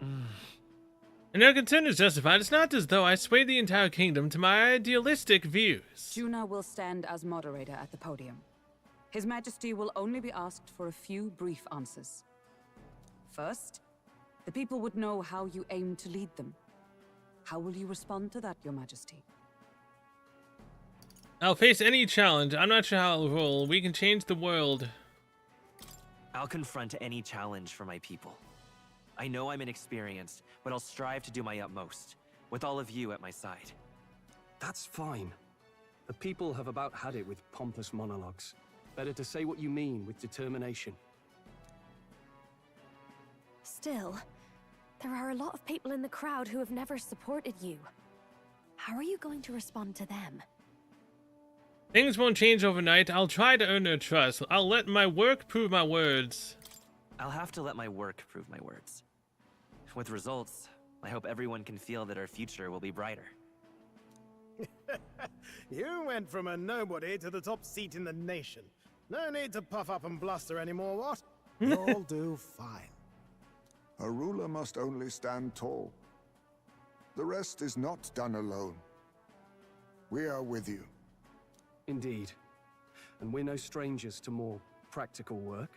And their concern is justified. It's not as though I swayed the entire kingdom to my idealistic views. Juna will stand as moderator at the podium. His Majesty will only be asked for a few brief answers. First, the people would know how you aim to lead them. How will you respond to that, Your Majesty? I'll face any challenge. I'm not sure how I'll roll. We can change the world. I'll confront any challenge for my people. I know I'm inexperienced, but I'll strive to do my utmost, with all of you at my side. That's fine. The people have about had it with pompous monologues. Better to say what you mean with determination. Still, there are a lot of people in the crowd who have never supported you. How are you going to respond to them? Things won't change overnight. I'll try to earn their trust. I'll let my work prove my words. I'll have to let my work prove my words. With results, I hope everyone can feel that our future will be brighter. You went from a nobody to the top seat in the nation. No need to puff up and bluster anymore, what? You'll do fine. A ruler must only stand tall. The rest is not done alone. We are with you. Indeed. And we're no strangers to more practical work.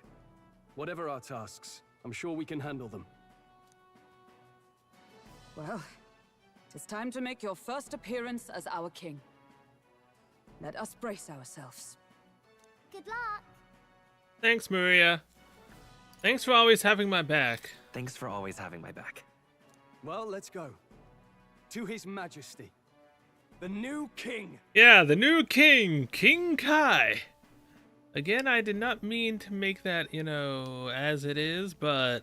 Whatever our tasks, I'm sure we can handle them. Well, it's time to make your first appearance as our king. Let us brace ourselves. Good luck. Thanks, Maria. Thanks for always having my back. Thanks for always having my back. Well, let's go. To His Majesty, the new king. Yeah, the new king, King Kai. Again, I did not mean to make that, you know, as it is, but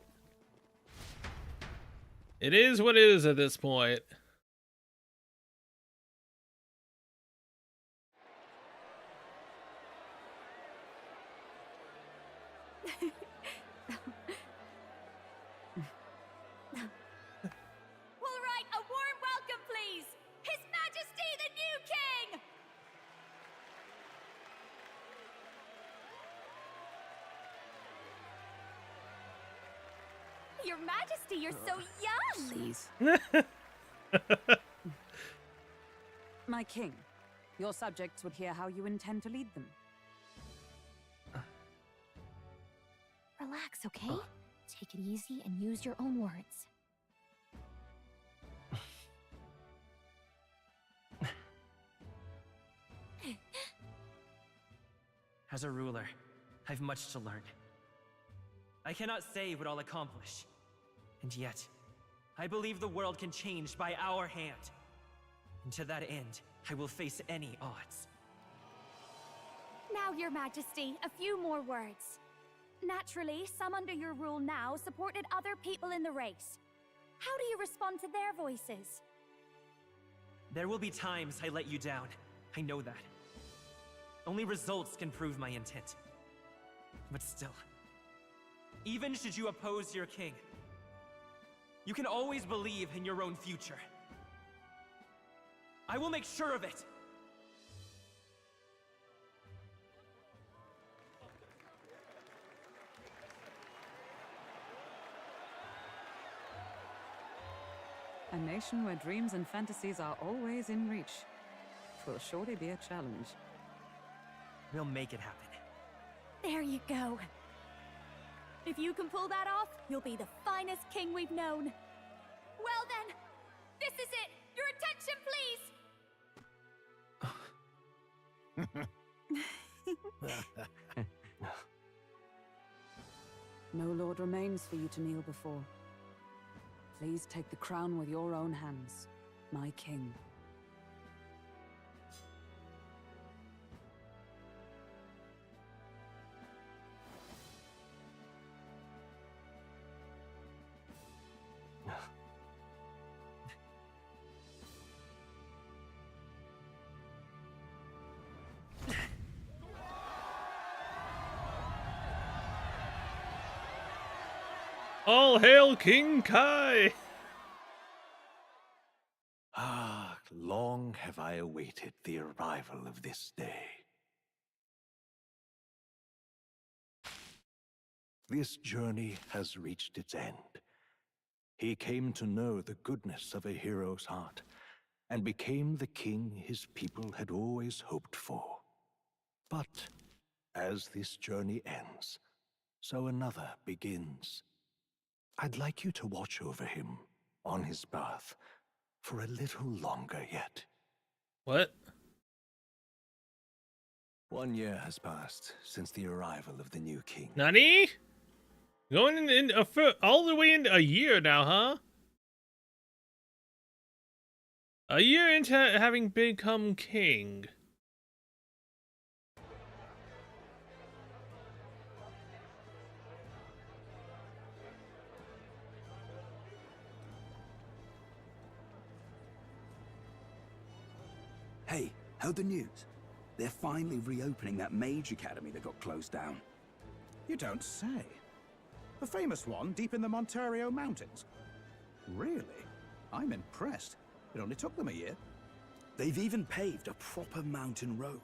it is what it is at this point. We'll write a warm welcome, please. His Majesty the new king! Your Majesty, you're so young! Please. My king, Your subjects would hear how you intend to lead them. Relax, okay? Take it easy and use your own words. As a ruler, I've much to learn. I cannot say what I'll accomplish. And yet, I believe the world can change by our hand. And to that end, I will face any odds. Now, Your Majesty, a few more words. Naturally, some under your rule now supported other people in the race. How do you respond to their voices? There will be times I let you down. I know that. Only results can prove my intent. But still, even should you oppose your king, you can always believe in your own future. I will make sure of it. A nation where dreams and fantasies are always in reach. Will surely be a challenge. We'll make it happen. There you go. If you can pull that off, you'll be the finest king we've known. Well then, this is it! Your attention, please! No lord remains for you to kneel before. Please take the crown with your own hands, my king. All hail King Kai! Ah, long have I awaited the arrival of this day. This journey has reached its end. He came to know the goodness of a hero's heart, and became the king his people had always hoped for. But as this journey ends, so another begins. I'd like you to watch over him on his path for a little longer yet. What? 1 year has passed since the arrival of the new king. Nani? Going in all the way into a year now, huh? A year into having become king. Hey, heard the news? They're finally reopening that mage academy that got closed down. You don't say. The famous one deep in the Montario Mountains. Really? I'm impressed. It only took them a year. They've even paved a proper mountain road.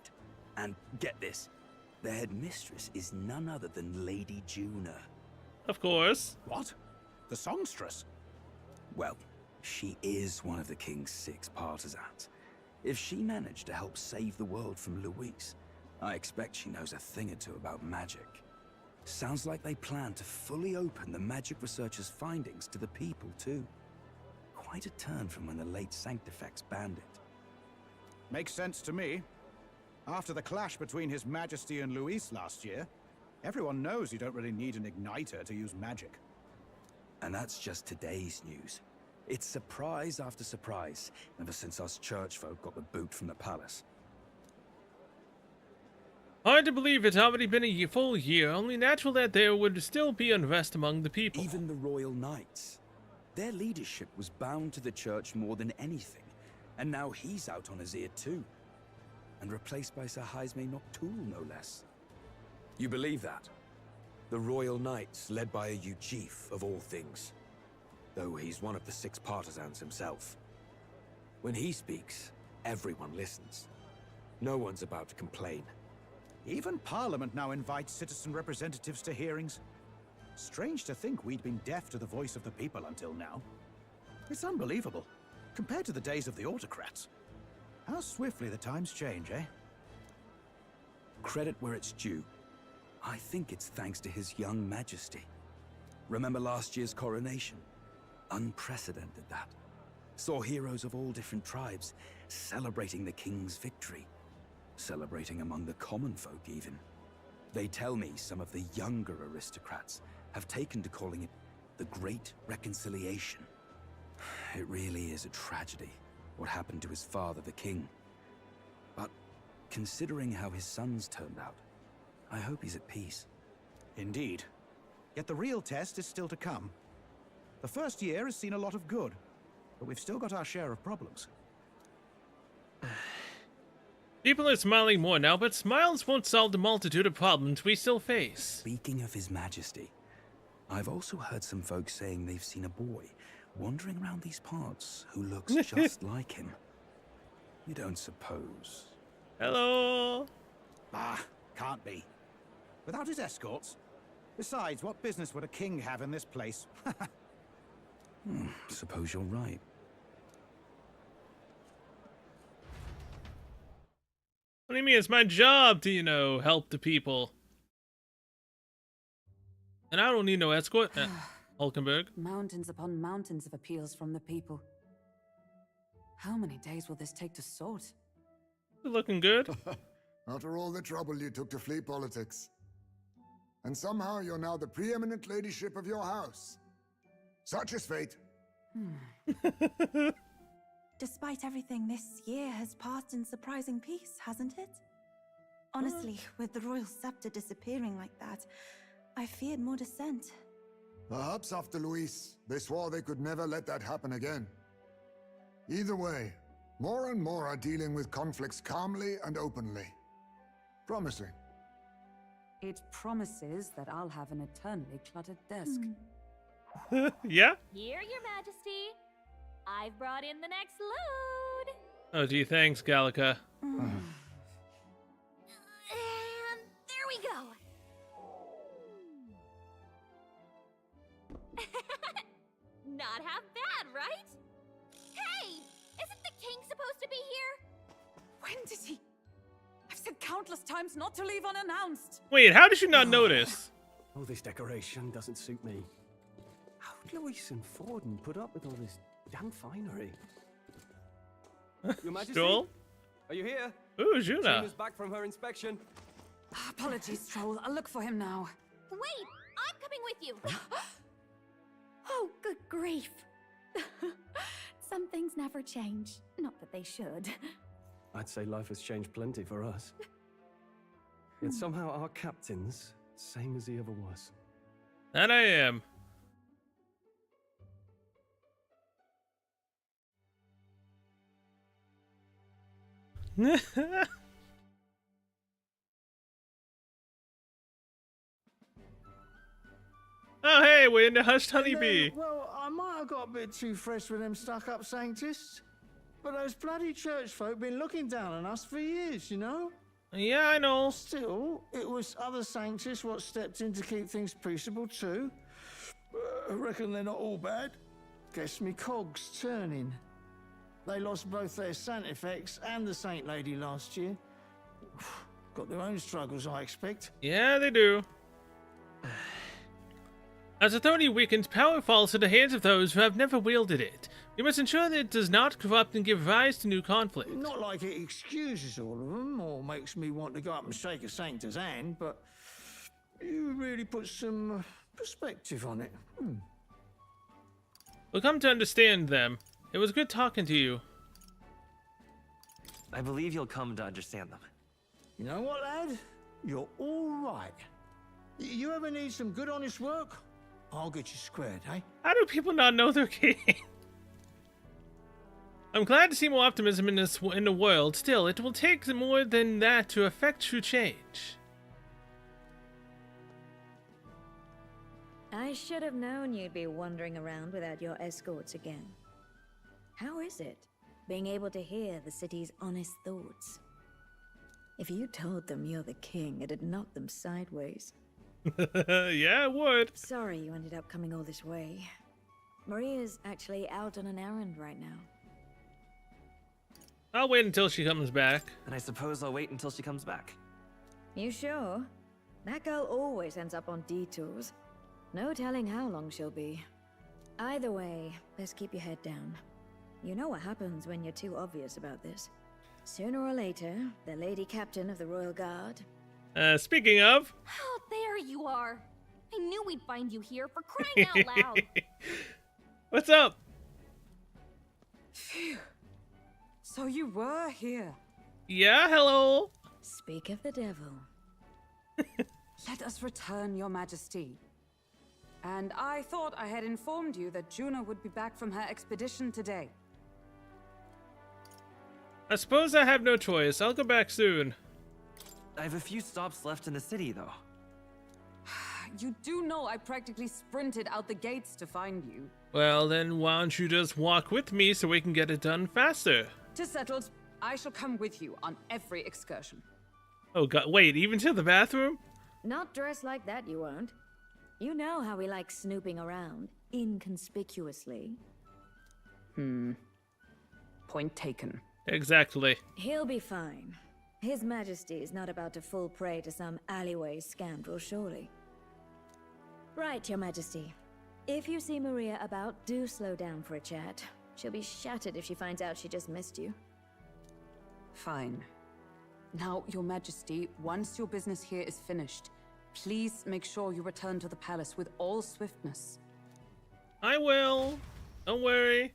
And get this, their headmistress is none other than Lady Juna. Of course. What? The songstress? Well, she is one of the king's 6 partisans. If she managed to help save the world from Luis, I expect she knows a thing or two about magic. Sounds like they plan to fully open the magic researchers' findings to the people, too. Quite a turn from when the late Sanctifex banned it. Makes sense to me. After the clash between His Majesty and Luis last year, everyone knows you don't really need an igniter to use magic. And that's just today's news. It's surprise after surprise, ever since us church folk got the boot from the palace. Hard to believe it's already been a full year, only natural that there would still be unrest among the people. Even the royal knights. Their leadership was bound to the church more than anything, and now he's out on his ear too. And replaced by Sir Jaime Noctul, no less. You believe that? The royal knights, led by a Ujif of all things. Though he's one of the 6 partisans himself. When he speaks, everyone listens. No one's about to complain. Even Parliament now invites citizen representatives to hearings. Strange to think we'd been deaf to the voice of the people until now. It's unbelievable, compared to the days of the autocrats. How swiftly the times change, eh? Credit where it's due. I think it's thanks to His young majesty. Remember last year's coronation? Unprecedented, that. Saw heroes of all different tribes celebrating the king's victory. Celebrating among the common folk, even. They tell me some of the younger aristocrats have taken to calling it the Great Reconciliation. It really is a tragedy, what happened to his father, the king. But considering how his sons turned out, I hope he's at peace. Indeed. Yet the real test is still to come. The first year has seen a lot of good, but we've still got our share of problems. People are smiling more now, but smiles won't solve the multitude of problems we still face. Speaking of His Majesty, I've also heard some folks saying they've seen a boy wandering around these parts who looks just like him. You don't suppose? Hello? Ah, can't be. Without his escorts? Besides, what business would a king have in this place? Suppose you're right. What do you mean? It's my job to, you know, help the people. And I don't need no escort. Hulkenberg. Mountains upon mountains of appeals from the people. How many days will this take to sort? You're looking good. After all the trouble you took to flee politics. And somehow you're now the preeminent ladyship of your house. Such is fate. Despite everything, this year has passed in surprising peace, hasn't it? Honestly, with the royal scepter disappearing like that, I feared more dissent. Perhaps after Luis, they swore they could never let that happen again. Either way, more and more are dealing with conflicts calmly and openly. Promising. It promises that I'll have an eternally cluttered desk. Yeah? Here, Your Majesty. I've brought in the next load. Oh, gee, thanks, Gallica. And there we go. Not half bad, right? Hey! Isn't the king supposed to be here? When did he? I've said countless times not to leave unannounced. Wait, how did you not notice? Oh, this decoration doesn't suit me. How would Luis and Forden put up with all this damn finery? Your Majesty? Stroll? Are you here? Ooh, Juna. Team is back from her inspection. Apologies, Troll. I'll look for him now. Wait! I'm coming with you! Oh, good grief. Some things never change. Not that they should. I'd say life has changed plenty for us. Yet somehow our captain's same as he ever was. That I am. Oh, hey, we're in the hushed honeybee. Well, I might have got a bit too fresh with them stuck-up sanctists, but those bloody church folk been looking down on us for years, you know? Yeah, I know. Still, it was other sanctists what stepped in to keep things peaceable too. I reckon they're not all bad. Guess me cogs turning. They lost both their Santifex and the Saint Lady last year. Got their own struggles, I expect. Yeah, they do. As authority weakens, power falls to the hands of those who have never wielded it. We must ensure that it does not corrupt and give rise to new conflict. Not like it excuses all of them or makes me want to go up and shake a sanctor's hand, but you really put some perspective on it. We'll come to understand them. It was good talking to you. I believe you'll come to understand them. You know what, lad? You're all right. You ever need some good, honest work? I'll get you squared, eh? How do people not know their king? I'm glad to see more optimism in the world. Still, it will take more than that to affect true change. I should have known you'd be wandering around without your escorts again. How is it, being able to hear the city's honest thoughts? If you told them you're the king, it'd knock them sideways. Yeah, it would. Sorry you ended up coming all this way. Maria's actually out on an errand right now. I'll wait until she comes back. And I suppose I'll wait until she comes back. You sure? That girl always ends up on detours. No telling how long she'll be. Either way, best keep your head down. You know what happens when you're too obvious about this. Sooner or later, the Lady Captain of the Royal Guard... Speaking of... Oh, there you are. I knew we'd find you here, for crying out loud. What's up? Phew. So you were here. Yeah, hello. Speak of the devil. Let us return, Your Majesty. And I thought I had informed you that Juno would be back from her expedition today. I suppose I have no choice. I'll go back soon. I have a few stops left in the city, though. You do know I practically sprinted out the gates to find you. Well, then why don't you just walk with me so we can get it done faster? To settled, I shall come with you on every excursion. Oh god, wait, even to the bathroom? Not dressed like that, you won't. You know how we like snooping around, inconspicuously. Point taken. Exactly. He'll be fine. His Majesty is not about to fall prey to some alleyway scoundrel, surely. Right, Your Majesty. If you see Maria about, do slow down for a chat. She'll be shattered if she finds out she just missed you. Fine. Now, Your Majesty, once your business here is finished, please make sure you return to the palace with all swiftness. I will. Don't worry.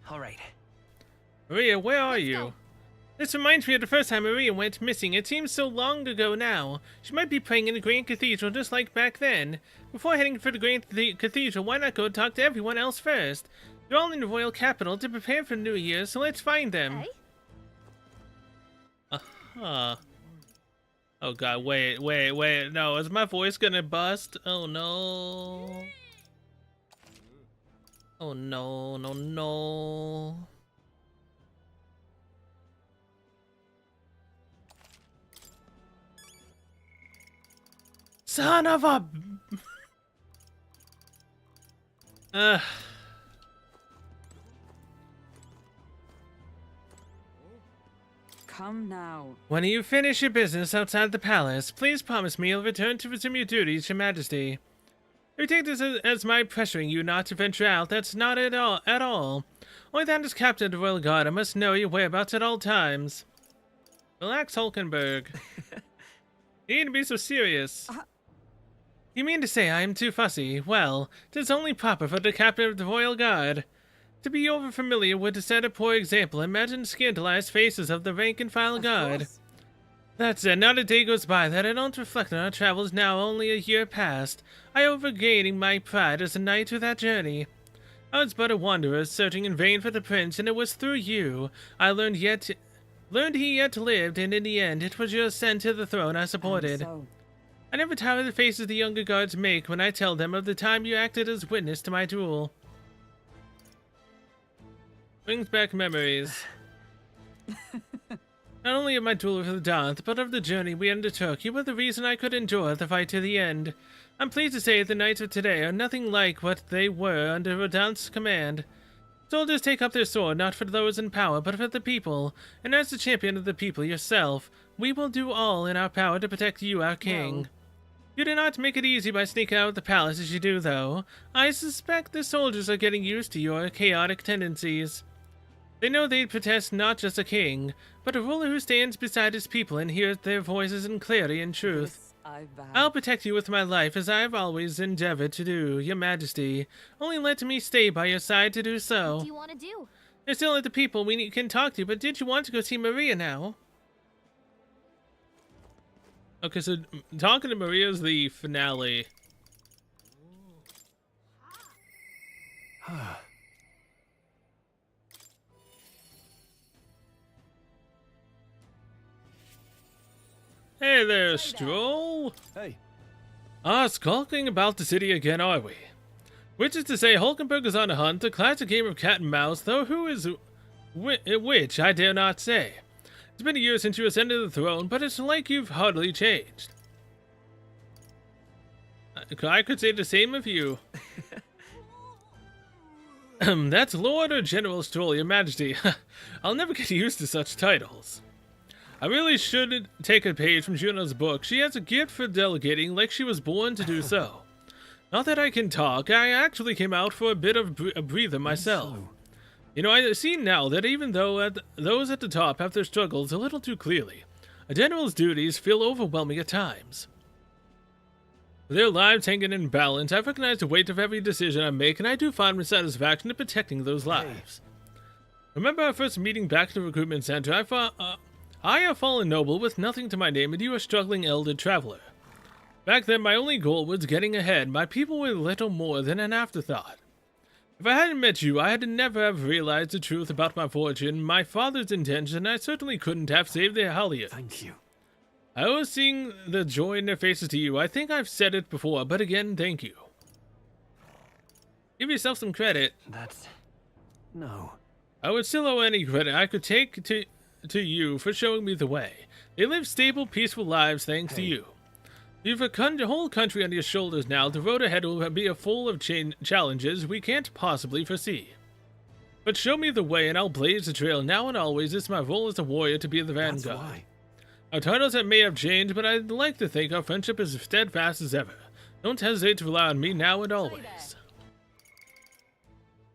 All right. Maria, where are you? This reminds me of the first time Maria went missing. It seems so long ago now. She might be praying in the Grand Cathedral just like back then. Before heading for the Grand Cathedral, why not go talk to everyone else first? They're all in the royal capital to prepare for New Year, so let's find them. Uh-huh. Oh god, wait. No, is my voice gonna bust? Oh no. Oh no. Son of a... Come now. When you finish your business outside the palace, please promise me you'll return to resume your duties, Your Majesty. If you take this as my pressuring you not to venture out, that's not at all. Only that as Captain of the Royal Guard, I must know your whereabouts at all times. Relax, Hulkenberg. You need to be so serious. You mean to say I am too fussy? Well, 'tis only proper for the Captain of the Royal Guard to be over familiar with to set a poor example. Imagine the scandalized faces of the rank-and-file guard. That said, not a day goes by that I don't reflect on our travels now only a year past. I overgaining my pride as a knight through that journey. I was but a wanderer, searching in vain for the prince, and it was through you I learned he yet lived, and in the end, it was your ascent to the throne I supported. I never tire of the faces the younger guards make when I tell them of the time you acted as witness to my duel. Brings back memories. Not only of my duel with the Darth, but of the journey we undertook. You were the reason I could endure the fight to the end. I'm pleased to say the knights of today are nothing like what they were under Rodant's command. Soldiers take up their sword not for those in power, but for the people, and as the champion of the people yourself, we will do all in our power to protect you, our king. Well, you do not make it easy by sneaking out of the palace as you do, though. I suspect the soldiers are getting used to your chaotic tendencies. They know they protest not just a king, but a ruler who stands beside his people and hears their voices in clarity and truth. I'll protect you with my life as I've always endeavored to do, Your Majesty. Only let me stay by your side to do so. What do you want to do? There's still other people we can talk to, but did you want to go see Maria now? Okay, so talking to Maria is the finale. Hey there, Stroll. Hey. Skulking about the city again, are we? Which is to say, Hulkenberg is on a hunt, a classic game of cat and mouse, though who is which, I dare not say. It's been a year since you ascended the throne, but it's like you've hardly changed. I could say the same of you. That's Lord or General Stroll, Your Majesty. I'll never get used to such titles. I really should take a page from Juno's book. She has a gift for delegating like she was born to do so. Not that I can talk, I actually came out for a bit of a breather myself. You know, I see now that even though those at the top have their struggles a little too clearly, a general's duties feel overwhelming at times. With their lives hanging in balance, I recognize the weight of every decision I make, and I do find satisfaction in protecting those lives. Remember our first meeting back at the recruitment center? I, a fallen noble with nothing to my name, and you a struggling elder traveler. Back then, my only goal was getting ahead. My people were little more than an afterthought. If I hadn't met you, I had never have realized the truth about my fortune, my father's intention. I certainly couldn't have saved the Halia. Thank you. I was seeing the joy in their faces to you. I think I've said it before, but again, thank you. Give yourself some credit. No. I would still owe any credit I could take to you for showing me the way. They live stable, peaceful lives thanks to you. You've a whole country on your shoulders now. The road ahead will be full of challenges we can't possibly foresee. But show me the way and I'll blaze the trail. Now and always, it's my role as a warrior to be the vanguard. That's why. Our titles may have changed, but I'd like to think our friendship is steadfast as ever. Don't hesitate to rely on me now and always.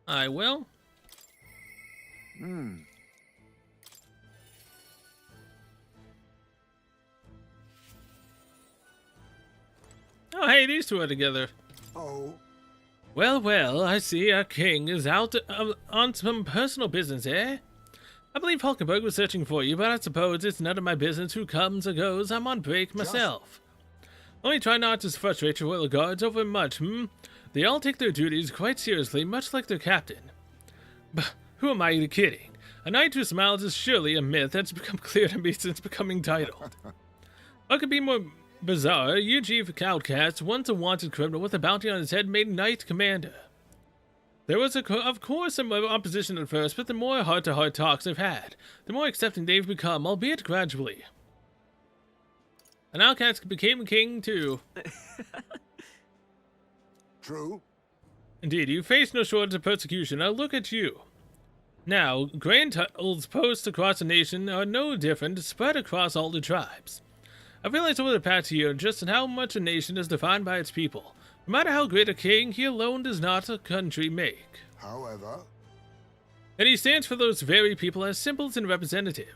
I will. Oh, hey, these two are together. Oh. Well, well, I see our king is out on some personal business, eh? I believe Hulkenberg was searching for you, but I suppose it's none of my business who comes or goes. I'm on break myself. Only try not to frustrate your royal guards over much, They all take their duties quite seriously, much like their captain. But who am I kidding? A knight who smiles is surely a myth that's become clear to me since becoming titled. What could be more bizarre? You chief outcast, once a wanted criminal with a bounty on his head, made knight commander. There was, of course, some opposition at first, but the more heart-to-heart talks I've had, the more accepting they've become, albeit gradually. An outcast became king, too. True. Indeed, you face no shortage of persecution. Now look at you. Now, grand titles posted across the nation are no different, spread across all the tribes. I've realized over the past year just how much a nation is defined by its people. No matter how great a king, he alone does not a country make. However... And he stands for those very people as symbols and representative.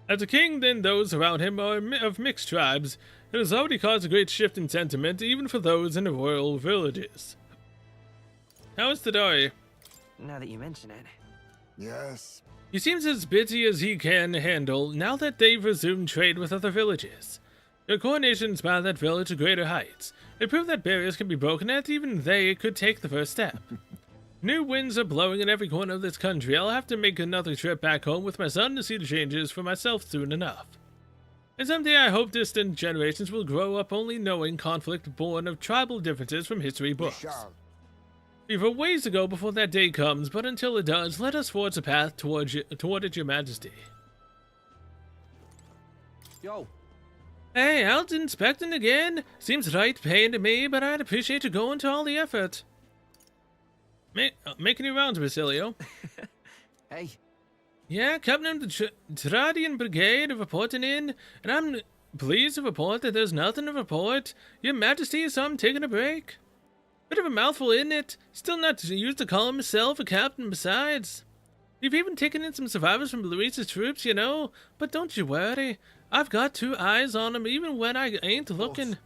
As a king, then those around him are of mixed tribes. It has already caused a great shift in sentiment, even for those in the royal villages. How is Tadari? Now that you mention it. Yes. He seems as busy as he can handle now that they've resumed trade with other villages. Their coronation inspired that village to greater heights. It proved that barriers can be broken and that even they could take the first step. New winds are blowing in every corner of this country. I'll have to make another trip back home with my son to see the changes for myself soon enough. And someday I hope distant generations will grow up only knowing conflict born of tribal differences from history books. We've a ways to go before that day comes, but until it does, let us forge a path toward it, Your Majesty. Yo. Hey, out inspecting again? Seems right pain to me, but I'd appreciate you going to all the effort. Making your rounds, Basilio. Hey. Yeah, Captain of the Tradian Brigade reporting in, and I'm pleased to report that there's nothing to report. Your Majesty, so I'm taking a break. Bit of a mouthful, isn't it? Still not used to call himself a captain besides. We've even taken in some survivors from Luis's troops, you know, but don't you worry. I've got 2 eyes on them even when I ain't looking.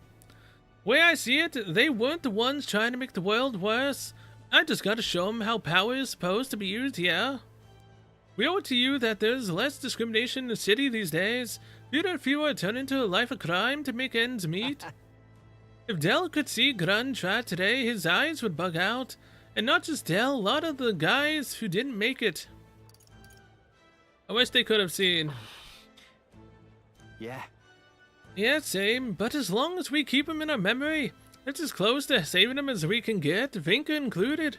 Way I see it, they weren't the ones trying to make the world worse. I just gotta show them how power is supposed to be used, yeah? We owe it to you that there's less discrimination in the city these days. Fewer and fewer turn into a life of crime to make ends meet. If Dell could see Grun try today, his eyes would bug out. And not just Dell, a lot of the guys who didn't make it. I wish they could have seen. Yeah. Yeah, same, but as long as we keep him in our memory, it's as close to saving him as we can get, Vinka included.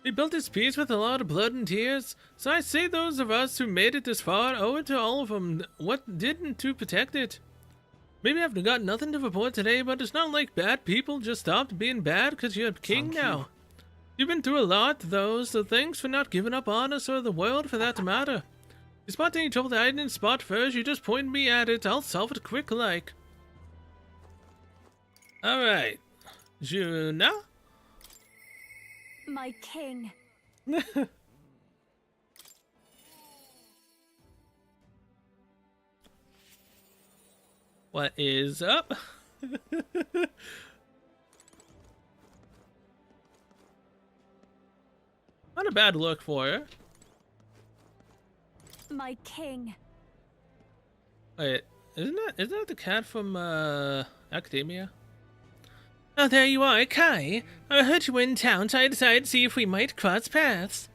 We built this peace with a lot of blood and tears, so I say those of us who made it this far owe it to all of them what didn't to protect it. Maybe I've got nothing to report today, but it's not like bad people just stopped being bad because you're king now. You've been through a lot, though, so thanks for not giving up on us or the world for that matter. You spot any trouble that I didn't spot first, you just point me at it. I'll solve it quick like. Alright. Juna? My king. What is up? Not a bad look for her. My king. Wait, isn't that the cat from Academia? Oh, there you are, Kai. I heard you were in town, so I decided to see if we might cross paths.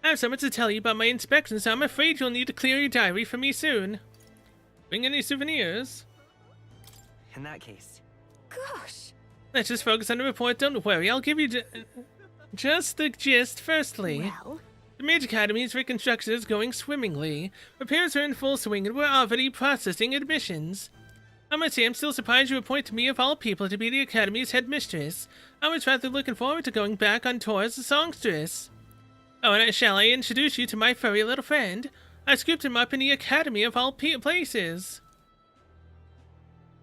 I have something to tell you about my inspection, so I'm afraid you'll need to clear your diary for me soon. Bring any souvenirs? In that case. Gosh. Let's just focus on the report, don't worry, I'll give you just the gist firstly. Well? The Mage Academy's reconstruction is going swimmingly. Repairs are in full swing and we're already processing admissions. I must say I'm still surprised you appointed me of all people to be the Academy's headmistress. I was rather looking forward to going back on tour as a songstress. Oh, and shall I introduce you to my furry little friend? I scooped him up in the Academy of all places.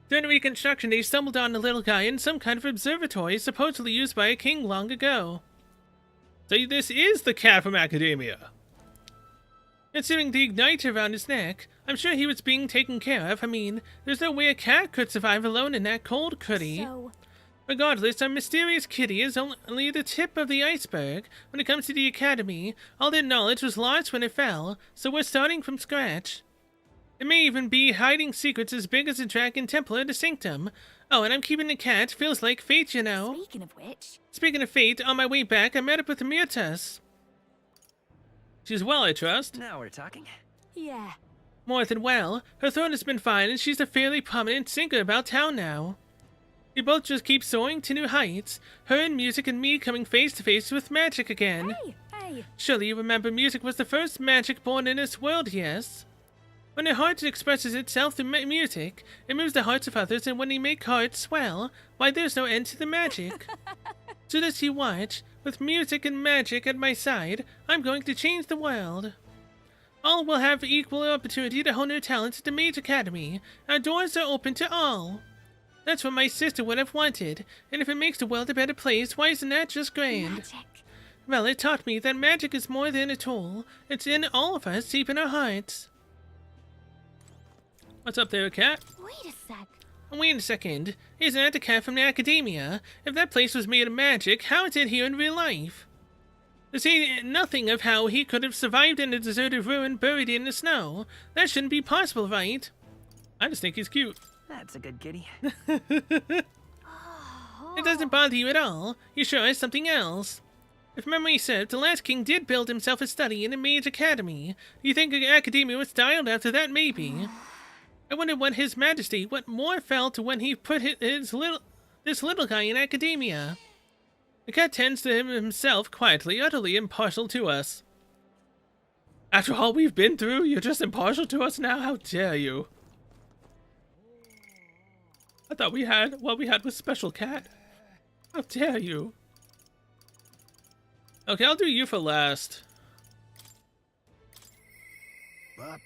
During the reconstruction, they stumbled on the little guy in some kind of observatory supposedly used by a king long ago. So this is the cat from Academia. Considering the igniter around his neck, I'm sure he was being taken care of. I mean, there's no way a cat could survive alone in that cold, could he? So... Regardless, our mysterious kitty is only the tip of the iceberg. When it comes to the Academy, all their knowledge was lost when it fell, so we're starting from scratch. It may even be hiding secrets as big as the Dragon Temple or the Sanctum. Oh, and I'm keeping the cat. Feels like fate, you know. Speaking of which... Speaking of fate, on my way back, I met up with Mirtas. She's well, I trust. Now we're talking. Yeah. More than well. Her throat has been fine, and she's a fairly prominent singer about town now. We both just keep soaring to new heights. Her in music and me coming face to face with magic again. Hey! Surely you remember music was the first magic born in this world, yes? When a heart expresses itself through music, it moves the hearts of others, and when they make hearts swell, why there's no end to the magic. So just you watch, with music and magic at my side, I'm going to change the world. All will have equal opportunity to hone their talents at the Mage Academy. Our doors are open to all. That's what my sister would have wanted, and if it makes the world a better place, why isn't that just grand? Magic. Well, it taught me that magic is more than a tool. It's in all of us, deep in our hearts. What's up there, cat? Wait a sec. Wait a second. Isn't that the cat from the Academia? If that place was made of magic, how is it here in real life? To say nothing of how he could have survived in a deserted ruin buried in the snow. That shouldn't be possible, right? I just think he's cute. That's a good kitty. It doesn't bother you at all. You sure is something else. If memory serves, the last king did build himself a study in a Mage Academy. Do you think Academia was styled after that, maybe? I wonder what His Majesty, what more felt when he put this little guy in Academia. The cat tends to himself quietly, utterly impartial to us. After all we've been through, you're just impartial to us now? How dare you? I thought what we had was special cat. How dare you? Okay, I'll do you for last. But...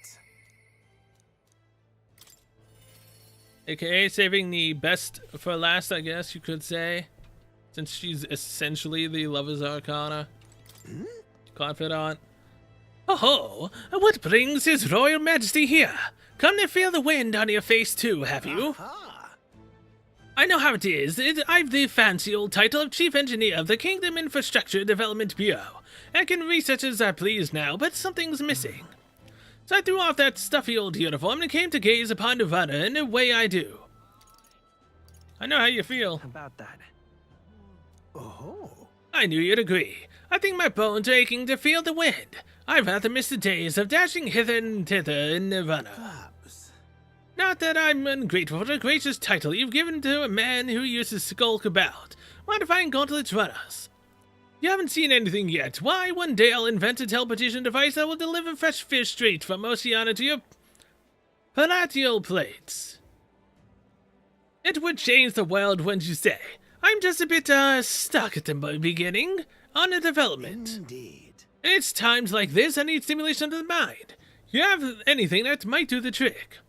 AKA saving the best for last, I guess you could say. Since she's essentially the Lover's Arcana. Confidant. Oh, what brings His Royal Majesty here? Come to feel the wind on your face too, have you? I know how it is. I've the fancy old title of Chief Engineer of the Kingdom Infrastructure Development Bureau. I can research as I please now, but something's missing. So I threw off that stuffy old uniform and came to gaze upon Nirvana in a way I do. I know how you feel. About that. Oh. I knew you'd agree. I think my bones are aching to feel the wind. I'd rather miss the days of dashing hither and thither in Nirvana. Not that I'm ungrateful for the gracious title you've given to a man who used to skulk about, modifying gauntlets runners. You haven't seen anything yet. Why, one day I'll invent a teleportation device that will deliver fresh fish straight from Oceania to your palatial plates. It would change the world, wouldn't you say? I'm just a bit, stuck at the beginning on the development. Indeed. It's times like this I need stimulation of the mind. You have anything that might do the trick?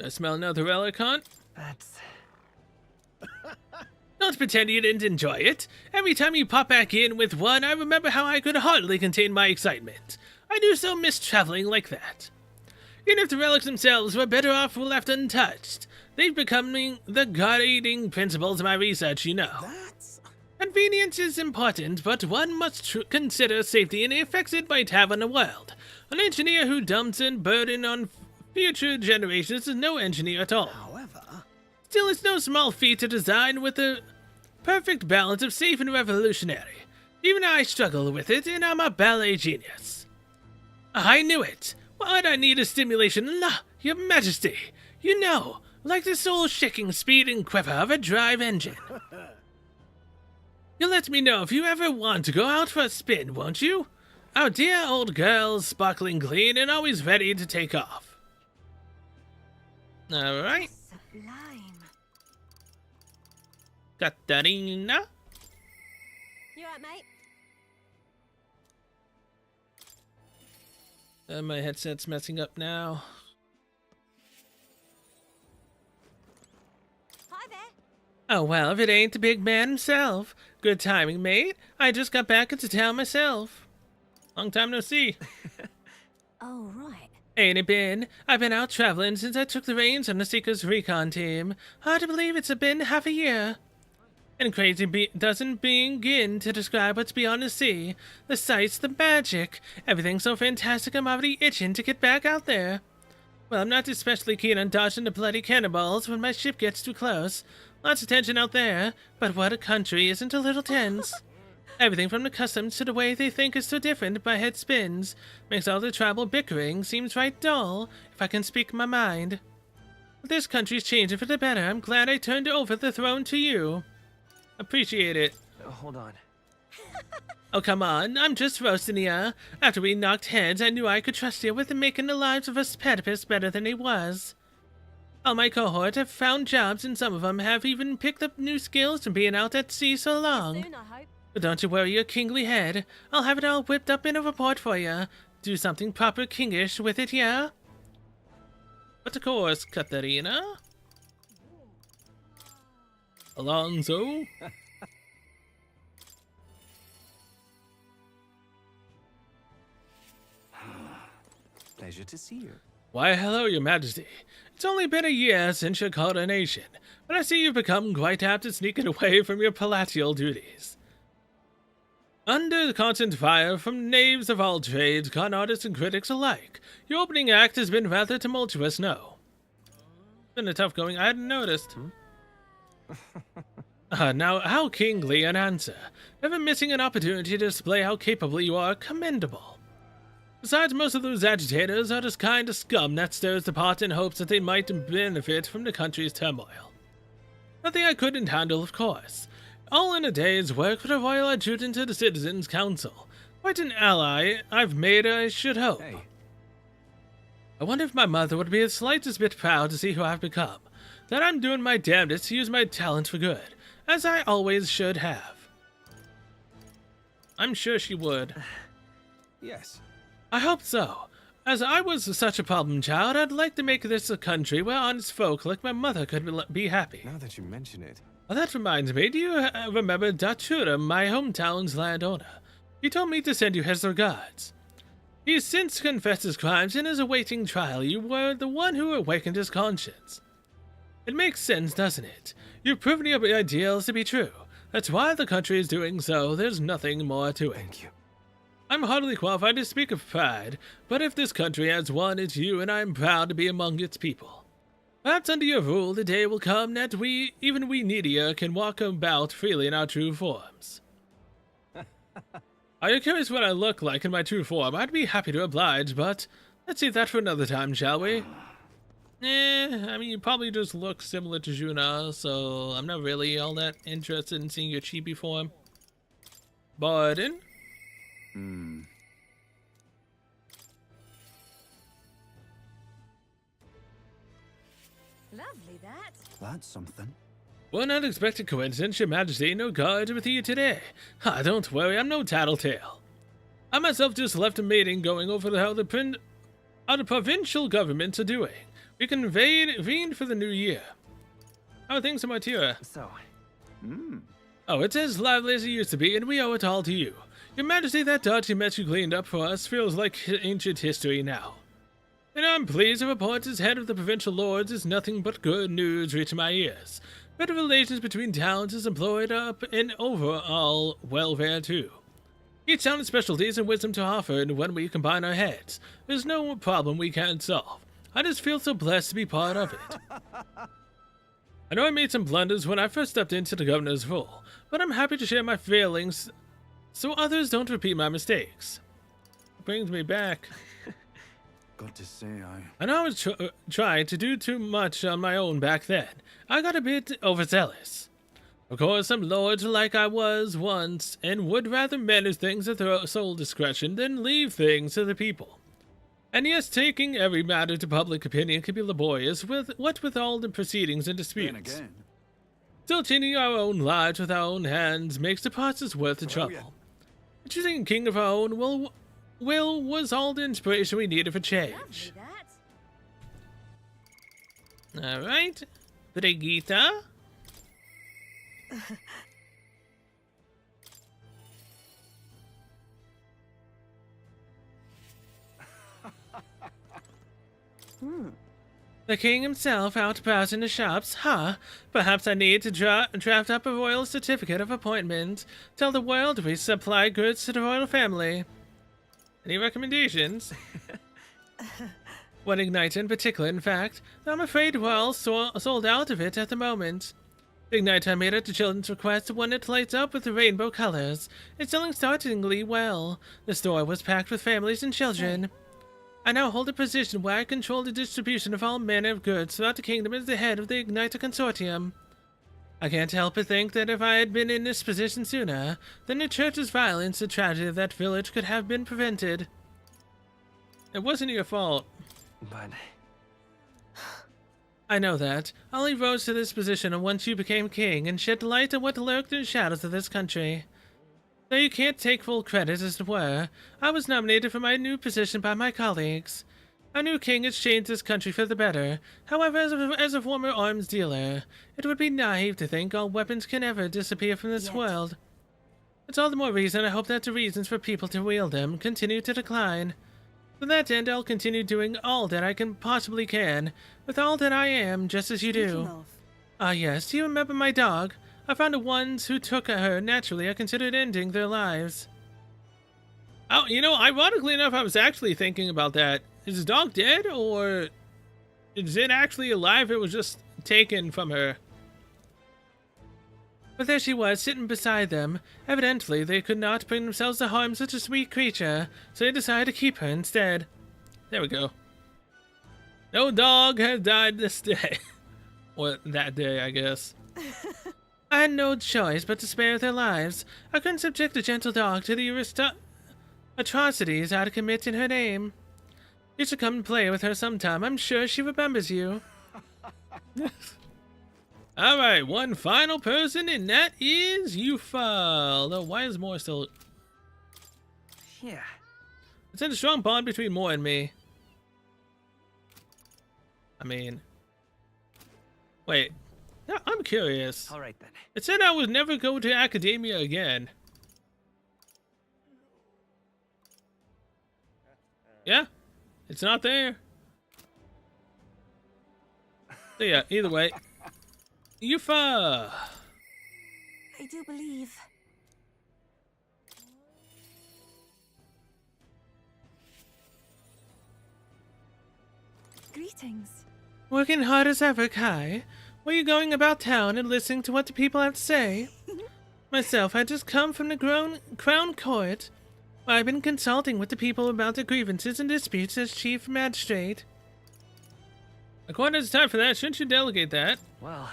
I smell another relicon. That's... Don't pretend you didn't enjoy it. Every time you pop back in with one, I remember how I could hardly contain my excitement. I do so miss traveling like that. Even if the relics themselves were better off left untouched, they've become the guiding principles of my research, you know. Convenience is important, but one must consider safety and the effects it might have on the world. An engineer who dumps a burden on future generations is no engineer at all. Still, it's no small feat to design with a perfect balance of safe and revolutionary. Even I struggle with it, and I'm a ballet genius. I knew it. Why'd I need a stimulation? La, Your Majesty, you know, like the soul-shaking speed and quiver of a drive engine. You'll let me know if you ever want to go out for a spin, won't you? Our dear old girl's sparkling clean and always ready to take off. Alright. Katarina? You alright, mate? My headset's messing up now. Hi there. Oh, well, if it ain't the big man himself. Good timing, mate. I just got back into town myself. Long time no see. Oh, right. Ain't it been? I've been out traveling since I took the reins on the Seeker's recon team. Hard to believe it's been half a year. And crazy doesn't begin to describe what's beyond the sea. The sights, the magic. Everything's so fantastic I'm already itching to get back out there. Well, I'm not especially keen on dodging the bloody cannonballs when my ship gets too close. Lots of tension out there, but what a country isn't a little tense. Everything from the customs to the way they think is so different my head spins. Makes all the tribal bickering seems right dull, if I can speak my mind. But this country's changing for the better. I'm glad I turned over the throne to you. Appreciate it. Hold on. Oh, come on. I'm just roasting ya. After we knocked heads, I knew I could trust you with making the lives of us platypus better than he was. All my cohort have found jobs, and some of them have even picked up new skills from being out at sea so long. Soon, I hope. But don't you worry your kingly head. I'll have it all whipped up in a report for ya. Do something proper kingish with it, yeah? But of course, Katarina. Alonso. Pleasure to see you. Why, hello, Your Majesty. It's only been a year since your coronation, but I see you've become quite apt at sneaking away from your palatial duties. Under the constant fire from knaves of all trades, con artists and critics alike, your opening act has been rather tumultuous, no? Been a tough going, I hadn't noticed. Now, how kingly an answer. Never missing an opportunity to display how capable you are, commendable. Besides, most of those agitators are just kind of scum that stirs the pot in hopes that they might benefit from the country's turmoil. Nothing I couldn't handle, of course. All in a day's work for the royal adjutant to the Citizens' Council. Quite an ally I've made, I should hope. Hey. I wonder if my mother would be the slightest bit proud to see who I've become. That I'm doing my damnedest to use my talent for good, as I always should have. I'm sure she would. Yes. I hope so. As I was such a problem child, I'd like to make this a country where honest folk like my mother could be happy. Now that you mention it. Well, that reminds me, do you remember Datura, my hometown's landowner? He told me to send you his regards. He's since confessed his crimes and is awaiting trial. You were the one who awakened his conscience. It makes sense, doesn't it? You've proven your ideals to be true. That's why the country is doing so. There's nothing more to it. Thank you. I'm hardly qualified to speak of pride, but if this country has one, it's you, and I'm proud to be among its people. Perhaps under your rule, the day will come that even we needier, can walk about freely in our true forms. Are you curious what I look like in my true form? I'd be happy to oblige, but let's save that for another time, shall we? I mean, you probably just look similar to Juna, so I'm not really all that interested in seeing your chibi form. Barden? Lovely, that. That's something. One unexpected coincidence, Your Majesty. No guards with you today. Ah, don't worry, I'm no tattletale. I myself just left a meeting going over how the provincial governments are doing. We convened for the new year. How are things in Martira? So, Oh, it's as lively as it used to be, and we owe it all to you. Your Majesty, that dodgy mess you cleaned up for us feels like ancient history now. And I'm pleased to report as head of the provincial lords is nothing but good news reaching my ears. Better relations between towns is employed up and overall welfare too. Each town has specialties and wisdom to offer, and when we combine our heads, there's no problem we can't solve. I just feel so blessed to be part of it. I know I made some blunders when I first stepped into the governor's role, but I'm happy to share my failings so others don't repeat my mistakes. It brings me back. Got to say, I know I was trying to do too much on my own back then. I got a bit overzealous. Of course, some lords are like I was once, and would rather manage things at their sole discretion than leave things to the people. And yes, taking every matter to public opinion can be laborious, with all the proceedings and disputes. then again. Still, changing our own lives with our own hands makes the process worth the trouble. Choosing a king of our own was all the inspiration we needed for change. Alright, Brigitte. The king himself out browsing the shops, huh? Perhaps I need to draft up a royal certificate of appointment. Tell the world we supply goods to the royal family. Any recommendations? One igniter in particular, in fact. Though I'm afraid we're all sold out of it at the moment. The igniter I made at the children's request, one that lights up with the rainbow colors. It's selling startlingly well. The store was packed with families and children. I now hold a position where I control the distribution of all manner of goods throughout the kingdom as the head of the Igniter Consortium. I can't help but think that if I had been in this position sooner, then the church's violence, the tragedy of that village, could have been prevented. It wasn't your fault. But I know that. I only rose to this position once you became king and shed light on what lurked in the shadows of this country. Though you can't take full credit, as it were, I was nominated for my new position by my colleagues. Our new king has changed this country for the better. However, as a former arms dealer, it would be naive to think all weapons can ever disappear from this world. It's all the more reason I hope that the reasons for people to wield them continue to decline. To that end, I'll continue doing all that I can possibly can, with all that I am, just as you do. Ah yes, do you remember my dog? I found the ones who took her naturally I considered ending their lives. Oh, you know, ironically enough, I was actually thinking about that. Is the dog dead, or is it actually alive? It was just taken from her. But there she was, sitting beside them. Evidently, they could not bring themselves to harm such a sweet creature, so they decided to keep her instead. There we go. No dog has died this day. Or that day, I guess. I had no choice but to spare their lives. I couldn't subject a gentle dog to the atrocities I'd commit in her name. You should come and play with her sometime. I'm sure she remembers you. Alright, one final person, and that is Yufa. Though, why is Moore still... yeah. It's in a strong bond between Moore and me. I mean... Wait. No, I'm curious. Alright then. It said I would never go to academia again. Yeah? It's not there. So yeah, either way. Yufa! I do believe. Greetings. Working hard as ever, Kai. Were you going about town and listening to what the people have to say? Myself, I just come from the Crown Court, where I've been consulting with the people about their grievances and disputes as Chief Magistrate. According to time for that, shouldn't you delegate that? Well...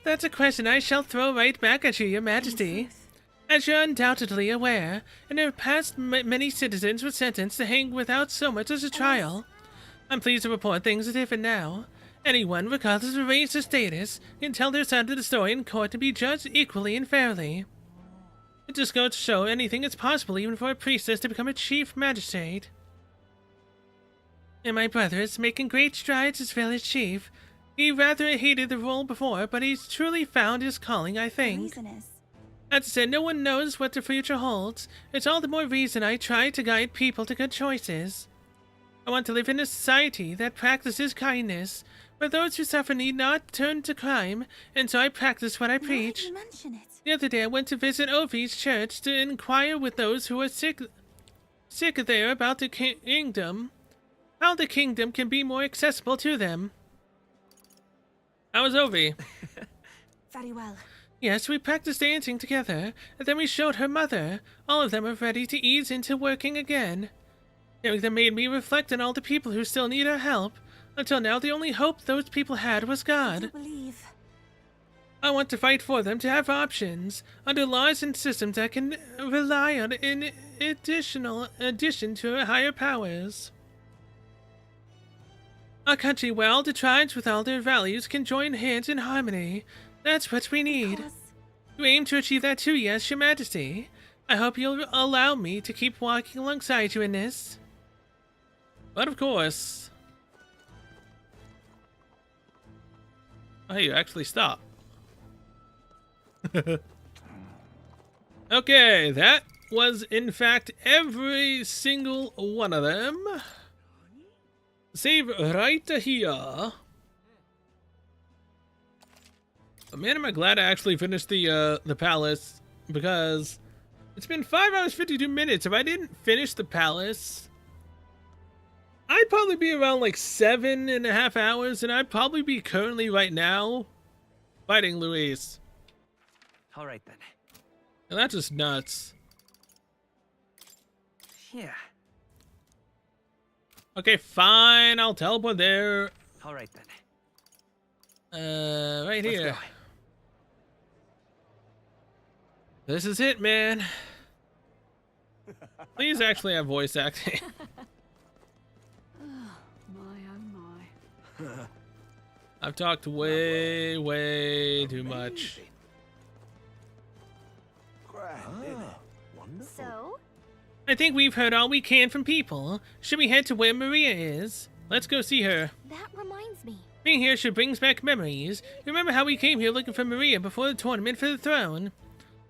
That's a question I shall throw right back at you, Your Majesty. As you're undoubtedly aware, in the past many citizens were sentenced to hang without so much as a trial. I'm pleased to report things are different now. Anyone, regardless of race or status, can tell their side of the story in court to be judged equally and fairly. It just goes to show anything is possible even for a priestess to become a chief magistrate. And my brother is making great strides as village chief. He rather hated the role before, but he's truly found his calling, I think. The reason is, As I said, no one knows what the future holds. It's all the more reason I try to guide people to good choices. I want to live in a society that practices kindness, where those who suffer need not turn to crime, and so I practice what I preach. you mention it. The other day I went to visit Ovi's church to inquire with those who are sick there about the kingdom, how the kingdom can be more accessible to them. How was Ovi? Very well. Yes, we practiced dancing together, and then we showed her mother. All of them are ready to ease into working again. Hearing them made me reflect on all the people who still need our help. Until now, the only hope those people had was God. I believe. I want to fight for them to have options, under laws and systems that can rely on in addition to higher powers. A country where all the tribes with all their values can join hands in harmony. That's what we need. You aim to achieve that too, yes, Your Majesty. I hope you'll allow me to keep walking alongside you in this. But of course... Oh, you actually stop. Okay, that was in fact every single one of them. Save right here. Man, am I glad I actually finished the palace, because it's been 5 hours 52 minutes. If I didn't finish the palace, I'd probably be around like 7.5 hours, and I'd probably be currently right now fighting Luis. All right then. And that's just nuts. Yeah. Okay, fine. I'll teleport there. All right then. Right Let's here. go. This is it, man. Please actually have voice acting. I've talked way too much. So? I think we've heard all we can from people. Should we head to where Maria is? Let's go see her. That reminds me. Being here should brings back memories. Remember how we came here looking for Maria before the tournament for the throne?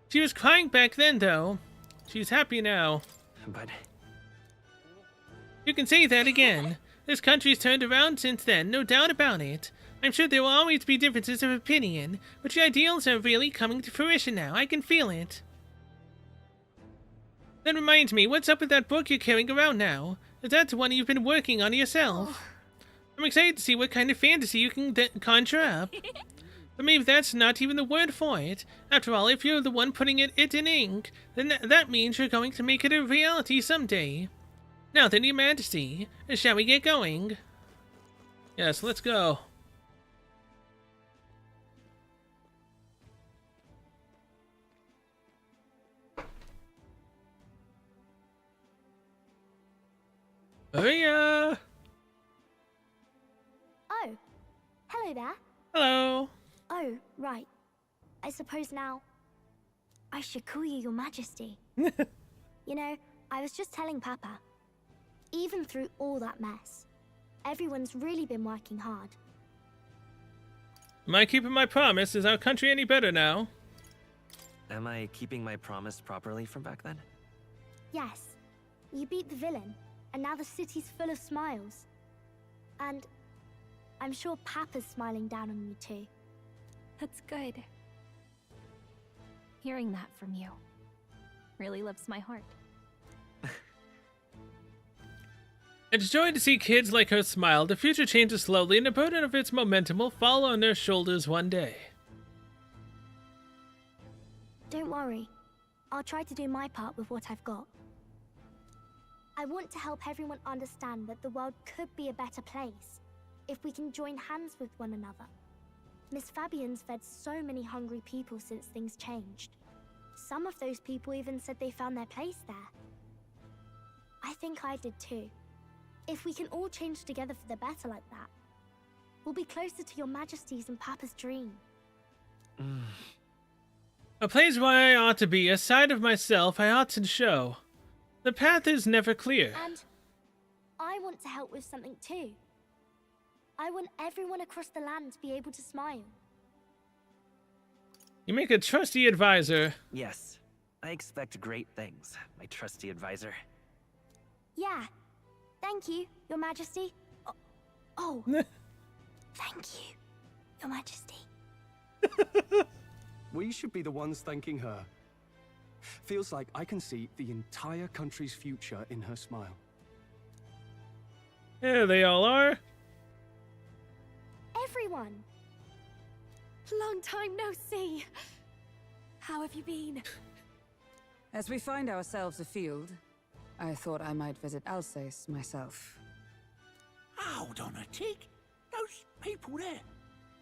She was crying back then, though. She's happy now. But... You can say that again. This country's turned around since then, no doubt about it. I'm sure there will always be differences of opinion, but your ideals are really coming to fruition now. I can feel it. That reminds me, what's up with that book you're carrying around now? Is that the one you've been working on yourself? I'm excited to see what kind of fantasy you can conjure up. But maybe that's not even the word for it. After all, if you're the one putting it in ink, then that means you're going to make it a reality someday. Now then, Your Majesty, shall we get going? Yes, let's go. Maria! Oh, hello there. Hello. Oh, right. I suppose now I should call you Your Majesty. You know, I was just telling Papa, even through all that mess, everyone's really been working hard. Am I keeping my promise? Is our country any better now? Am I keeping my promise properly from back then? Yes, you beat the villain, and now the city's full of smiles. And I'm sure Papa's smiling down on you too. That's good. Hearing that from you really lifts my heart. It's joy to see kids like her smile. The future changes slowly, and the burden of its momentum will fall on their shoulders one day. Don't worry. I'll try to do my part with what I've got. I want to help everyone understand that the world could be a better place if we can join hands with one another. Miss Fabian's fed so many hungry people since things changed. Some of those people even said they found their place there. I think I did too. If we can all change together for the better like that, we'll be closer to your Majesty's and Papa's dream. A place where I ought to be, a side of myself I ought to show. The path is never clear. And I want to help with something too. I want everyone across the land to be able to smile. You make a trusty advisor. Yes, I expect great things, my trusty advisor. Yeah. Thank you, Your Majesty. Oh. Thank you, Your Majesty. We should be the ones thanking her. Feels like I can see the entire country's future in her smile. Yeah, they all are. Everyone. Long time no see. How have you been? As we find ourselves afield, I thought I might visit Alsace myself. Hold on a tick. Those people there.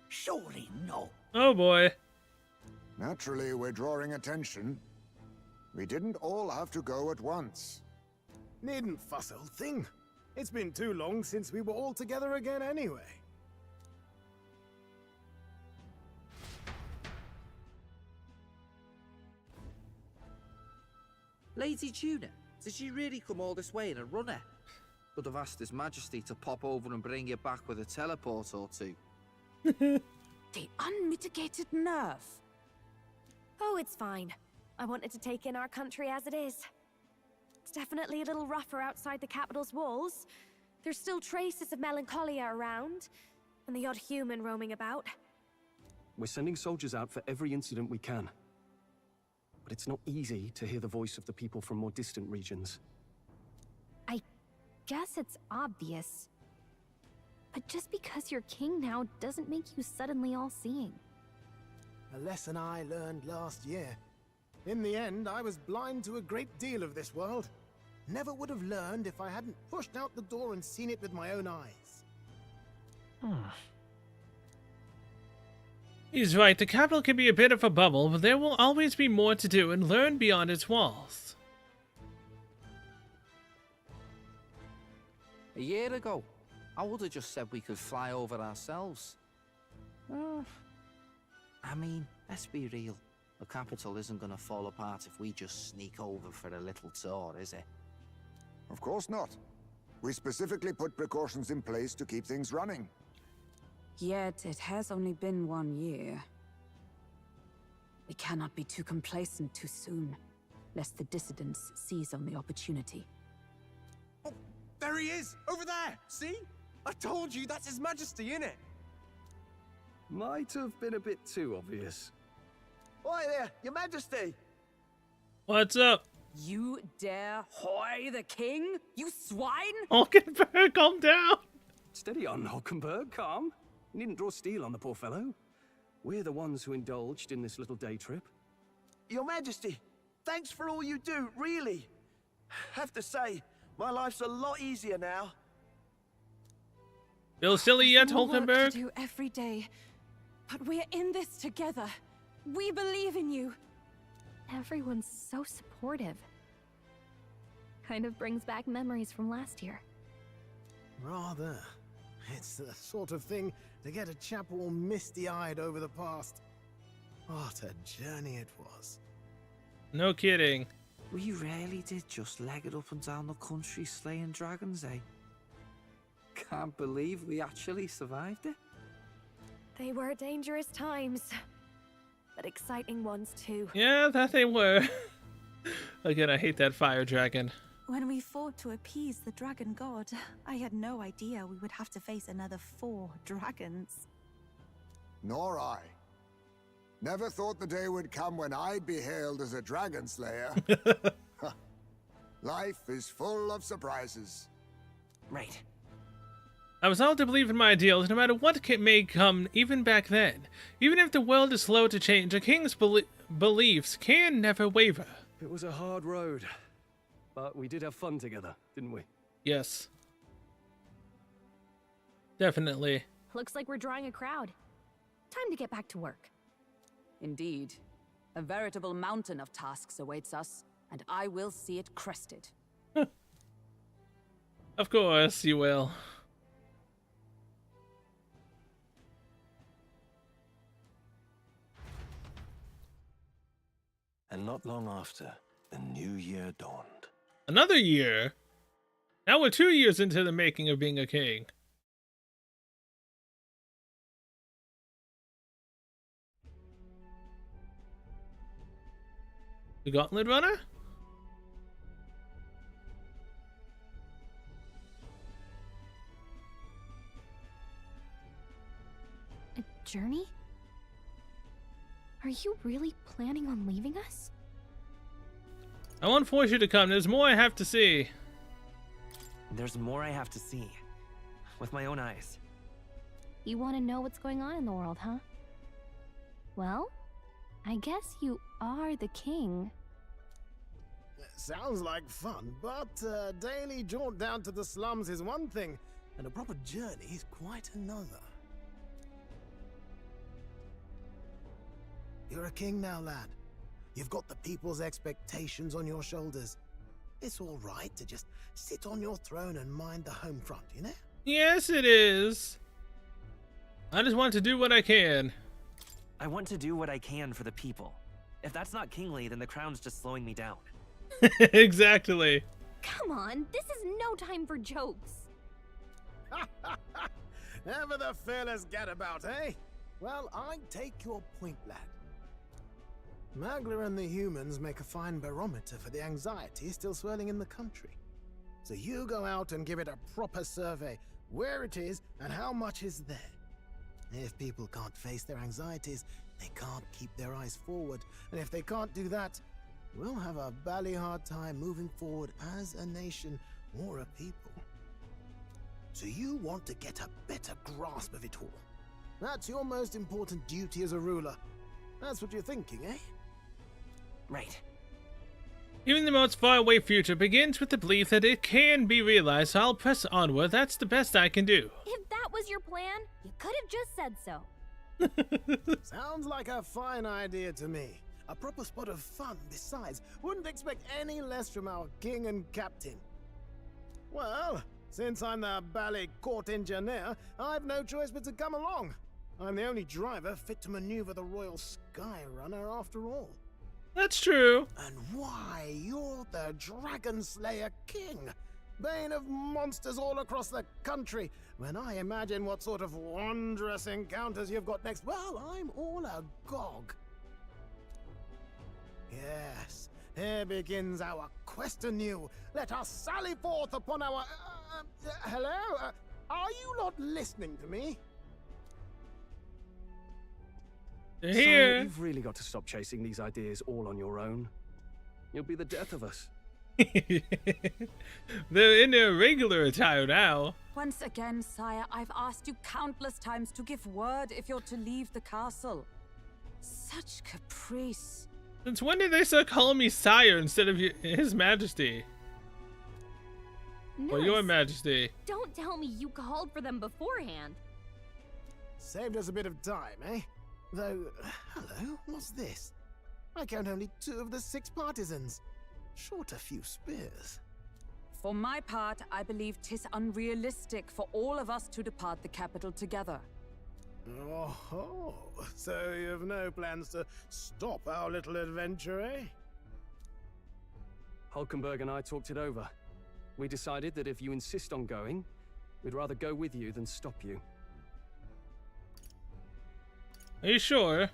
Surely not. Oh boy. Naturally, we're drawing attention. We didn't all have to go at once. Needn't fuss, old thing. It's been too long since we were all together again anyway. Lady Tuna, did you really come all this way in a runner? Could have asked His Majesty to pop over and bring you back with a teleport or two. The unmitigated nerve. Oh, it's fine. I wanted to take in our country as it is. It's definitely a little rougher outside the capital's walls. There's still traces of melancholia around, and the odd human roaming about. We're sending soldiers out for every incident we can. But it's not easy to hear the voice of the people from more distant regions. I guess it's obvious. But just because you're king now doesn't make you suddenly all-seeing. A lesson I learned last year. In the end, I was blind to a great deal of this world. Never would have learned if I hadn't pushed out the door and seen it with my own eyes. He's right, the capital can be a bit of a bubble, but there will always be more to do and learn beyond its walls. A year ago, I would have just said we could fly over ourselves. I mean, let's be real. The capital isn't going to fall apart if we just sneak over for a little tour, is it? Of course not. We specifically put precautions in place to keep things running. Yet it has only been 1 year. We cannot be too complacent too soon, lest the dissidents seize on the opportunity. Oh, there he is! Over there! See? I told you, that's His Majesty, innit? Might have been a bit too obvious. Oi there, Your Majesty! What's up? You dare hoy the king? You swine! Hulkenberg, calm down! Steady on, Hulkenberg, calm. You needn't draw steel on the poor fellow. We're the ones who indulged in this little day trip. Your Majesty, thanks for all you do, really. Have to say, my life's a lot easier now. Feel silly yet, More work Hulkenberg? to do every day, but we're in this together. We believe in you. Everyone's so supportive. Kind of brings back memories from last year. Rather. It's the sort of thing to get a chap all misty-eyed over the past. What a journey it was. No kidding. We really did just leg it up and down the country slaying dragons, eh? Can't believe we actually survived it. They were dangerous times, but exciting ones too. Yeah, that they were. Again, I hate that fire dragon. When we fought to appease the dragon god, I had no idea we would have to face another 4 dragons. Nor I. Never thought the day would come when I'd be hailed as a dragon slayer. Life is full of surprises. Right. I was all to believe in my ideals, no matter what may come, even back then. Even if the world is slow to change, a king's beliefs can never waver. It was a hard road, but we did have fun together, didn't we? Yes. Definitely. Looks like we're drawing a crowd. Time to get back to work. Indeed. A veritable mountain of tasks awaits us, and I will see it crested. Of course you will. And not long after, the new year dawned. Another year? Now we're 2 years into the making of being a king. The Gauntlet Runner? A journey? Are you really planning on leaving us? I won't force you to come. There's more I have to see. There's more I have to see. With my own eyes. You want to know what's going on in the world, huh? Well, I guess you are the king. Sounds like fun, but a daily jaunt down to the slums is one thing, and a proper journey is quite another. You're a king now, lad. You've got the people's expectations on your shoulders. It's all right to just sit on your throne and mind the home front, you know? Yes, it is. I just want to do what I can. I want to do what I can for the people. If that's not kingly, then the crown's just slowing me down. Exactly. Come on, this is no time for jokes. Ever the fearless gadabout, eh? Well, I take your point, lad. Magla and the humans make a fine barometer for the anxiety still swirling in the country. So you go out and give it a proper survey, where it is and how much is there. If people can't face their anxieties, they can't keep their eyes forward. And if they can't do that, we'll have a bally hard time moving forward as a nation or a people. So you want to get a better grasp of it all. That's your most important duty as a ruler. That's what you're thinking, eh? Right. Even the most faraway future begins with the belief that it can be realized, so I'll press onward. That's the best I can do. If that was your plan, you could have just said so. Sounds like a fine idea to me. A proper spot of fun, besides. Wouldn't expect any less from our king and captain. Well, since I'm the bally court engineer, I've no choice but to come along. I'm the only driver fit to maneuver the Royal Skyrunner after all. That's true. And why, you're the Dragon Slayer King, bane of monsters all across the country. When I imagine what sort of wondrous encounters you've got next, well, I'm all agog. Yes, here begins our quest anew. Let us sally forth upon our... hello? Are you not listening to me? Here. So you've really got to stop chasing these ideas all on your own. You'll be the death of us. They're in their regular attire now. Once again, sire, I've asked you countless times to give word if you're to leave the castle. Such caprice. Since when did they start calling me sire instead of His Majesty? Or Your Majesty? Don't tell me you called for them beforehand. Saved us a bit of time, eh? Though, hello, what's this? I count only 2 of the 6 partisans. Short a few spears. For my part, I believe 'tis unrealistic for all of us to depart the capital together. Oh, so you've no plans to stop our little adventure, eh? Hulkenberg and I talked it over. We decided that if you insist on going, we'd rather go with you than stop you. Are you sure?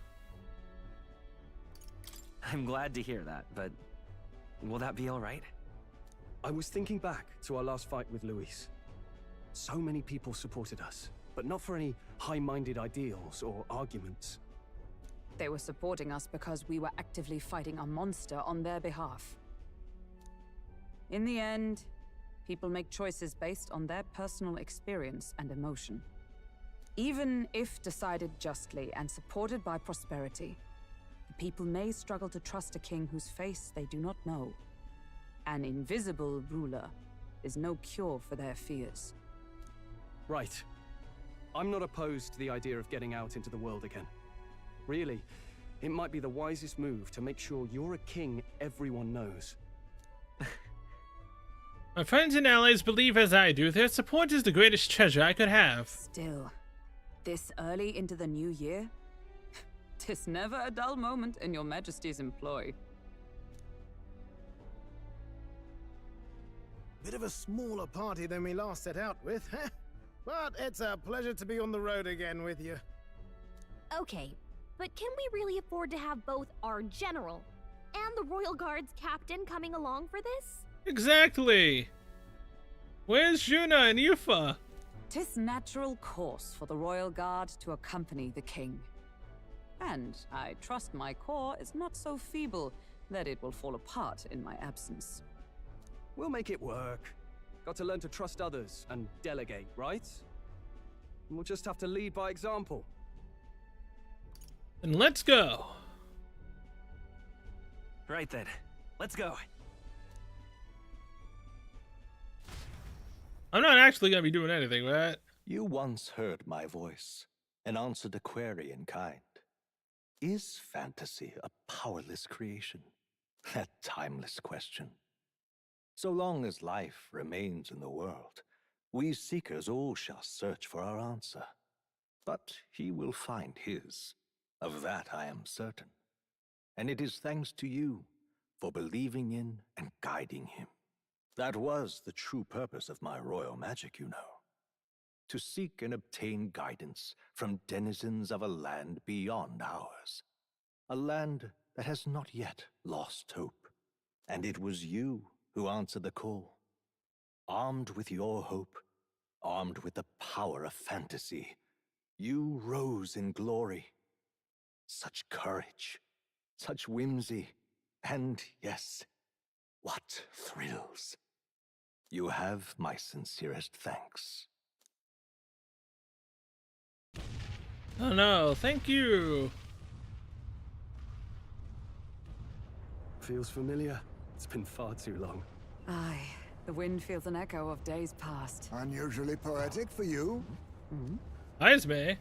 I'm glad to hear that, but will that be all right? I was thinking back to our last fight with Luis. So many people supported us, but not for any high-minded ideals or arguments. They were supporting us because we were actively fighting a monster on their behalf. In the end, people make choices based on their personal experience and emotion. Even if decided justly and supported by prosperity, the people may struggle to trust a king whose face they do not know. An invisible ruler is no cure for their fears. Right. I'm not opposed to the idea of getting out into the world again. Really, it might be the wisest move to make sure you're a king everyone knows. My friends and allies believe as I do. Their support is the greatest treasure I could have. Still, this early into the new year? 'Tis never a dull moment in your Majesty's employ. Bit of a smaller party than we last set out with, huh? But it's a pleasure to be on the road again with you. Okay, but can we really afford to have both our general and the Royal Guard's captain coming along for this? Exactly. Where's Juna and Yufa? 'Tis natural course for the Royal Guard to accompany the king. And I trust my corps is not so feeble that it will fall apart in my absence. We'll make it work. Got to learn to trust others and delegate, right? And we'll just have to lead by example. And let's go. Right then, let's go. I'm not actually gonna be doing anything, right? You once heard my voice and answered a query in kind. Is fantasy a powerless creation? That timeless question. So long as life remains in the world, we seekers all shall search for our answer. But he will find his. Of that I am certain. And it is thanks to you for believing in and guiding him. That was the true purpose of my royal magic, you know. To seek and obtain guidance from denizens of a land beyond ours. A land that has not yet lost hope. And it was you who answered the call. Armed with your hope, armed with the power of fantasy, you rose in glory. Such courage, such whimsy, and yes, what thrills. You have my sincerest thanks. Oh no, thank you. Feels familiar. It's been far too long. Aye, the wind feels an echo of days past. Unusually poetic for you. Eyes May.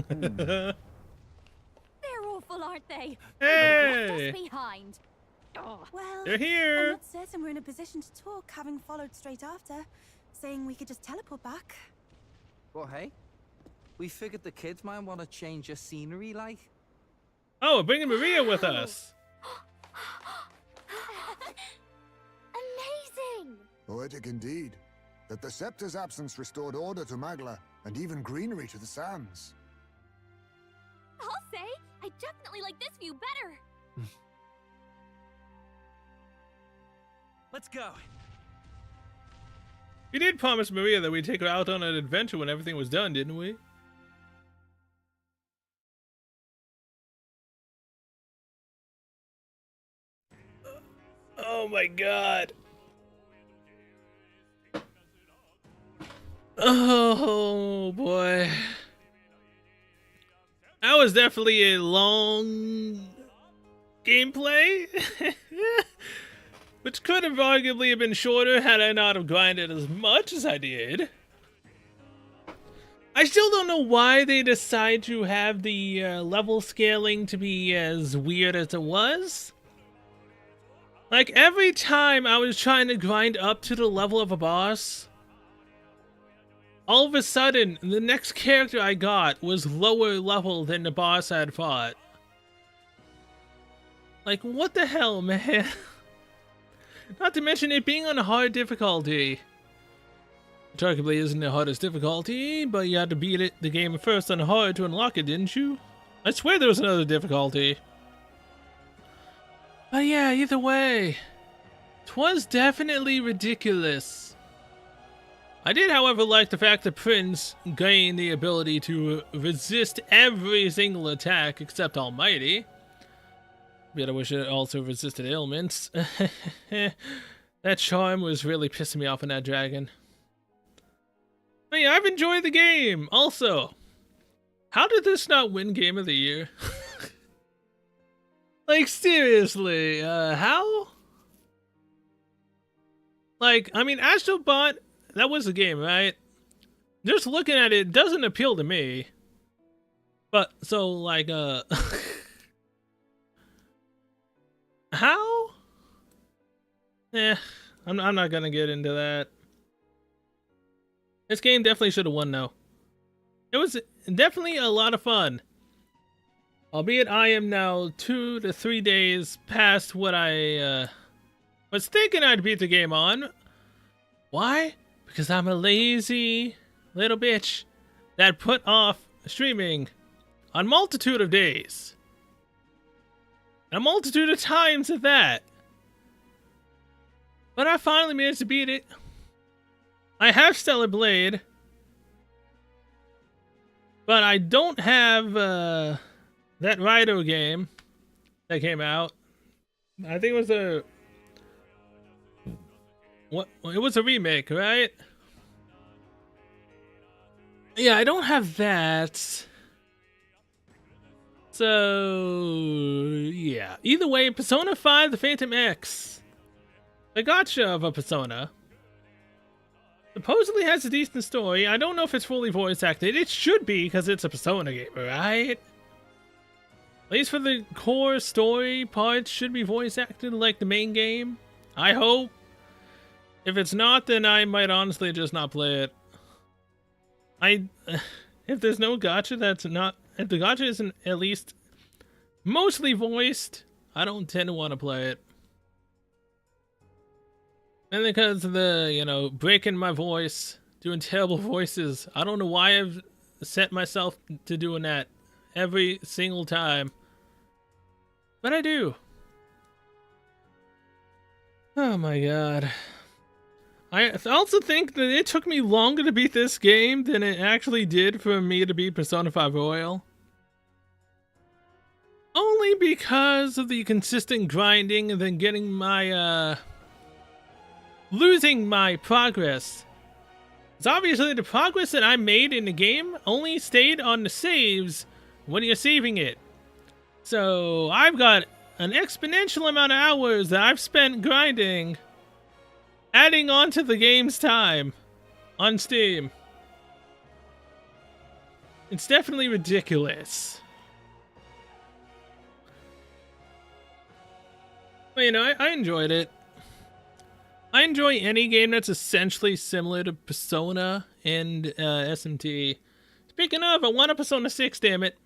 They're awful, aren't they? Hey! They left us behind. Well, They're here. I'm not certain we're in a position to talk, having followed straight after, saying we could just teleport back. Well, hey, we figured the kids might want to change your scenery, like. Oh, we're bringing Maria with us. Amazing! Poetic indeed. That the scepter's absence restored order to Magla, and even greenery to the sands. I'll say, I definitely like this view better. Let's go. We did promise Maria that we'd take her out on an adventure when everything was done, didn't we? Oh my god. Oh boy. That was definitely a long gameplay. Which could have arguably been shorter had I not have grinded as much as I did. I still don't know why they decide to have the level scaling to be as weird as it was. Like, every time I was trying to grind up to the level of a boss, all of a sudden, the next character I got was lower level than the boss I had fought. Like, what the hell, man? Not to mention it being on a hard difficulty. Which arguably isn't the hardest difficulty, but you had to beat the game first on hard to unlock it, didn't you? I swear there was another difficulty. But yeah, either way, 'twas definitely ridiculous. I did, however, like the fact that Prince gained the ability to resist every single attack except Almighty. Yet I wish it also resisted ailments. That charm was really pissing me off in that dragon. But yeah, I've enjoyed the game. Also, how did this not win Game of the Year? Like, seriously, how? Like, I mean, Astrobot, that was the game, right? Just looking at it doesn't appeal to me. But, so, like, how? I'm not gonna get into that. This game definitely should have won, though. It was definitely a lot of fun. Albeit I am now 2 to 3 days past what I was thinking I'd beat the game on. Why? Because I'm a lazy little bitch that put off streaming on multitude of days. A multitude of times at that. But I finally managed to beat it. I have Stellar Blade. But I don't have that Rido game that came out. I think it was a... What? It was a remake, right? Yeah, I don't have that. So, yeah. Either way, Persona 5 The Phantom X. The gotcha of a Persona. Supposedly has a decent story. I don't know if it's fully voice acted. It should be, because it's a Persona game, right? At least for the core story parts should be voice acted like the main game. I hope. If it's not, then I might honestly just not play it. If there's no gacha that's not... If the gacha isn't at least mostly voiced, I don't tend to want to play it. And because of the, you know, breaking my voice, doing terrible voices, I don't know why I've set myself to doing that every single time. But I do. Oh my god. I also think that it took me longer to beat this game than it actually did for me to beat Persona 5 Royal. Only because of the consistent grinding and then getting my, losing my progress. It's obviously the progress that I made in the game only stayed on the saves when you're saving it. So I've got an exponential amount of hours that I've spent grinding, adding on to the game's time on Steam. It's definitely ridiculous. But, you know, I enjoyed it. I enjoy any game that's essentially similar to Persona and SMT. Speaking of, I want a Persona 6, damn it.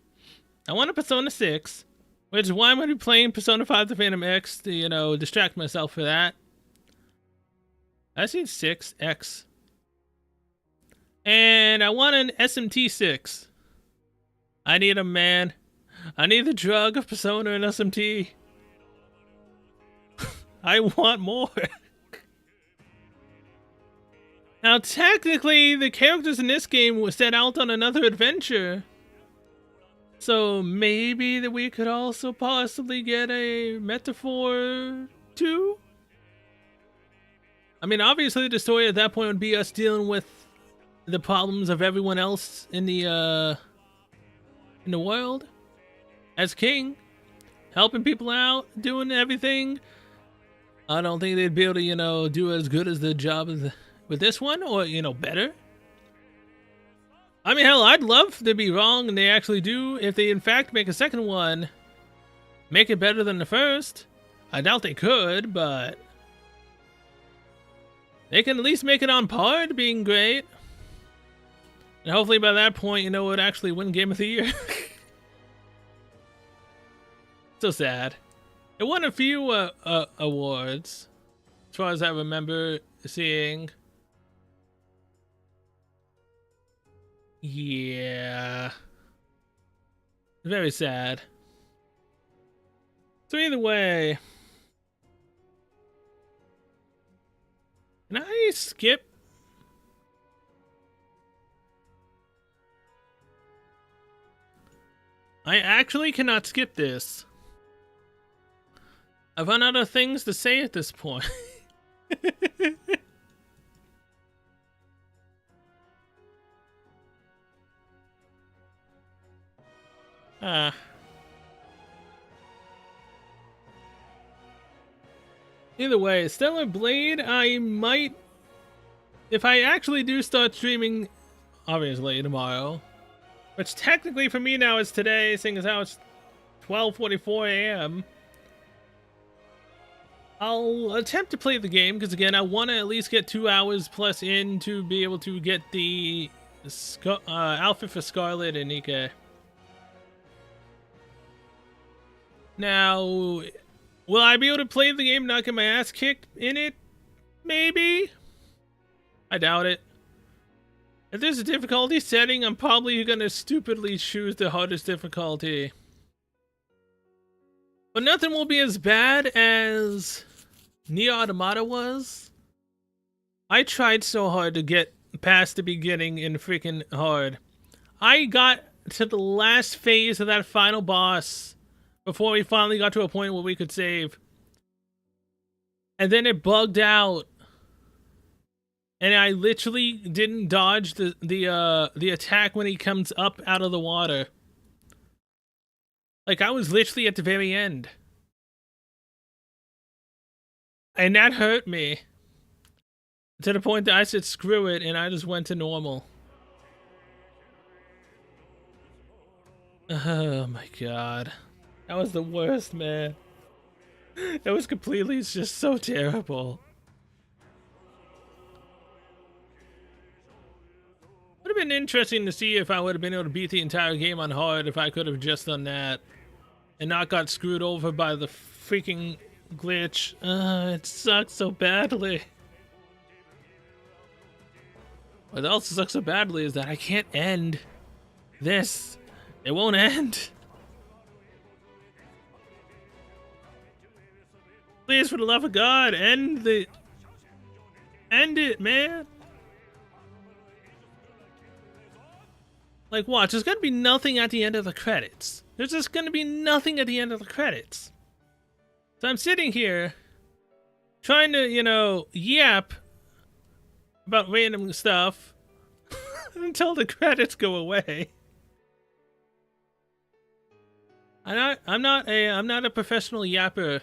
I want a Persona 6, which is why I'm going to be playing Persona 5 The Phantom X to, you know, distract myself for that. I see 6X. And I want an SMT 6. I need a man. I need the drug of Persona and SMT. I want more. Now, technically, the characters in this game were set out on another adventure. So maybe that we could also possibly get a Metaphor 2? I mean, obviously the story at that point would be us dealing with the problems of everyone else in the world. As king. Helping people out, doing everything. I don't think they'd be able to, you know, do as good as the job with this one, or, you know, better. I mean, hell, I'd love to be wrong and they actually do. If they in fact make a second one, make it better than the first. I doubt they could, but they can at least make it on par to being great. And hopefully by that point, you know, it would actually win Game of the Year. So sad. It won a few awards, as far as I remember seeing. Yeah. Very sad. So either way, can I skip? I actually cannot skip this. I've run out of things to say at this point. Either way, Stellar Blade, I might... If I actually do start streaming, obviously, tomorrow, which technically for me now is today, seeing as how it's 12:44 a.m., I'll attempt to play the game because again, I want to at least get 2 hours plus in to be able to get the outfit for Scarlet and Nika. Now, will I be able to play the game, not get my ass kicked in it? Maybe. I doubt it. If there's a difficulty setting, I'm probably gonna stupidly choose the hardest difficulty. But nothing will be as bad as Nier Automata was. I tried so hard to get past the beginning in freaking hard. I got to the last phase of that final boss before we finally got to a point where we could save. And then it bugged out. And I literally didn't dodge the attack when he comes up out of the water. Like, I was literally at the very end. And that hurt me. To the point that I said, screw it, and I just went to normal. Oh my god. That was the worst, man. That was completely just so terrible. Would have been interesting to see if I would have been able to beat the entire game on hard if I could have just done that. And not got screwed over by the freaking glitch. It sucks so badly. What also sucks so badly is that I can't end this. It won't end. Please, for the love of God, end it, man. Like, watch, there's gonna be nothing at the end of the credits. There's just gonna be nothing at the end of the credits. So I'm sitting here, trying to, you know, yap about random stuff until the credits go away. I'm not a professional yapper.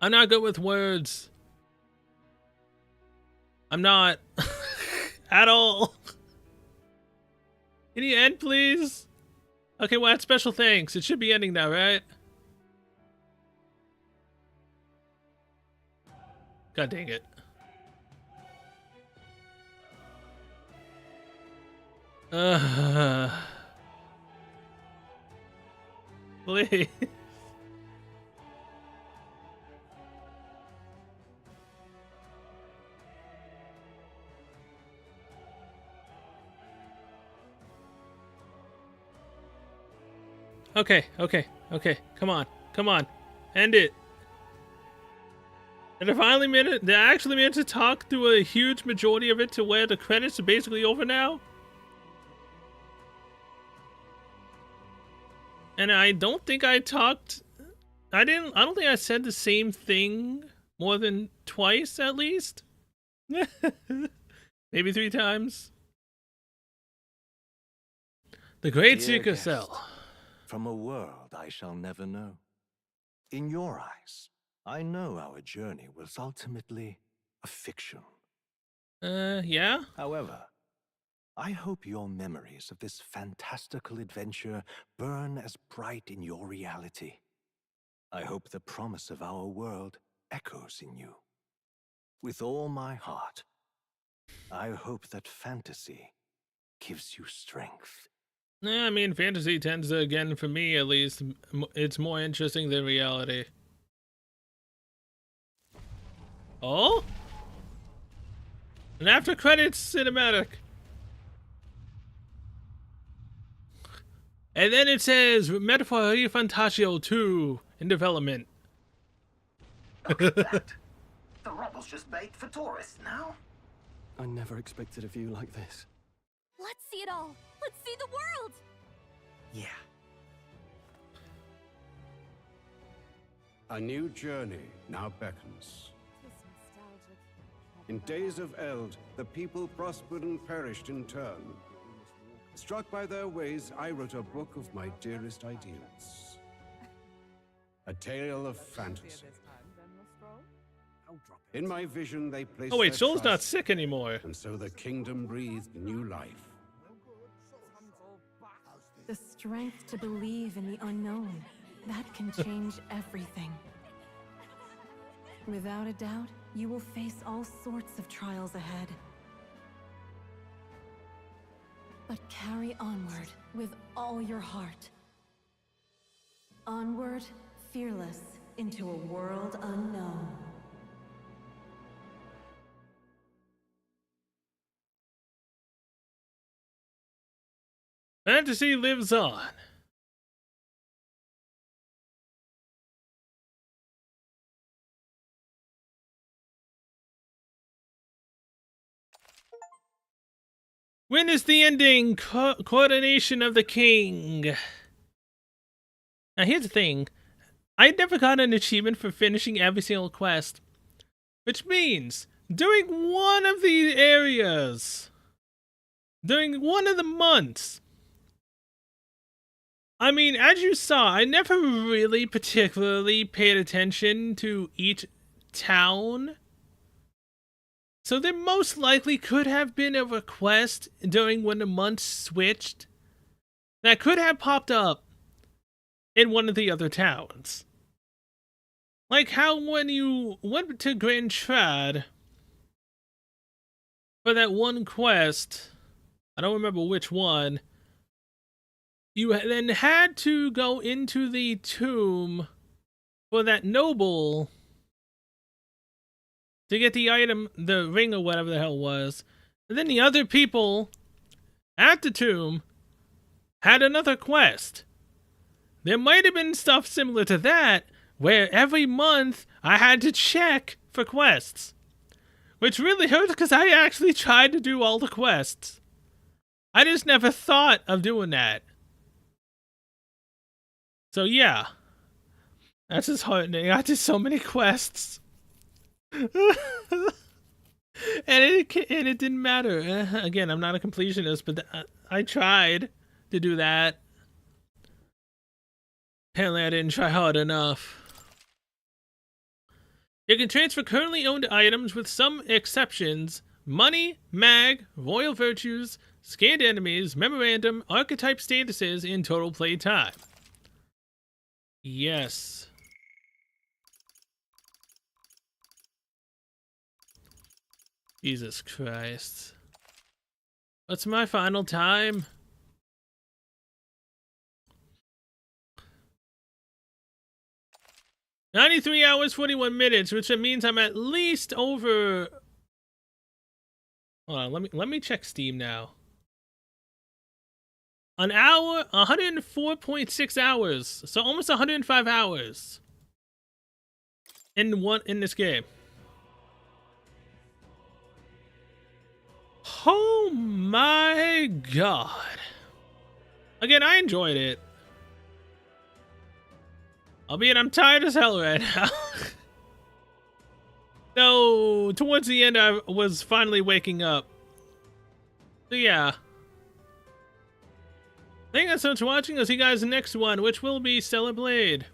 I'm not good with words. I'm not at all. Can you end, please? Okay, well, that's special thanks. It should be ending now, right? God dang it. Please. Okay. Come on. End it. And they actually managed to talk through a huge majority of it to where the credits are basically over now. And I don't think I talked... I don't think I said the same thing more than twice, at least. Maybe 3 times. The Great Dear Seeker guest, Cell. From a world I shall never know. In your eyes, I know our journey was ultimately a fiction. Yeah? However, I hope your memories of this fantastical adventure burn as bright in your reality. I hope the promise of our world echoes in you. With all my heart, I hope that fantasy gives you strength. Yeah, I mean, fantasy tends to, again, for me at least, it's more interesting than reality. Oh? An after credits cinematic. And then it says, Metaphor ReFantazio 2 in development. Look at that. The rubble's just baked for tourists now. I never expected a view like this. Let's see it all. Let's see the world. Yeah. A new journey now beckons. In days of Eld, the people prospered and perished in turn. Struck by their ways, I wrote a book of my dearest ideals. A tale of fantasy. In my vision, they placed Oh wait, their Soul's not trust, sick anymore. and so the kingdom breathed new life. The strength to believe in the unknown. That can change everything. Without a doubt, you will face all sorts of trials ahead. But carry onward with all your heart. Onward, fearless, into a world unknown. Fantasy lives on. When is the ending coordination of the king? Now here's the thing. I never got an achievement for finishing every single quest. Which means, during one of the areas, during one of the months, I mean, as you saw, I never really particularly paid attention to each town. So there most likely could have been a request during when the months switched that could have popped up in one of the other towns. Like how when you went to Grand Trad for that one quest, I don't remember which one, you then had to go into the tomb for that noble to get the item, the ring or whatever the hell it was. And then the other people at the tomb had another quest. There might have been stuff similar to that, where every month I had to check for quests. Which really hurt because I actually tried to do all the quests. I just never thought of doing that. So yeah. That's just heartening. I did so many quests. and it didn't matter. Again, I'm not a completionist, but I tried to do that. Apparently I didn't try hard enough. You can transfer currently owned items with some exceptions. Money, mag, royal virtues, scanned enemies, memorandum, archetype statuses in total play time. Yes. Jesus Christ. What's my final time? $93 hours, 41 minutes, which means I'm at least over... Hold on, let me check Steam now. An hour, 104.6 hours. So almost 105 hours. In this game. Oh my god. Again, I enjoyed it. Albeit I'm tired as hell right now. So, towards the end I was finally waking up. So yeah. Thank you guys so much for watching. I'll see you guys in the next one, which will be Stellar Blade.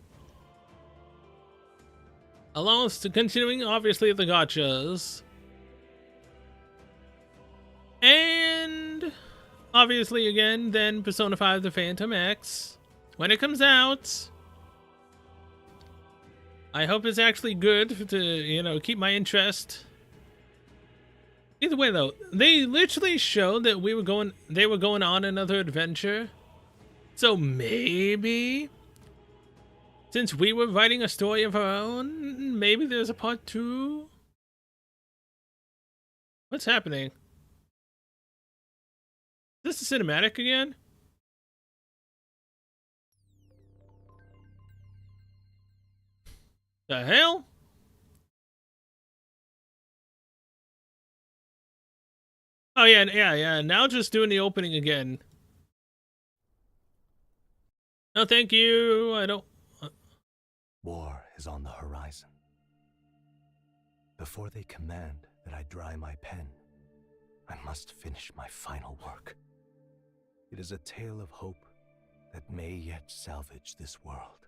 Along with continuing, obviously, the gachas. And obviously again, then Persona 5 The Phantom X. When it comes out. I hope it's actually good to, you know, keep my interest. Either way though, they literally showed that they were going on another adventure. So maybe, since we were writing a story of our own, maybe there's a part 2? What's happening? Is this a cinematic again? The hell? Oh yeah. Now just doing the opening again. No, thank you. I don't... War is on the horizon. Before they command that I dry my pen, I must finish my final work. It is a tale of hope that may yet salvage this world.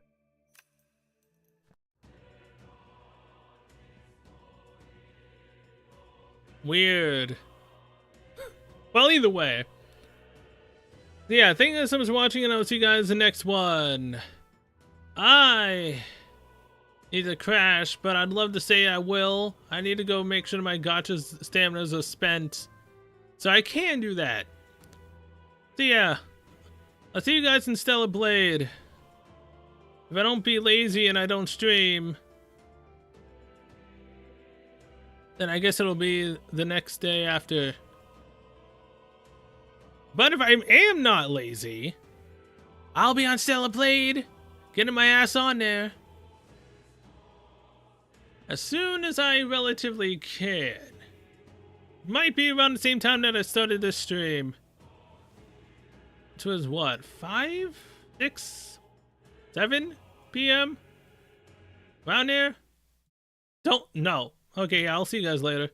Weird. Well, either way. Yeah, thank you guys so much for watching, and I'll see you guys in the next one. I need to crash, but I'd love to say I will. I need to go make sure my gacha's staminas are spent, so I can do that. So yeah, I'll see you guys in Stellar Blade. If I don't be lazy and I don't stream, then I guess it'll be the next day after. But if I am not lazy, I'll be on Stellar Blade, getting my ass on there as soon as I relatively can. Might be around the same time that I started this stream. Which was what, 5, 6, 7 p.m.? Around there? Don't know. Okay, yeah, I'll see you guys later.